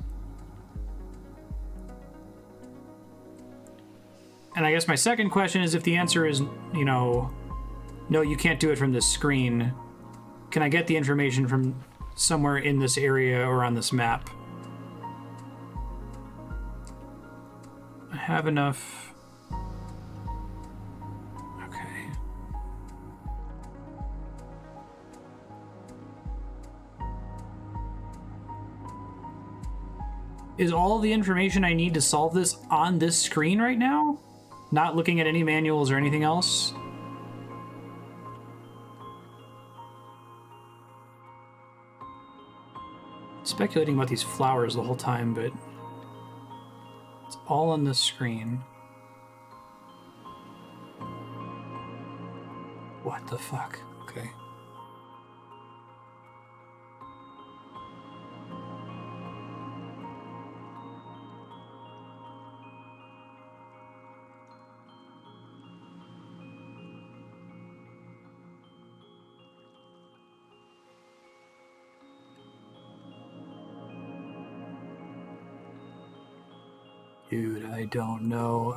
[SPEAKER 1] And I guess my second question is, if the answer is, no, you can't do it from this screen, can I get the information from somewhere in this area or on this map? I have enough. Okay. Is all the information I need to solve this on this screen right now? Not looking at any manuals or anything else? Speculating about these flowers the whole time, but it's all on this screen. What the fuck? Okay. Dude, I don't know.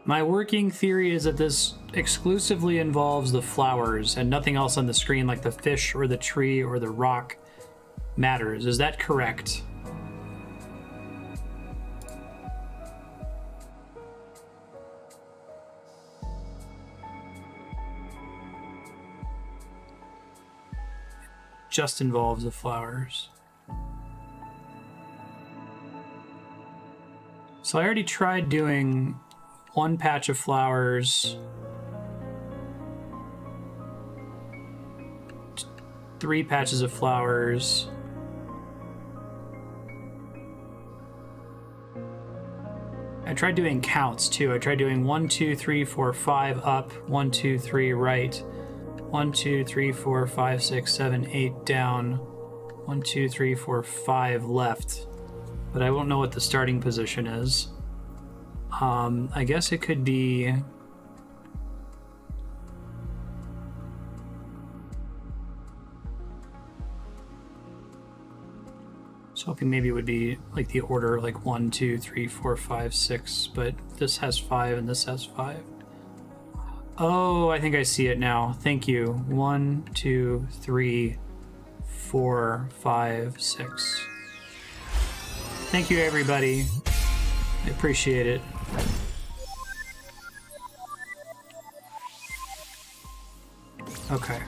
[SPEAKER 1] My working theory is that this exclusively involves the flowers and nothing else on the screen, like the fish or the tree or the rock, matters. Is that correct? Just involves the flowers. So I already tried doing one patch of flowers, 3 patches of flowers, I tried doing counts too. I tried doing 1, 2, 3, 4, 5 up, 1, 2, 3 right, 1, 2, 3, 4, 5, 6, 7, 8 down, 1, 2, 3, 4, 5 left. But I won't know what the starting position is. I guess it could be... I was hoping maybe it would be like the order, like 1, 2, 3, 4, 5, 6, but this has 5 and this has 5. Oh, I think I see it now. Thank you. 1, 2, 3, 4, 5, 6. Thank you, everybody. I appreciate it. Okay.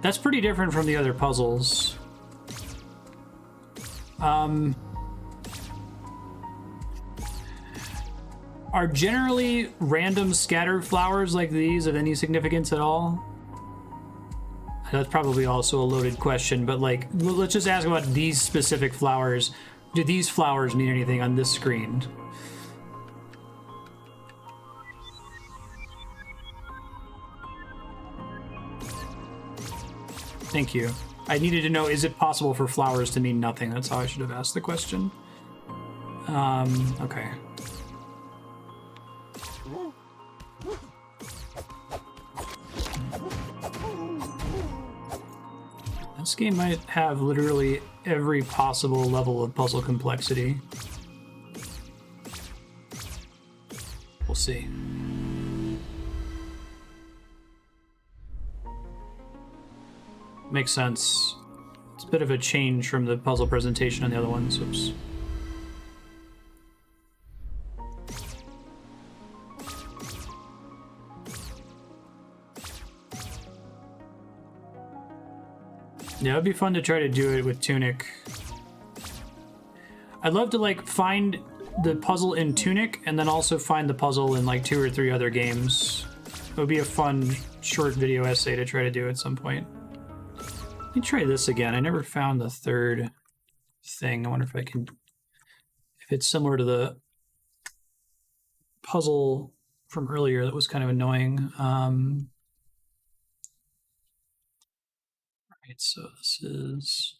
[SPEAKER 1] That's pretty different from the other puzzles. Are generally random scattered flowers like these of any significance at all? That's probably also a loaded question, but like, let's just ask about these specific flowers. Do these flowers mean anything on this screen? Thank you. I needed to know, is it possible for flowers to mean nothing? That's how I should have asked the question. Okay. This game might have literally every possible level of puzzle complexity. We'll see. Makes sense. It's a bit of a change from the puzzle presentation on the other ones. Oops. Yeah, it'd be fun to try to do it with Tunic. I'd love to like find the puzzle in Tunic and then also find the puzzle in like 2 or 3 other games. It would be a fun short video essay to try to do at some point. Let me try this again. I never found the third thing. I wonder if I can, if it's similar to the puzzle from earlier that was kind of annoying. Right, so this is...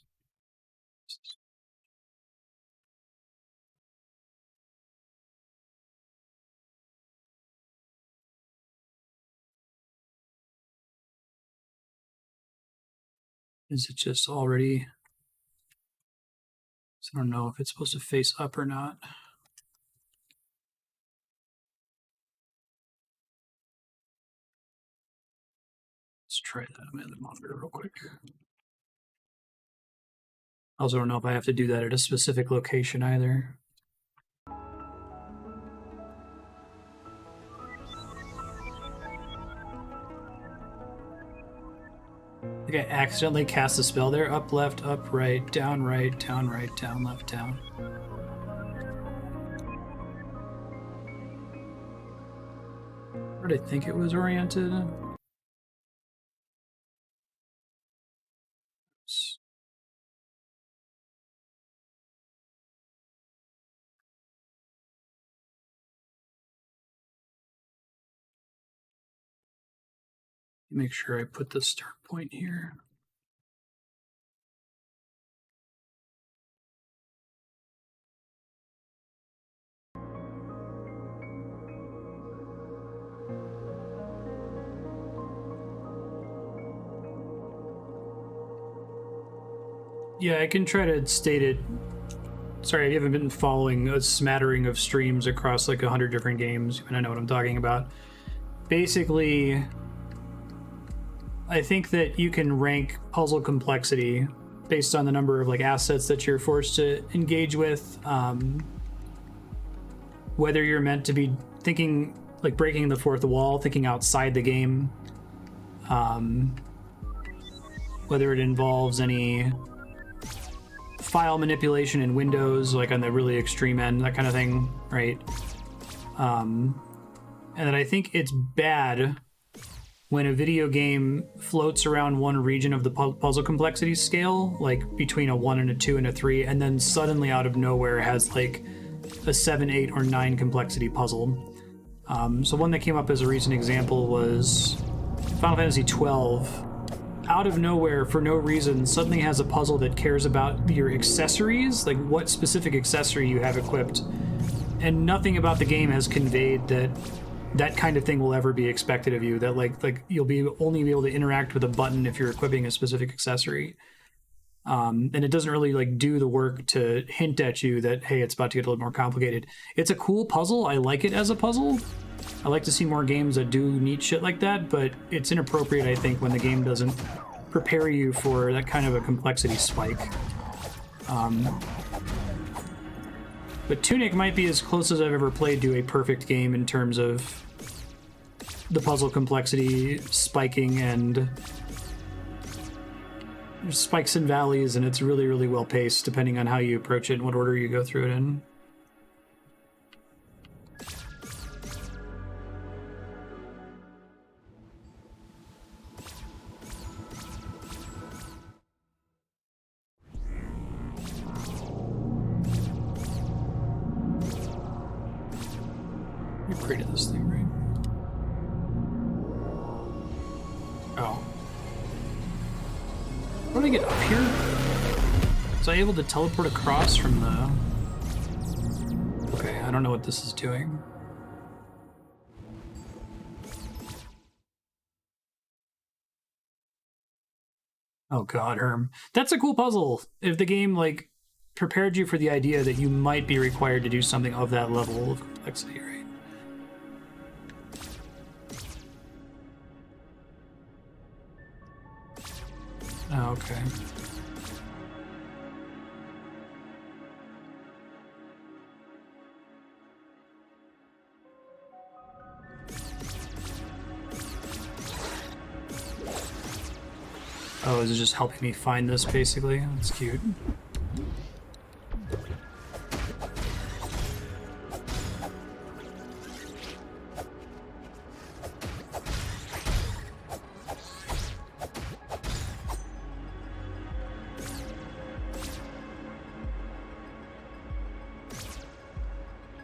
[SPEAKER 1] Is it just already... So I don't know if it's supposed to face up or not. Let's try that on my other monitor real quick. I also don't know if I have to do that at a specific location either. I think I accidentally cast a spell there. Up, left, right, down, left, down. Where did I think it was oriented? Oops. Make sure I put the start point here. Yeah, I can try to state it Sorry, I haven't been following a smattering of streams across like 100 different games, and I know what I'm talking about. Basically, I think that you can rank puzzle complexity based on the number of like assets that you're forced to engage with, whether you're meant to be thinking like breaking the fourth wall, thinking outside the game, whether it involves any file manipulation in Windows, like on the really extreme end, that kind of thing, right? And that I think it's bad when a video game floats around one region of the puzzle complexity scale, like between a 1 and a 2 and a 3, and then suddenly out of nowhere has like a 7, 8, or 9 complexity puzzle. So one that came up as a recent example was Final Fantasy XII. Out of nowhere, for no reason, suddenly has a puzzle that cares about your accessories, like what specific accessory you have equipped, and nothing about the game has conveyed that that kind of thing will ever be expected of you, that like you'll only be able to interact with a button if you're equipping a specific accessory. And it doesn't really like do the work to hint at you that, hey, it's about to get a little more complicated. It's a cool puzzle. I like it as a puzzle. I like to see more games that do neat shit like that, but it's inappropriate, I think, when the game doesn't prepare you for that kind of a complexity spike. But Tunic might be as close as I've ever played to a perfect game in terms of the puzzle complexity spiking and spikes and valleys, and it's really, really well paced depending on how you approach it and what order you go through it in. We created this thing, right? Oh. How do I get up here? Was I able to teleport across from the... Okay, I don't know what this is doing. Oh god, Herm. That's a cool puzzle. If the game, like, prepared you for the idea that you might be required to do something of that level of complexity, right? Oh, okay. Oh, is it just helping me find this, basically? That's cute.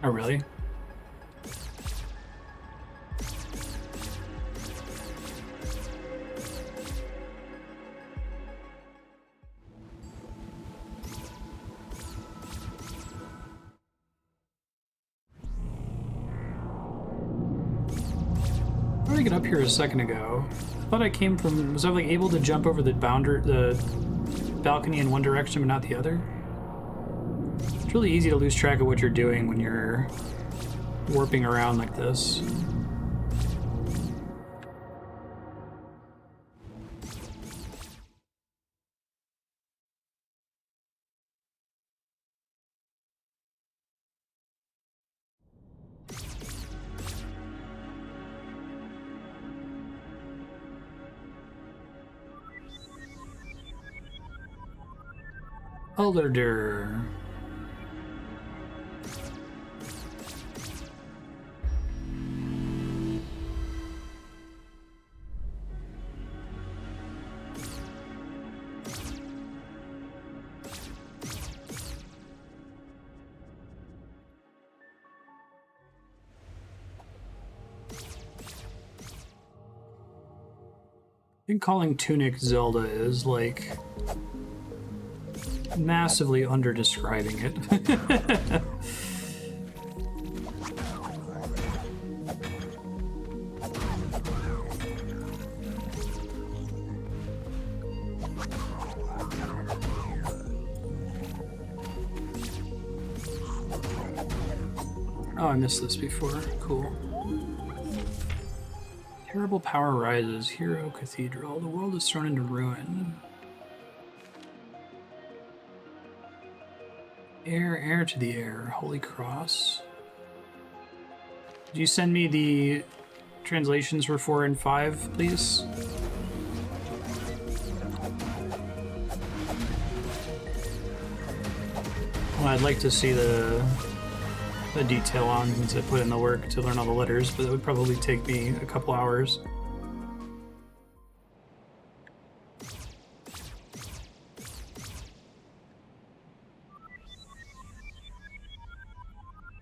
[SPEAKER 1] Oh, really? How did I get up here a second ago? I thought I came from... Was I like able to jump over the balcony in one direction but not the other? It's really easy to lose track of what you're doing when you're warping around like this. Elder. I think calling Tunic Zelda is like massively under-describing it. Oh, I missed this before. Cool. Terrible power rises. Hero Cathedral. The world is thrown into ruin. Heir to the heir. Holy Cross. Did you send me the translations for 4 and 5, please? Well, I'd like to see the detail on, since I put in the work to learn all the letters, but it would probably take me a couple hours.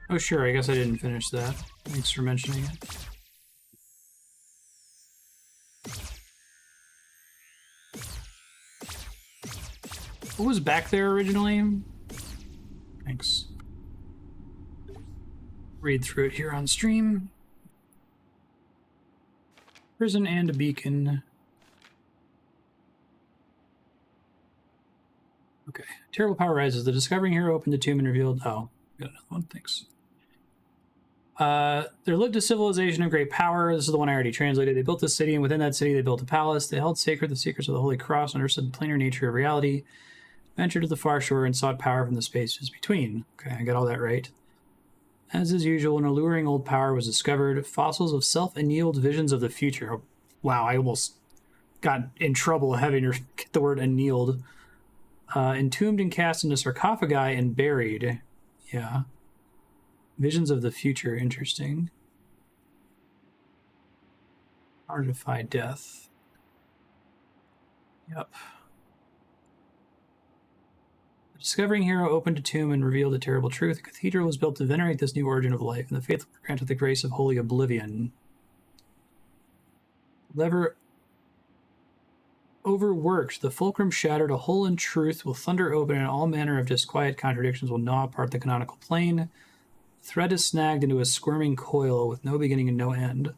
[SPEAKER 1] Oh sure, I guess I didn't finish that. Thanks for mentioning it. What was back there originally? Thanks. Read through it here on stream. Prison and a beacon. Okay. Terrible power rises. The discovering hero opened the tomb and revealed... Oh, got another one. Thanks. There lived a civilization of great power. This is the one I already translated. They built a city, and within that city they built a palace. They held sacred the secrets of the Holy Cross and understood the planar nature of reality. Ventured to the far shore and sought power from the spaces between. Okay, I got all that right. As is usual, an alluring old power was discovered. Fossils of self-annealed visions of the future. Oh, wow, I almost got in trouble having to get the word annealed. Entombed and cast into sarcophagi and buried. Yeah. Visions of the future, interesting. Artified death. Yep. The discovering hero opened a tomb and revealed a terrible truth. A cathedral was built to venerate this new origin of life, and the faithful were granted the grace of holy oblivion. Lever overworked, the fulcrum shattered, a hole in truth will thunder open, and all manner of disquiet contradictions will gnaw apart the canonical plane. The thread is snagged into a squirming coil with no beginning and no end.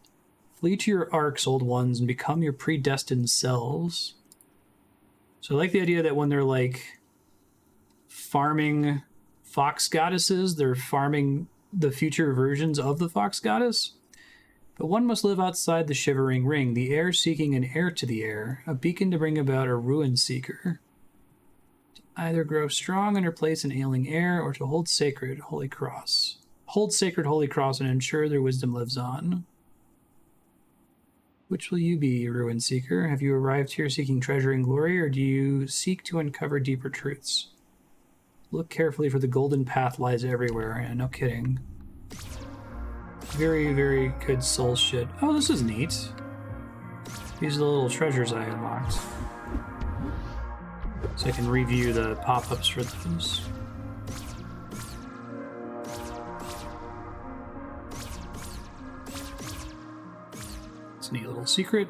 [SPEAKER 1] Flee to your arcs, old ones, and become your predestined selves. So I like the idea that when they're like farming fox goddesses, they're farming the future versions of the fox goddess. But one must live outside the shivering ring, the heir seeking an heir to the heir, a beacon to bring about a ruin seeker. To either grow strong and replace an ailing heir, or to hold sacred holy cross. Hold sacred holy cross and ensure their wisdom lives on. Which will you be, ruin seeker? Have you arrived here seeking treasure and glory, or do you seek to uncover deeper truths? Look carefully, for the golden path lies everywhere, and no kidding. Very, very good soul shit. Oh, this is neat. These are the little treasures I unlocked. So I can review the pop-ups for those. It's a neat little secret.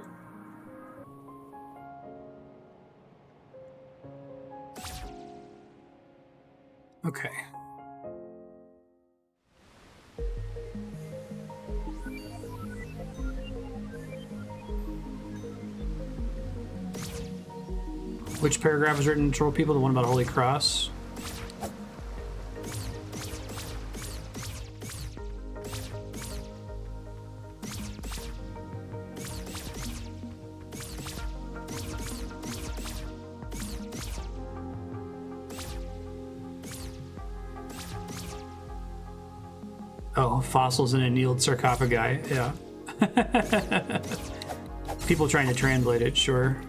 [SPEAKER 1] Okay. Which paragraph was written to troll people? The one about Holy Cross? Oh, fossils in annealed sarcophagi. Yeah. People trying to translate it, sure.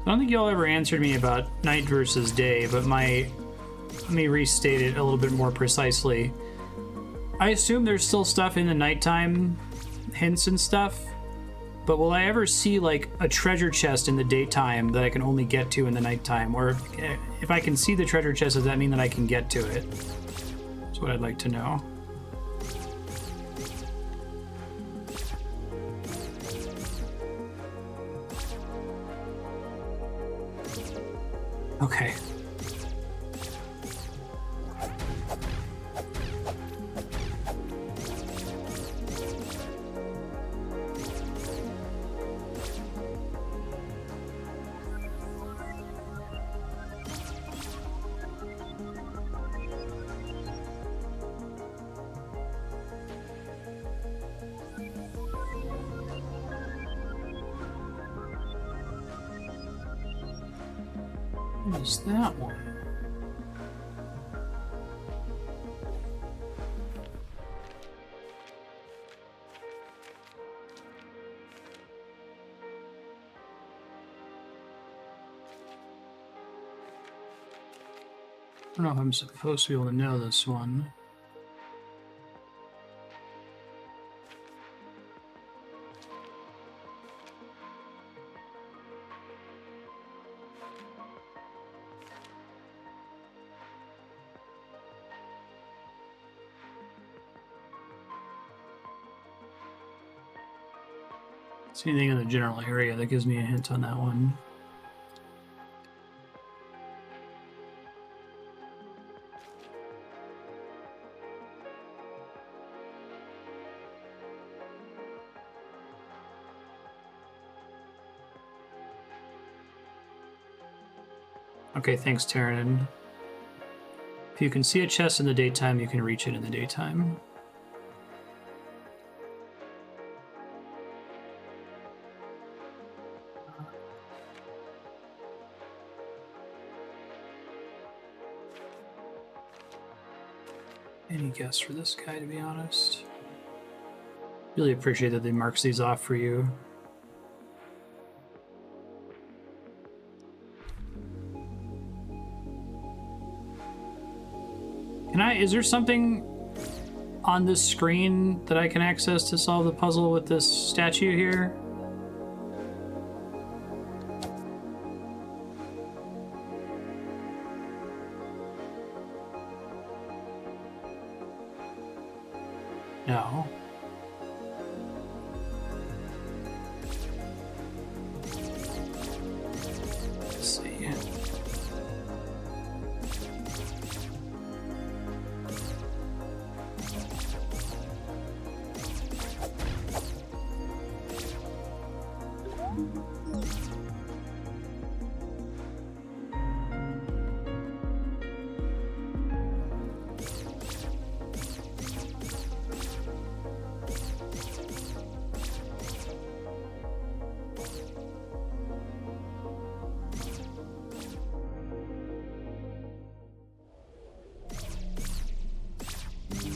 [SPEAKER 1] I don't think y'all ever answered me about night versus day, but let me restate it a little bit more precisely. I assume there's still stuff in the nighttime, hints and stuff, but will I ever see like a treasure chest in the daytime that I can only get to in the nighttime? Or if I can see the treasure chest, does that mean that I can get to it? That's what I'd like to know. Okay. What is that one? I don't know if I'm supposed to be able to know this one. See anything in the general area that gives me a hint on that one? Okay, thanks, Terran. If you can see a chest in the daytime, you can reach it in the daytime. Any guess for this guy, to be honest? Really appreciate that they marks these off for you. Is there something on this screen that I can access to solve the puzzle with this statue here? No. Let's see.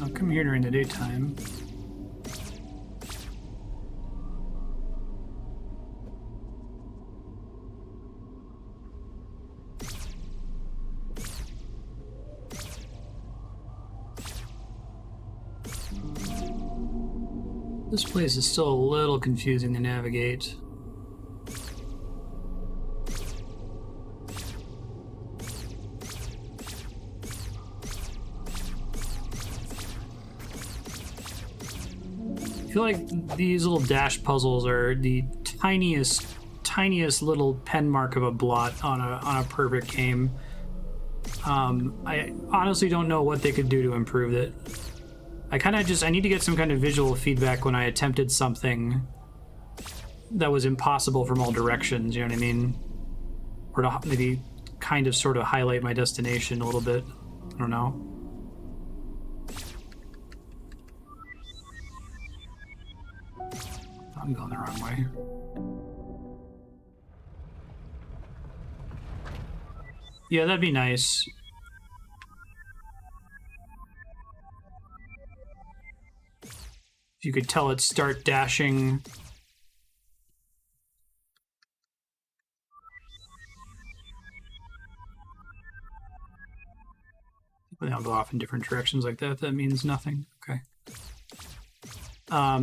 [SPEAKER 1] I'll come here during the daytime. This place is still a little confusing to navigate. I feel like these little dash puzzles are the tiniest little pen mark of a blot on a perfect game. I honestly don't know what they could do to improve it. I need to get some kind of visual feedback when I attempted something that was impossible from all directions, you know what I mean? Or to maybe kind of sort of highlight my destination a little bit. I don't know. I'm going the wrong way. Yeah, that'd be nice. If you could tell it start dashing. When they'll go off in different directions like that, that means nothing. Okay. I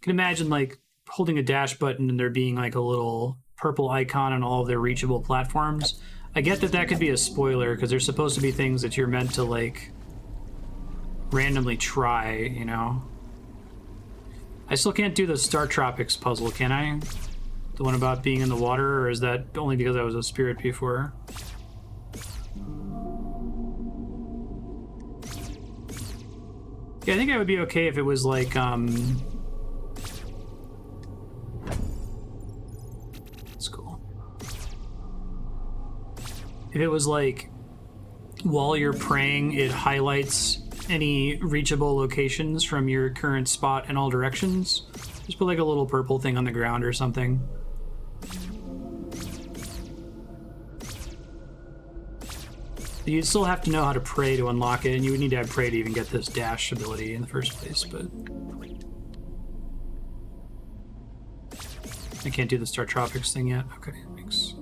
[SPEAKER 1] can imagine like holding a dash button and there being like a little purple icon on all of their reachable platforms. I get that that could be a spoiler because there's supposed to be things that you're meant to like randomly try, you know? I still can't do the Star Tropics puzzle, can I? The one about being in the water, or is that only because I was a spirit before? Yeah, I think I would be okay if it was like, that's cool. If it was like, while you're praying, it highlights any reachable locations from your current spot in all directions. Just put like a little purple thing on the ground or something. You'd still have to know how to pray to unlock it, and you would need to have pray to even get this dash ability in the first place, but... I can't do the Star Tropics thing yet. Okay, thanks.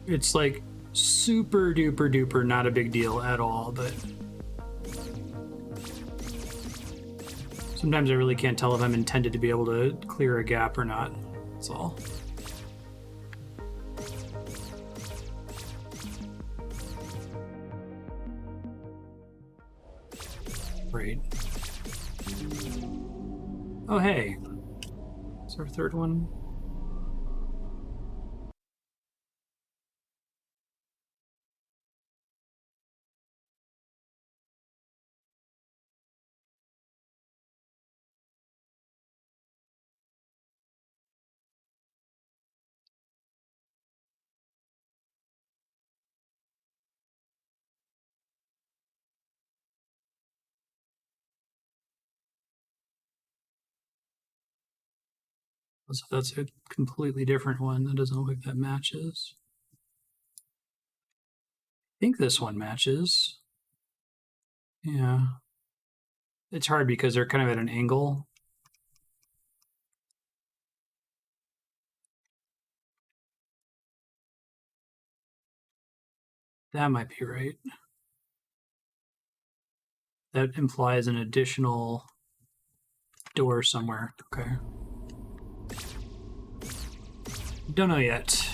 [SPEAKER 1] It's like super duper duper not a big deal at all, but sometimes I really can't tell if I'm intended to be able to clear a gap or not. That's all. Great. Oh, hey. It's our third one. So that's a completely different one. That doesn't look like that matches. I think this one matches. Yeah. It's hard because they're kind of at an angle. That might be right. That implies an additional door somewhere. Okay. Don't know yet.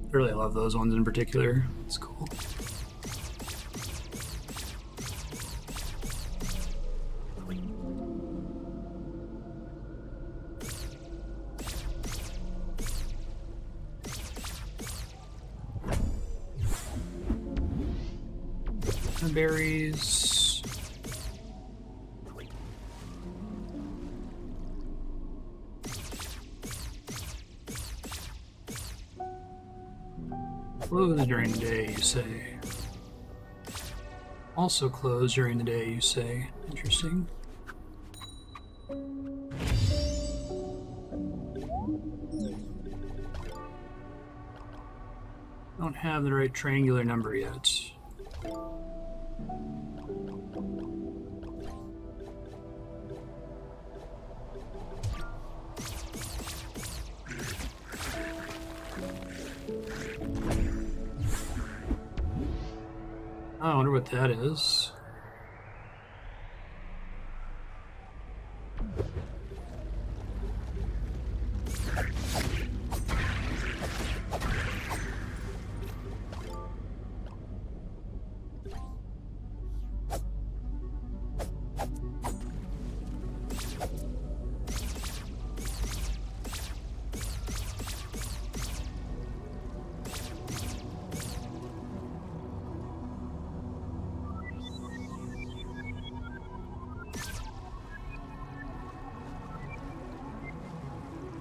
[SPEAKER 1] I really love those ones in particular. It's cool. Berries. Closed during the day, you say. Also closed during the day, you say. Interesting. Don't have the right triangular number yet. I wonder what that is.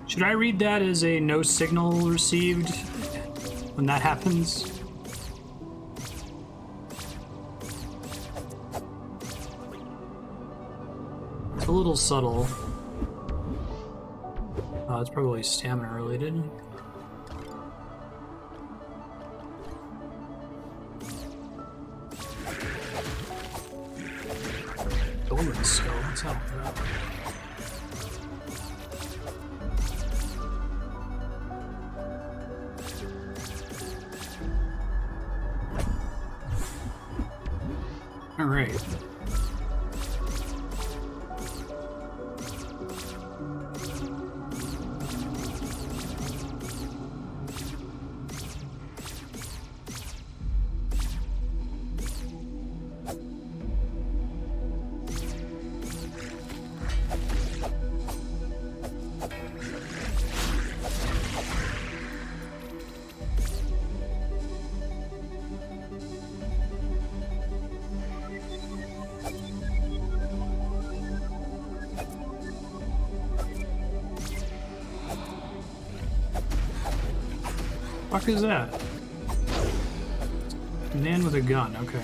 [SPEAKER 1] Should I read that as a no signal received when that happens? It's a little subtle. It's probably stamina related. Golden skull, what's up with that? All right. fuck is that? Man with a gun, okay.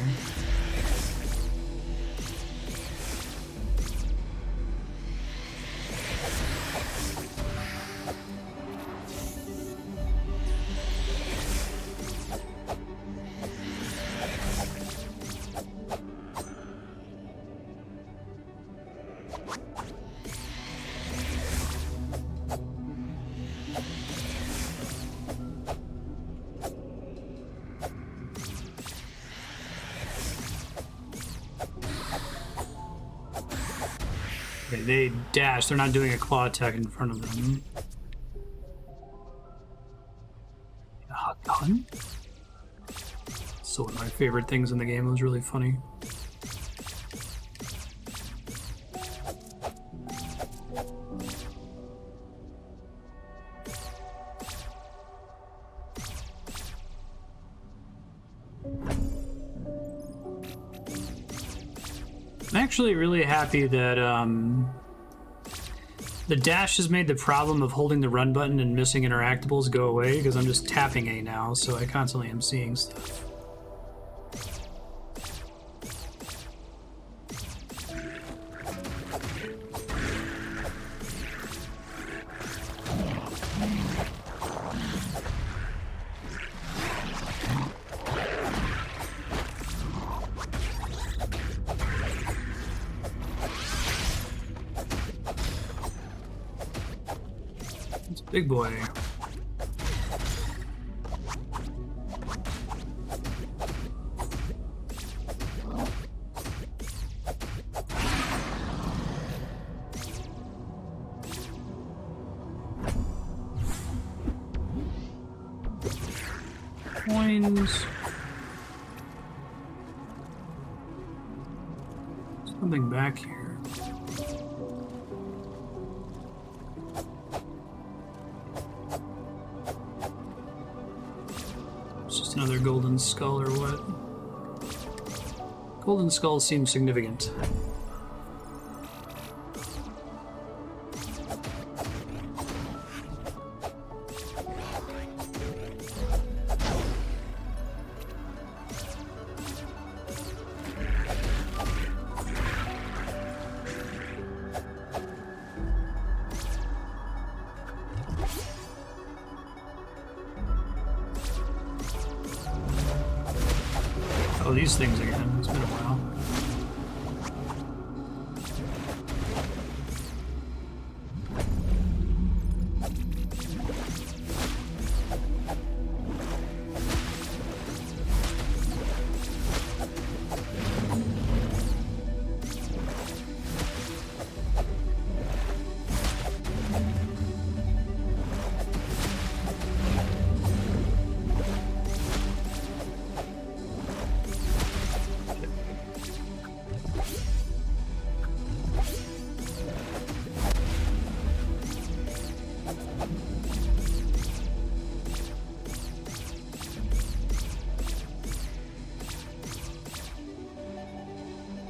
[SPEAKER 1] They dash. They're not doing a claw attack in front of them. A gun? So one of my favorite things in the game. It was really funny. I'm actually really happy that the dash has made the problem of holding the run button and missing interactables go away, because I'm just tapping A now, so I constantly am seeing stuff. Big boy. Coins. Something back here. Another golden skull or what? Golden skulls seem significant. Oh, these things again. It's been a while.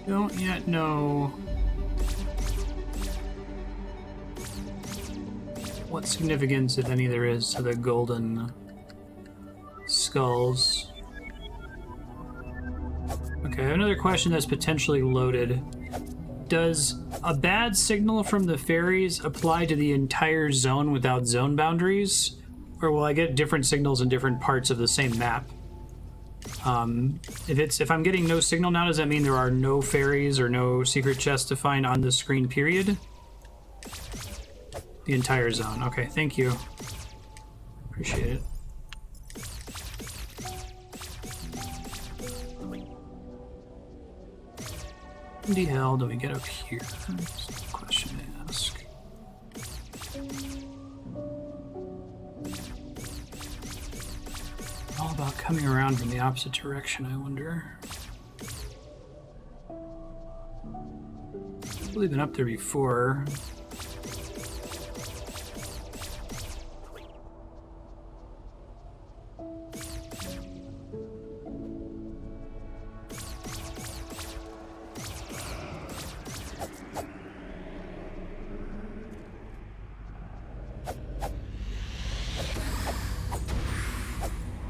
[SPEAKER 1] Don't yet know what significance, if any, there is to the golden skulls. Okay, I have another question that's potentially loaded. Does a bad signal from the fairies apply to the entire zone without zone boundaries? Or will I get different signals in different parts of the same map? If I'm getting no signal now, does that mean there are no fairies or no secret chests to find on the screen, period? The entire zone. Okay, thank you. Appreciate it. How the hell do we get up here? That's a question to ask. All about coming around from the opposite direction, I wonder. I've really been up there before.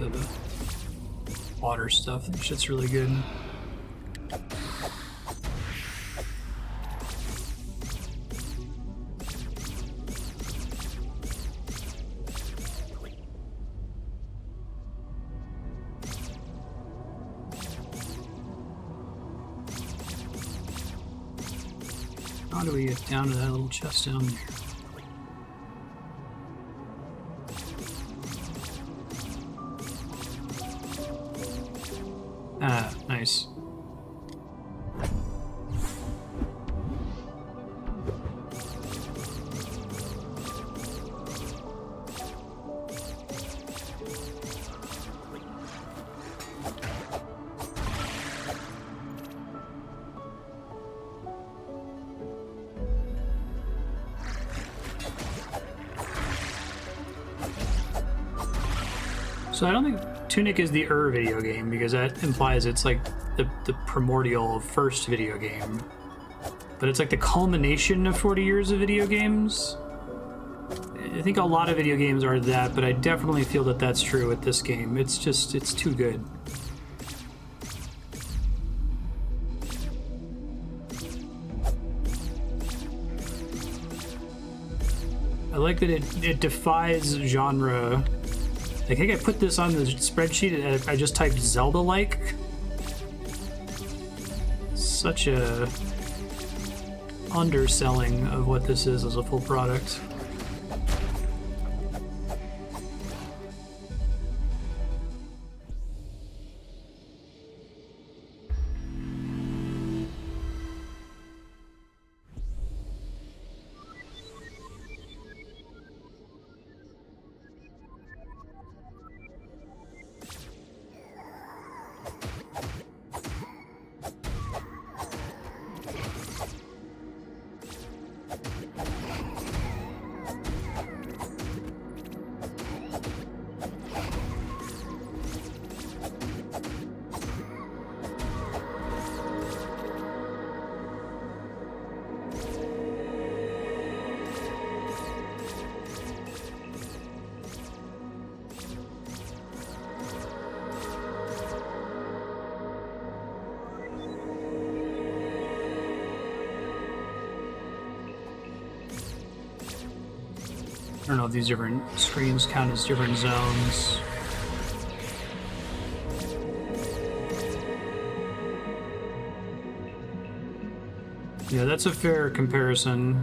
[SPEAKER 1] the water stuff. That shit's really good. How do we get down to that little chest down there? Ah, nice. So I don't think Tunic is the video game, because that implies it's like the primordial first video game. But it's like the culmination of 40 years of video games. I think a lot of video games are that, but I definitely feel that that's true with this game. It's just, it's too good. I like that it defies genre. I think I put this on the spreadsheet and I just typed Zelda-like. Such a underselling of what this is as a full product. I don't know if these different screens count as different zones. Yeah, that's a fair comparison.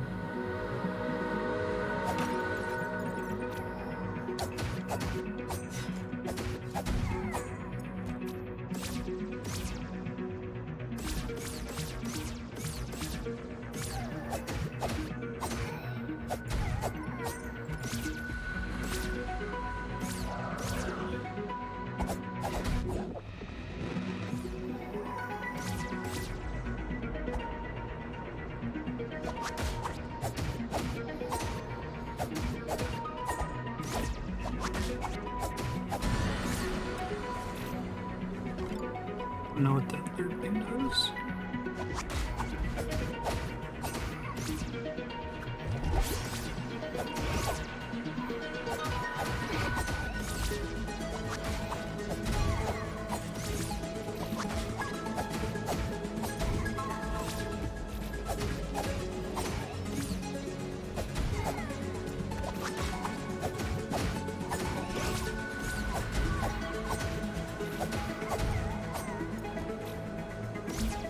[SPEAKER 1] I don't know what that third thing does.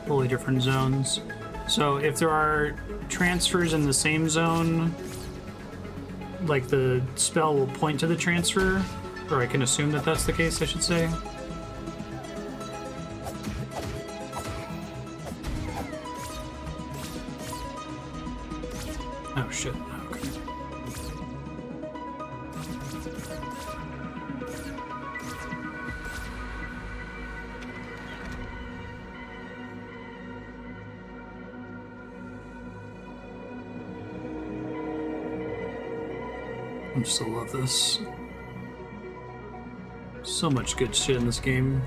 [SPEAKER 1] Totally different zones. So if there are transfers in the same zone, like the spell will point to the transfer, or I can assume that that's the case, I should say. Oh shit. Okay. I still love this. So much good shit in this game.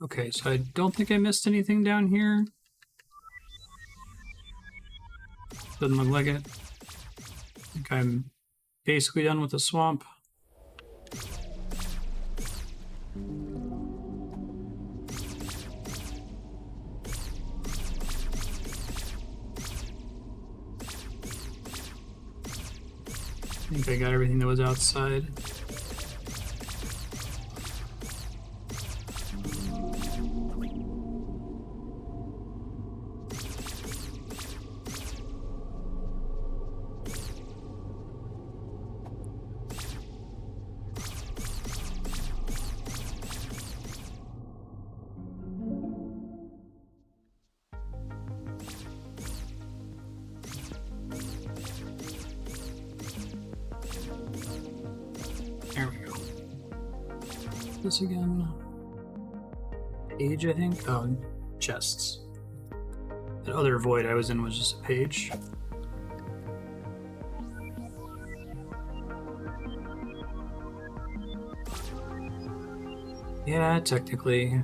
[SPEAKER 1] Okay, so I don't think I missed anything down here. Doesn't look like it. I think I'm basically done with the swamp. I think I got everything that was outside. There we go. This again. Page, I think? Oh, chests. That other void I was in was just a page. Yeah, technically.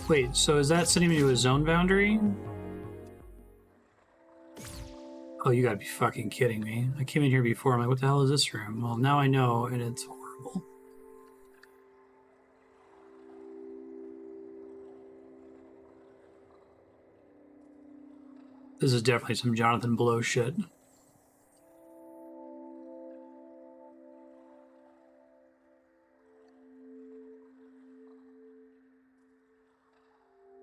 [SPEAKER 1] Wait, so is that sending me to a zone boundary? Oh, you gotta be fucking kidding me. I came in here before, I'm like, what the hell is this room? Well, now I know, and it's horrible. This is definitely some Jonathan Blow shit.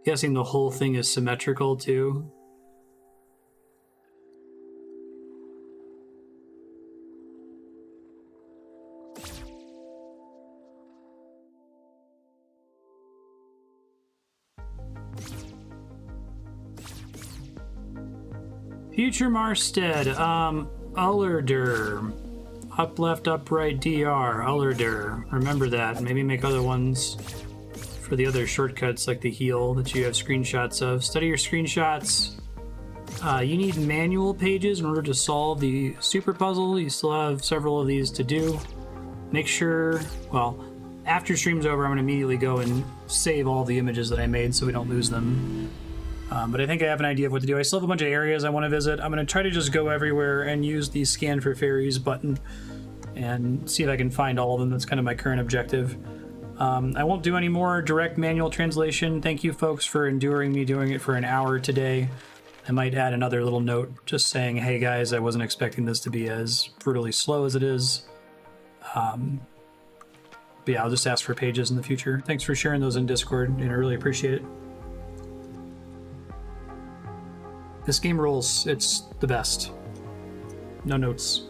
[SPEAKER 1] Guessing the whole thing is symmetrical, too. Future Marstead, Ullerder. Up, left, upright, DR, Ullerder. Remember that. Maybe make other ones for the other shortcuts like the heal that you have screenshots of. Study your screenshots. You need manual pages in order to solve the super puzzle. You still have several of these to do. Make sure, well, after stream's over, I'm going to immediately go and save all the images that I made so we don't lose them. But I think I have an idea of what to do. I still have a bunch of areas I want to visit. I'm going to try to just go everywhere and use the scan for fairies button and see if I can find all of them. That's kind of my current objective. I won't do any more direct manual translation. Thank you folks for enduring me doing it for an hour today. I might add another little note just saying, hey guys, I wasn't expecting this to be as brutally slow as it is. But yeah, I'll just ask for pages in the future. Thanks for sharing those in Discord, and I really appreciate it. This game rolls. It's the best. No notes.